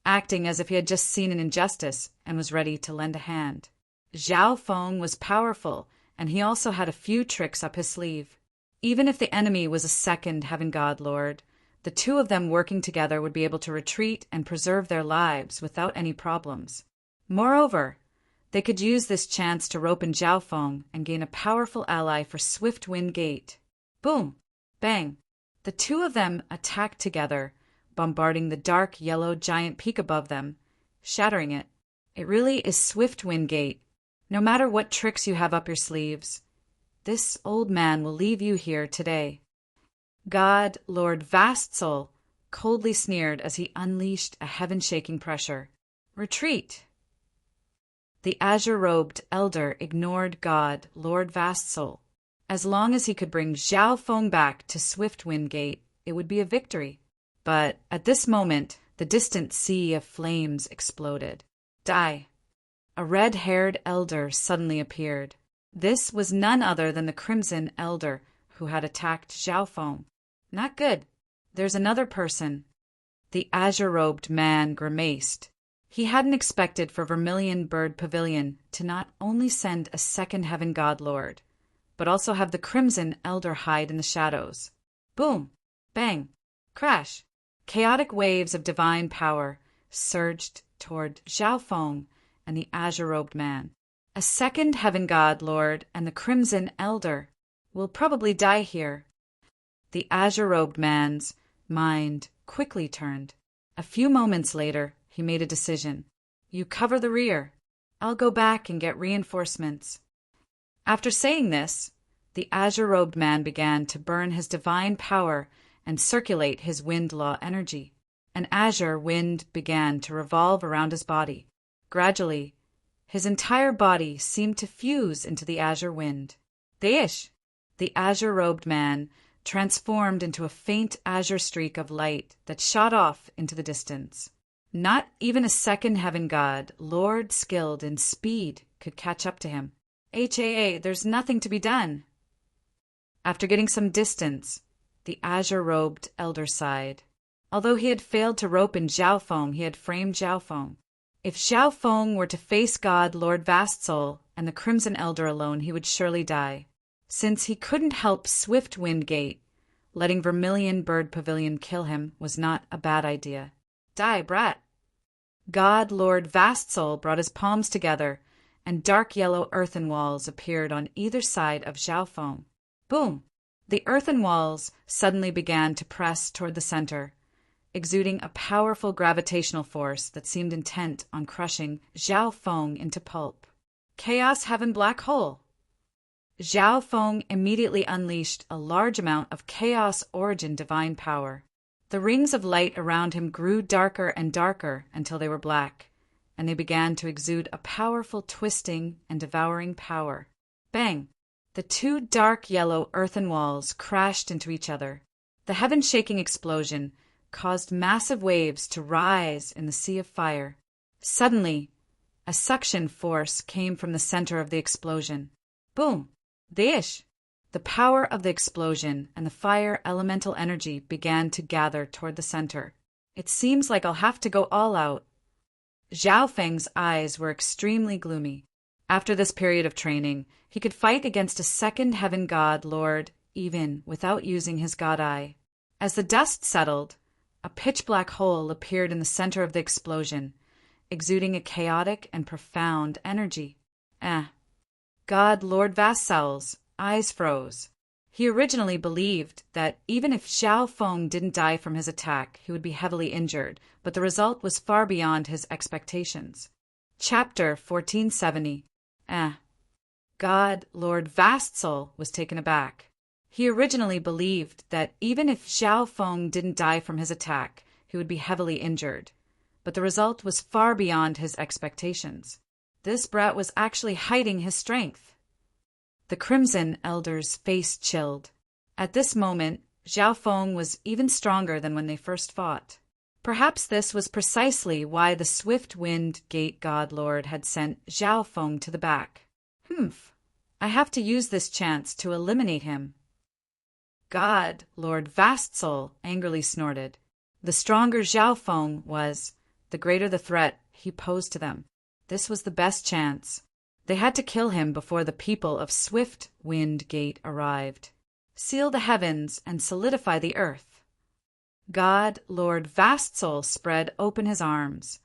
acting as if he had just seen an injustice and was ready to lend a hand. Zhao Feng was powerful, and he also had a few tricks up his sleeve. Even if the enemy was a second heaven god lord, the two of them working together would be able to retreat and preserve their lives without any problems. Moreover, they could use this chance to rope in Zhao Feng and gain a powerful ally for Swift Wind Gate. Boom! Bang! The two of them attacked together, bombarding the dark yellow giant peak above them, shattering it. It really is Swift Wind Gate. No matter what tricks you have up your sleeves, this old man will leave you here today. God, Lord Vast Soul, coldly sneered as he unleashed a heaven-shaking pressure. Retreat! The azure-robed elder ignored God, Lord Vast Soul. As long as he could bring Zhao Feng back to Swift Wind Gate, it would be a victory. But at this moment, the distant sea of flames exploded. Die! A red-haired elder suddenly appeared. This was none other than the Crimson Elder who had attacked Zhao Feng. Not good. There's another person. The azure-robed man grimaced. He hadn't expected for Vermilion Bird Pavilion to not only send a second heaven god lord, but also have the Crimson Elder hide in the shadows. Boom! Bang! Crash! Chaotic waves of divine power surged toward Zhao Feng and the azure-robed man. A second heaven god lord and the Crimson Elder will probably die here. The azure-robed man's mind quickly turned. A few moments later, he made a decision. You cover the rear. I'll go back and get reinforcements. After saying this, the azure-robed man began to burn his divine power and circulate his wind law energy. An azure wind began to revolve around his body. Gradually, his entire body seemed to fuse into the azure wind. Deish! The azure-robed man transformed into a faint azure streak of light that shot off into the distance. Not even a second heaven god, Lord skilled in speed, could catch up to him. There's nothing to be done. After getting some distance, the azure-robed elder sighed. Although he had failed to rope in Xiaofeng, he had framed Xiaofeng. If Xiaofeng were to face God Lord Vastsoul and the Crimson Elder alone, he would surely die. Since he couldn't help Swift Wind Gate, letting Vermilion Bird Pavilion kill him was not a bad idea. Die, brat! God Lord Vastsoul brought his palms together, and dark yellow earthen walls appeared on either side of Xiaofeng. Boom! The earthen walls suddenly began to press toward the center, exuding a powerful gravitational force that seemed intent on crushing Xiaofeng into pulp. Chaos Heaven Black Hole! Xiaofeng immediately unleashed a large amount of Chaos Origin divine power. The rings of light around him grew darker and darker until they were black, and they began to exude a powerful twisting and devouring power. Bang! The two dark yellow earthen walls crashed into each other. The heaven-shaking explosion caused massive waves to rise in the sea of fire. Suddenly, a suction force came from the center of the explosion. Boom! Deish! The power of the explosion and the fire elemental energy began to gather toward the center. It seems like I'll have to go all out. Xiaofeng's eyes were extremely gloomy. After this period of training, he could fight against a second heaven god lord even without using his god eye. As the dust settled, a pitch-black hole appeared in the center of the explosion, exuding a chaotic and profound energy. God Lord Vastsoul's eyes froze. He originally believed that even if Xiaofeng didn't die from his attack, he would be heavily injured, but the result was far beyond his expectations. Chapter 1470. God Lord Vastsoul was taken aback. He originally believed that even if Xiaofeng didn't die from his attack, he would be heavily injured, but the result was far beyond his expectations. This brat was actually hiding his strength. The Crimson Elder's face chilled. At this moment, Xiaofeng was even stronger than when they first fought. Perhaps this was precisely why the Swift Wind Gate God Lord had sent Xiaofeng to the back. I have to use this chance to eliminate him. God Lord Vastsoul angrily snorted. The stronger Xiaofeng was, the greater the threat he posed to them. This was the best chance. They had to kill him before the people of Swift Wind Gate arrived. Seal the heavens and solidify the earth. God Lord Vastsoul spread open his arms,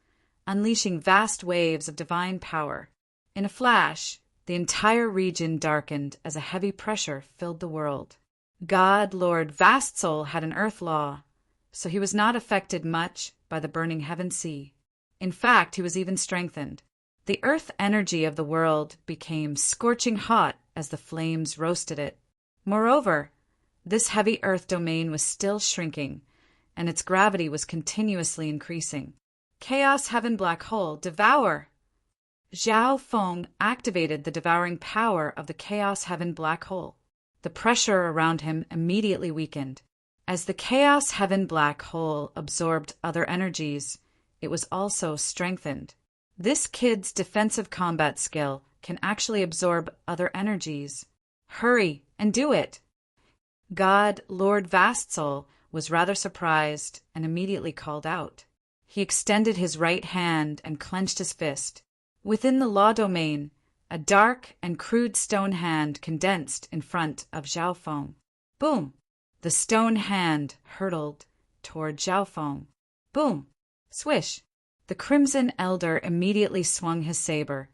unleashing vast waves of divine power. In a flash, the entire region darkened as a heavy pressure filled the world. God Lord Vastsoul had an earth law, so he was not affected much by the burning heaven sea. In fact, he was even strengthened. The earth energy of the world became scorching hot as the flames roasted it. Moreover, this heavy earth domain was still shrinking, and its gravity was continuously increasing. Chaos Heaven Black Hole, devour! Xiaofeng activated the devouring power of the Chaos Heaven Black Hole. The pressure around him immediately weakened. As the Chaos Heaven Black Hole absorbed other energies, it was also strengthened. This kid's defensive combat skill can actually absorb other energies. Hurry and do it! God Lord Vastsoul was rather surprised and immediately called out. He extended his right hand and clenched his fist. Within the law domain, a dark and crude stone hand condensed in front of Xiaofeng. Boom! The stone hand hurtled toward Xiaofeng. Boom! Swish! The Crimson Elder immediately swung his saber,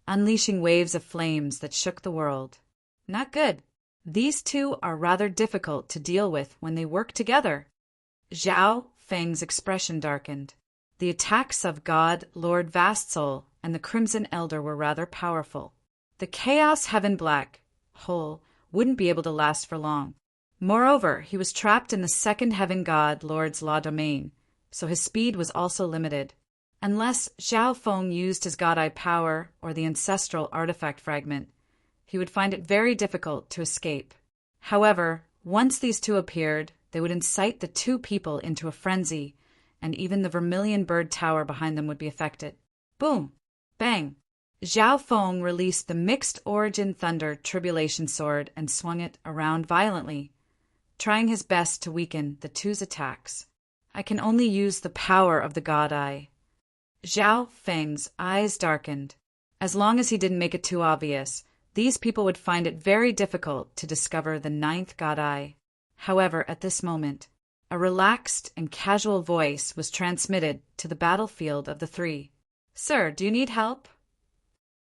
unleashing waves of flames that shook the world. Not good. These two are rather difficult to deal with when they work together. Xiao Feng's expression darkened. The attacks of God Lord Vastsoul and the Crimson Elder were rather powerful. The Chaos Heaven Black Hole wouldn't be able to last for long. Moreover, he was trapped in the second Heaven God Lord's law domain, so his speed was also limited. Unless Zhao Feng used his God Eye power or the ancestral artifact fragment, he would find it very difficult to escape. However, once these two appeared, they would incite the two people into a frenzy, and even the vermilion bird tower behind them would be affected. Boom! Bang! Zhao Feng released the mixed origin thunder tribulation sword and swung it around violently, trying his best to weaken the two's attacks. I can only use the power of the God Eye. Zhao Feng's eyes darkened. As long as he didn't make it too obvious, these people would find it very difficult to discover the ninth God Eye. However, at this moment, a relaxed and casual voice was transmitted to the battlefield of the three. "Sir, do you need help?"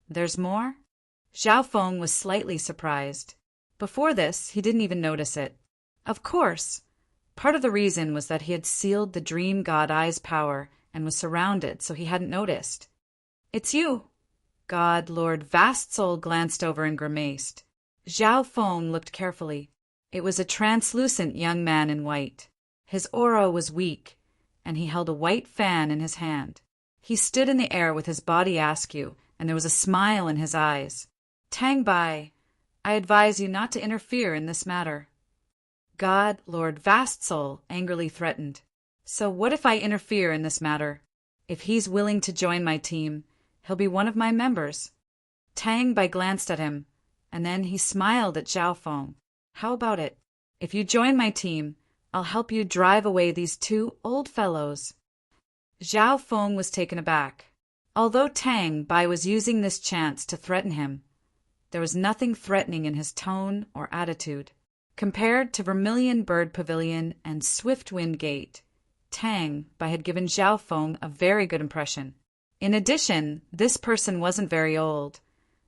"There's more?" Zhao Feng was slightly surprised. Before this, he didn't even notice it. Of course, part of the reason was that he had sealed the Dream God Eye's power and was surrounded, so he hadn't noticed. "It's you!" God Lord Vastsoul glanced over and grimaced. Zhao Feng looked carefully. It was a translucent young man in white. His aura was weak, and he held a white fan in his hand. He stood in the air with his body askew, and there was a smile in his eyes. "Tang Bai, I advise you not to interfere in this matter." God Lord Vastsoul angrily threatened. "So what if I interfere in this matter? If he's willing to join my team, he'll be one of my members." Tang Bai glanced at him, and then he smiled at Zhao Feng. "How about it? If you join my team, I'll help you drive away these two old fellows." Zhao Feng was taken aback. Although Tang Bai was using this chance to threaten him, there was nothing threatening in his tone or attitude. Compared to Vermilion Bird Pavilion and Swift Wind Gate, Tang Bai had given Zhao Feng a very good impression. In addition, this person wasn't very old,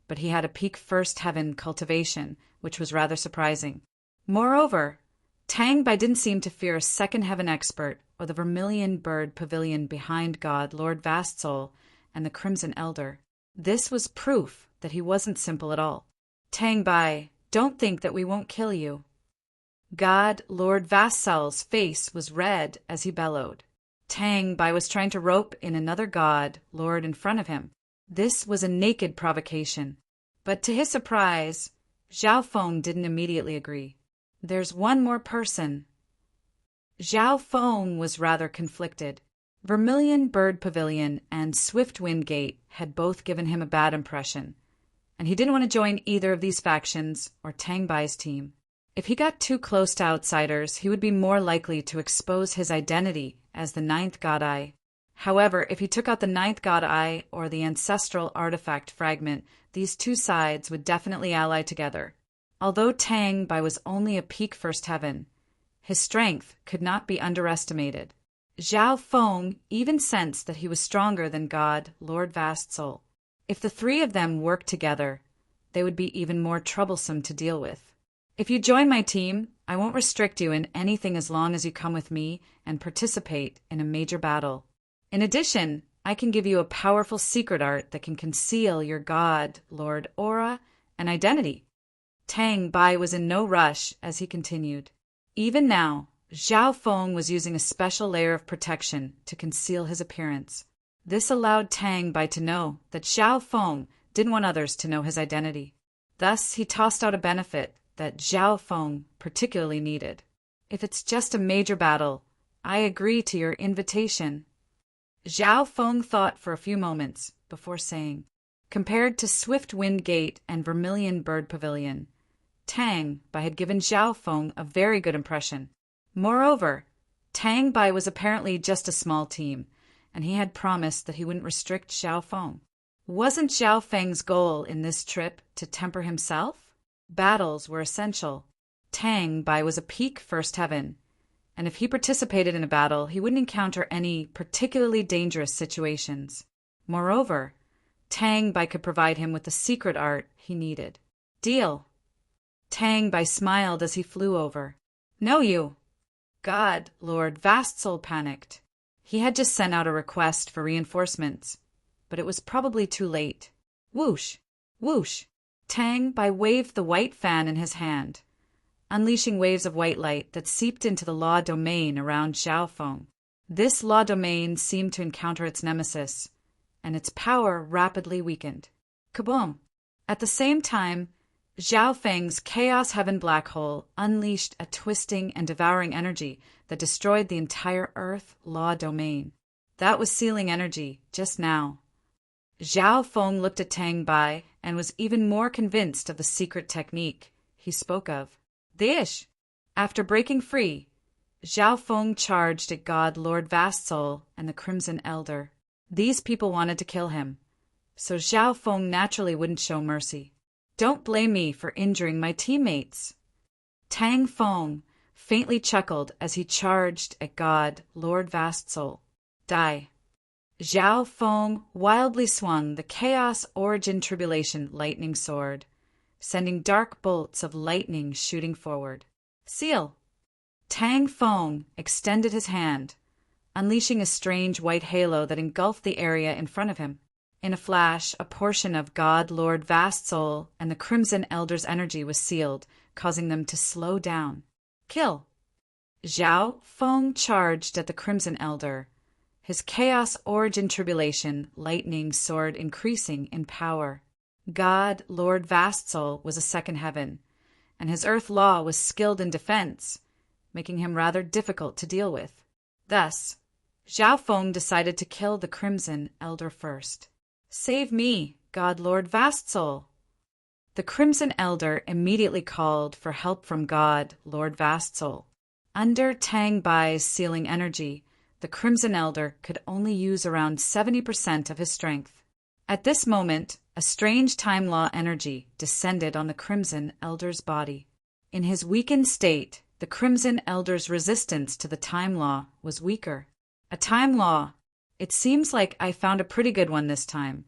but he had a peak first heaven cultivation, which was rather surprising. Moreover, Tang Bai didn't seem to fear a second heaven expert or the Vermilion Bird Pavilion behind God Lord Vastsoul and the Crimson Elder. This was proof that he wasn't simple at all. "Tang Bai, don't think that we won't kill you." God Lord Vastsoul's face was red as he bellowed. Tang Bai was trying to rope in another God Lord in front of him. This was a naked provocation. But to his surprise, Zhao Feng didn't immediately agree. "There's one more person." Zhao Feng was rather conflicted. Vermilion Bird Pavilion and Swift Wind Gate had both given him a bad impression, and he didn't want to join either of these factions or Tang Bai's team. If he got too close to outsiders, he would be more likely to expose his identity as the ninth God Eye. However, if he took out the ninth God Eye or the ancestral artifact fragment, these two sides would definitely ally together. Although Tang Bai was only a peak first heaven, his strength could not be underestimated. Zhao Feng even sensed that he was stronger than God Lord Vastsoul. If the three of them worked together, they would be even more troublesome to deal with. "If you join my team, I won't restrict you in anything as long as you come with me and participate in a major battle. In addition, I can give you a powerful secret art that can conceal your God Lord aura and identity." Tang Bai was in no rush as he continued. Even now, Zhao Feng was using a special layer of protection to conceal his appearance. This allowed Tang Bai to know that Zhao Feng didn't want others to know his identity. Thus, he tossed out a benefit that Zhao Feng particularly needed. "If it's just a major battle, I agree to your invitation." Zhao Feng thought for a few moments before saying, compared to Swift Wind Gate and Vermilion Bird Pavilion, Tang Bai had given Zhao Feng a very good impression. Moreover, Tang Bai was apparently just a small team, and he had promised that he wouldn't restrict Zhao Feng. Wasn't Zhao Feng's goal in this trip to temper himself? Battles were essential. Tang Bai was a peak first heaven, and if he participated in a battle, he wouldn't encounter any particularly dangerous situations. Moreover, Tang Bai could provide him with the secret art he needed. "Deal." Tang Bai smiled as he flew over. "No, you." God Lord Vastsoul panicked. He had just sent out a request for reinforcements, but it was probably too late. Whoosh! Whoosh! Tang Bai waved the white fan in his hand, unleashing waves of white light that seeped into the law domain around Zhao Feng. This law domain seemed to encounter its nemesis, and its power rapidly weakened. Kaboom! At the same time, Zhao Feng's Chaos Heaven black hole unleashed a twisting and devouring energy that destroyed the entire Earth law domain. That was sealing energy, just now. Zhao Feng looked at Tang Bai and was even more convinced of the secret technique he spoke of. Dish! After breaking free, Zhao Feng charged at God Lord Vastsoul and the Crimson Elder. These people wanted to kill him, so Zhao Feng naturally wouldn't show mercy. Don't blame me for injuring my teammates. Tang Feng faintly chuckled as he charged at God Lord Vastsoul. Die. Zhao Feng wildly swung the Chaos Origin Tribulation lightning sword, sending dark bolts of lightning shooting forward. Seal! Tang Feng extended his hand, unleashing a strange white halo that engulfed the area in front of him. In a flash, a portion of God Lord Vastsoul and the Crimson Elder's energy was sealed, causing them to slow down. Kill! Zhao Feng charged at the Crimson Elder, his Chaos Origin Tribulation lightning sword increasing in power. God Lord Vastsoul was a second heaven, and his Earth Law was skilled in defense, making him rather difficult to deal with. Thus, Zhao Feng decided to kill the Crimson Elder first. Save me, God Lord Vastsoul! The Crimson Elder immediately called for help from God Lord Vastsoul. Under Tang Bai's sealing energy, the Crimson Elder could only use around 70% of his strength. At this moment, a strange time law energy descended on the Crimson Elder's body. In his weakened state, the Crimson Elder's resistance to the time law was weaker. A time law. It seems like I found a pretty good one this time.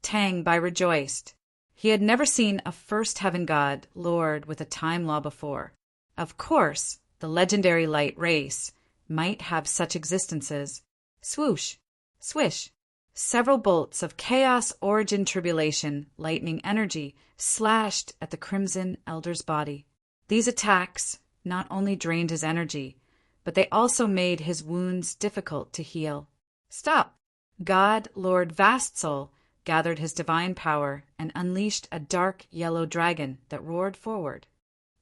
Tang Bai rejoiced. He had never seen a first heaven god lord with a time law before. Of course, the legendary light race might have such existences. Swoosh! Swish! Several bolts of Chaos Origin Tribulation lightning energy slashed at the Crimson Elder's body. These attacks not only drained his energy, but they also made his wounds difficult to heal. Stop! God Lord Vastsoul gathered his divine power and unleashed a dark yellow dragon that roared forward.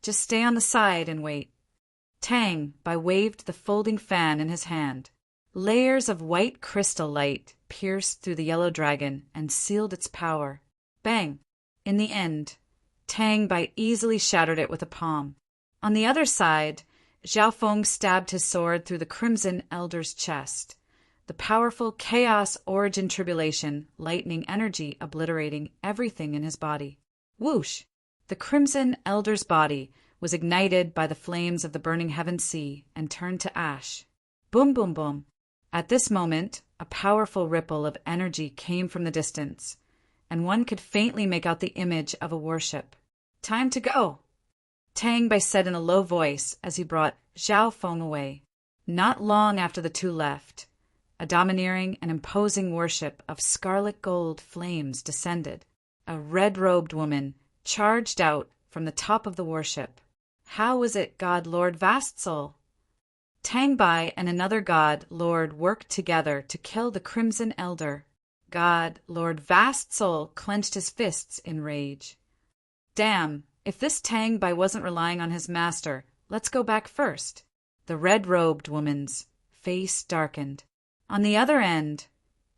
Just stay on the side and wait. Tang Bai waved the folding fan in his hand. Layers of white crystal light pierced through the yellow dragon and sealed its power. Bang! In the end, Tang Bai easily shattered it with a palm. On the other side, Zhao Feng stabbed his sword through the Crimson Elder's chest, the powerful Chaos Origin Tribulation lightning energy obliterating everything in his body. Whoosh! The Crimson Elder's body was ignited by the flames of the burning heaven sea and turned to ash. Boom, boom, boom. At this moment, a powerful ripple of energy came from the distance, and one could faintly make out the image of a warship. Time to go! Tang Bai said in a low voice as he brought Zhao Feng away. Not long after the two left, a domineering and imposing warship of scarlet gold flames descended. A red-robed woman charged out from the top of the warship. How was it God Lord Vastsoul? Tang Bai and another god lord worked together to kill the Crimson Elder. God Lord Vastsoul clenched his fists in rage. Damn, if this Tang Bai wasn't relying on his master, let's go back first. The red-robed woman's face darkened. On the other end,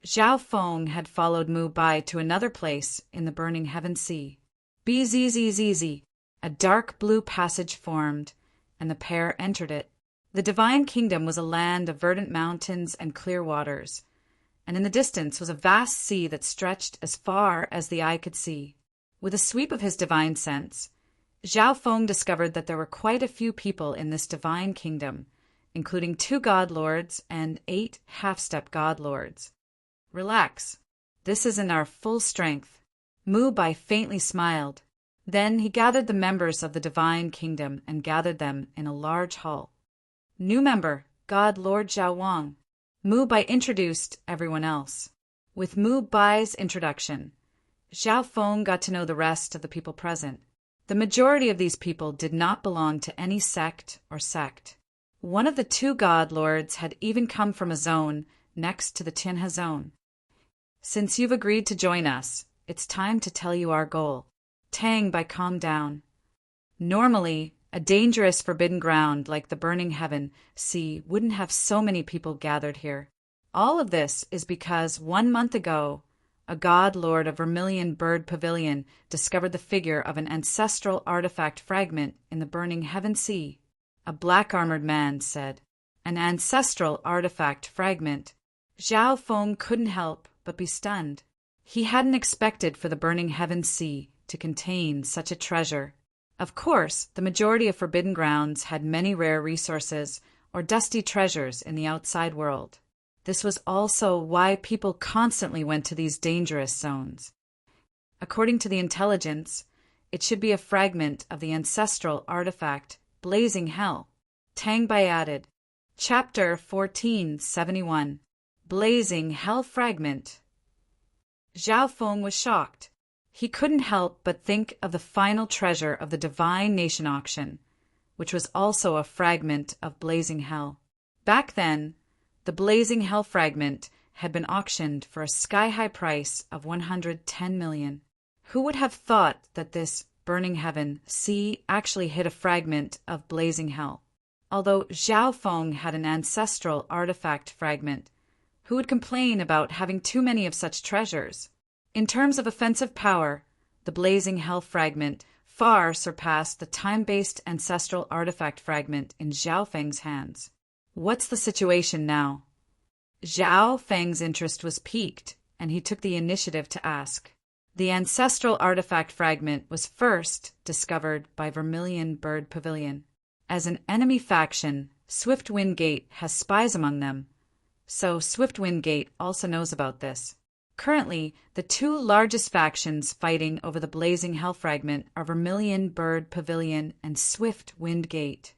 Zhao Feng had followed Mu Bai to another place in the burning heaven sea. Bzzz, a dark blue passage formed, and the pair entered it. The divine kingdom was a land of verdant mountains and clear waters, and in the distance was a vast sea that stretched as far as the eye could see. With a sweep of his divine sense, Zhao Feng discovered that there were quite a few people in this divine kingdom, including 2 god lords and 8 half-step god lords. Relax. This isn't our full strength. Mu Bai faintly smiled. Then he gathered the members of the divine kingdom and gathered them in a large hall. New member, God Lord Zhao Wang. Mu Bai introduced everyone else. With Mu Bai's introduction, Zhao Feng got to know the rest of the people present. The majority of these people did not belong to any sect or sect. One of the two god lords had even come from a zone next to the Tianhe zone. Since you've agreed to join us, it's time to tell you our goal. Tang Bai calmed down. Normally, a dangerous forbidden ground like the burning heaven sea wouldn't have so many people gathered here. All of this is because 1 month ago, a god lord of Vermilion Bird Pavilion discovered the figure of an ancestral artifact fragment in the burning heaven sea. A black-armored man said, "An ancestral artifact fragment." Zhao Feng couldn't help but be stunned. He hadn't expected for the burning heaven sea to contain such a treasure. Of course, the majority of forbidden grounds had many rare resources or dusty treasures in the outside world. This was also why people constantly went to these dangerous zones. According to the intelligence, it should be a fragment of the ancestral artifact, Blazing Hell. Tang Bai added, Chapter 1471, Blazing Hell Fragment. Zhao Feng was shocked. He couldn't help but think of the final treasure of the Divine Nation auction, which was also a fragment of Blazing Hell. Back then, the Blazing Hell fragment had been auctioned for a sky-high price of 110 million. Who would have thought that this burning heaven sea actually hid a fragment of Blazing Hell? Although Zhao Feng had an ancestral artifact fragment, who would complain about having too many of such treasures? In terms of offensive power, the Blazing Hell fragment far surpassed the time-based ancestral artifact fragment in Zhao Feng's hands. What's the situation now? Zhao Feng's interest was piqued, and he took the initiative to ask. The ancestral artifact fragment was first discovered by Vermilion Bird Pavilion. As an enemy faction, Swiftwind Gate has spies among them, so Swiftwind Gate also knows about this. Currently, the two largest factions fighting over the Blazing Hell fragment are Vermilion Bird Pavilion and Swiftwind Gate.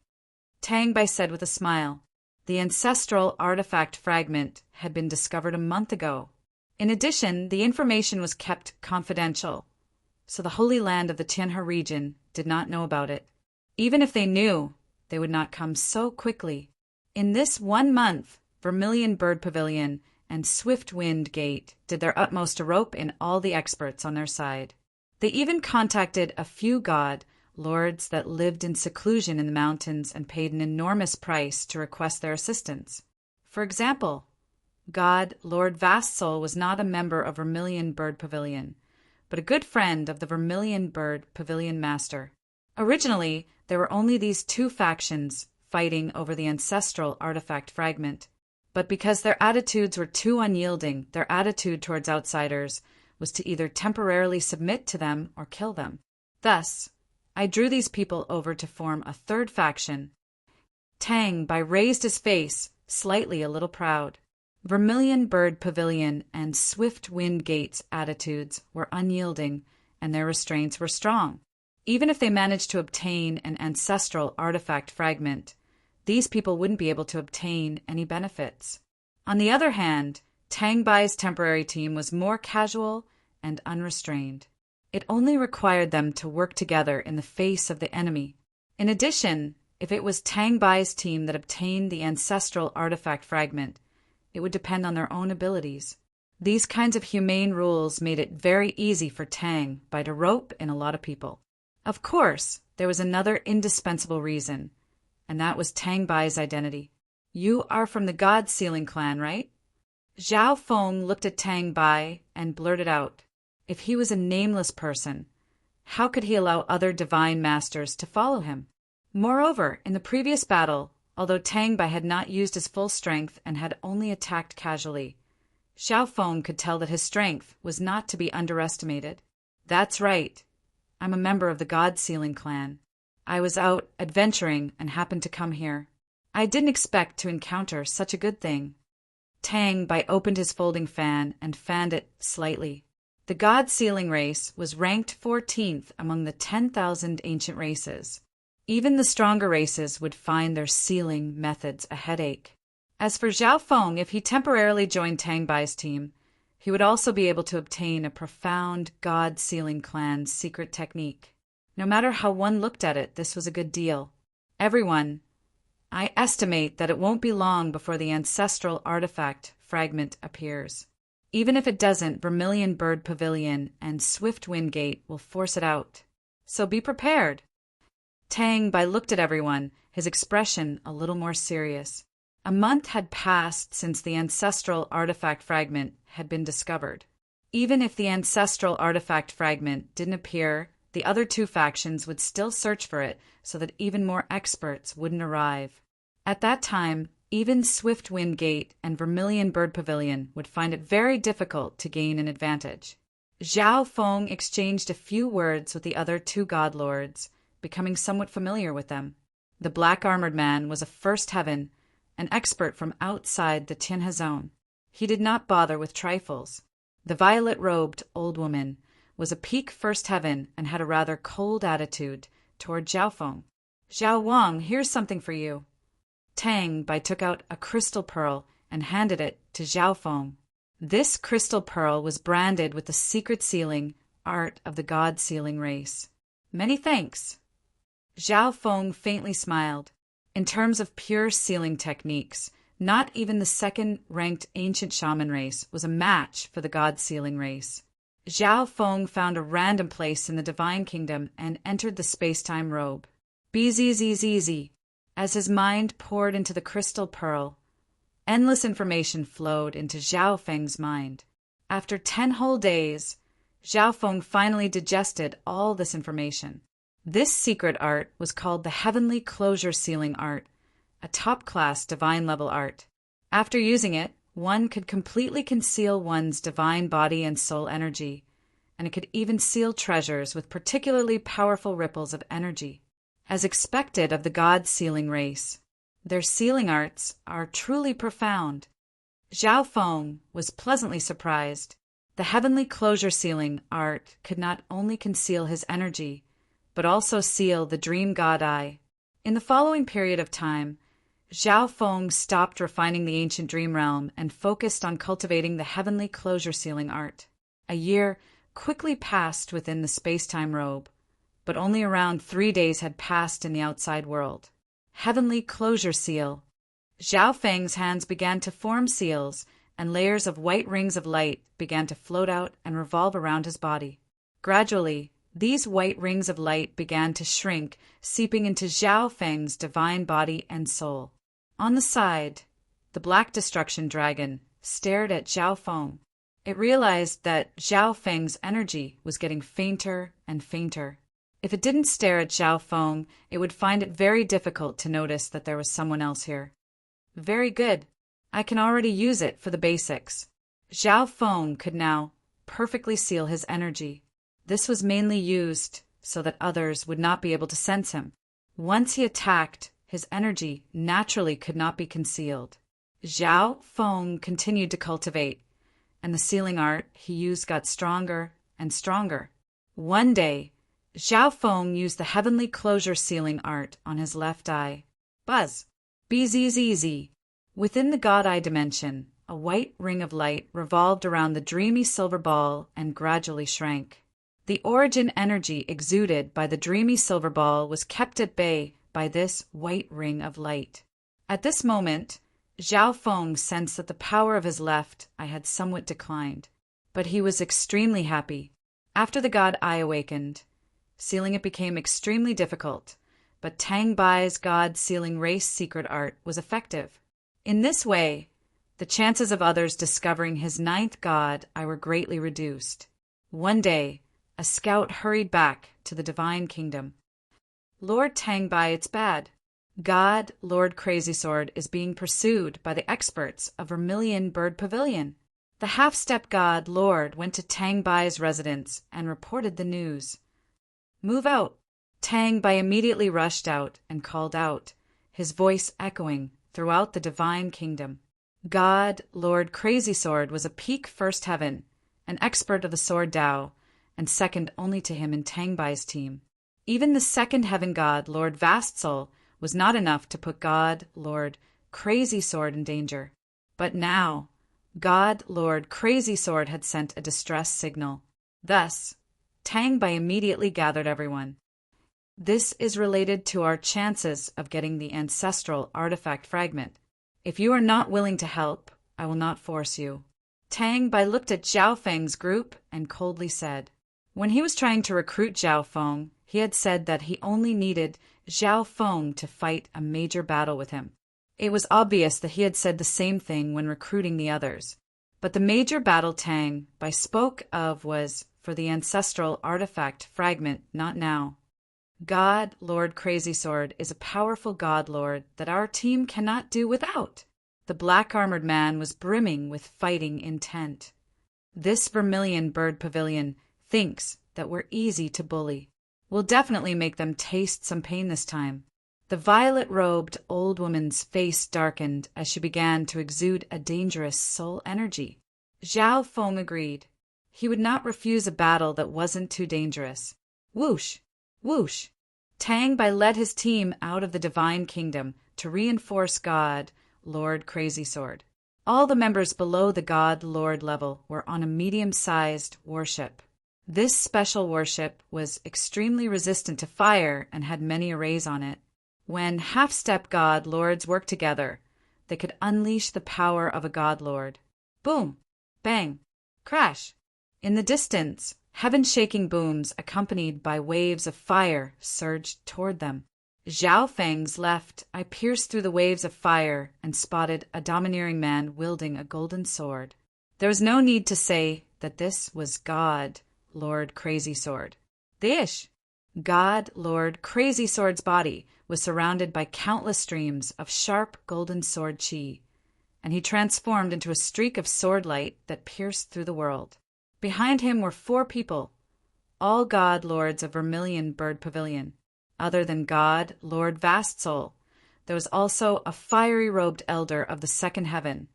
Tang Bai said with a smile. The ancestral artifact fragment had been discovered a month ago. In addition, the information was kept confidential, so the Holy Land of the Tianhe region did not know about it. Even if they knew, they would not come so quickly. In this 1 month, Vermilion Bird Pavilion and Swiftwind Gate did their utmost to rope in all the experts on their side. They even contacted a few god lords that lived in seclusion in the mountains and paid an enormous price to request their assistance. For example, God Lord Vastsoul was not a member of Vermilion Bird Pavilion, but a good friend of the Vermilion Bird Pavilion master. Originally, there were only these two factions fighting over the ancestral artifact fragment, but because their attitudes were too unyielding, their attitude towards outsiders was to either temporarily submit to them or kill them. Thus, I drew these people over to form a third faction. Tang Bai raised his face, slightly a little proud. Vermilion Bird Pavilion and Swiftwind Gate's attitudes were unyielding, and their restraints were strong. Even if they managed to obtain an ancestral artifact fragment, these people wouldn't be able to obtain any benefits. On the other hand, Tang Bai's temporary team was more casual and unrestrained. It only required them to work together in the face of the enemy. In addition, if it was Tang Bai's team that obtained the ancestral artifact fragment, it would depend on their own abilities. These kinds of humane rules made it very easy for Tang Bai to rope in a lot of people. Of course, there was another indispensable reason, and that was Tang Bai's identity. You are from the God Sealing clan, right? Zhao Feng looked at Tang Bai and blurted out. If he was a nameless person, how could he allow other divine masters to follow him? Moreover, in the previous battle, although Tang Bai had not used his full strength and had only attacked casually, Zhao Feng could tell that his strength was not to be underestimated. That's right. I'm a member of the God Sealing clan. I was out adventuring and happened to come here. I didn't expect to encounter such a good thing. Tang Bai opened his folding fan and fanned it slightly. The God Sealing race was ranked 14th among the 10,000 ancient races. Even the stronger races would find their sealing methods a headache. As for Zhao Feng, if he temporarily joined Tang Bai's team, he would also be able to obtain a profound God Sealing clan's secret technique. No matter how one looked at it, this was a good deal. Everyone, I estimate that it won't be long before the ancestral artifact fragment appears. Even if it doesn't, Vermilion Bird Pavilion and Swift Wind Gate will force it out. So be prepared. Tang Bai looked at everyone, his expression a little more serious. A month had passed since the ancestral artifact fragment had been discovered. Even if the ancestral artifact fragment didn't appear, the other two factions would still search for it so that even more experts wouldn't arrive. At that time, even Swift Wind Gate and Vermilion Bird Pavilion would find it very difficult to gain an advantage. Zhao Feng exchanged a few words with the other two god lords, becoming somewhat familiar with them. The black-armored man was a First Heaven, an expert from outside the Tianhe zone. He did not bother with trifles. The violet-robed old woman was a peak First Heaven and had a rather cold attitude toward Zhao Feng. "Zhao Wang, here's something for you." Tang Bai took out a crystal pearl and handed it to Zhao Feng. This crystal pearl was branded with the secret sealing art of the god sealing race. "Many thanks." Zhao Feng faintly smiled. In terms of pure sealing techniques, not even the second-ranked ancient shaman race was a match for the god sealing race. Zhao Feng found a random place in the divine kingdom and entered the space-time robe. Bzzz. As his mind poured into the crystal pearl, endless information flowed into Zhao Feng's mind. After 10 whole days, Zhao Feng finally digested all this information. This secret art was called the Heavenly Closure Sealing Art, a top-class divine-level art. After using it, one could completely conceal one's divine body and soul energy, and it could even seal treasures with particularly powerful ripples of energy. As expected of the god sealing race, their sealing arts are truly profound. Zhao Feng was pleasantly surprised. The Heavenly Closure Sealing art could not only conceal his energy, but also seal the dream god eye. In the following period of time, Zhao Feng stopped refining the ancient dream realm and focused on cultivating the Heavenly Closure Sealing art. A year quickly passed within the space-time robe, but only around 3 days had passed in the outside world. Heavenly Closure Seal. Zhao Feng's hands began to form seals, and layers of white rings of light began to float out and revolve around his body. Gradually, these white rings of light began to shrink, seeping into Zhao Feng's divine body and soul. On the side, the Black Destruction Dragon stared at Zhao Feng. It realized that Zhao Feng's energy was getting fainter and fainter. If it didn't stare at Zhao Feng, it would find it very difficult to notice that there was someone else here. Very good. I can already use it for the basics. Zhao Feng could now perfectly seal his energy. This was mainly used so that others would not be able to sense him. Once he attacked, his energy naturally could not be concealed. Zhao Feng continued to cultivate, and the sealing art he used got stronger and stronger. One day, Zhao Feng used the Heavenly Closure Sealing art on his left eye. Buzz. Bzzz. Within the God Eye dimension, a white ring of light revolved around the dreamy silver ball and gradually shrank. The origin energy exuded by the dreamy silver ball was kept at bay by this white ring of light. At this moment, Zhao Feng sensed that the power of his left eye had somewhat declined, but he was extremely happy. After the God Eye awakened, sealing it became extremely difficult, but Tang Bai's God sealing race secret art was effective. In this way, the chances of others discovering his 9th god eye were greatly reduced. One day, a scout hurried back to the divine kingdom. "Lord Tang Bai, it's bad. God Lord Crazy Sword is being pursued by the experts of Vermilion Bird Pavilion." The half-step god Lord went to Tang Bai's residence and reported the news. "Move out." Tang Bai immediately rushed out and called out, his voice echoing throughout the divine kingdom. God Lord Crazy Sword was a peak First Heaven, an expert of the Sword Tao, and second only to him in Tang Bai's team. Even the second heaven god, Lord Vast Soul, was not enough to put God Lord Crazy Sword in danger. But now, God Lord Crazy Sword had sent a distress signal. Thus, Tang Bai immediately gathered everyone. This is related to our chances of getting the ancestral artifact fragment. If you are not willing to help, I will not force you. Tang Bai looked at Zhao Feng's group and coldly said. When he was trying to recruit Zhao Feng, he had said that he only needed Zhao Feng to fight a major battle with him. It was obvious that he had said the same thing when recruiting the others. But the major battle Tang Bai spoke of was for the ancestral artifact fragment, not now. God Lord Crazy Sword is a powerful God Lord that our team cannot do without. The black-armored man was brimming with fighting intent. This vermilion bird pavilion thinks that we're easy to bully. We'll definitely make them taste some pain this time. The violet-robed old woman's face darkened as she began to exude a dangerous soul energy. Zhao Feng agreed. He would not refuse a battle that wasn't too dangerous. Whoosh! Whoosh! Tang Bai led his team out of the Divine Kingdom to reinforce God Lord Crazy Sword. All the members below the God Lord level were on a medium-sized warship. This special warship was extremely resistant to fire and had many arrays on it. When half-step God Lords worked together, they could unleash the power of a God Lord. Boom! Bang! Crash! In the distance, heaven-shaking booms accompanied by waves of fire surged toward them. Zhao Feng's left eye pierced through the waves of fire and spotted a domineering man wielding a golden sword. There was no need to say that this was God Lord Crazy Sword. Dish! God Lord Crazy Sword's body was surrounded by countless streams of sharp golden sword chi, and he transformed into a streak of sword light that pierced through the world. Behind him were 4 people, all God Lords of Vermilion Bird Pavilion. Other than God Lord Vast Soul, there was also a fiery-robed elder of the second heaven,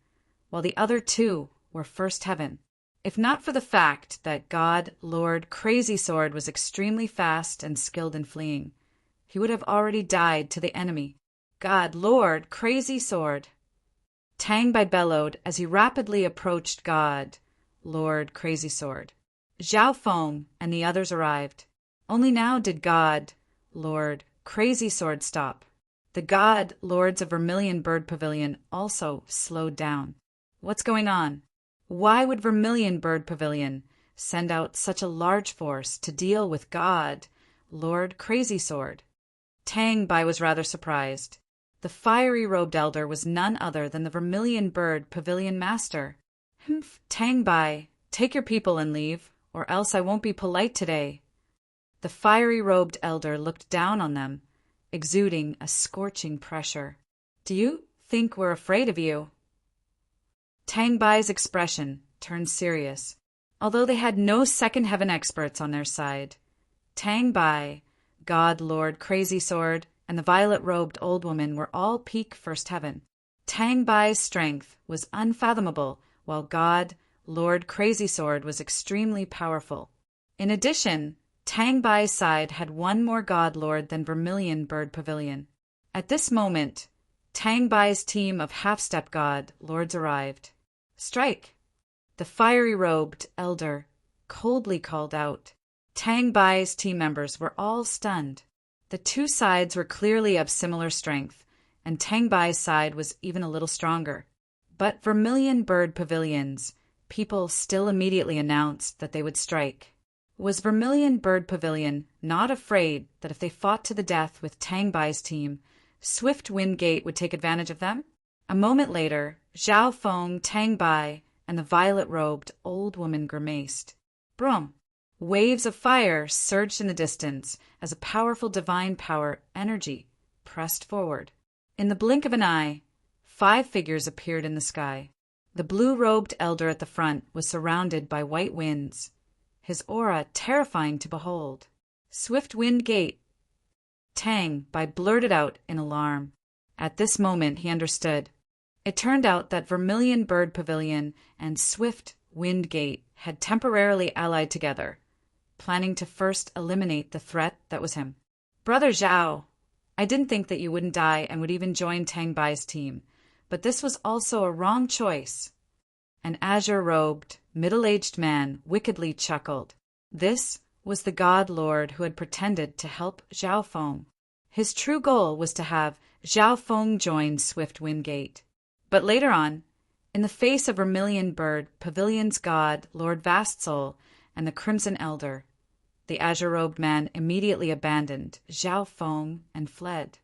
while the other 2 were first heaven. If not for the fact that God Lord Crazy Sword was extremely fast and skilled in fleeing, he would have already died to the enemy. God Lord Crazy Sword! Tang Bai bellowed as he rapidly approached God Lord Crazy Sword. Zhao Feng and the others arrived. Only now did God Lord Crazy Sword stop. The God Lords of Vermilion Bird Pavilion also slowed down. What's going on? Why would Vermilion Bird Pavilion send out such a large force to deal with God Lord Crazy Sword? Tang Bai was rather surprised. The fiery-robed elder was none other than the Vermilion Bird Pavilion Master. Humph, Tang Bai, take your people and leave, or else I won't be polite today. The fiery-robed elder looked down on them, exuding a scorching pressure. Do you think we're afraid of you? Tang Bai's expression turned serious. Although they had no second heaven experts on their side, Tang Bai, God Lord Crazy Sword, and the violet-robed old woman were all peak first heaven. Tang Bai's strength was unfathomable, while God Lord Crazy Sword was extremely powerful. In addition, Tang Bai's side had 1 more God Lord than Vermilion Bird Pavilion. At this moment, Tang Bai's team of half-step God Lords arrived. Strike! The fiery-robed elder coldly called out. Tang Bai's team members were all stunned. The 2 sides were clearly of similar strength, and Tang Bai's side was even a little stronger. But Vermilion Bird Pavilion's people still immediately announced that they would strike. Was Vermilion Bird Pavilion not afraid that if they fought to the death with Tang Bai's team, Swift Wind Gate would take advantage of them? A moment later, Zhao Feng, Tang Bai, and the violet-robed old woman grimaced. Brum! Waves of fire surged in the distance as a powerful divine power energy pressed forward. In the blink of an eye, 5 figures appeared in the sky. The blue-robed elder at the front was surrounded by white winds, his aura terrifying to behold. Swift Wind Gate! Tang Bai blurted out in alarm. At this moment he understood. It turned out that Vermilion Bird Pavilion and Swift Wind Gate had temporarily allied together, planning to first eliminate the threat that was him. Brother Zhao, I didn't think that you wouldn't die and would even join Tang Bai's team, but this was also a wrong choice. An azure-robed, middle-aged man wickedly chuckled. This was the god lord who had pretended to help Zhao Feng. His true goal was to have Zhao Feng join Swift Wind Gate. But later on, in the face of Vermilion Bird, Pavilion's god, Lord Vastsoul, and the Crimson Elder, the azure-robed man immediately abandoned Zhao Feng and fled.